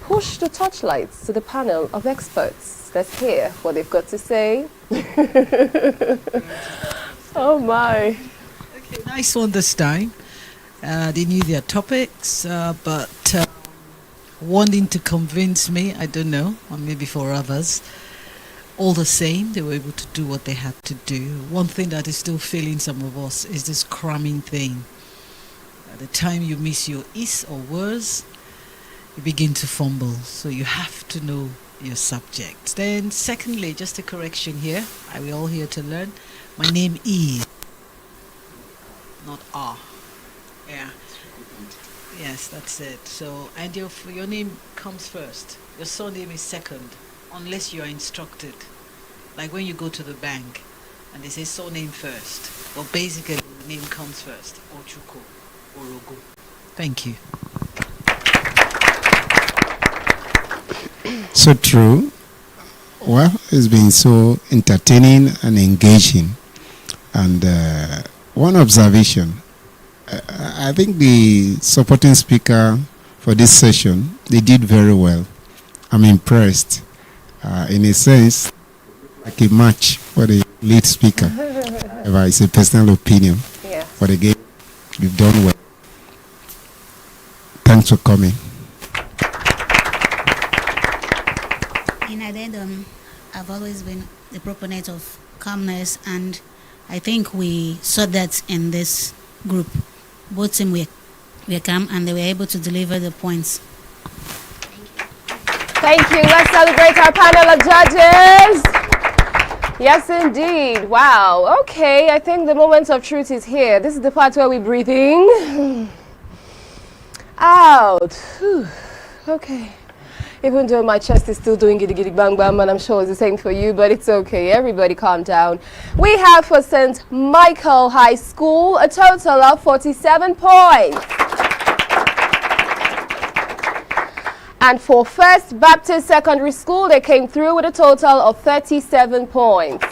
push the touchlights to the panel of experts. Let's hear what they've got to say. Oh my. Okay, nice one this time. They knew their topics, but wanting to convince me, I don't know, or maybe for others, all the same, they were able to do what they had to do. One thing that is still failing some of us is this cramming thing. At the time you miss your is or was, you begin to fumble. So you have to know your subject. Then secondly, just a correction here. Are we all here to learn? My name is not R. Yeah. Yes, that's it. So, and your name comes first. Your surname is second, unless you are instructed. Like when you go to the bank and they say surname first. Well, basically, the name comes first. Ochuko, Orogo. Thank you. So true. Well, it's been so entertaining and engaging. And one observation, I think the supporting speaker for this session, they did very well. I'm impressed. In a sense, like a match for the lead speaker. It's a personal opinion. Yeah. For the game, you've done well. Thanks for coming. In addendum, I've always been the proponent of calmness, and I think we saw that in this group. Both teams were calm and they were able to deliver the points. Thank you. Let's celebrate our panel of judges. Yes, indeed. Wow. Okay, I think the moment of truth is here. This is the part where we breathe in, out. Whew. Okay. Even though my chest is still doing giddy giddy bang bang, and I'm sure it's the same for you, but it's okay. Everybody calm down. We have for St. Michael High School a total of 47 points. And for First Baptist Secondary School, they came through with a total of 37 points.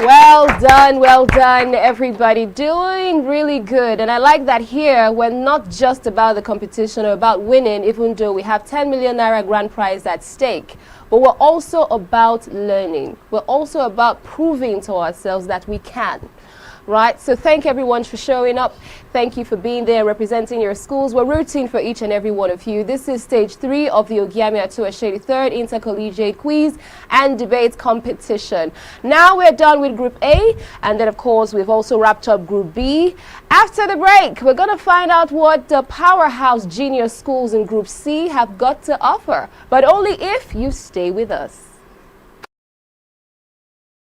Well done, everybody. Doing really good. And I like that here, we're not just about the competition or about winning, even though we have 10 million naira grand prize at stake. But we're also about learning. We're also about proving to ourselves that we can. Right, so thank everyone for showing up. Thank you for being there, representing your schools. We're rooting for each and every one of you. This is stage 3 of the Ogiame Atuwatse 3rd Inter-Collegiate Quiz and Debate Competition. Now we're done with Group A, and then of course we've also wrapped up Group B. After the break, we're going to find out what the powerhouse junior schools in Group C have got to offer, but only if you stay with us.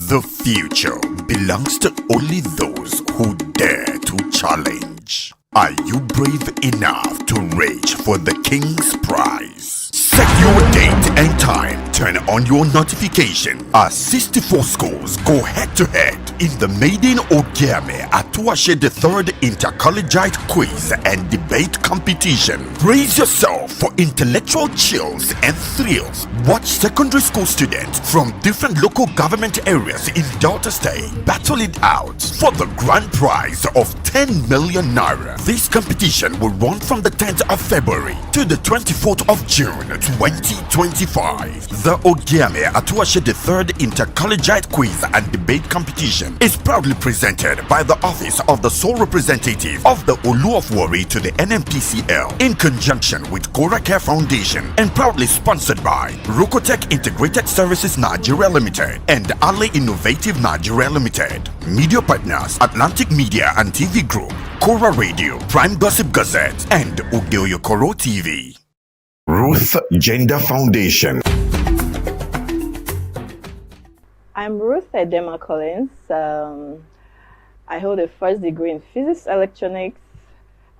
The future belongs to only those who dare to challenge. Are you brave enough to reach for the King's Prize? Set your date and time, turn on your notification. Our 64 schools go head-to-head in the maiden Ogiame Atuwatse the 3rd Inter-Collegiate Quiz and Debate Competition. Brace yourself for intellectual chills and thrills. Watch secondary school students from different local government areas in Delta State battle it out for the grand prize of 10 million naira. This competition will run from the 10th of February to the 24th of June 2025. The Ogiame Atuwatse the 3rd Inter-Collegiate Quiz and Debate Competition is proudly presented by the Office of the Sole Representative representative of the Olu of Warri to the NMPCL in conjunction with Kora Care Foundation and proudly sponsored by Rokotech Integrated Services Nigeria Limited and Ale Innovative Nigeria Limited. Media partners Atlantic Media and TV Group, Kora Radio, Prime Gossip Gazette, and Oyo-Ekoro TV. Ruth Gender Foundation. I'm Ruth Edema Collins. I hold a first degree in physics electronics,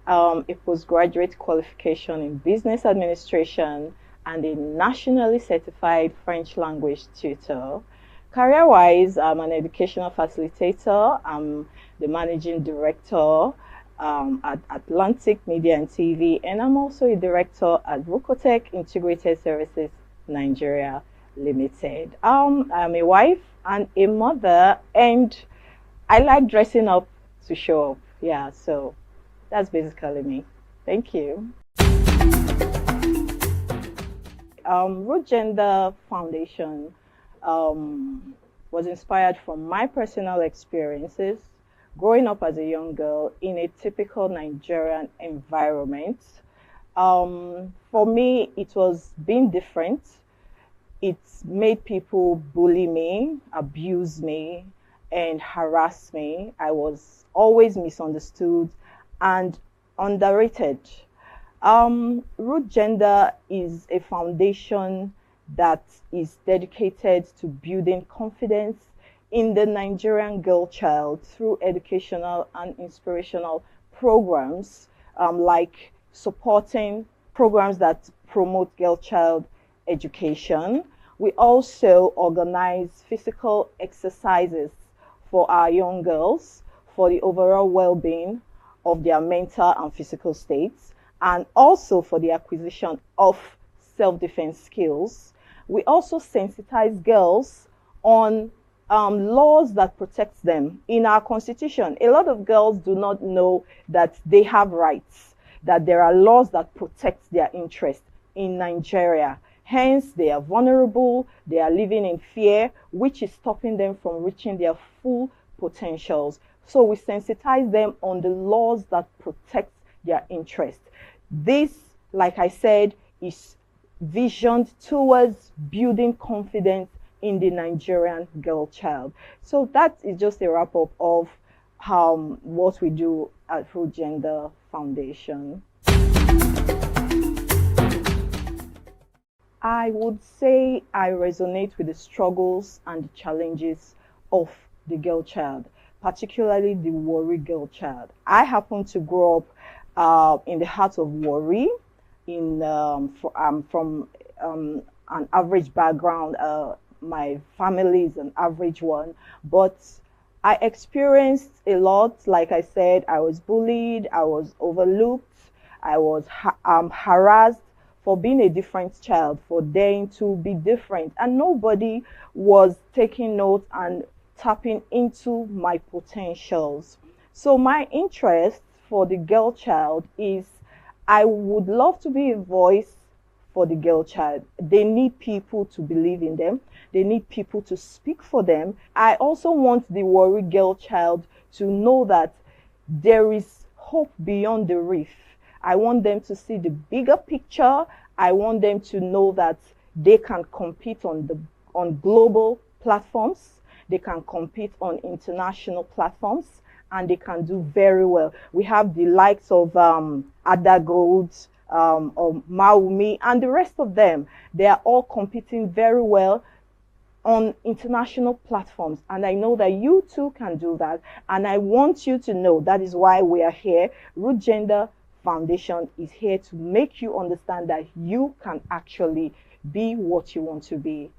a postgraduate qualification in business administration, and a nationally certified French language tutor. Career-wise, I'm an educational facilitator. I'm the managing director at Atlantic Media and TV, and I'm also a director at Rokotech Integrated Services Nigeria Limited. I'm a wife and a mother, and I like dressing up to show up. Yeah, so that's basically me. Thank you. Root Gender Foundation was inspired from my personal experiences growing up as a young girl in a typical Nigerian environment. For me, it was being different. It made people bully me, abuse me, and harass me. I was always misunderstood and underrated. Root Gender is a foundation that is dedicated to building confidence in the Nigerian girl child through educational and inspirational programs, like supporting programs that promote girl child education. We also organize physical exercises for our young girls for the overall well-being of their mental and physical states, and also for the acquisition of self-defense skills. We also sensitize girls on laws that protect them. In our constitution, a lot of girls do not know that they have rights, that there are laws that protect their interests in Nigeria. Hence, they are vulnerable, they are living in fear, which is stopping them from reaching their full potentials. So we sensitize them on the laws that protect their interests. This, like I said, is visioned towards building confidence in the Nigerian girl child. So that is just a wrap-up of what we do at Root Gender Foundation. I would say I resonate with the struggles and the challenges of the girl child, particularly the Warri girl child. I happen to grow up in the heart of Warri. From an average background. My family is an average one, but I experienced a lot. Like I said, I was bullied, I was overlooked, I was harassed for being a different child, for daring to be different, and nobody was taking note and tapping into my potentials. So my interest for the girl child is I would love to be a voice for the girl child. They need people to believe in them. They need people to speak for them. I also want the Warri girl child to know that there is hope beyond the reef. I want them to see the bigger picture. I want them to know that they can compete on global platforms. They can compete on international platforms, and they can do very well. We have the likes of Ada Gold, or Maumi, and the rest of them. They are all competing very well on international platforms, and I know that you too can do that, and I want you to know that is why we are here. Root Gender Foundation is here to make you understand that you can actually be what you want to be.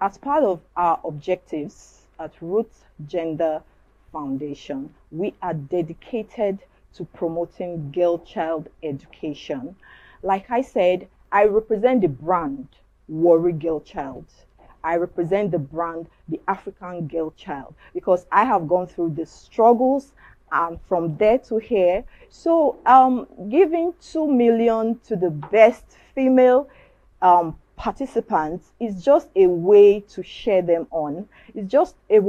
As part of our objectives at Root Gender Foundation, we are dedicated to promoting girl child education. Like I said, I represent the brand Warri Girl Child. I represent the brand the African Girl Child, because I have gone through the struggles and from there to here. So giving 2 million to the best female participants is just a way to share them on. It's just a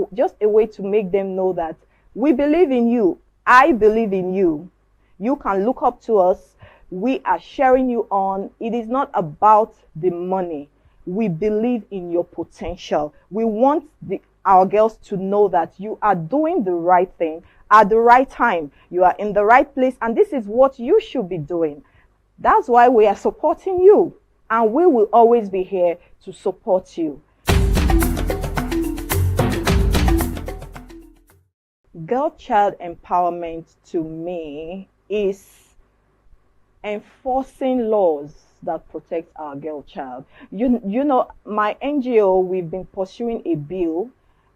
way to make them know that we believe in you. I believe in you. You can look up to us. We are sharing you on. It is not about the money. We believe in your potential. We want our girls to know that you are doing the right thing at the right time. You are in the right place, and this is what you should be doing. That's why we are supporting you, and we will always be here to support you. Girl-child empowerment to me is enforcing laws that protect our girl child. You know, my NGO, we've been pursuing a bill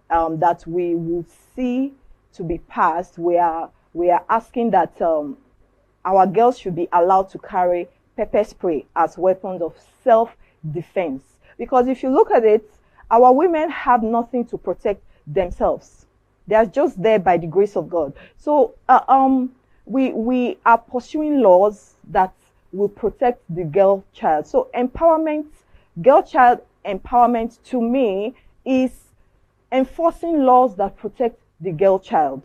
that we will see to be passed. We are asking that our girls should be allowed to carry pepper spray as weapons of self-defense. Because if you look at it, our women have nothing to protect themselves. They are just there by the grace of God. So we are pursuing laws that will protect the girl child. So empowerment, girl child empowerment to me is enforcing laws that protect the girl child,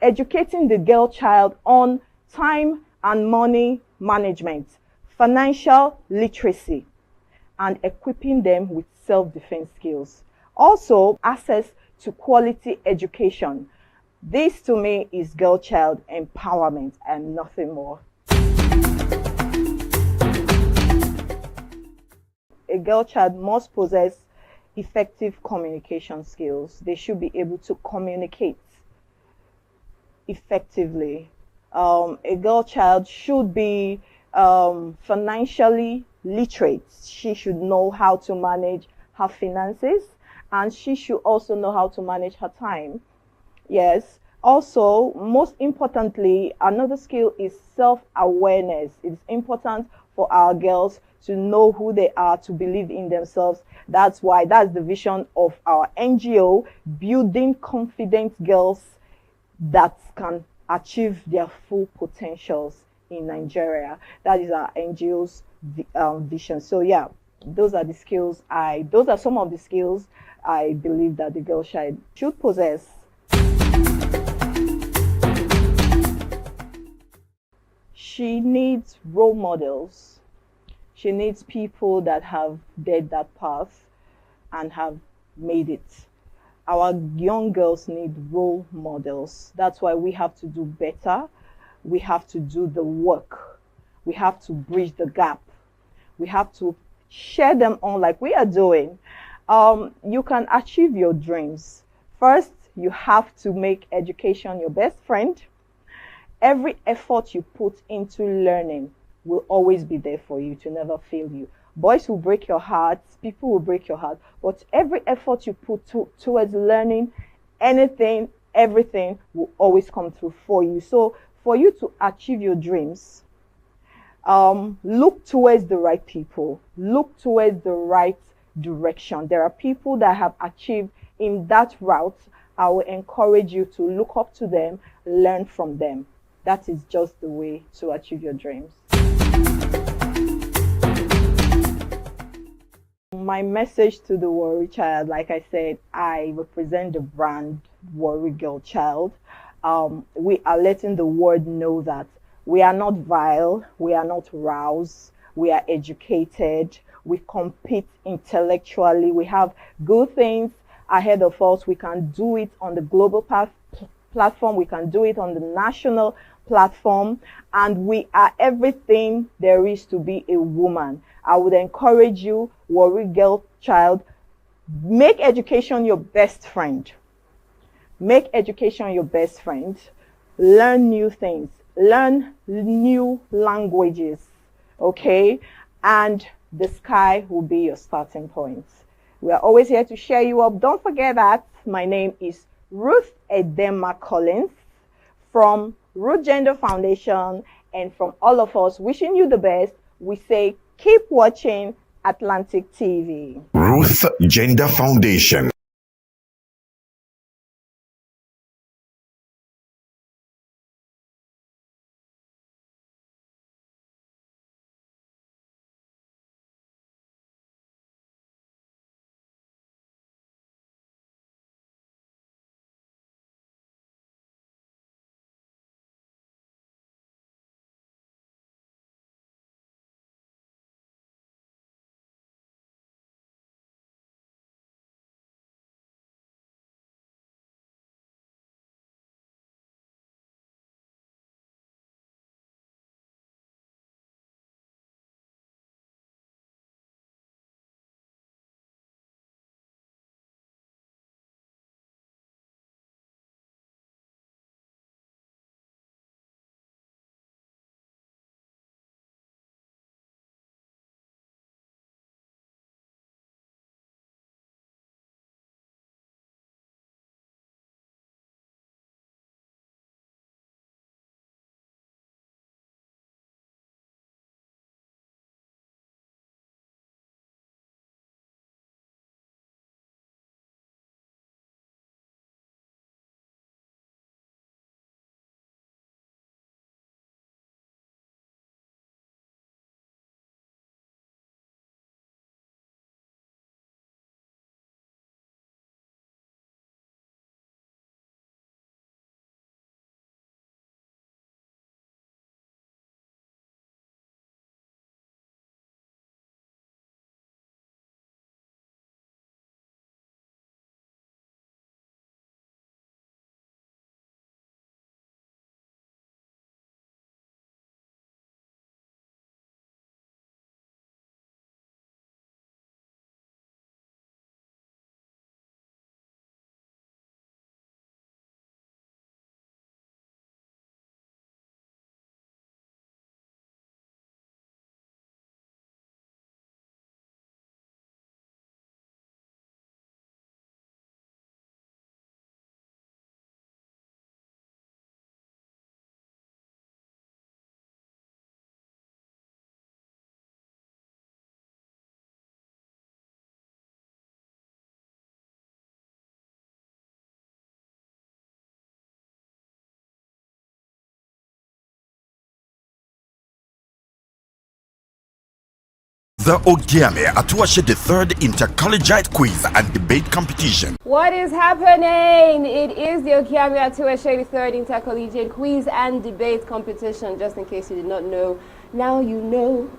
educating the girl child on time and money management, financial literacy, and equipping them with self-defense skills. Also, access to quality education. This to me is girl child empowerment and nothing more. A girl child must possess effective communication skills. They should be able to communicate effectively. A girl child should be financially literate. She should know how to manage her finances, and she should also know how to manage her time. Yes. Also, most importantly, another skill is self-awareness. It's important for our girls to know who they are, to believe in themselves. That's the vision of our NGO, building confident girls that can achieve their full potentials in Nigeria. That is our NGO's vision. So yeah, those are some of the skills I believe that the girl child should possess. She needs role models. She needs people that have led that path and have made it. Our young girls need role models. That's why we have to do better. We have to do the work. We have to bridge the gap. We have to share them on like we are doing. You can achieve your dreams. First, you have to make education your best friend. Every effort you put into learning will always be there for you to never fail you. Boys will break your heart, people will break your heart, but every effort you put towards learning anything, everything will always come through for you. So for you to achieve your dreams, look towards the right people, look towards the right direction. There are people that have achieved in that route. I will encourage you to look up to them, learn from them. That is just the way to achieve your dreams. My message to the Warri child, like I said, I represent the brand Warri Girl Child. We are letting the world know that we are not vile, we are not roused, we are educated, we compete intellectually, we have good things ahead of us. We can do it on the global platform, we can do it on the national platform, and we are everything there is to be a woman. I would encourage you, Warri Girl Child, make education your best friend. Make education your best friend. Learn new things. Learn new languages. Okay? And the sky will be your starting point. We are always here to share you up. Don't forget that my name is Ruth Edema Collins from Root Gender Foundation, and from all of us wishing you the best, we say keep watching Atlantic TV. Ruth Gender Foundation. The Ogiame Atuwatse the third Inter-Collegiate quiz and debate competition. What is happening? It is the Ogiame Atuwatse the third Inter-Collegiate quiz and debate competition. Just in case you did not know, now you know.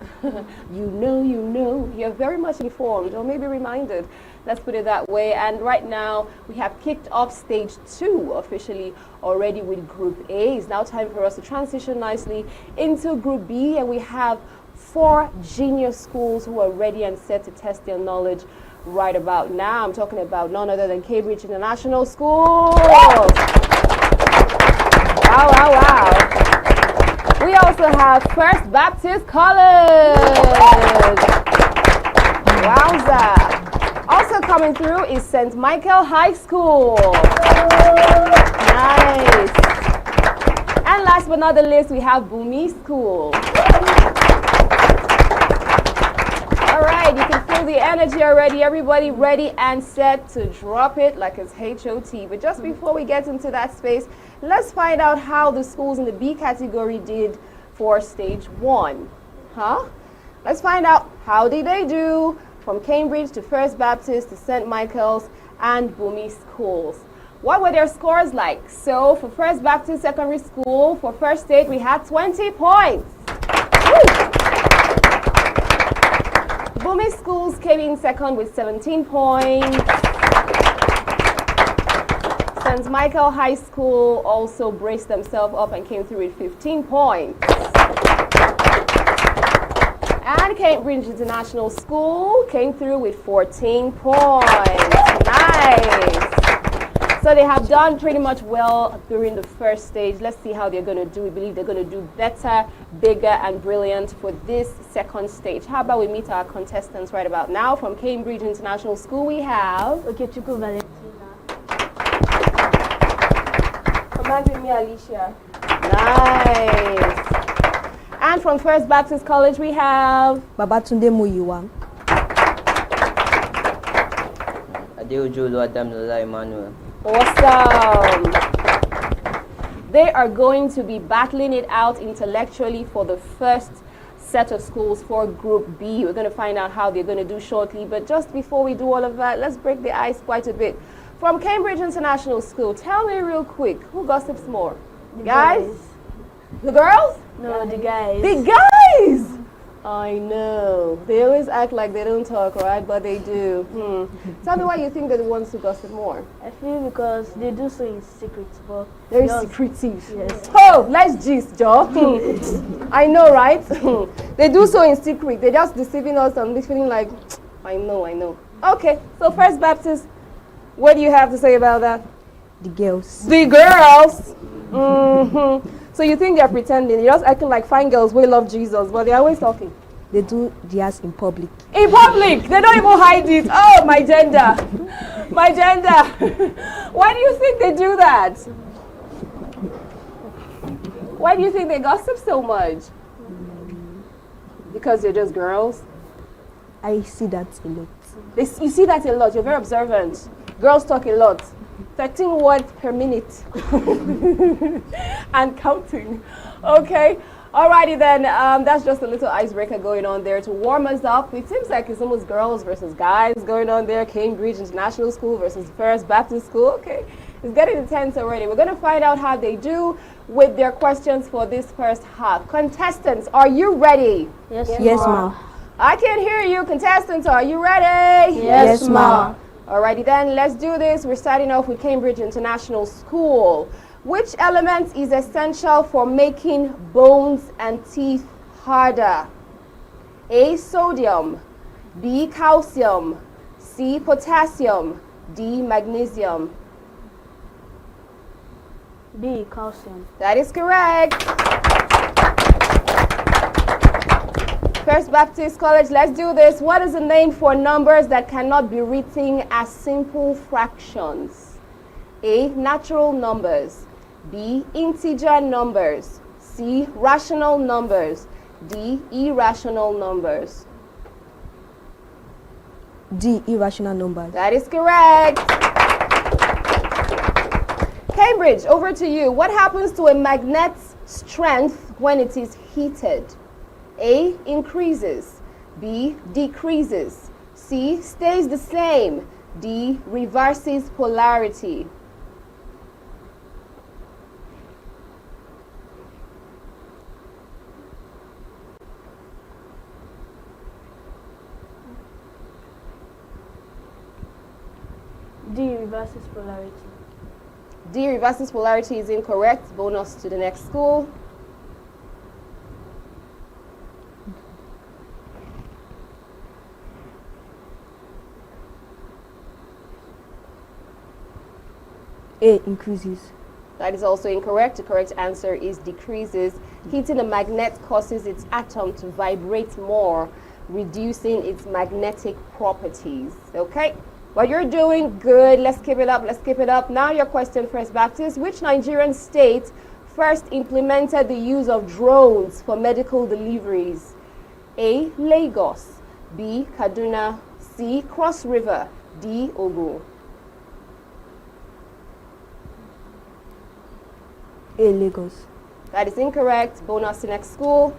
you know. You're very much informed, or maybe reminded. Let's put it that way. And right now, we have kicked off stage 2 officially already with Group A. It's now time for us to transition nicely into Group B, and we have 4 genius schools who are ready and set to test their knowledge right about now. I'm talking about none other than Cambridge International School. Wow. We also have First Baptist College. Wowza. Also coming through is St. Michael High School. Nice. And last but not the least, we have Bumi School. All right, you can feel the energy already. Everybody ready and set to drop it like it's HOT. But just before we get into that space, let's find out how the schools in the B category did for stage 1. Let's find out how did they do from Cambridge to First Baptist to St. Michael's and Bumi schools. What were their scores like? So for First Baptist Secondary School, for first stage, we had 20 points. Bumi schools came in second with 17 points. St. Michael High School also braced themselves up and came through with 15 points. And Cambridge International School came through with 14 points. Nice. So they have done pretty much well during the first stage. Let's see how they're going to do. We believe they're going to do better, bigger, and brilliant for this second stage. How about we meet our contestants right about now? From Cambridge International School, we have Okechukwu Valentina. Commanding me, Alicia. Nice. And from First Baptist College, we have Babatunde Muyiwa. Adeojo Adamlola Emmanuel. Awesome. They are going to be battling it out intellectually for the first set of schools for Group B. We're going to find out how they're going to do shortly. But just before we do all of that, let's break the ice quite a bit. From Cambridge International School, tell me real quick, who gossips more? The guys? The girls? No, the guys. The guys! I know. They always act like they don't talk, right? But they do. Tell me why you think they're the ones who gossip more. I feel because they do so in secret, but very secretive. Yes. Oh, let's gist, Joe. I know, right? They do so in secret. They're just deceiving us and feeling like, I know. Okay, so First Baptist, what do you have to say about that? The girls. The girls? So you think they're pretending? They're just acting like fine girls we love Jesus, but they're always talking. They do theirs in public. In public? They don't even hide it. Oh, my gender. My gender. Why do you think they do that? Why do you think they gossip so much? Because they're just girls? I see that a lot. You see that a lot. You're very observant. Girls talk a lot. 13 words per minute. And counting. Okay. Alrighty then. That's just a little icebreaker going on there to warm us up. It seems like it's almost girls versus guys going on there. Cambridge International School versus First Baptist School. Okay. It's getting intense already. We're going to find out how they do with their questions for this first half. Contestants, are you ready? Yes, ma'am. I can hear you. Contestants, are you ready? Yes, ma'am. Alrighty then, let's do this. We're starting off with Cambridge International School. Which element is essential for making bones and teeth harder? A, sodium. B, calcium. C, potassium. D, magnesium. B, calcium. That is correct. First Baptist College, let's do this. What is the name for numbers that cannot be written as simple fractions? A, natural numbers. B, integer numbers. C, rational numbers. D, irrational numbers. D, irrational numbers. That is correct. Cambridge, over to you. What happens to a magnet's strength when it is heated? A, increases. B. Decreases. C. Stays the same. D. Reverses polarity. D. Reverses polarity. D. Reverses polarity is incorrect. Bonus to the next school. A. Increases. That is also incorrect. The correct answer is decreases. Hitting a magnet causes its atom to vibrate more, reducing its magnetic properties. Okay? Well, you're doing good. Let's keep it up. Let's keep it up. Now your question, First Baptist. Which Nigerian state first implemented the use of drones for medical deliveries? A. Lagos. B. Kaduna. C. Cross River. D. Ogun. A. Lagos. That is incorrect. Bonus to next school.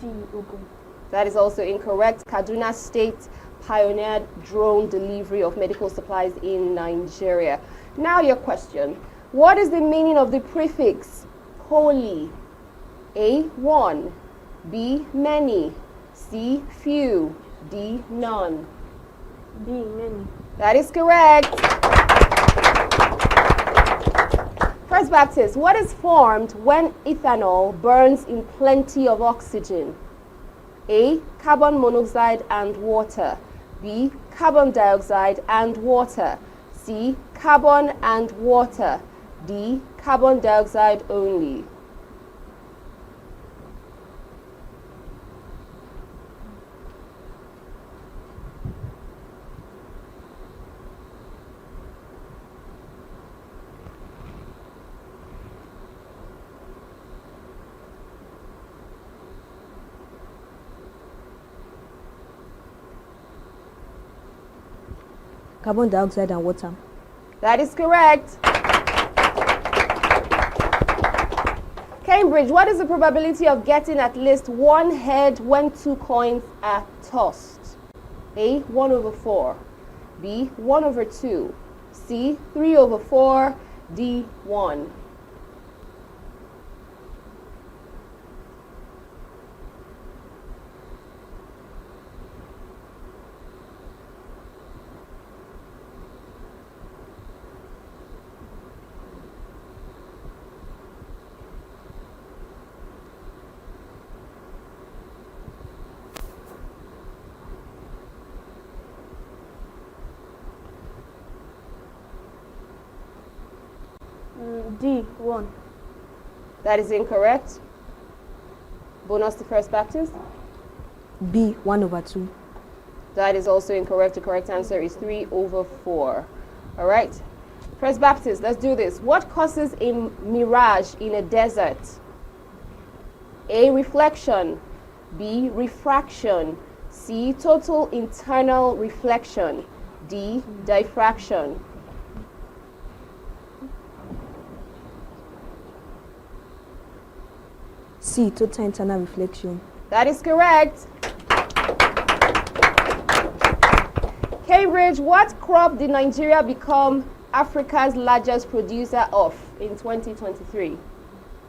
D. Ogun. That is also incorrect. Kaduna State pioneered drone delivery of medical supplies in Nigeria. Now your question. What is the meaning of the prefix holy? A. One. B. Many. C. Few. D. None. B. Many. That is correct. First Baptist, what is formed when ethanol burns in plenty of oxygen? A. Carbon monoxide and water. B. Carbon dioxide and water. C. Carbon and water. D. Carbon dioxide only. Carbon dioxide and water. That is correct. Cambridge, what is the probability of getting at least one head when two coins are tossed? A. 1/4. B. 1/2. C. 3/4. D. 1. D. 1. That is incorrect. Bonus to First Baptist. B. 1/2. That is also incorrect. The correct answer is 3/4. All right. First Baptist, let's do this. What causes a mirage in a desert? A. Reflection. B. Refraction. C. Total internal reflection. D. Diffraction. C. Total internal reflection. That is correct. Cambridge, what crop did Nigeria become Africa's largest producer of in 2023?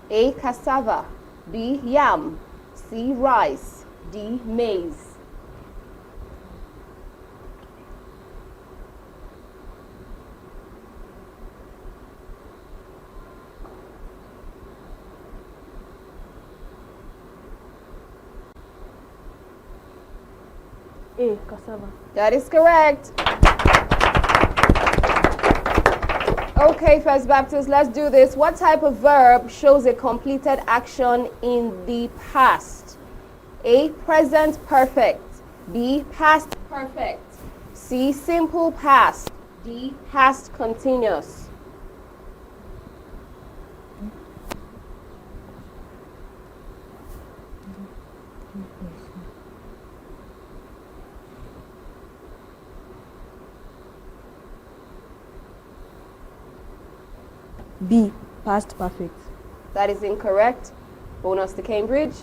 A. Cassava. B. Yam. C. Rice. D. Maize. A. Cassava. That is correct. Okay, First Baptist, let's do this. What type of verb shows a completed action in the past? A. Present perfect. B. Past perfect. C. Simple past. D. Past continuous. B. Past perfect. That is incorrect. Bonus to Cambridge.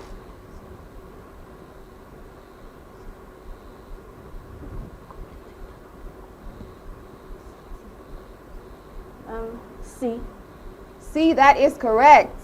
C. C, that is correct.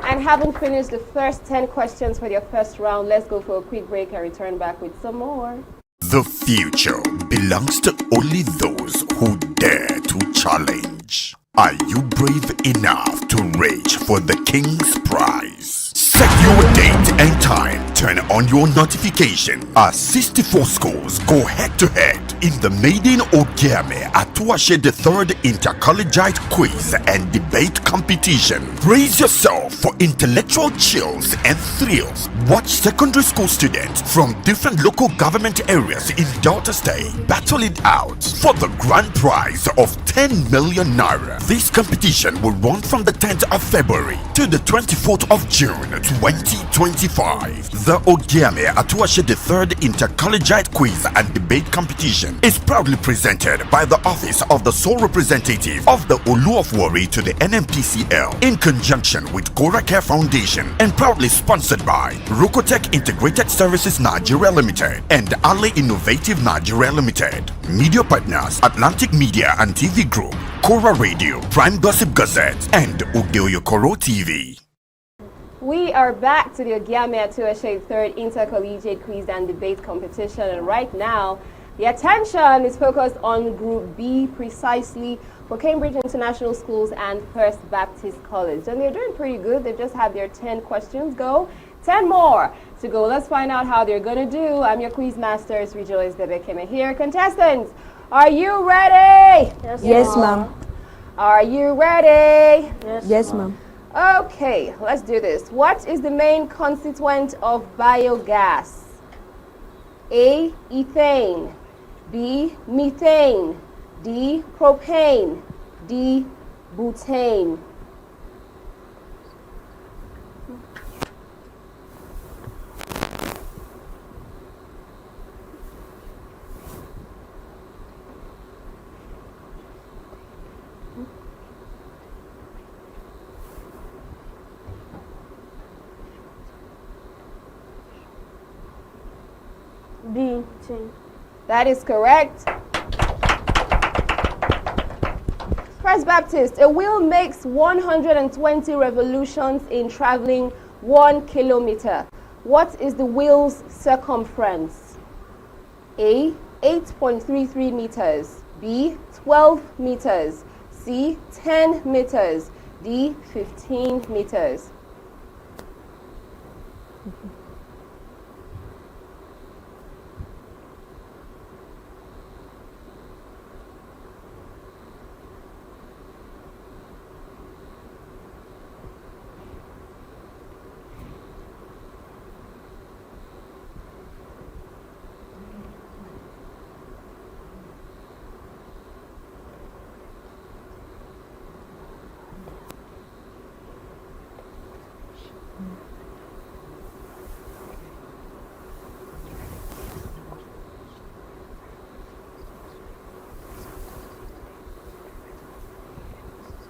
And having finished the first 10 questions for your first round, let's go for a quick break and return back with some more. The future belongs to only those who dare to challenge. Are you brave enough to reach for the King's Prize? Set your date and time. Turn on your notification as 64 schools go head-to-head in the maiden Ogiame Atuwatse III Inter-Collegiate Quiz and Debate Competition. Brace yourself for intellectual chills and thrills. Watch secondary school students from different local government areas in Delta State battle it out for the grand prize of 10 million naira. This competition will run from the 10th of February to the 24th of June 2025. The Ogiame Atuwatse III Inter-Collegiate Quiz and Debate Competition is proudly presented by the Office of the Sole Representative of the Olu of Warri to the NMPCL in conjunction with Gora Care Foundation and proudly sponsored by Rokotech Integrated Services Nigeria Limited and Ale Innovative Nigeria Limited. Media partners Atlantic Media and TV Group, Kora Radio, Prime Gossip Gazette, and Oyo-Ekòró TV. We are back to the Ogiame Atuwatse III Inter-Collegiate Quiz and Debate Competition, and right now the attention is focused on Group B, precisely for Cambridge International Schools and First Baptist College. And they're doing pretty good. They've just had their 10 questions go. 10 more to go. Let's find out how they're going to do. I'm your quiz master, Rejoice Debekeme here. Contestants, are you ready? Yes, ma'am. Are you ready? Yes, ma'am. Okay, let's do this. What is the main constituent of biogas? A, ethane. B, methane. D, propane. D, butane. B. That is correct. First Baptist, a wheel makes 120 revolutions in traveling 1 kilometer. What is the wheel's circumference? A, 8.33 meters. B, 12 meters. C, 10 meters. D, 15 meters.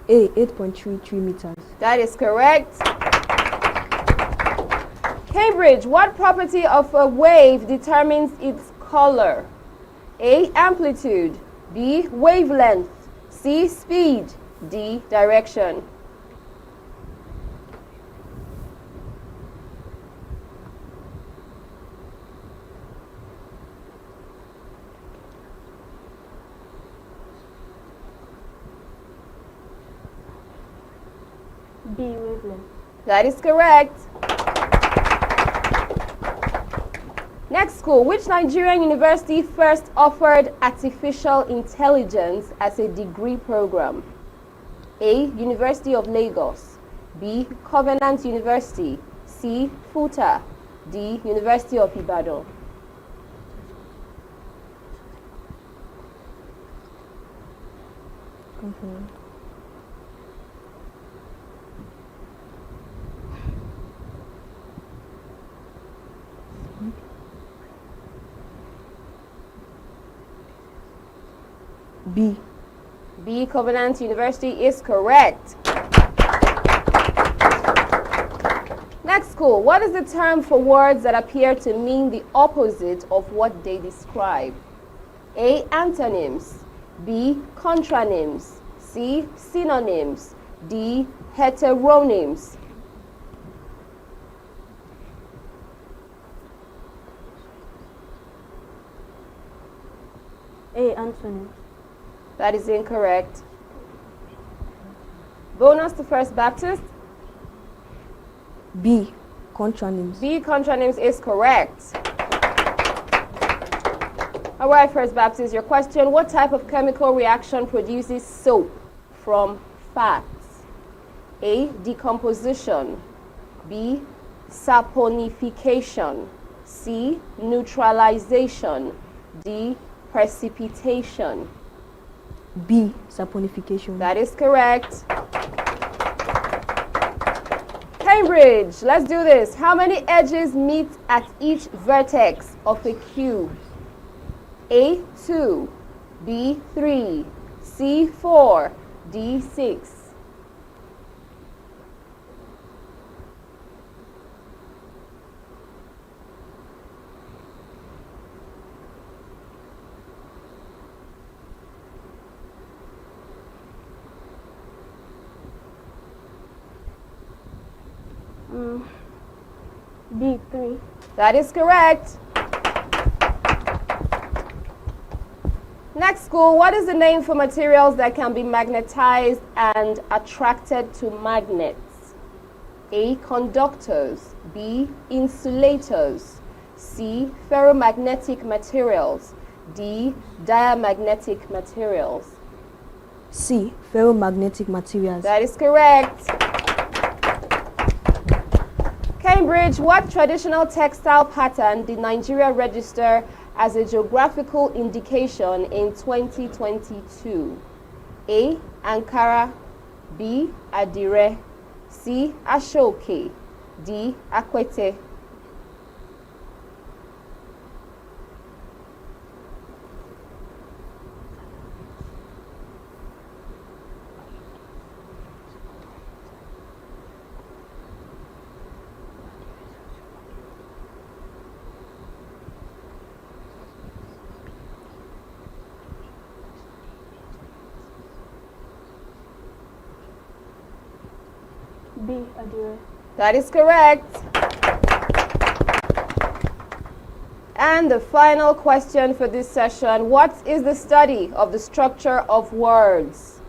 A, 8.33 meters. That is correct. Cambridge, what property of a wave determines its color? A, amplitude. B, wavelength. C, speed. D, direction. B, wavelength. That is correct. Next school, which Nigerian university first offered artificial intelligence as a degree program? A, University of Lagos. B, Covenant University. C, FUTA. D, University of Ibadan. B. B, Covenant University is correct. Next school, what is the term for words that appear to mean the opposite of what they describe? A, antonyms. B. Contronyms. C. Synonyms. D. Heteronyms. A. Antonyms. That is incorrect. Bonus to First Baptist. B. Contronyms. B. Contronyms is correct. All right, First Baptist, your question: what type of chemical reaction produces soap from fats? A. Decomposition. B. Saponification. C. Neutralization. D. Precipitation. B. Saponification. That is correct. Cambridge, let's do this. How many edges meet at each vertex of a cube? A. 2. B. 3. C. 4. D. 6. B. 3. That is correct. Next, school, what is the name for materials that can be magnetized and attracted to magnets? A. Conductors. B. Insulators. C. Ferromagnetic materials. D. Diamagnetic materials. C. Ferromagnetic materials. That is correct. Cambridge, what traditional textile pattern did Nigeria register as a geographical indication in 2022? A. Ankara. B. Adire. C. Ashoke. D. Akwete. B. Adire. That is correct. And the final question for this session: what is the study of the structure of words?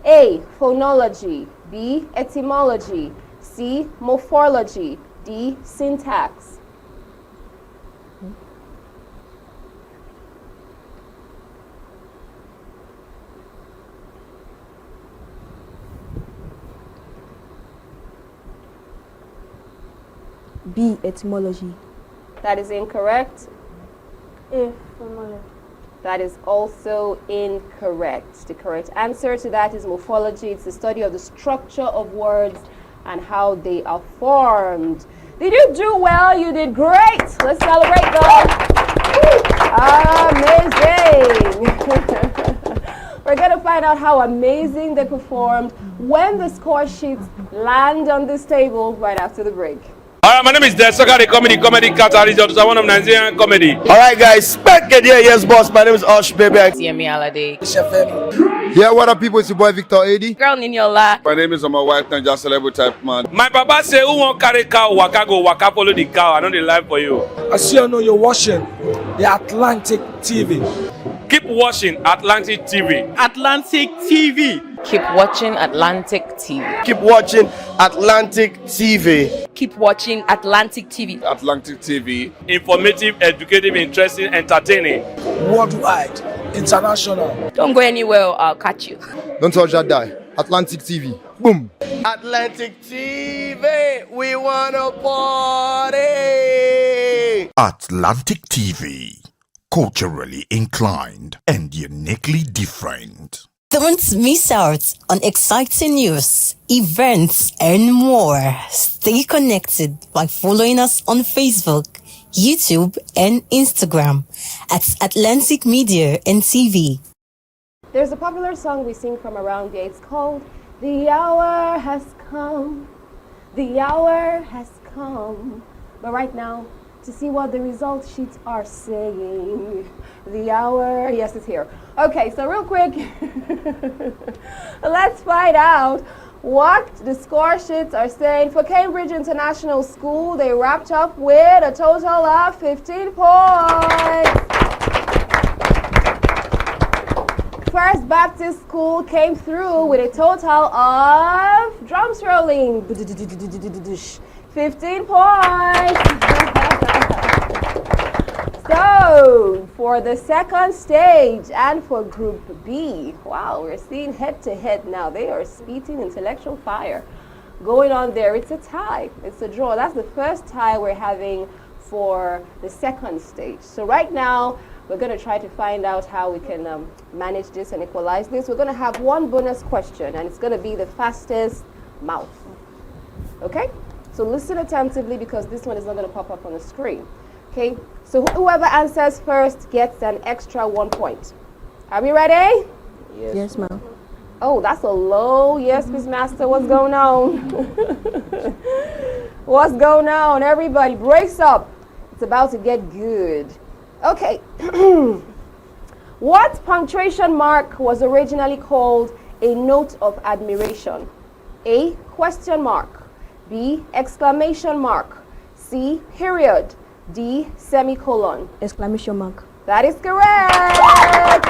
A. Phonology. B. Etymology. C. Morphology. D. Syntax. B. Etymology. That is incorrect. A. Phonology. That is also incorrect. The correct answer to that is morphology. It's the study of the structure of words and how they are formed. Did you do well? You did great. Let's celebrate them. Amazing. We're going to find out how amazing they performed when the score sheets land on this table right after the break. Alright, my name is Desoka, the comedy catalyst of one of Nigerian comedy. Alright guys, back again, yes boss, my name is Osh baby. CME Alade. Yeah, what up people, it's your boy Victor AD. Girl Ninyola. My name is my wife, Nanja Celebrity type man. My papa say, who won't carry cow, waka go, waka follow the cow, I know the life for you. I see you know you're watching the Atlantic TV. Keep watching Atlantic TV. Atlantic TV. Keep watching Atlantic TV. Keep watching Atlantic TV. Keep watching Atlantic TV. Atlantic TV. Informative, educative, interesting, entertaining. Worldwide, international. Don't go anywhere or I'll catch you. Don't touch that die. Atlantic TV. Boom. Atlantic TV. We wanna party. Atlantic TV. Culturally inclined and uniquely different. Don't miss out on exciting news, events, and more. Stay connected by following us on Facebook, YouTube, and Instagram at Atlantic Media and TV. There's a popular song we sing from around here. It's called "The Hour Has Come." The hour has come. But right now, to see what the result sheets are saying. The hour, yes, it's here. Okay, so real quick, let's find out what the score sheets are saying. For Cambridge International School, they wrapped up with a total of 15 points. First Baptist School came through with a total of, drums rolling, 15 points. So, for the second stage and for Group B, wow, we're seeing head-to-head now. They are spitting intellectual fire going on there. It's a tie. It's a draw. That's the first tie we're having for the second stage. So right now, we're going to try to find out how we can manage this and equalize this. We're going to have one bonus question, and it's going to be the fastest mouth. Okay? So listen attentively because this one is not going to pop up on the screen. Okay? So whoever answers first gets an extra 1 point. Are we ready? Yes, ma'am. Oh, that's a low yes, Miss Master. What's going on? What's going on? Everybody, brace up. It's about to get good. Okay. What punctuation mark was originally called a note of admiration? A, question mark. B, exclamation mark. C, period. D, semicolon. Exclamation mark. That is correct.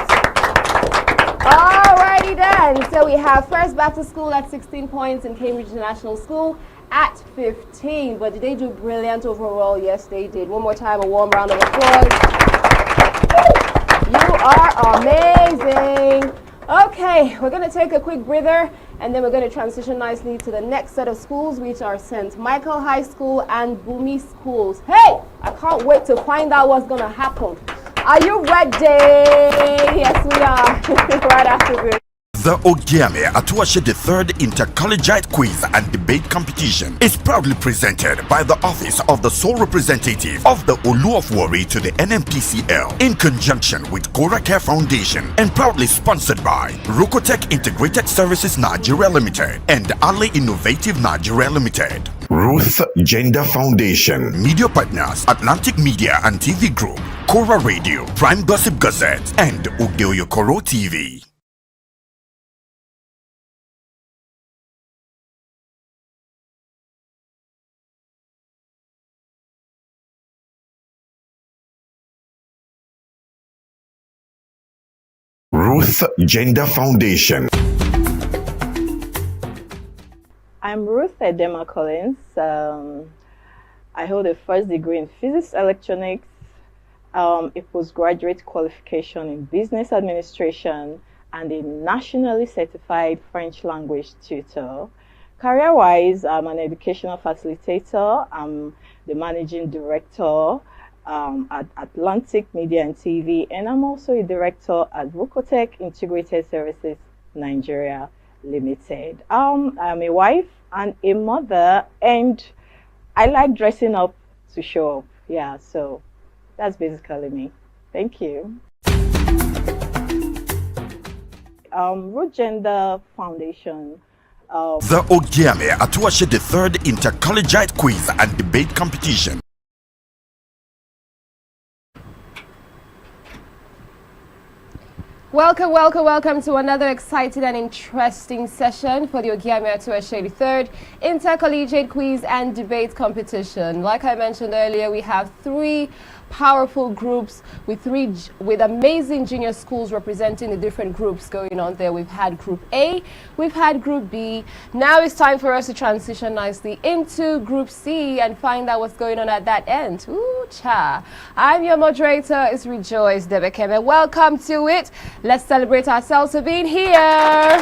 Alrighty then. So we have First Baptist School at 16 points and Cambridge International School at 15. But did they do brilliant overall? Yes, they did. One more time, a warm round of applause. You are amazing. Okay, we're going to take a quick breather and then we're going to transition nicely to the next set of schools, which are St. Michael High School and Bumi Schools. Hey, I can't wait to find out what's going to happen. Are you ready? Yes, we are. Right after this. The Ogiame Atuwatse III Inter-Collegiate Quiz and Debate Competition is proudly presented by the Office of the Sole Representative of the Olu of Warri to the NMPCL in conjunction with Kora Care Foundation and proudly sponsored by Rukotech Integrated Services Nigeria Limited and Ali Innovative Nigeria Limited. Ruth Gender Foundation. Media partners Atlantic Media and TV Group, Kora Radio, Prime Gossip Gazette, and Oyo-Ekoro TV. Ruth Gender Foundation. I'm Ruth Edema Collins. I hold a first degree in physics electronics, a postgraduate qualification in business administration, and a nationally certified French language tutor. Career-wise, I'm an educational facilitator. I'm the managing director at Atlantic Media and TV, and I'm also a director at Rukotech Integrated Services Nigeria Limited. I'm a wife and a mother, and I like dressing up to show up. Yeah, so that's basically me. Thank you. Root Gender Foundation. The Ogiame Atuwatse III Inter-Collegiate Quiz and Debate Competition. Welcome, welcome, welcome to another exciting and interesting session for the Ogiame Atuwatse III Inter-Collegiate Quiz and Debate Competition. Like I mentioned earlier, we have three powerful groups with amazing junior schools representing the different groups going on there. We've had Group A, we've had Group B. Now it's time for us to transition nicely into Group C and find out what's going on at that end. Ooh, cha. I'm your moderator, it's Rejoice Debekeme. Welcome to it. Let's celebrate ourselves for being here.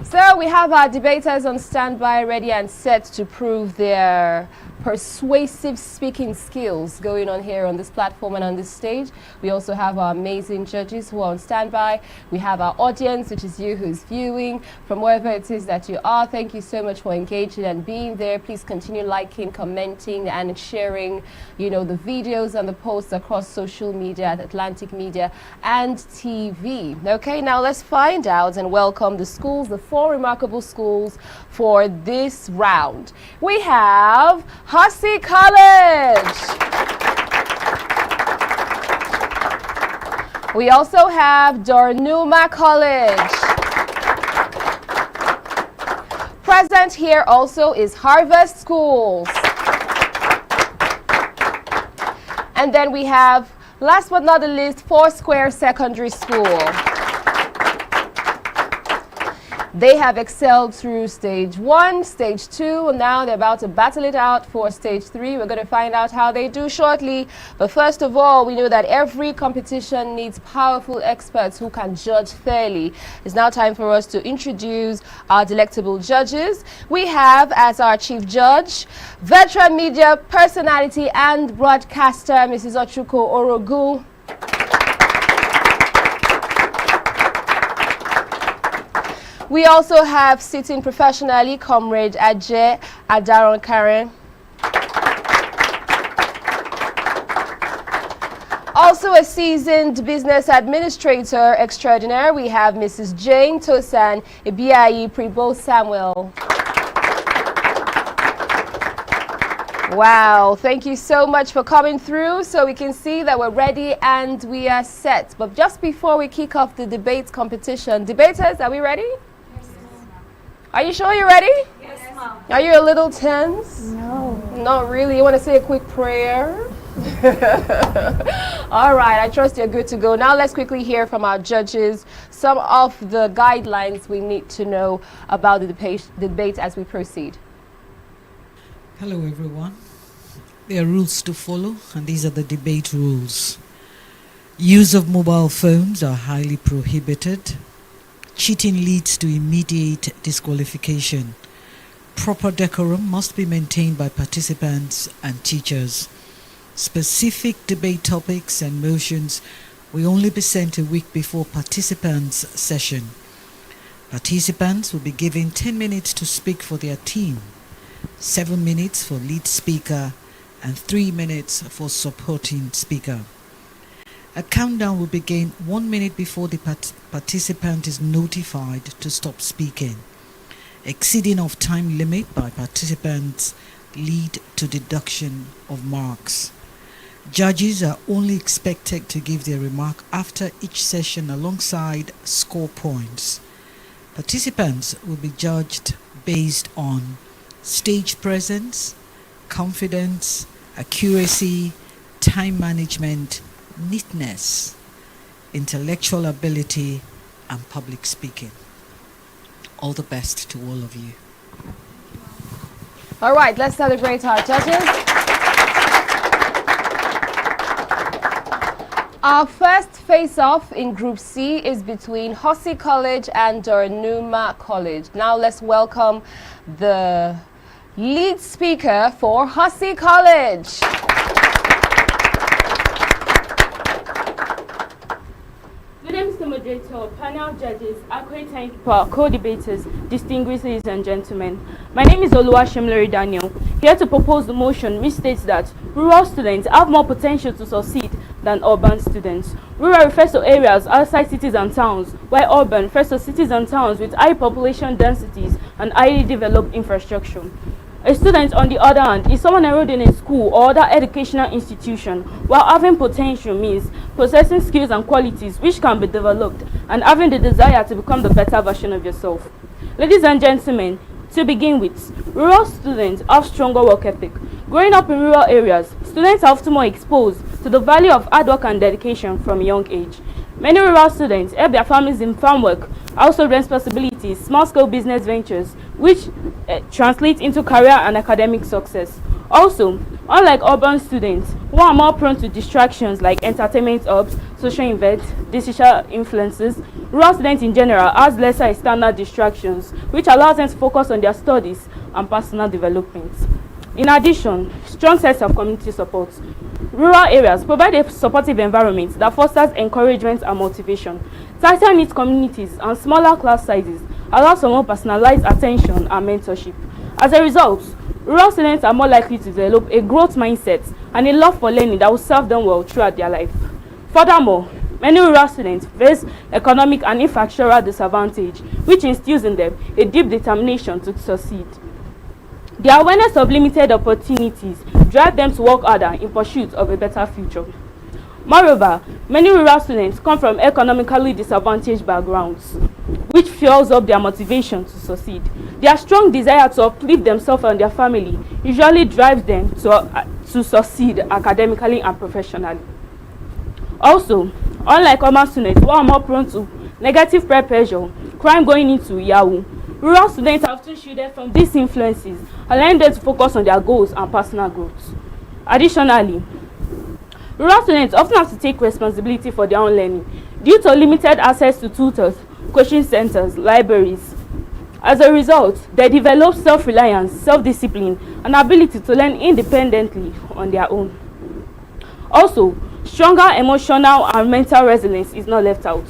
So we have our debaters on standby, ready and set to prove their persuasive speaking skills going on here on this platform and on this stage. We also have our amazing judges who are on standby. We have our audience, which is you who's viewing from wherever it is that you are. Thank you so much for engaging and being there. Please continue liking, commenting, and sharing, the videos and the posts across social media at Atlantic Media and TV. Okay, now let's find out and welcome the schools, the 4 remarkable schools for this round. We have Hussey College. We also have Dornuma College. Present here also is Harvest Schools. And then we have, last but not the least, Foursquare Secondary School. They have excelled through stage 1, stage 2, and now they're about to battle it out for stage 3. We're going to find out how they do shortly. But first of all, we know that every competition needs powerful experts who can judge fairly. It's now time for us to introduce our delectable judges. We have as our chief judge, veteran media personality and broadcaster, Mrs. Ochuko Orogu. We also have sitting professionally, Comrade Ajay Adaron Karen. Also a seasoned business administrator extraordinaire, we have Mrs. Jane Tosan Ibiayi Pribo Samuel. Wow, thank you so much for coming through so we can see that we're ready and we are set. But just before we kick off the debate competition, debaters, are we ready? Are you sure you're ready? Yes, ma'am. Are you a little tense? No. Not really. You want to say a quick prayer? All right, I trust you're good to go. Now let's quickly hear from our judges some of the guidelines we need to know about the debate as we proceed. Hello, everyone. There are rules to follow, and these are the debate rules. Use of mobile phones are highly prohibited. Cheating leads to immediate disqualification. Proper decorum must be maintained by participants and teachers. Specific debate topics and motions will only be sent a week before participants' session. Participants will be given 10 minutes to speak for their team, 7 minutes for lead speaker, and 3 minutes for supporting speaker. A countdown will begin 1 minute before the participant is notified to stop speaking. Exceeding of time limit by participants lead to deduction of marks. Judges are only expected to give their remark after each session alongside score points. Participants will be judged based on stage presence, confidence, accuracy, time management, neatness, intellectual ability, and public speaking. All the best to all of you. All right, let's celebrate our judges. Our first face-off in Group C is between Hussey College and Dornuma College. Now let's welcome the lead speaker for Hussey College. Good day, Mr. Moderator, panel judges, accurate timekeeper, co-debaters, distinguished ladies and gentlemen. My name is Oluwashemilore Daniel, here to propose the motion which states that rural students have more potential to succeed than urban students. Rural refers to areas outside cities and towns, while urban refers to cities and towns with high population densities and highly developed infrastructure. A student, on the other hand, is someone enrolled in a school or other educational institution, while having potential means possessing skills and qualities which can be developed and having the desire to become the better version of yourself. Ladies and gentlemen, to begin with, rural students have stronger work ethic. Growing up in rural areas, students are often more exposed to the value of hard work and dedication from a young age. Many rural students help their families in farm work, household responsibilities, small-scale business ventures, which translate into career and academic success. Also, unlike urban students, who are more prone to distractions like entertainment hubs, social events, digital influences, rural students in general has lesser external distractions, which allows them to focus on their studies and personal development. In addition, strong sense of community support. Rural areas provide a supportive environment that fosters encouragement and motivation. Tighter knit communities and smaller class sizes allow for more personalized attention and mentorship. As a result, rural students are more likely to develop a growth mindset and a love for learning that will serve them well throughout their life. Furthermore, many rural students face economic and infrastructural disadvantage, which instills in them a deep determination to succeed. Their awareness of limited opportunities drive them to work harder in pursuit of a better future. Moreover, many rural students come from economically disadvantaged backgrounds, which fuels up their motivation to succeed. Their strong desire to uplift themselves and their family usually drives them to succeed academically and professionally. Also, unlike urban students who are more prone to negative peer pressure, crime going into Yahoo, rural students are often shielded from these influences, allowing them to focus on their goals and personal growth. Additionally, rural students often have to take responsibility for their own learning due to limited access to tutors, coaching centers, libraries. As a result, they develop self-reliance, self-discipline, and ability to learn independently on their own. Also, stronger emotional and mental resilience is not left out.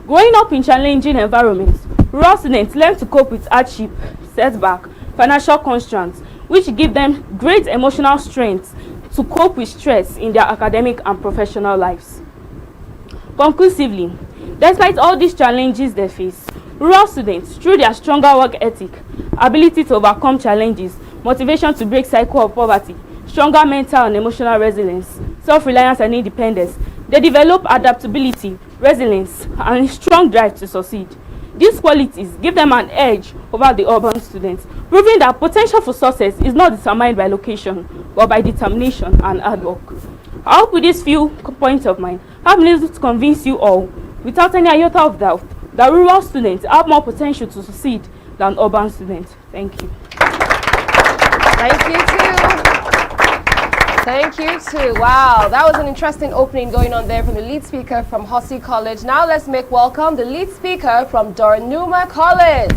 Growing up in challenging environments, rural students learn to cope with hardship, setback, financial constraints, which give them great emotional strength to cope with stress in their academic and professional lives. Conclusively, despite all these challenges they face, rural students, through their stronger work ethic, ability to overcome challenges, motivation to break cycle of poverty, stronger mental and emotional resilience, self-reliance and independence, they develop adaptability, resilience, and a strong drive to succeed. These qualities give them an edge over the urban students, proving that potential for success is not determined by location, but by determination and hard work. I hope with these few points of mine, I've been able to convince you all, without any iota of doubt, that rural students have more potential to succeed than urban students. Thank you. Thank you too. Thank you too. Wow, that was an interesting opening going on there from the lead speaker from Hussey College. Now let's make welcome the lead speaker from Doranuma College.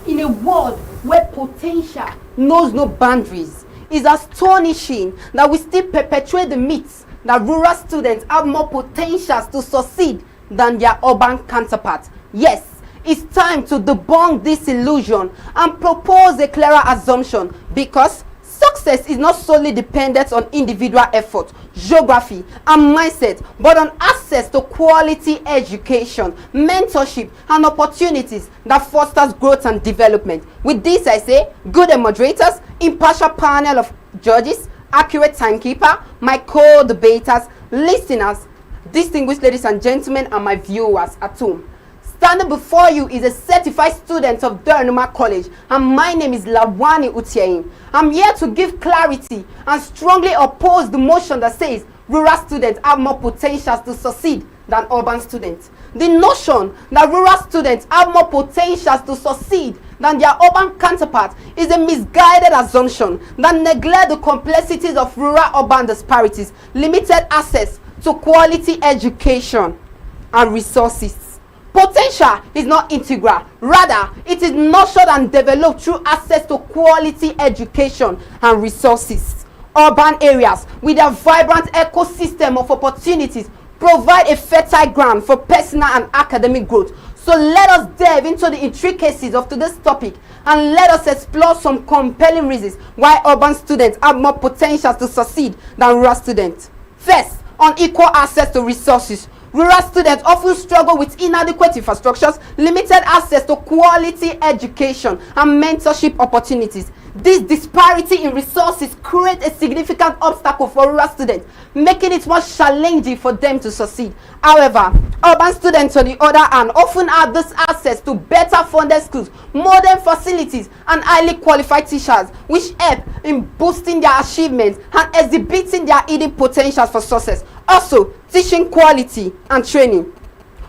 In a world where potential knows no boundaries, it's astonishing that we still perpetuate the myths that rural students have more potentials to succeed than their urban counterparts. Yes, it's time to debunk this illusion and propose a clearer assumption, because success is not solely dependent on individual effort, geography, and mindset, but on access to quality education, mentorship, and opportunities that fosters growth and development. With this, I say, good moderators, impartial panel of judges, accurate timekeeper, my co-debaters, listeners, distinguished ladies and gentlemen, and my viewers at home. Standing before you is a certified student of Doranuma College, and my name is Lawani Utiain. I'm here to give clarity and strongly oppose the motion that says rural students have more potentials to succeed than urban students. The notion that rural students have more potentials to succeed than their urban counterparts is a misguided assumption that neglects the complexities of rural-urban disparities, limited access to quality education, and resources. Potential is not integral. Rather, it is nurtured and developed through access to quality education and resources. Urban areas with a vibrant ecosystem of opportunities provide a fertile ground for personal and academic growth. So let us delve into the intricacies of today's topic and let us explore some compelling reasons why urban students have more potential to succeed than rural students. First, unequal access to resources. Rural students often struggle with inadequate infrastructures, limited access to quality education, and mentorship opportunities. This disparity in resources creates a significant obstacle for rural students, making it more challenging for them to succeed. However, urban students, on the other hand, often have this access to better funded schools, modern facilities, and highly qualified teachers, which help in boosting their achievements and exhibiting their hidden potentials for success. Also, teaching quality and training.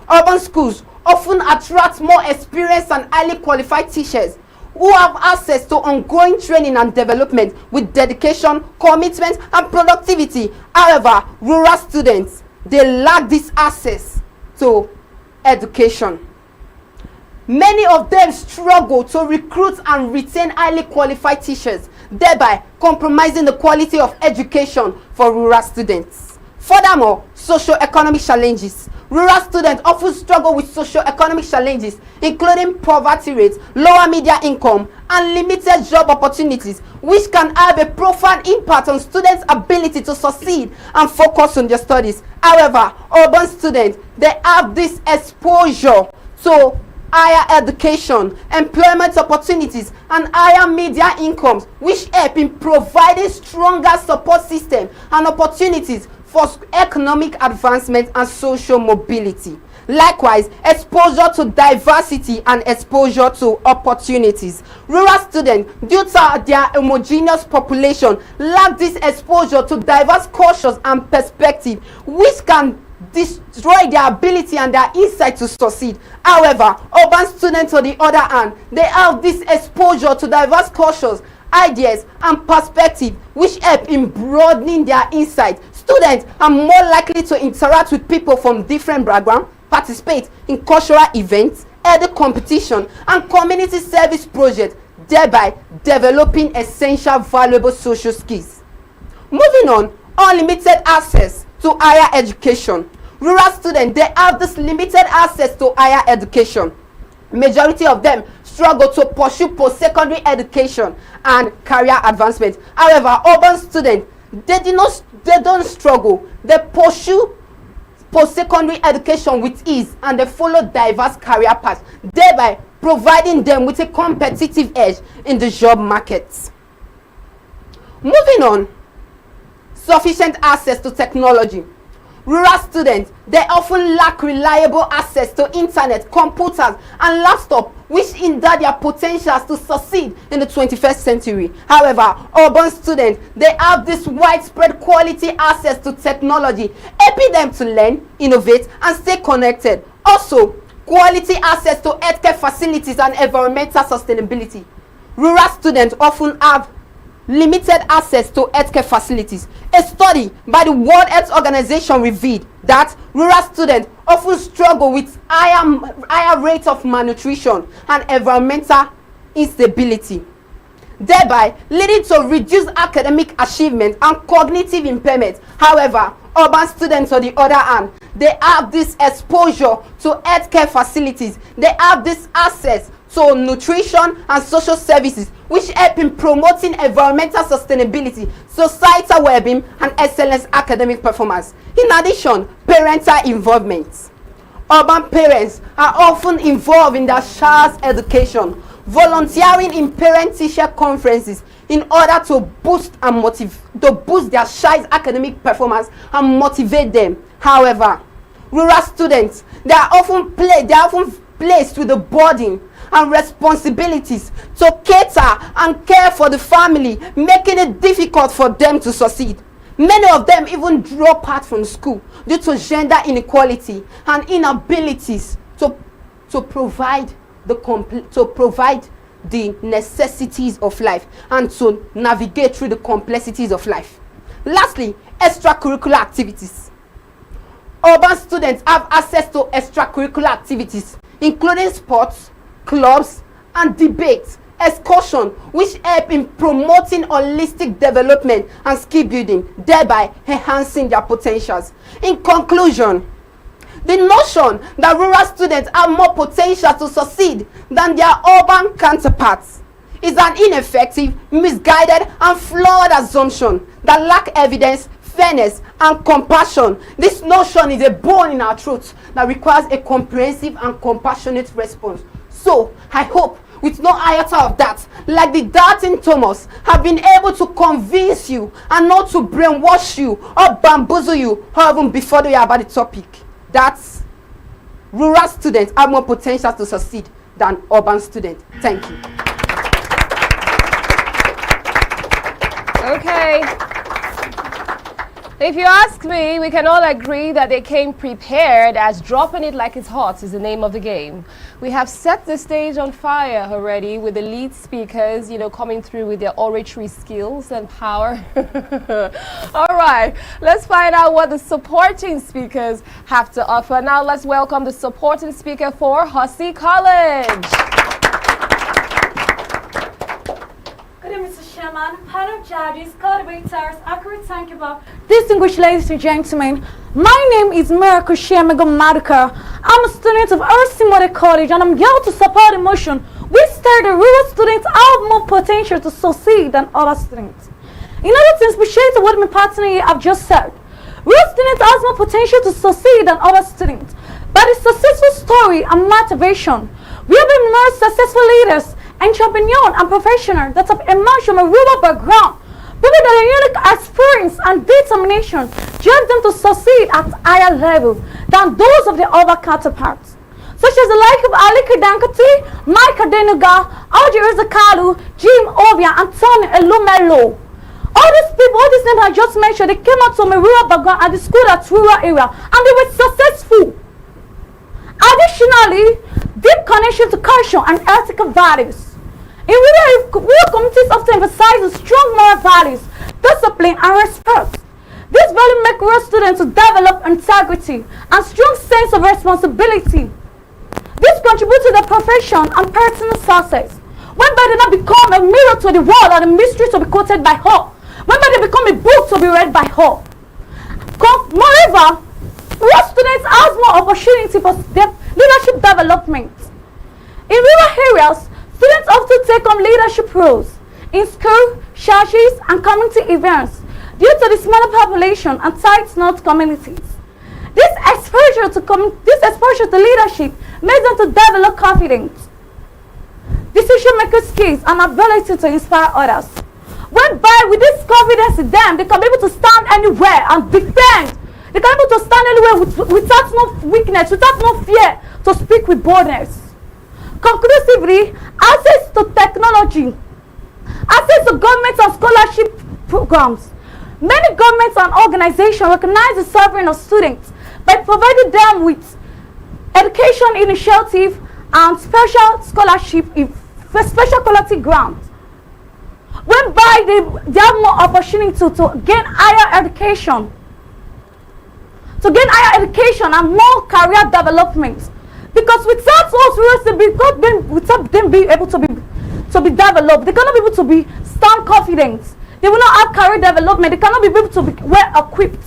Urban schools often attract more experienced and highly qualified teachers who have access to ongoing training and development with dedication, commitment, and productivity. However, rural students, they lack this access to education. Many of them struggle to recruit and retain highly qualified teachers, thereby compromising the quality of education for rural students. Furthermore, socio-economic challenges. Rural students often struggle with socio-economic challenges, including poverty rates, lower media income, and limited job opportunities, which can have a profound impact on students' ability to succeed and focus on their studies. However, urban students, they have this exposure to higher education, employment opportunities, and higher media incomes, which help in providing stronger support system and opportunities for economic advancement and social mobility. Likewise, exposure to diversity and exposure to opportunities. Rural students, due to their homogeneous population, lack this exposure to diverse cultures and perspectives, which can destroy their ability and their insight to succeed. However, urban students, on the other hand, they have this exposure to diverse cultures, ideas, and perspectives, which help in broadening their insight. Students are more likely to interact with people from different backgrounds, participate in cultural events, head competition, and community service projects, thereby developing essential valuable social skills. Moving on, unlimited access to higher education. Rural students, they have this limited access to higher education. Majority of them struggle to pursue post-secondary education and career advancement. However, urban students, they don't struggle. They pursue post-secondary education with ease, and they follow diverse career paths, thereby providing them with a competitive edge in the job market. Moving on, sufficient access to technology. Rural students, they often lack reliable access to internet, computers, and laptops, which hinder their potentials to succeed in the 21st century. However, urban students, they have this widespread quality access to technology, helping them to learn, innovate, and stay connected. Also, quality access to healthcare facilities and environmental sustainability. Rural students often have limited access to healthcare facilities. A study by the World Health Organization revealed that rural students often struggle with higher rates of malnutrition and environmental instability, thereby leading to reduced academic achievement and cognitive impairment. However, urban students, on the other hand, they have this exposure to healthcare facilities. They have this access to nutrition and social services, which help in promoting environmental sustainability, societal well-being, and excellent academic performance. In addition, parental involvement. Urban parents are often involved in their child's education, volunteering in parent-teacher conferences in order to boost their child's academic performance and motivate them. However, rural students, they are often placed with the burden and responsibilities to cater and care for the family, making it difficult for them to succeed. Many of them even drop out from school due to gender inequality and inabilities to provide the necessities of life and to navigate through the complexities of life. Lastly, extracurricular activities. Urban students have access to extracurricular activities, including sports, clubs, and debates, excursion, which help in promoting holistic development and skill building, thereby enhancing their potentials. In conclusion, the notion that rural students have more potential to succeed than their urban counterparts is an ineffective, misguided, and flawed assumption that lacks evidence, fairness, and compassion. This notion is a bone in our throats that requires a comprehensive and compassionate response. So, I hope with no iota of that, like the doubting Thomas, have been able to convince you and not to brainwash you or bamboozle you or even befuddle you about the topic. That's rural students have more potential to succeed than urban students. Thank you. Okay. If you ask me, we can all agree that they came prepared, as dropping it like it's hot is the name of the game. We have set the stage on fire already with the lead speakers, coming through with their oratory skills and power. All right, let's find out what the supporting speakers have to offer. Now let's welcome the supporting speaker for Hussey College. Good evening, Mr. Chairman, panel of judges, co-debaters, accurate thank you, distinguished ladies and gentlemen. My name is Miracle Shemago Maduka. I'm a student of Oyo-Ekoro College and I'm here to support the motion which states that rural students have more potential to succeed than other students. In order to appreciate what my partner here have just said, rural students have more potential to succeed than other students. By the successful story and motivation, we have been more successful leaders, entrepreneurs and professionals that have emerged from a rural background. People that are unique experience and determination drive them to succeed at higher level than those of the other counterparts, such as the like of Alika Dankati, Mike Adenuga, Audrey Rizakalu, Jim Ovia, and Tony Elumelo. All these people, all these names I just mentioned, they came out from a rural background at the school at rural area, and they were successful. Additionally, deep connection to culture and ethical values. In rural communities often emphasize strong moral values, discipline, and respect. These values make rural students to develop integrity and strong sense of responsibility. This contributes to their profession and personal success, whereby they not become a mirror to the world and a mystery to be quoted by her, whereby they become a book to be read by her. Moreover, rural students have more opportunity for leadership development. In rural areas, students often take on leadership roles in school, churches, and community events due to the smaller population and tight-knit communities. This exposure to leadership makes them to develop confidence, decision-making skills, and ability to inspire others. Whereby, with this confidence in them, they can be able to stand anywhere and defend. They can be able to stand anywhere without no weakness, without no fear, to speak with boldness. Conclusively, access to technology, access to government and scholarship programs. Many governments and organizations recognize the suffering of students by providing them with education initiative and special scholarship, special quality grants, whereby they have more opportunity to gain higher education, and more career development. Because without us, without them being able to be developed, they cannot be able to stand confident. They will not have career development. They cannot be able to be well equipped.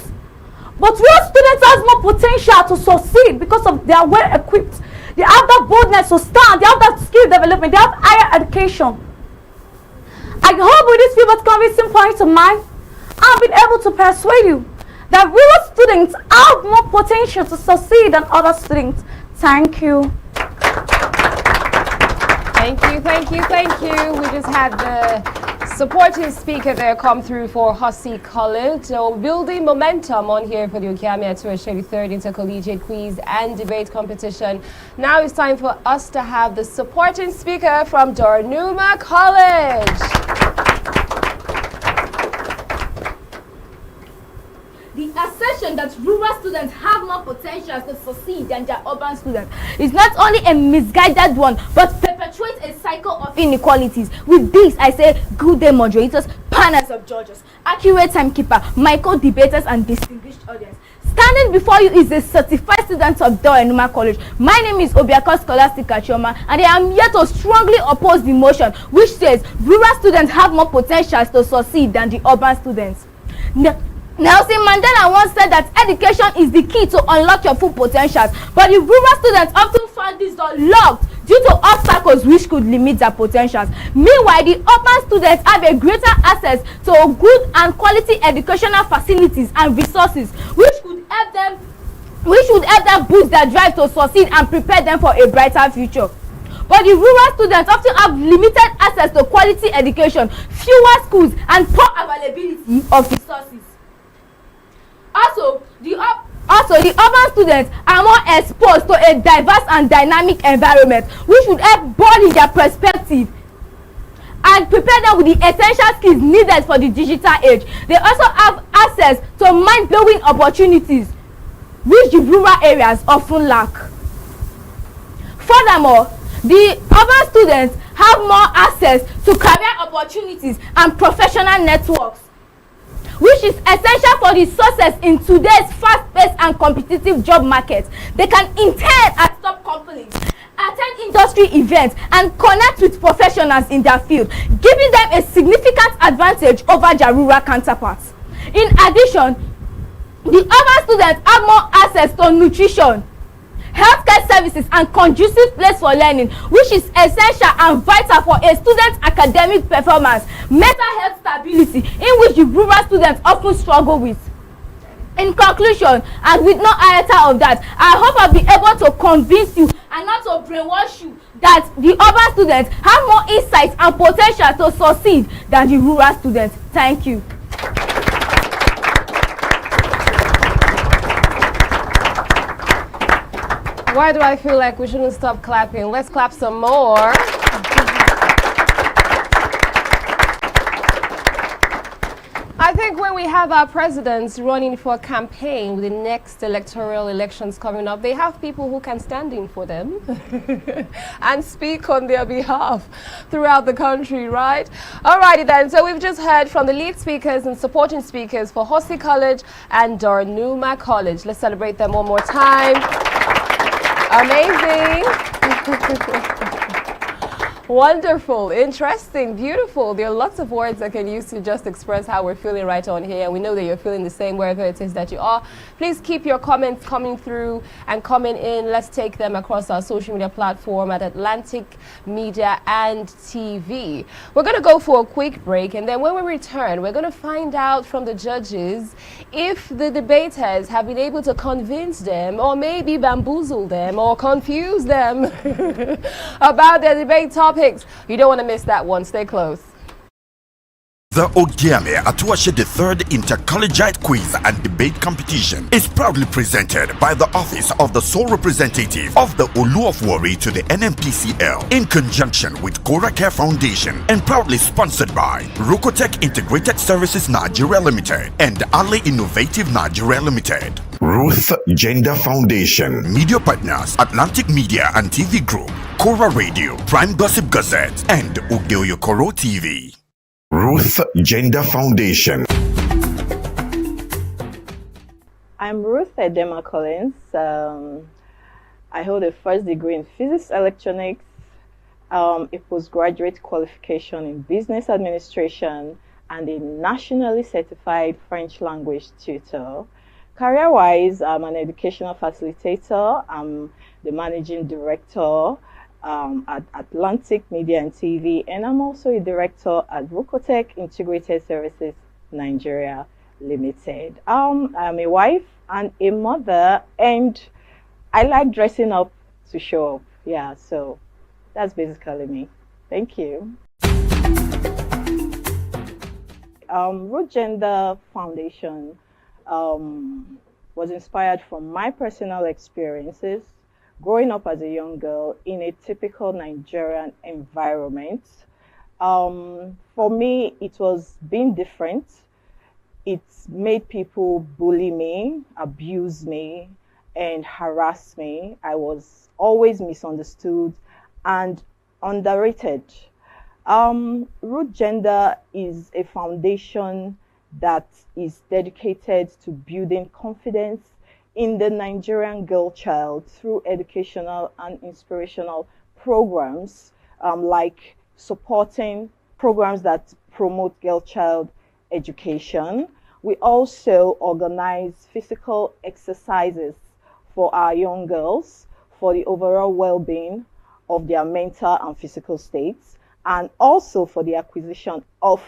But real students have more potential to succeed because of they are well equipped. They have that boldness to stand. They have that skill development. They have higher education. I hope with this few convincing points of mine, I've been able to persuade you that rural students have more potential to succeed than other students. Thank you. Thank you. We just had the supporting speaker there come through for Hussey College. So building momentum on here for the Ogiame Atuwatse 3rd Inter-Collegiate Quiz and Debate Competition. Now it's time for us to have the supporting speaker from Dornuma College. The assertion that rural students have more potential to succeed than their urban students is not only a misguided one, but perpetuates a cycle of inequalities. With this, I say good day moderators, panels of judges, accurate timekeeper, Michael debaters, and distinguished audience. Standing before you is a certified student of Dornuma College. My name is Oyo-Ekoro Scholastic Achoma, and I am here to strongly oppose the motion which says rural students have more potential to succeed than the urban students. Nelson Mandela once said that education is the key to unlock your full potentials, but the rural students often find this door locked due to obstacles which could limit their potentials. Meanwhile, the urban students have a greater access to good and quality educational facilities and resources which should help them boost their drive to succeed and prepare them for a brighter future. But the rural students often have limited access to quality education, fewer schools, and poor availability of resources. Also, the urban students are more exposed to a diverse and dynamic environment, which would help broaden their perspective and prepare them with the essential skills needed for the digital age. They also have access to mind-blowing opportunities which the rural areas often lack. Furthermore, the urban students have more access to career opportunities and professional networks, which is essential for the success in today's fast-paced and competitive job market. They can intern at top companies, attend industry events, and connect with professionals in their field, giving them a significant advantage over their rural counterparts. In addition, the urban students have more access to nutrition, healthcare services, and conducive place for learning, which is essential and vital for a student's academic performance, mental health stability, in which the rural students often struggle with. In conclusion, and with no iota of that, I hope I'll be able to convince you and not to brainwash you that the urban students have more insight and potential to succeed than the rural students. Thank you. Why do I feel like we shouldn't stop clapping? Let's clap some more. I think when we have our presidents running for a campaign with the next electoral elections coming up, they have people who can stand in for them and speak on their behalf throughout the country, right? Alrighty then, so we've just heard from the lead speakers and supporting speakers for Hosi College and Darnuma College. Let's celebrate them one more time. Amazing. Wonderful, interesting, beautiful. There are lots of words I can use to just express how we're feeling right on here, and we know that you're feeling the same wherever it is that you are. Please keep your comments coming through and coming in. Let's take them across our social media platform at Atlantic Media and TV. We're going to go for a quick break, and then when we return, we're going to find out from the judges if the debaters have been able to convince them or maybe bamboozle them or confuse them about their debate topics. You don't want to miss that one. Stay close. The Ogiame Atuwatse III Inter-Collegiate Quiz and Debate Competition is proudly presented by the Office of the Sole Representative of the Olu of Warri to the NMPCL in conjunction with Kora Care Foundation, and proudly sponsored by Rukotech Integrated Services Nigeria Limited and Ali Innovative Nigeria Limited. Ruth Gender Foundation. Media partners Atlantic Media and TV Group, Kora Radio, Prime Gossip Gazette, and Oyo-Ekoro TV. Ruth Gender Foundation. I'm Ruth Edema Collins. I hold a first degree in physics electronics, a postgraduate qualification in business administration, and a nationally certified French language tutor. Career-wise, I'm an educational facilitator. I'm the managing director at Atlantic Media and TV, and I'm also a director at Rukotech Integrated Services Nigeria Limited. I'm a wife and a mother, and I like dressing up to show up. Yeah, so that's basically me. Thank you. Root Gender Foundation was inspired from my personal experiences growing up as a young girl in a typical Nigerian environment. For me, it was being different. It made people bully me, abuse me, and harass me. I was always misunderstood and underrated. Root Gender is a foundation that is dedicated to building confidence in the Nigerian girl child through educational and inspirational programs, like supporting programs that promote girl child education. We also organize physical exercises for our young girls for the overall well-being of their mental and physical states, and also for the acquisition of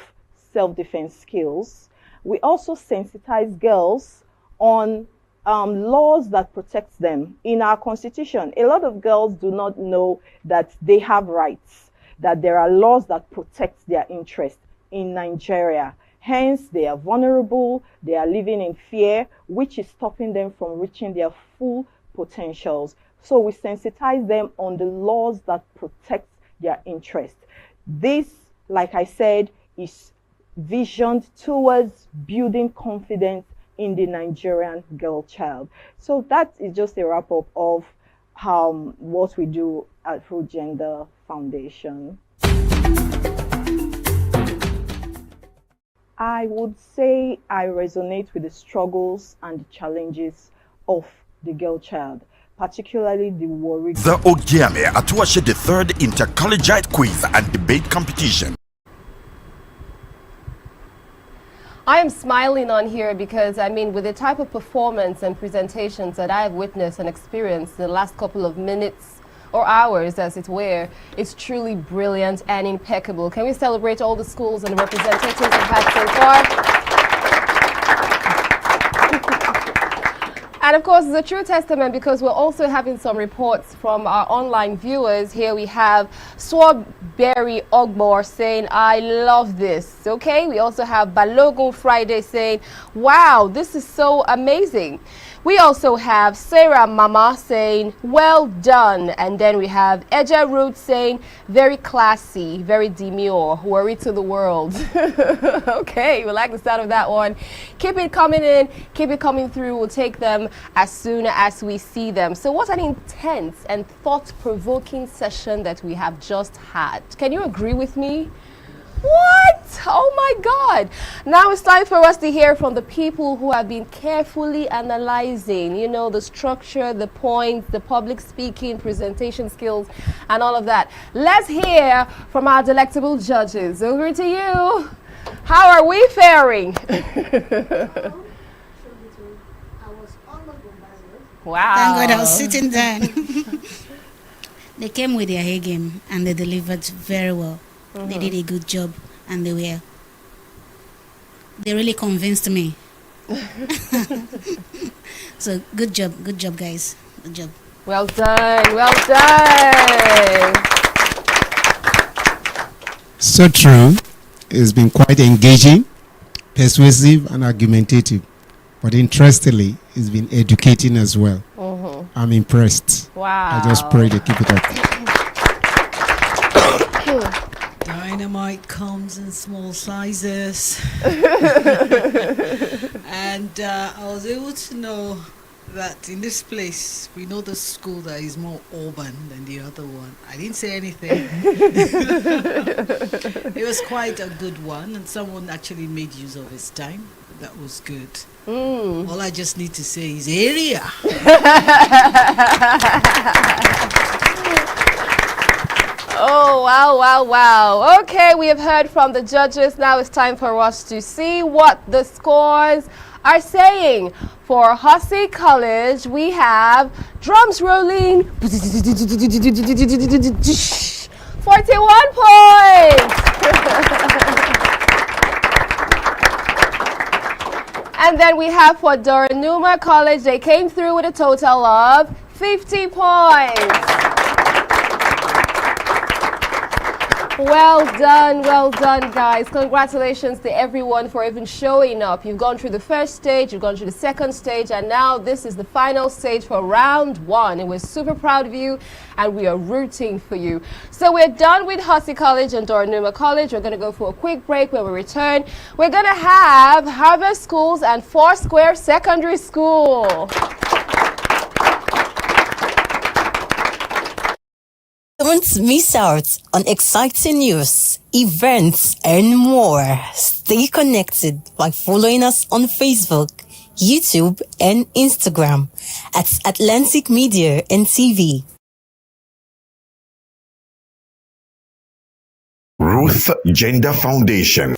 self-defense skills. We also sensitize girls on laws that protect them. In our constitution, a lot of girls do not know that they have rights, that there are laws that protect their interests in Nigeria. Hence, they are vulnerable, they are living in fear, which is stopping them from reaching their full potentials. So we sensitize them on the laws that protect their interests. These like I said, is visioned towards building confidence in the Nigerian girl child. So that is just a wrap up of what we do at Root Gender Foundation. I would say I resonate with the struggles and the challenges of the girl child, particularly the worry. The Ogiame Atuwatse the third Inter-Collegiate quiz and debate competition. I am smiling on here because, I mean, with the type of performance and presentations that I have witnessed and experienced in the last couple of minutes or hours, as it were, it's truly brilliant and impeccable. Can we celebrate all the schools and the representatives we've had so far? And of course, it's a true testament because we're also having some reports from our online viewers. Here we have Swabberry Ogbor saying, I love this. Okay, we also have Balogun Friday saying, wow, this is so amazing. We also have Sarah Mama saying, well done. And then we have Eja Root saying, very classy, very demure, worry to the world. Okay, we like the sound of that one. Keep it coming in, keep it coming through. We'll take them as soon as we see them. So what an intense and thought-provoking session that we have just had. Can you agree with me? What? Oh my God. Now it's time for us to hear from the people who have been carefully analyzing, you know, the structure, the points, the public speaking, presentation skills, and all of that. Let's hear from our delectable judges. Over to you. How are we faring? Wow. Thank God I was sitting down. They came with their A game and they delivered very well. They did a good job and they really convinced me. So good job guys, good job. Well done, well done. So true. It's been quite engaging, persuasive and argumentative. But interestingly, it's been educating as well. I'm impressed. Wow. I just pray they keep it up. Dynamite comes in small sizes. And I was able to know that in this place, we know the school that is more urban than the other one. I didn't say anything. It was quite a good one, and someone actually made use of his time. That was good. All I just need to say is area. Oh, wow, wow, wow. Okay, we have heard from the judges. Now it's time for us to see what the scores are saying. For Hussey College, we have drums rolling. 41 points. And then we have for Doranuma College, they came through with a total of 50 points. Well done, guys. Congratulations to everyone for even showing up. You've gone through the first stage, you've gone through the second stage, and now this is the final stage for round one. And we're super proud of you, and we are rooting for you. So we're done with Hussey College and Doranuma College. We're going to go for a quick break. When we return, we're going to have Harvest Schools and Foursquare Secondary School. Don't miss out on exciting news, events, and more. Stay connected by following us on Facebook, YouTube, and Instagram at Atlantic Media and TV. Ruth Gender Foundation.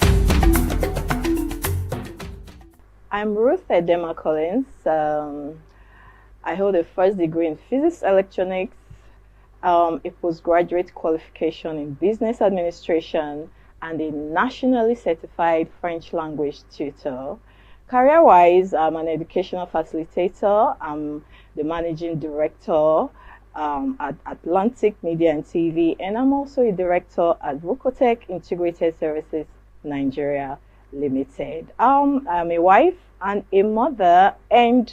I'm Ruth Edema Collins. I hold a first degree in physics electronics, a postgraduate qualification in business administration, and a nationally certified French language tutor. Career-wise, I'm an educational facilitator. I'm the managing director at Atlantic Media and TV, and I'm also a director at Vocotech Integrated Services Nigeria Limited. I'm a wife and a mother, and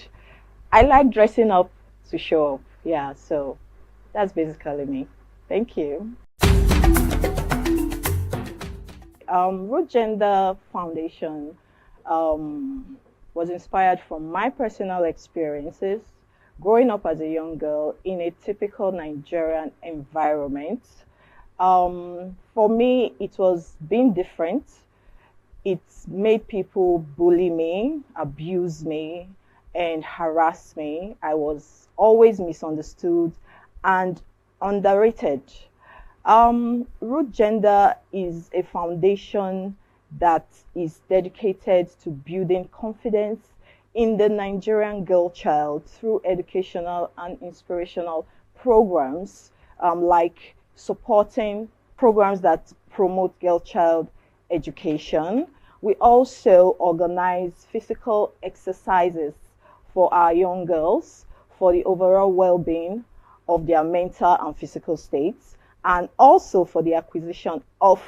I like dressing up to show up. Yeah, so that's basically me. Thank you. Root Gender Foundation was inspired from my personal experiences growing up as a young girl in a typical Nigerian environment. For me, it was being different. It made people bully me, abuse me, and harass me. I was always misunderstood and underrated. Root Gender is a foundation that is dedicated to building confidence in the Nigerian girl child through educational and inspirational programs like supporting programs that promote girl child education. We also organize physical exercises for our young girls for the overall well-being of their mental and physical states, and also for the acquisition of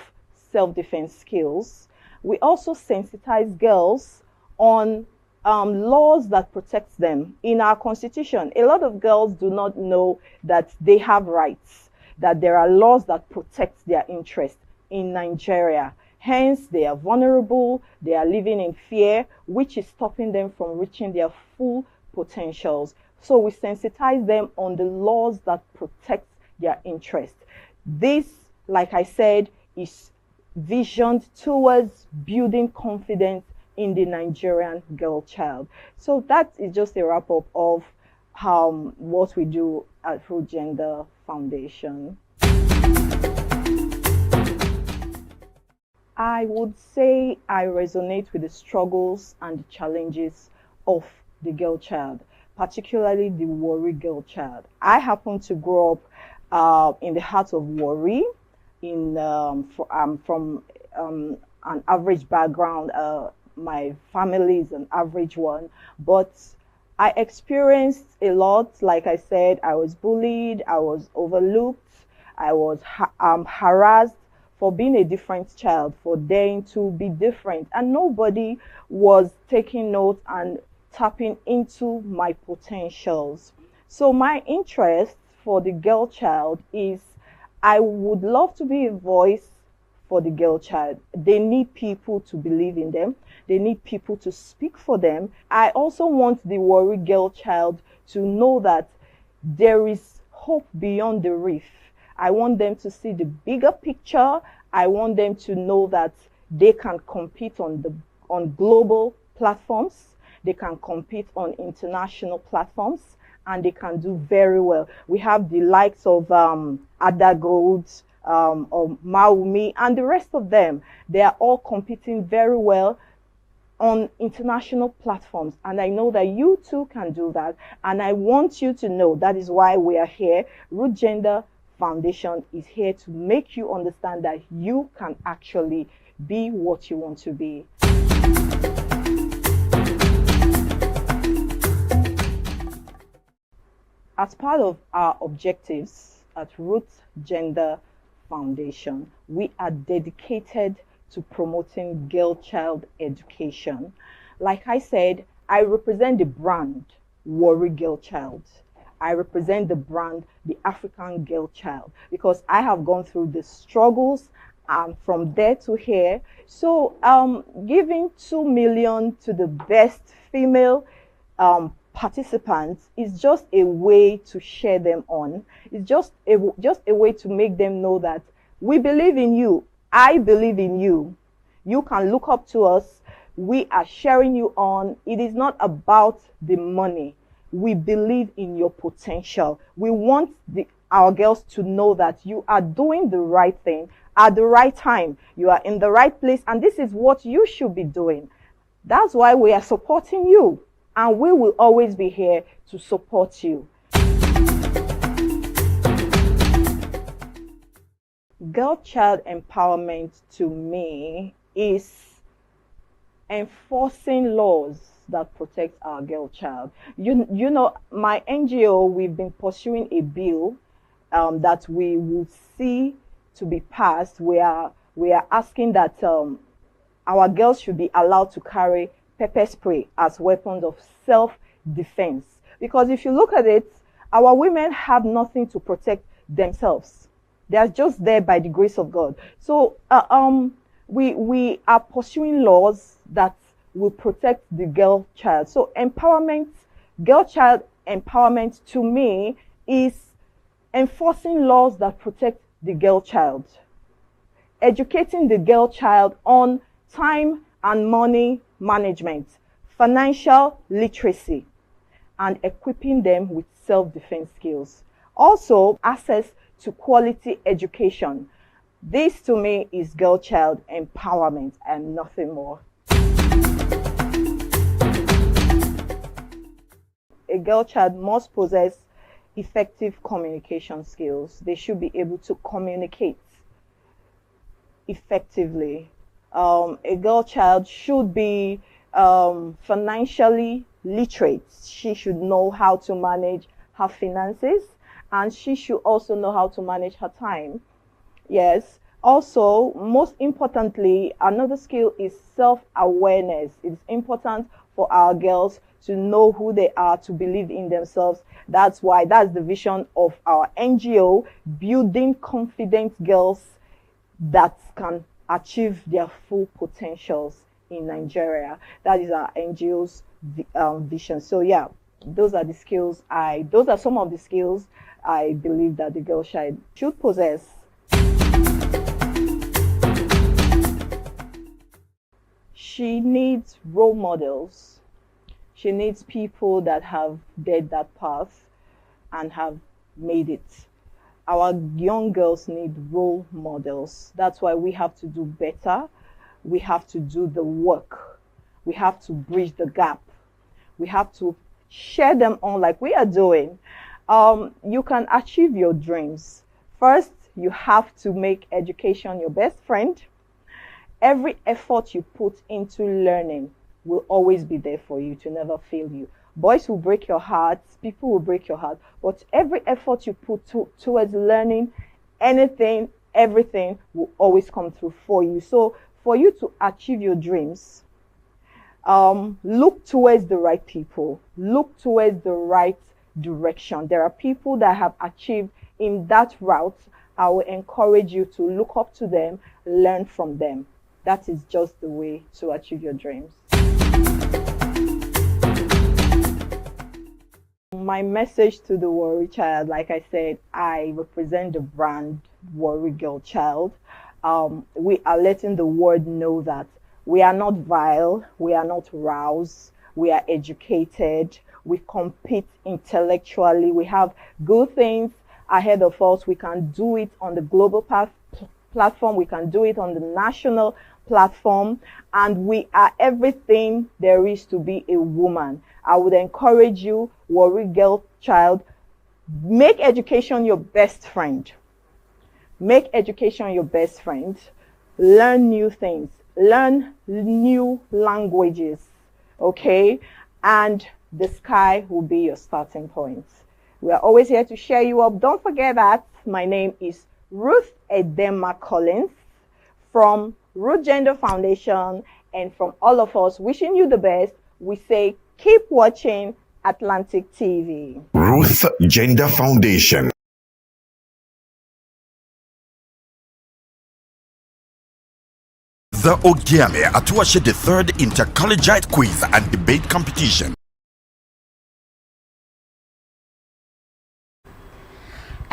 self-defense skills. We also sensitize girls on laws that protect them. In our constitution, a lot of girls do not know that they have rights, that there are laws that protect their interests in Nigeria. Hence, they are vulnerable, they are living in fear, which is stopping them from reaching their full potentials. So we sensitize them on the laws that protect their interests. This, like I said, is visioned towards building confidence in the Nigerian girl child. So that is just a wrap-up of what we do at Root Gender Foundation. I would say I resonate with the struggles and the challenges of the girl child, particularly the Warri girl child. I happen to grow up in the heart of Warri, from an average background. My family is an average one, but I experienced a lot. Like I said, I was bullied, I was overlooked, I was harassed for being a different child, for daring to be different, and nobody was taking note and tapping into my potentials. So my interest for the girl child is I would love to be a voice for the girl child. They need people to believe in them. They need people to speak for them. I also want the Warri girl child to know that there is hope beyond the reef. I want them to see the bigger picture. I want them to know that they can compete on global platforms. They can compete on international platforms, and they can do very well. We have the likes of Ada Gold, or Maumi, and the rest of them. They are all competing very well on international platforms, and I know that you too can do that, and I want you to know that is why we are here. Root Gender Foundation is here to make you understand that you can actually be what you want to be. As part of our objectives at Root Gender Foundation, we are dedicated to promoting girl child education. Like I said, I represent the brand Warri Girl Child. I represent the brand the African Girl Child, because I have gone through the struggles from there to here. So giving 2 million to the best female participants is just a way to share them on. It's just a way to make them know that we believe in you. I believe in you. You can look up to us. We are sharing you on. It is not about the money. We believe in your potential. We want our girls to know that you are doing the right thing at the right time. You are in the right place, and this is what you should be doing. That's why we are supporting you, and we will always be here to support you. Girl child empowerment to me is enforcing laws that protect our girl child. You know, my NGO, we've been pursuing a bill that we will see to be passed. We are asking that our girls should be allowed to carry pepper spray as weapons of self-defense. Because if you look at it, our women have nothing to protect themselves. They are just there by the grace of God. So we are pursuing laws that will protect the girl child. So empowerment, girl child empowerment to me is enforcing laws that protect the girl child, educating the girl child on time and money management, financial literacy, and equipping them with self-defense skills. Also, access to quality education. This to me is girl child empowerment and nothing more. A girl child must possess effective communication skills. They should be able to communicate effectively. A girl child should be financially literate. She should know how to manage her finances, and she should also know how to manage her time. Yes. Also, most importantly, another skill is self-awareness. It's important for our girls to know who they are, to believe in themselves. That's the vision of our NGO, building confident girls that can achieve their full potentials in Nigeria. That is our NGO's vision. So yeah, those are some of the skills I believe that the girl child should possess. She needs role models. She needs people that have led that path and have made it. Our young girls need role models. That's why we have to do better. We have to do the work. We have to bridge the gap. We have to share them on like we are doing. You can achieve your dreams. First, you have to make education your best friend. Every effort you put into learning will always be there for you to never fail you. Boys will break your heart, people will break your heart, but every effort you put towards learning anything, everything will always come through for you. So for you to achieve your dreams, look towards the right people, look towards the right direction. There are people that have achieved in that route. I will encourage you to look up to them, learn from them. That is just the way to achieve your dreams. My message to the Warri child, like I said, I represent the brand Warri Girl Child. We are letting the world know that we are not vile, we are not roused, we are educated, we compete intellectually, we have good things ahead of us. We can do it on the global platform, we can do it on the national platform, and we are everything there is to be a woman. I would encourage you, Warri Girl Child, make education your best friend. Make education your best friend. Learn new things. Learn new languages. Okay? And the sky will be your starting point. We are always here to share you up. Don't forget that my name is Ruth Edema Collins from Root Gender Foundation, and from all of us wishing you the best, we say keep watching Atlantic TV. Ruth Gender Foundation. The Ogiame Atuwatse III Inter-Collegiate Quiz and Debate Competition.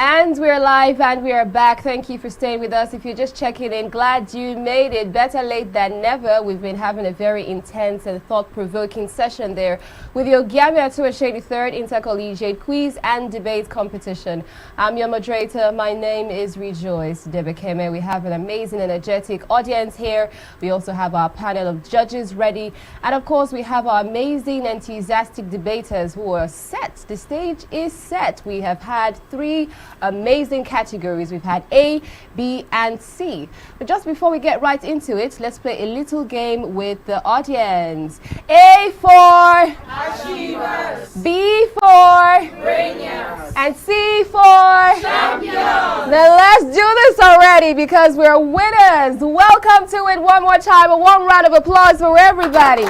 And we're live and we are back. Thank you for staying with us. If you're just checking in, glad you made it. Better late than never. We've been having a very intense and thought-provoking session there with the Ogiame Atuwatse III Inter-Collegiate Quiz and Debate Competition. I'm your moderator. My name is Rejoice Debekeme. We have an amazing, energetic audience here. We also have our panel of judges ready. And of course, we have our amazing, enthusiastic debaters who are set. The stage is set. We have had 3 amazing categories. We've had A, B, and C. But just before we get right into it, let's play a little game with the audience. A for Achievers, B for Brainiacs, and C for Champions. Now let's do this already because we're winners. Welcome to it one more time. A warm round of applause for everybody.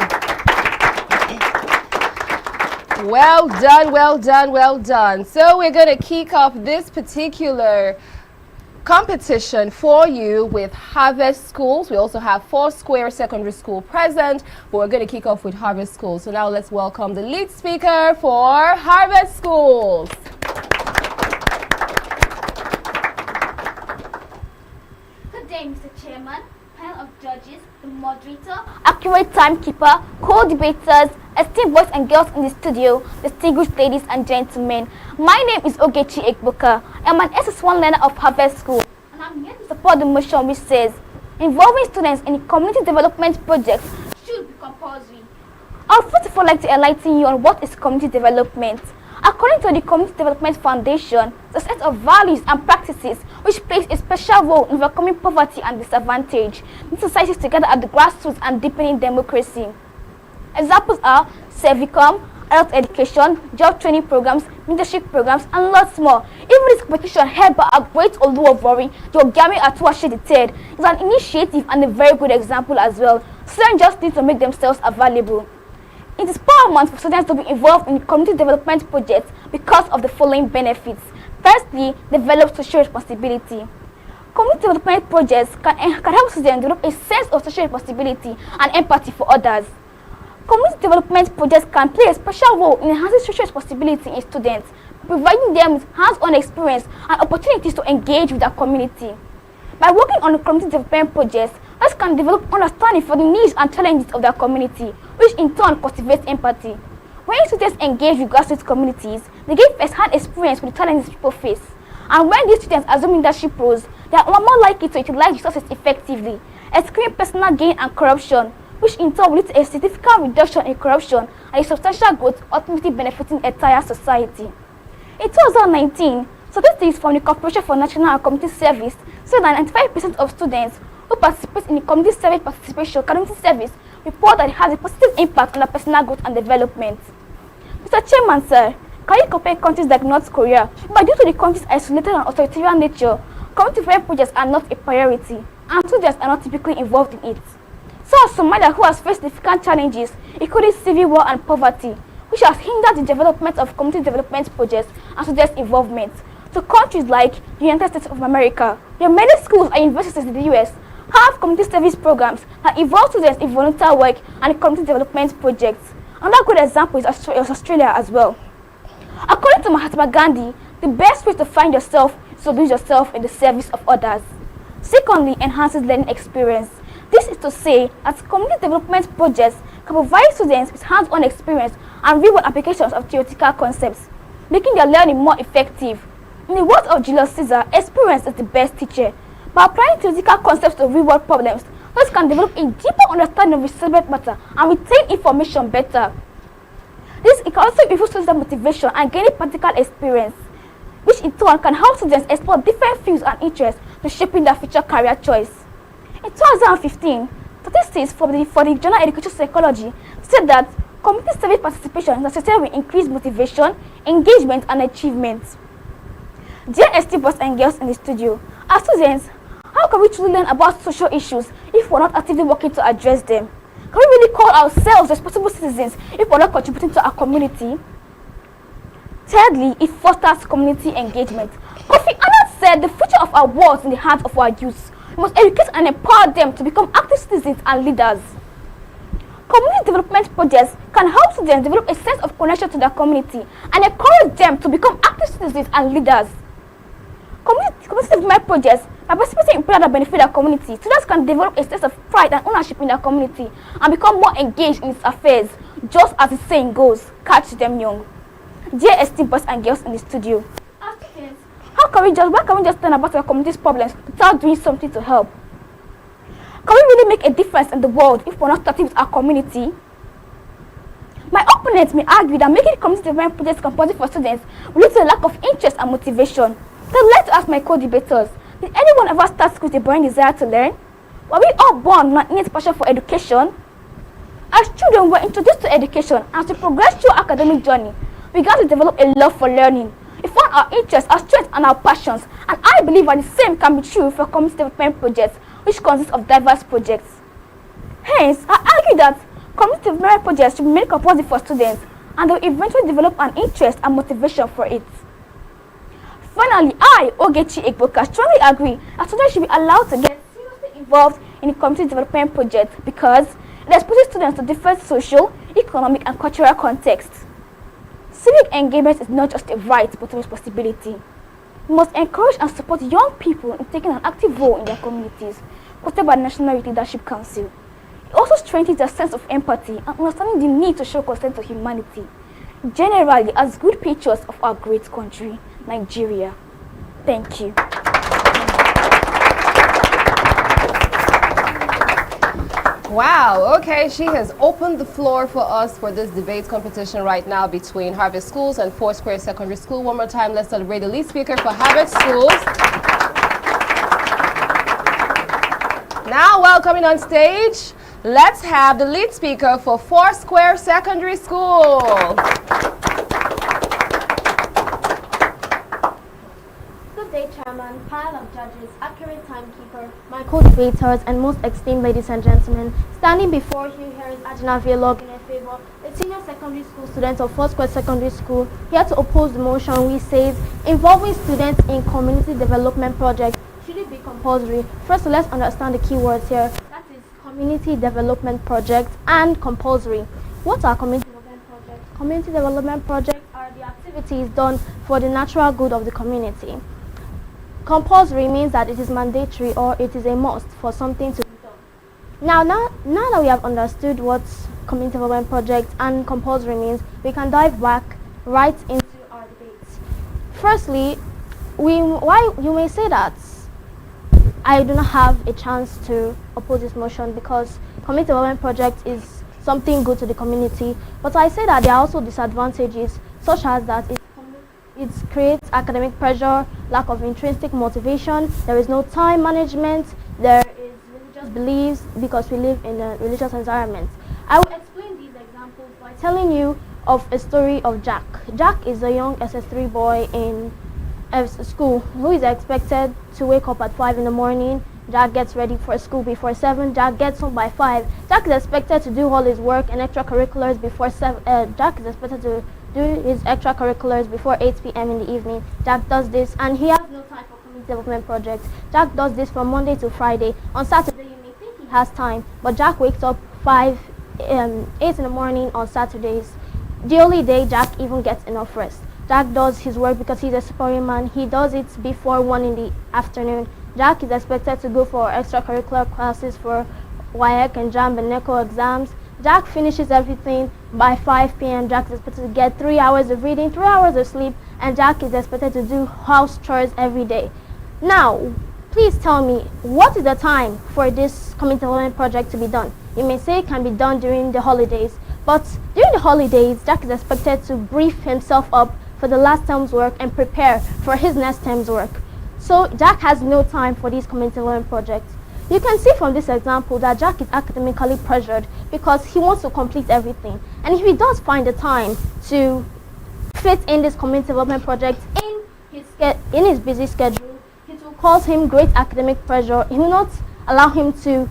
Well done, well done, well done. So we're going to kick off this particular competition for you with Harvest Schools. We also have Four Square Secondary School present, but we're going to kick off with Harvest Schools. So now let's welcome the lead speaker for Harvest Schools. Good day, Mr. Chairman, panel of judges, the moderator, accurate timekeeper, co-debaters, esteemed boys and girls in the studio, distinguished ladies and gentlemen. My name is Ogiame Atuwatse. I'm an SS1 learner of Harvest School, and I'm here to support the motion which says involving students in community development projects should be compulsory. I would first of all like to enlighten you on what is community development. According to the Community Development Foundation, the set of values and practices which plays a special role in overcoming poverty and disadvantage, knit societies together at the grassroots and deepening democracy. Examples are Servicom, adult education, job training programs, leadership programs, and lots more. Even this competition held by our great Oyo-Ekòró, the Ogiame Atuwatse III, is an initiative and a very good example as well. Students just need to make themselves available. It is paramount for students to be involved in community development projects because of the following benefits. Firstly, develop social responsibility. Community development projects can help students develop a sense of social responsibility and empathy for others. Community development projects can play a special role in enhancing social responsibility in students, providing them with hands-on experience and opportunities to engage with their community. By working on community development projects, students can develop understanding for the needs and challenges of their community, which in turn cultivates empathy. When students engage with grassroots communities, they gain first-hand experience with the challenges people face. And when these students assume leadership roles, they are more likely to utilize resources effectively, excluding personal gain and corruption, which in turn will lead to a significant reduction in corruption and a substantial growth, ultimately benefiting the entire society. In 2019, statistics from the Corporation for National and Community Service said that 95% of students who participate in the community service report that it has a positive impact on their personal growth and development. Mr. Chairman, sir, can you compare countries like North Korea, but due to the country's isolated and authoritarian nature, community development projects are not a priority, and students are not typically involved in it. So as Somalia, who has faced significant challenges, including civil war and poverty, which has hindered the development of community development projects and students' involvement, to countries like the United States of America, where many schools and universities in the US have community service programs that involve students in volunteer work and community development projects. Another good example is Australia as well. According to Mahatma Gandhi, the best way to find yourself is to lose yourself in the service of others. Secondly, enhances learning experience. This is to say that community development projects can provide students with hands-on experience and real-world applications of theoretical concepts, making their learning more effective. In the words of Julius Caesar, experience is the best teacher. By applying theoretical concepts to real-world problems, students can develop a deeper understanding of the subject matter and retain information better. This can also improve students' motivation and gaining practical experience, which in turn can help students explore different fields and interests to shaping their future career choice. In 2015, statistics for the Journal Education Psychology said that community service participation is associated with increased motivation, engagement, and achievement. Dear esteemed boys and girls in the studio, as students, how can we truly learn about social issues if we're not actively working to address them? Can we really call ourselves responsible citizens if we're not contributing to our community? Thirdly, it fosters community engagement. Kofi Annan said the future of our world is in the hands of our youth. We must educate and empower them to become active citizens and leaders. Community development projects can help students develop a sense of connection to their community and encourage them to become active citizens and leaders. Community development projects, by participating in projects that benefit their community, students can develop a sense of pride and ownership in their community and become more engaged in its affairs, just as the saying goes, catch them young. Dear esteemed boys and girls in the studio, as students, why can we just learn about our community's problems without doing something to help? Can we really make a difference in the world if we're not starting with our community? My opponents may argue that making community development projects compulsory for students will lead to a lack of interest and motivation. So I'd like to ask my co-debaters, did anyone ever start school with a burning desire to learn? Were we all born with an innate passion for education? As children, we were introduced to education, and as we progressed through our academic journey, we began to develop a love for learning. We found our interests, our strengths, and our passions, and I believe that the same can be true for community development projects, which consist of diverse projects. Hence, I argue that community development projects should be made compulsory for students, and they will eventually develop an interest and motivation for it. Finally, I, Ogechi Ekboka, strongly agree that students should be allowed to get seriously involved in the community development project because it exposes students to different social, economic, and cultural contexts. Civic engagement is not just a right but a responsibility. We must encourage and support young people in taking an active role in their communities, hosted by the National Youth Leadership Council. It also strengthens their sense of empathy and understanding the need to show concern to humanity, generally as good patriots of our great country, Nigeria. Thank you. Wow, okay, she has opened the floor for us for this debate competition right now between Harvest Schools and Foursquare Secondary School. One more time, let's celebrate the lead speaker for Harvest Schools. Now, welcoming on stage, let's have the lead speaker for Foursquare Secondary School. Good day, Chairman, panel of judges, accurate timekeeper, my co-debaters, and most esteemed ladies and gentlemen. Standing before you here is Ajina Vlog in favor, a senior secondary school student of Foursquare Secondary School, here to oppose the motion which says involving students in community development projects. Should it be compulsory? First, let's understand the key words here. That is community development project and compulsory. What are community development projects? Community development projects are the activities done for the natural good of the community. Compulsory means that it is mandatory or it is a must for something to be done. Now that we have understood what community development project and compulsory means, we can dive back right into our debates. Firstly, why you may say that I do not have a chance to oppose this motion because community development project is something good to the community, but I say that there are also disadvantages, such as that it creates academic pressure, lack of intrinsic motivation, there is no time management, there is religious beliefs because we live in a religious environment. I will explain these examples by telling you of a story of Jack. Jack is a young SS3 boy in school who is expected to wake up at 5 in the morning. Jack gets ready for school before 7. Jack gets home by 5. Jack is expected to do all his work and extracurriculars before 7. Jack is expected to do his extracurriculars before 8 p.m. in the evening. Jack does this and he has no time for community development projects. Jack does this from Monday to Friday. On Saturday you may think he has time, but Jack wakes up 8 in the morning on Saturdays. The only day Jack even gets enough rest. Jack does his work because he's a superior man. He does it before 1 in the afternoon. Jack is expected to go for extracurricular classes for WAEC and JAMB and NECO exams. Jack finishes everything by 5 p.m. Jack is expected to get 3 hours of reading, 3 hours of sleep, and Jack is expected to do house chores every day. Now, please tell me, what is the time for this community development project to be done? You may say it can be done during the holidays, but during the holidays, Jack is expected to brief himself up for the last term's work and prepare for his next term's work. So Jack has no time for these community development projects. You can see from this example that Jack is academically pressured because he wants to complete everything. And if he does find the time to fit in this community development project in his busy schedule, it will cause him great academic pressure. It will not allow him to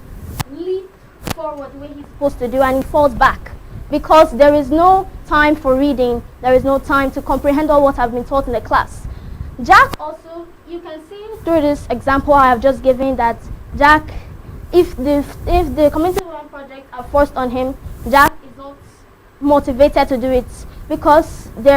leap forward the way he's supposed to do, and he falls back because there is no time for reading, there is no time to comprehend all what I've been taught in the class. Jack also, you can see through this example I have just given that Jack, if the community development projects are forced on him, Jack is not motivated to do it because they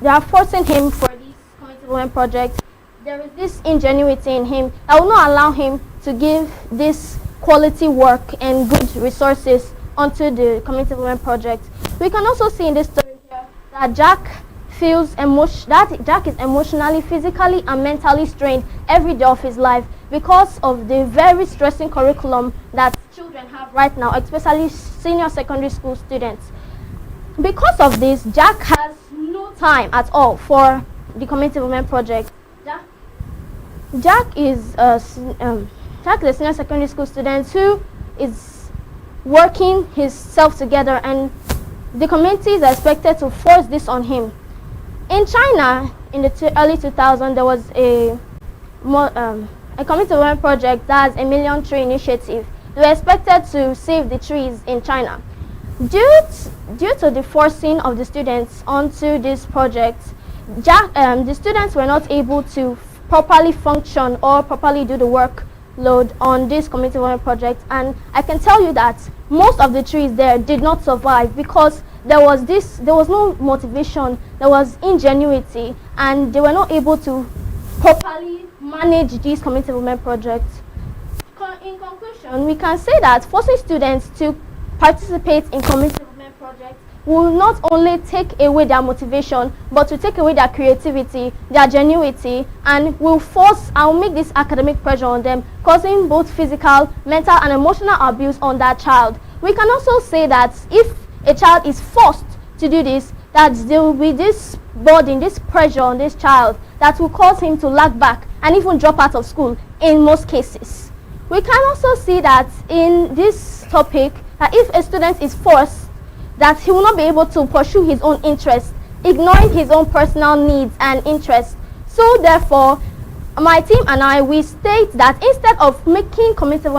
are forcing him for these community development projects. There is this ingenuity in him that will not allow him to give this quality work and good resources onto the community development project. We can also see in this story here that Jack is emotionally, physically, and mentally strained every day of his life because of the very stressing curriculum that children have right now, especially senior secondary school students. Because of this, Jack has no time at all for the community development project. Jack is a senior secondary school student who is working himself together, and the community is expected to force this on him. In China, in the early 2000s, there was a community development project that has a million tree initiative. They were expected to save the trees in China. Due to the forcing of the students onto this project, the students were not able to properly function or properly do the workload on this community development project, and I can tell you that most of the trees there did not survive because there was no motivation, there was ingenuity, and they were not able to properly manage these community development projects. In conclusion, we can say that forcing students to participate in community development projects will not only take away their motivation, but to take away their creativity, their genuity, and will make this academic pressure on them, causing both physical, mental, and emotional abuse on that child. We can also say that if a child is forced to do this, that there will be this burden, this pressure on this child that will cause him to lag back and even drop out of school in most cases. We can also see that in this topic, that if a student is forced, that he will not be able to pursue his own interests, ignoring his own personal needs and interests. So therefore, my team and I, we state that instead of making community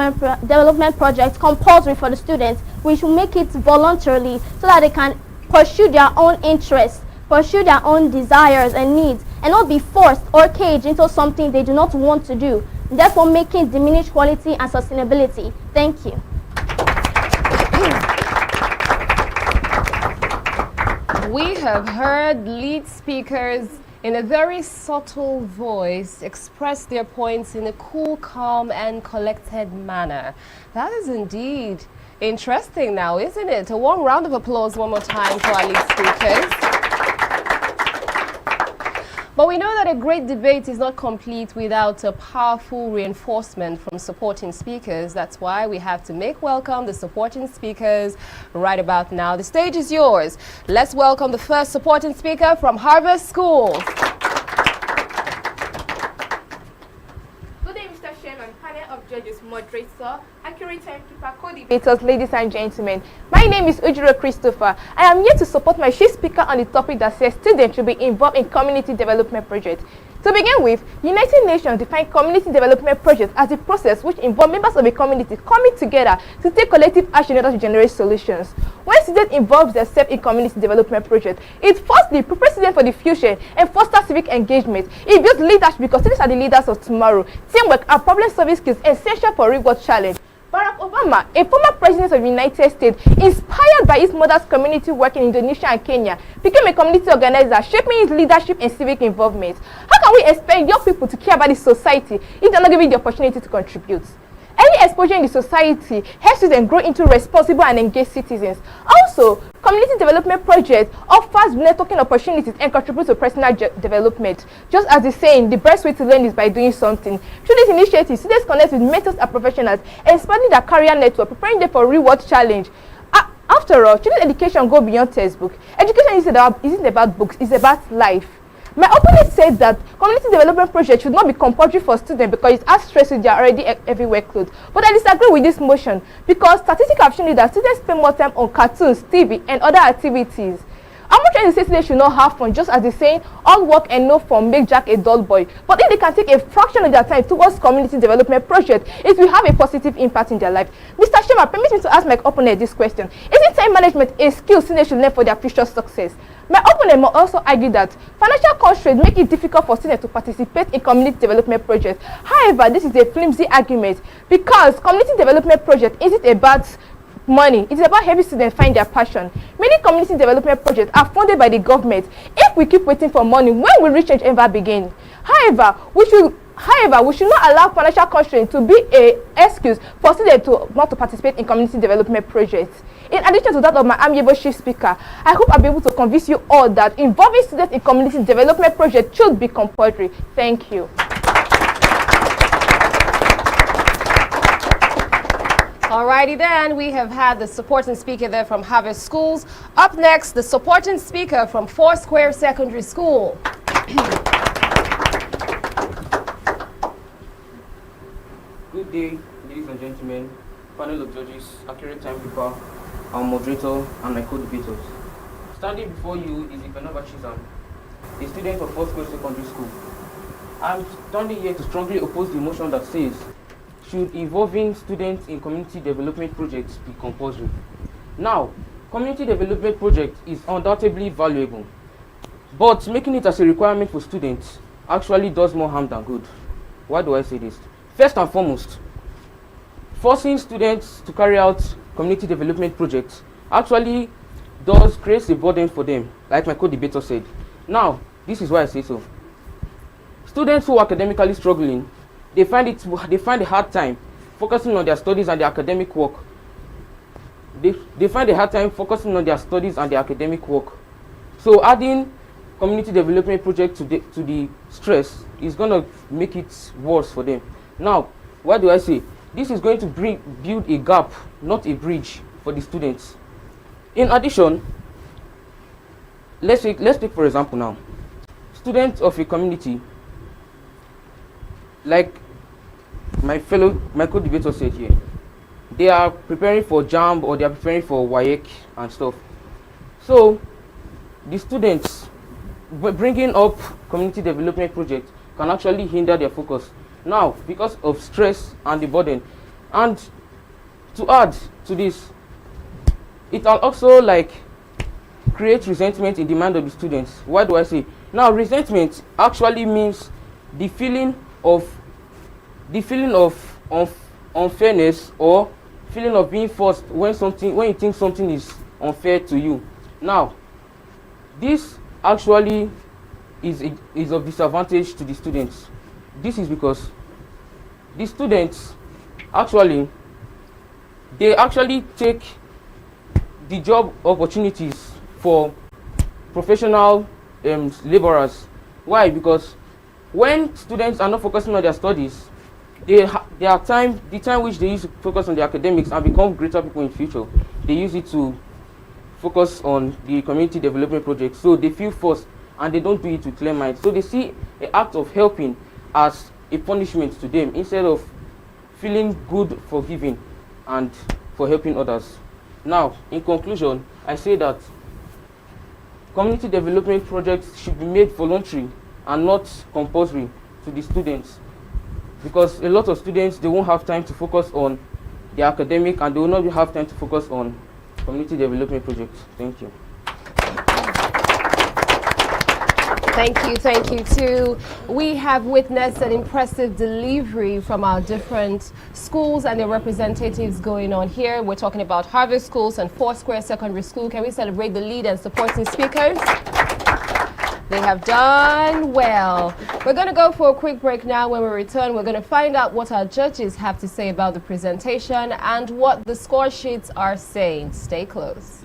development projects compulsory for the students, we should make it voluntarily so that they can pursue their own interests, pursue their own desires and needs, and not be forced or caged into something they do not want to do, therefore making diminished quality and sustainability. Thank you. We have heard lead speakers in a very subtle voice express their points in a cool, calm, and collected manner. That is indeed interesting now, isn't it? A warm round of applause one more time for our lead speakers. But we know that a great debate is not complete without a powerful reinforcement from supporting speakers. That's why we have to make welcome the supporting speakers right about now. The stage is yours. Let's welcome the first supporting speaker from Harvest Schools. Good day, Mr. Chairman, panel of judges, moderator, accurate timekeeper, co-debaters, ladies and gentlemen. My name is Oyo-Ekoro Christopher. I am here to support my chief speaker on the topic that says students should be involved in community development projects. To begin with, United Nations define community development projects as a process which involves members of a community coming together to take collective action in order to generate solutions. When students involve themselves in community development projects, it firstly prepares students for the future and fosters civic engagement. It builds leadership because students are the leaders of tomorrow. Teamwork and problem-solving skills are essential for real-world challenge. Barack Obama, a former president of the United States, inspired by his mother's community work in Indonesia and Kenya, became a community organizer, shaping his leadership and civic involvement. How can we expect young people to care about the society if they're not given the opportunity to contribute? Early exposure in the society helps students grow into responsible and engaged citizens. Also, community development projects offers networking opportunities and contribute to personal development. Just as the saying, the best way to learn is by doing something. Through this initiative, students connect with mentors and professionals, expanding their career network, preparing them for real-world challenge. After all, children's education goes beyond textbook. Education isn't about books, it's about life. My opponent said that community development projects should not be compulsory for students because it adds stress with their already heavy workload. But I disagree with this motion because statistics have shown that students spend more time on cartoons, TV, and other activities. I'm not trying to say students should not have fun, just as they saying, all work and no fun make Jack a dull boy. But if they can take a fraction of their time towards community development projects, it will have a positive impact in their life. Mr. Shema, permit me to ask my opponent this question. Isn't time management a skill students should learn for their future success? My opponent must also argue that financial constraints make it difficult for students to participate in community development projects. However, this is a flimsy argument because community development project isn't about money. It's about helping students find their passion. Many community development projects are funded by the government. If we keep waiting for money, when will real change ever begin? However, we should not allow financial constraints to be an excuse for students not to participate in community development projects. In addition to that of my amiable chief speaker, I hope I'll be able to convince you all that involving students in community development projects should be compulsory. Thank you. Alrighty then, we have had the supporting speaker there from Harvest Schools. Up next, the supporting speaker from Foursquare Secondary School. Good day, ladies and gentlemen, panel of judges, accurate timekeeper, our moderator, and my co-debaters. Standing before you is Ipenova Chizam, a student of Foursquare Secondary School. I'm standing here to strongly oppose the motion that says, should involving students in community development projects be compulsory? Now, community development project is undoubtedly valuable. But making it as a requirement for students actually does more harm than good. Why do I say this? First and foremost, forcing students to carry out community development projects actually creates a burden for them, like my co-debater said. Now, this is why I say so. Students who are academically struggling, they find a hard time focusing on their studies and their academic work. They find a hard time focusing on their studies and their academic work. So adding community development project to the stress is going to make it worse for them. Now, why do I say? This is going to build a gap, not a bridge for the students. In addition, let's take for example now, students of a community, like my co-debater said here, they are preparing for JAMB or they are preparing for WAEC and stuff. So the students bringing up community development projects can actually hinder their focus. Now, because of stress and the burden, and to add to this, it can also like create resentment in the mind of the students. Why do I say? Now, resentment actually means the feeling of unfairness or feeling of being forced when you think something is unfair to you. Now, this actually is of disadvantage to the students. This is because the students actually take the job opportunities for professional laborers. Why? Because when students are not focusing on their studies, the time which they use to focus on their academics and become greater people in future, they use it to focus on the community development project. So they feel forced and they don't do it with clear mind. So they see an act of helping as a punishment to them instead of feeling good for giving and for helping others. Now, in conclusion, I say that community development projects should be made voluntary and not compulsory to the students, because a lot of students, they won't have time to focus on their academic and they will not have time to focus on community development projects. Thank you. Thank you too. We have witnessed an impressive delivery from our different schools and their representatives going on here. We're talking about Harvest Schools and Foursquare Secondary School. Can we celebrate the lead and supporting speakers? They have done well. We're going to go for a quick break now. When we return, we're going to find out what our judges have to say about the presentation and what the score sheets are saying. Stay close.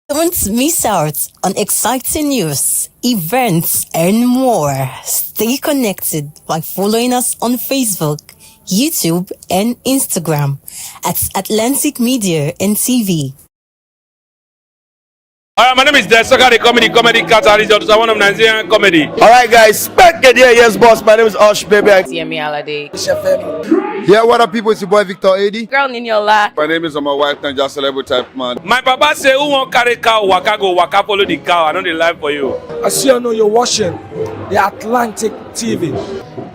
Don't miss out on exciting news, events, and more. Stay connected by following us on Facebook, YouTube, and Instagram at Atlantic Media and TV. Alright, my name is Desoka, the comedy catalyst, one of Nigerian comedy. Alright guys, back at here, yes boss, my name is Osh baby. Ogiame Atuwatse. Yeah, what up people, it's your boy Victor Edi. Girl Ninyola. My name is my wife, and just celebrity type man. My papa say, who won't carry cow, waka go, waka follow the cow, I know the life for you. I see you know you're watching the Atlantic TV.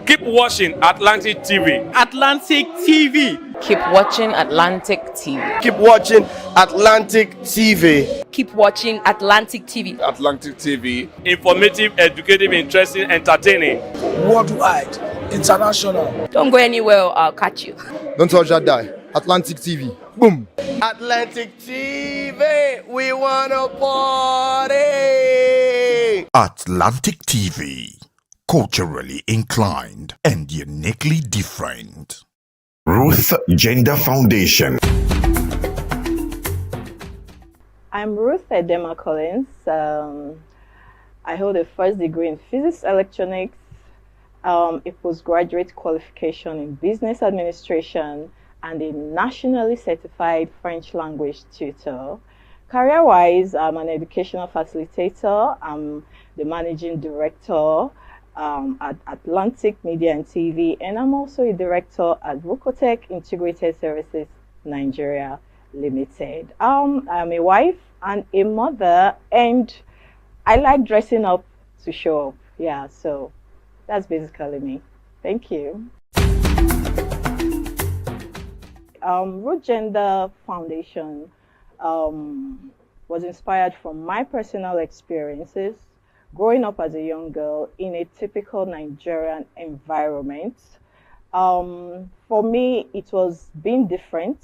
Keep watching Atlantic TV. Atlantic TV. Keep watching Atlantic TV. Keep watching Atlantic TV. Keep watching Atlantic TV. Atlantic TV. Informative, educative, interesting, entertaining. Worldwide, international. Don't go anywhere or I'll catch you. Don't touch that die. Atlantic TV. Boom. Atlantic TV. We wanna party. Atlantic TV. Culturally inclined and uniquely different. Ruth Gender Foundation. I'm Ruth Edema Collins. I hold a first degree in physics electronics, a postgraduate qualification in business administration, and a nationally certified French language tutor. Career-wise, I'm an educational facilitator. I'm the managing director at Atlantic Media and TV, and I'm also a director at Vocotech Integrated Services Nigeria Limited. I'm a wife and a mother, and I like dressing up to show up. Yeah, so that's basically me. Thank you. Root Gender Foundation was inspired from my personal experiences growing up as a young girl in a typical Nigerian environment. For me, it was being different.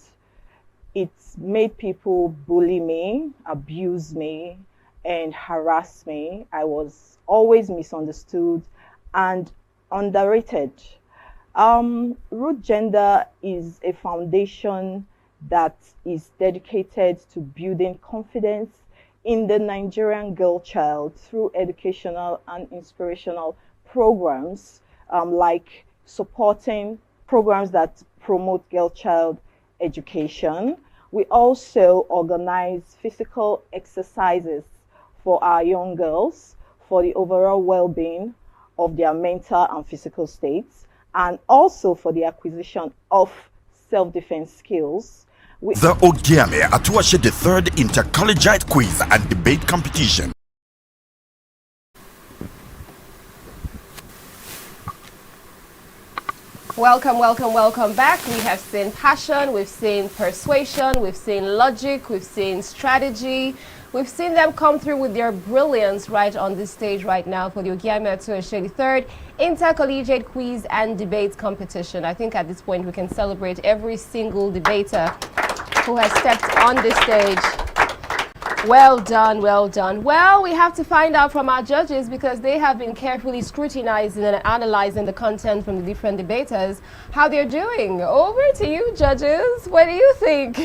It made people bully me, abuse me, and harass me. I was always misunderstood and underrated. Root Gender is a foundation that is dedicated to building confidence in the Nigerian girl child through educational and inspirational programs, like supporting programs that promote girl child education. We also organize physical exercises for our young girls for the overall well-being of their mental and physical states, and also for the acquisition of self-defense skills. The Ogiame Atuwatse the third Inter-Collegiate quiz and debate competition. Welcome, welcome, welcome back. We have seen passion, we've seen persuasion, we've seen logic, we've seen strategy. We've seen them come through with their brilliance right on this stage right now for the Ogiame Atuwatse the third Inter-Collegiate quiz and debate competition. I think at this point we can celebrate every single debater who has stepped on this stage. Well done, well done. Well, we have to find out from our judges because they have been carefully scrutinizing and analyzing the content from the different debaters, how they're doing. Over to you, judges. What do you think?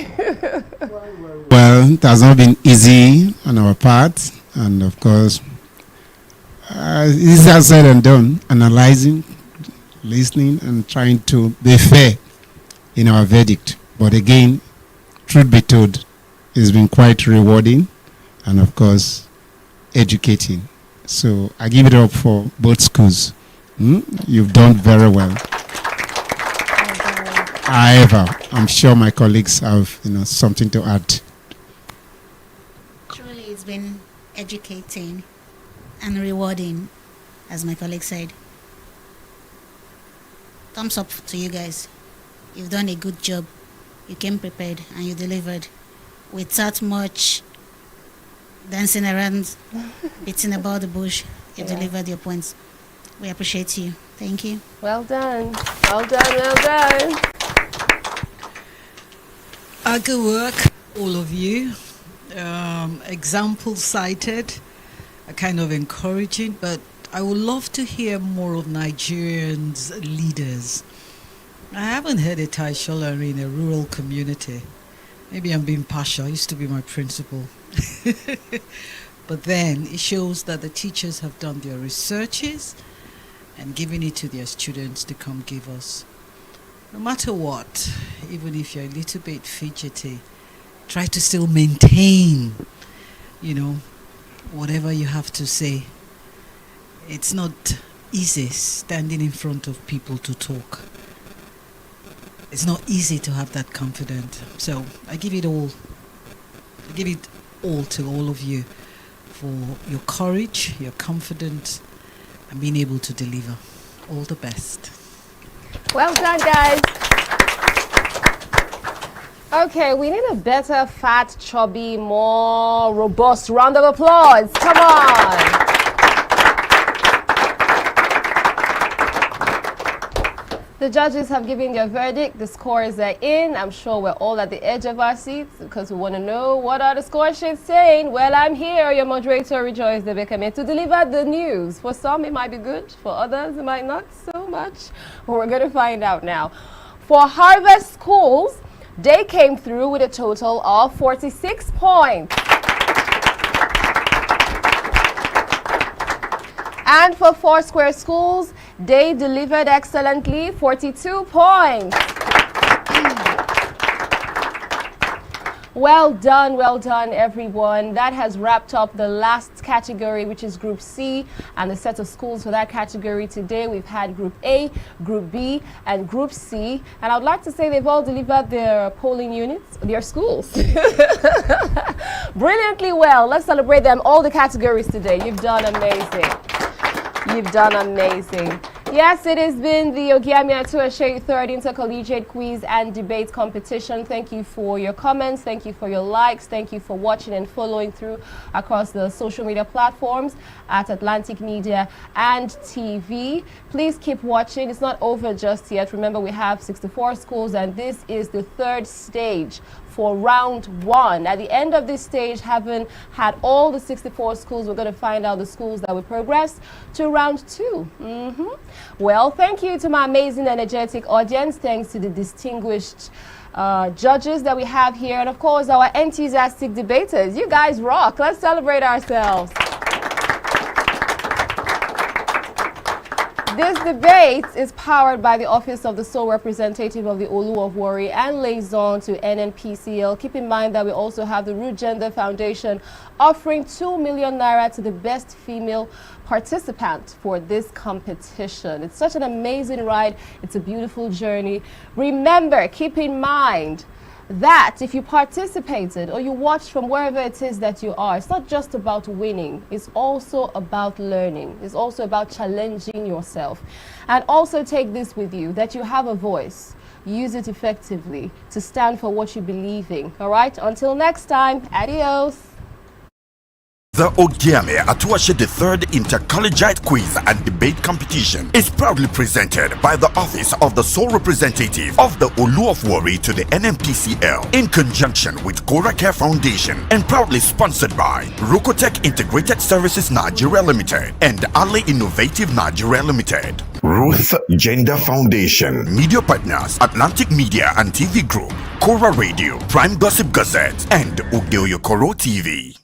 Well, it has not been easy on our part, and of course, easier said and done, analyzing, listening, and trying to be fair in our verdict. But again, truth be told, it's been quite rewarding and of course educating. So I give it up for both schools. You've done very well. However, I'm sure my colleagues have something to add. Truly, it's been educating and rewarding, as my colleague said. Thumbs up to you guys. You've done a good job. You came prepared and you delivered without much dancing around, beating about the bush. You delivered your points. We appreciate you. Thank you. Well done. Well done, well done. Good work, all of you. Examples cited are kind of encouraging, but I would love to hear more of Nigerians' leaders. I haven't heard a Taishola in a rural community. Maybe I'm being partial. It used to be my principal. But then it shows that the teachers have done their researches and given it to their students to come give us. No matter what, even if you're a little bit fidgety, try to still maintain, whatever you have to say. It's not easy standing in front of people to talk. It's not easy to have that confidence. So I give it all to all of you for your courage, your confidence, and being able to deliver. All the best. Well done, guys. Okay, we need a better, fat, chubby, more robust round of applause. Come on. The judges have given their verdict. The scores are in. I'm sure we're all at the edge of our seats because we want to know what are the score sheets saying. Well, I'm here, your moderator, Rejoice Debekeme, to deliver the news. For some, it might be good. For others, it might not so much. But we're going to find out now. For Harvest Schools, they came through with a total of 46 points. And for Foursquare Schools, they delivered excellently, 42 points. Well done, everyone. That has wrapped up the last category, which is Group C, and the set of schools for that category today. We've had Group A, Group B, and Group C. And I would like to say they've all delivered their polling units, their schools. Brilliantly well. Let's celebrate them, all the categories today. You've done amazing. You've done amazing. Yes, it has been the Ogiame Atuwatse 3rd Inter-Collegiate Quiz and Debate Competition. Thank you for your comments. Thank you for your likes. Thank you for watching and following through across the social media platforms at Atlantic Media and TV. Please keep watching. It's not over just yet. Remember, we have 64 schools, and this is the 3rd stage for round 1. At the end of this stage, having had all the 64 schools, we're going to find out the schools that will progress to round 2. Well, thank you to my amazing, energetic audience. Thanks to the distinguished judges that we have here, and of course our enthusiastic debaters. You guys rock. Let's celebrate ourselves. This debate is powered by the Office of the Sole Representative of the Olu of Warri and liaison to NNPCL. Keep in mind that we also have the Root Gender Foundation offering 2 million naira to the best female participant for this competition. It's such an amazing ride. It's a beautiful journey. Remember, keep in mind that if you participated or you watched from wherever it is that you are, it's not just about winning, it's also about learning. It's also about challenging yourself. And also take this with you, that you have a voice. Use it effectively to stand for what you believe in. All right? Until next time, adios. The Ogiame Atuwatse III Inter-Collegiate Quiz and Debate Competition is proudly presented by the Office of the Sole Representative of the Olu of Warri to the NNPCL in conjunction with Cora Care Foundation, and proudly sponsored by Rokotech Integrated Services Nigeria Limited and Ali Innovative Nigeria Limited. Ruth Gender Foundation. Media partners Atlantic Media and TV Group, Cora Radio, Prime Gossip Gazette, and Oyo-Ekòró TV.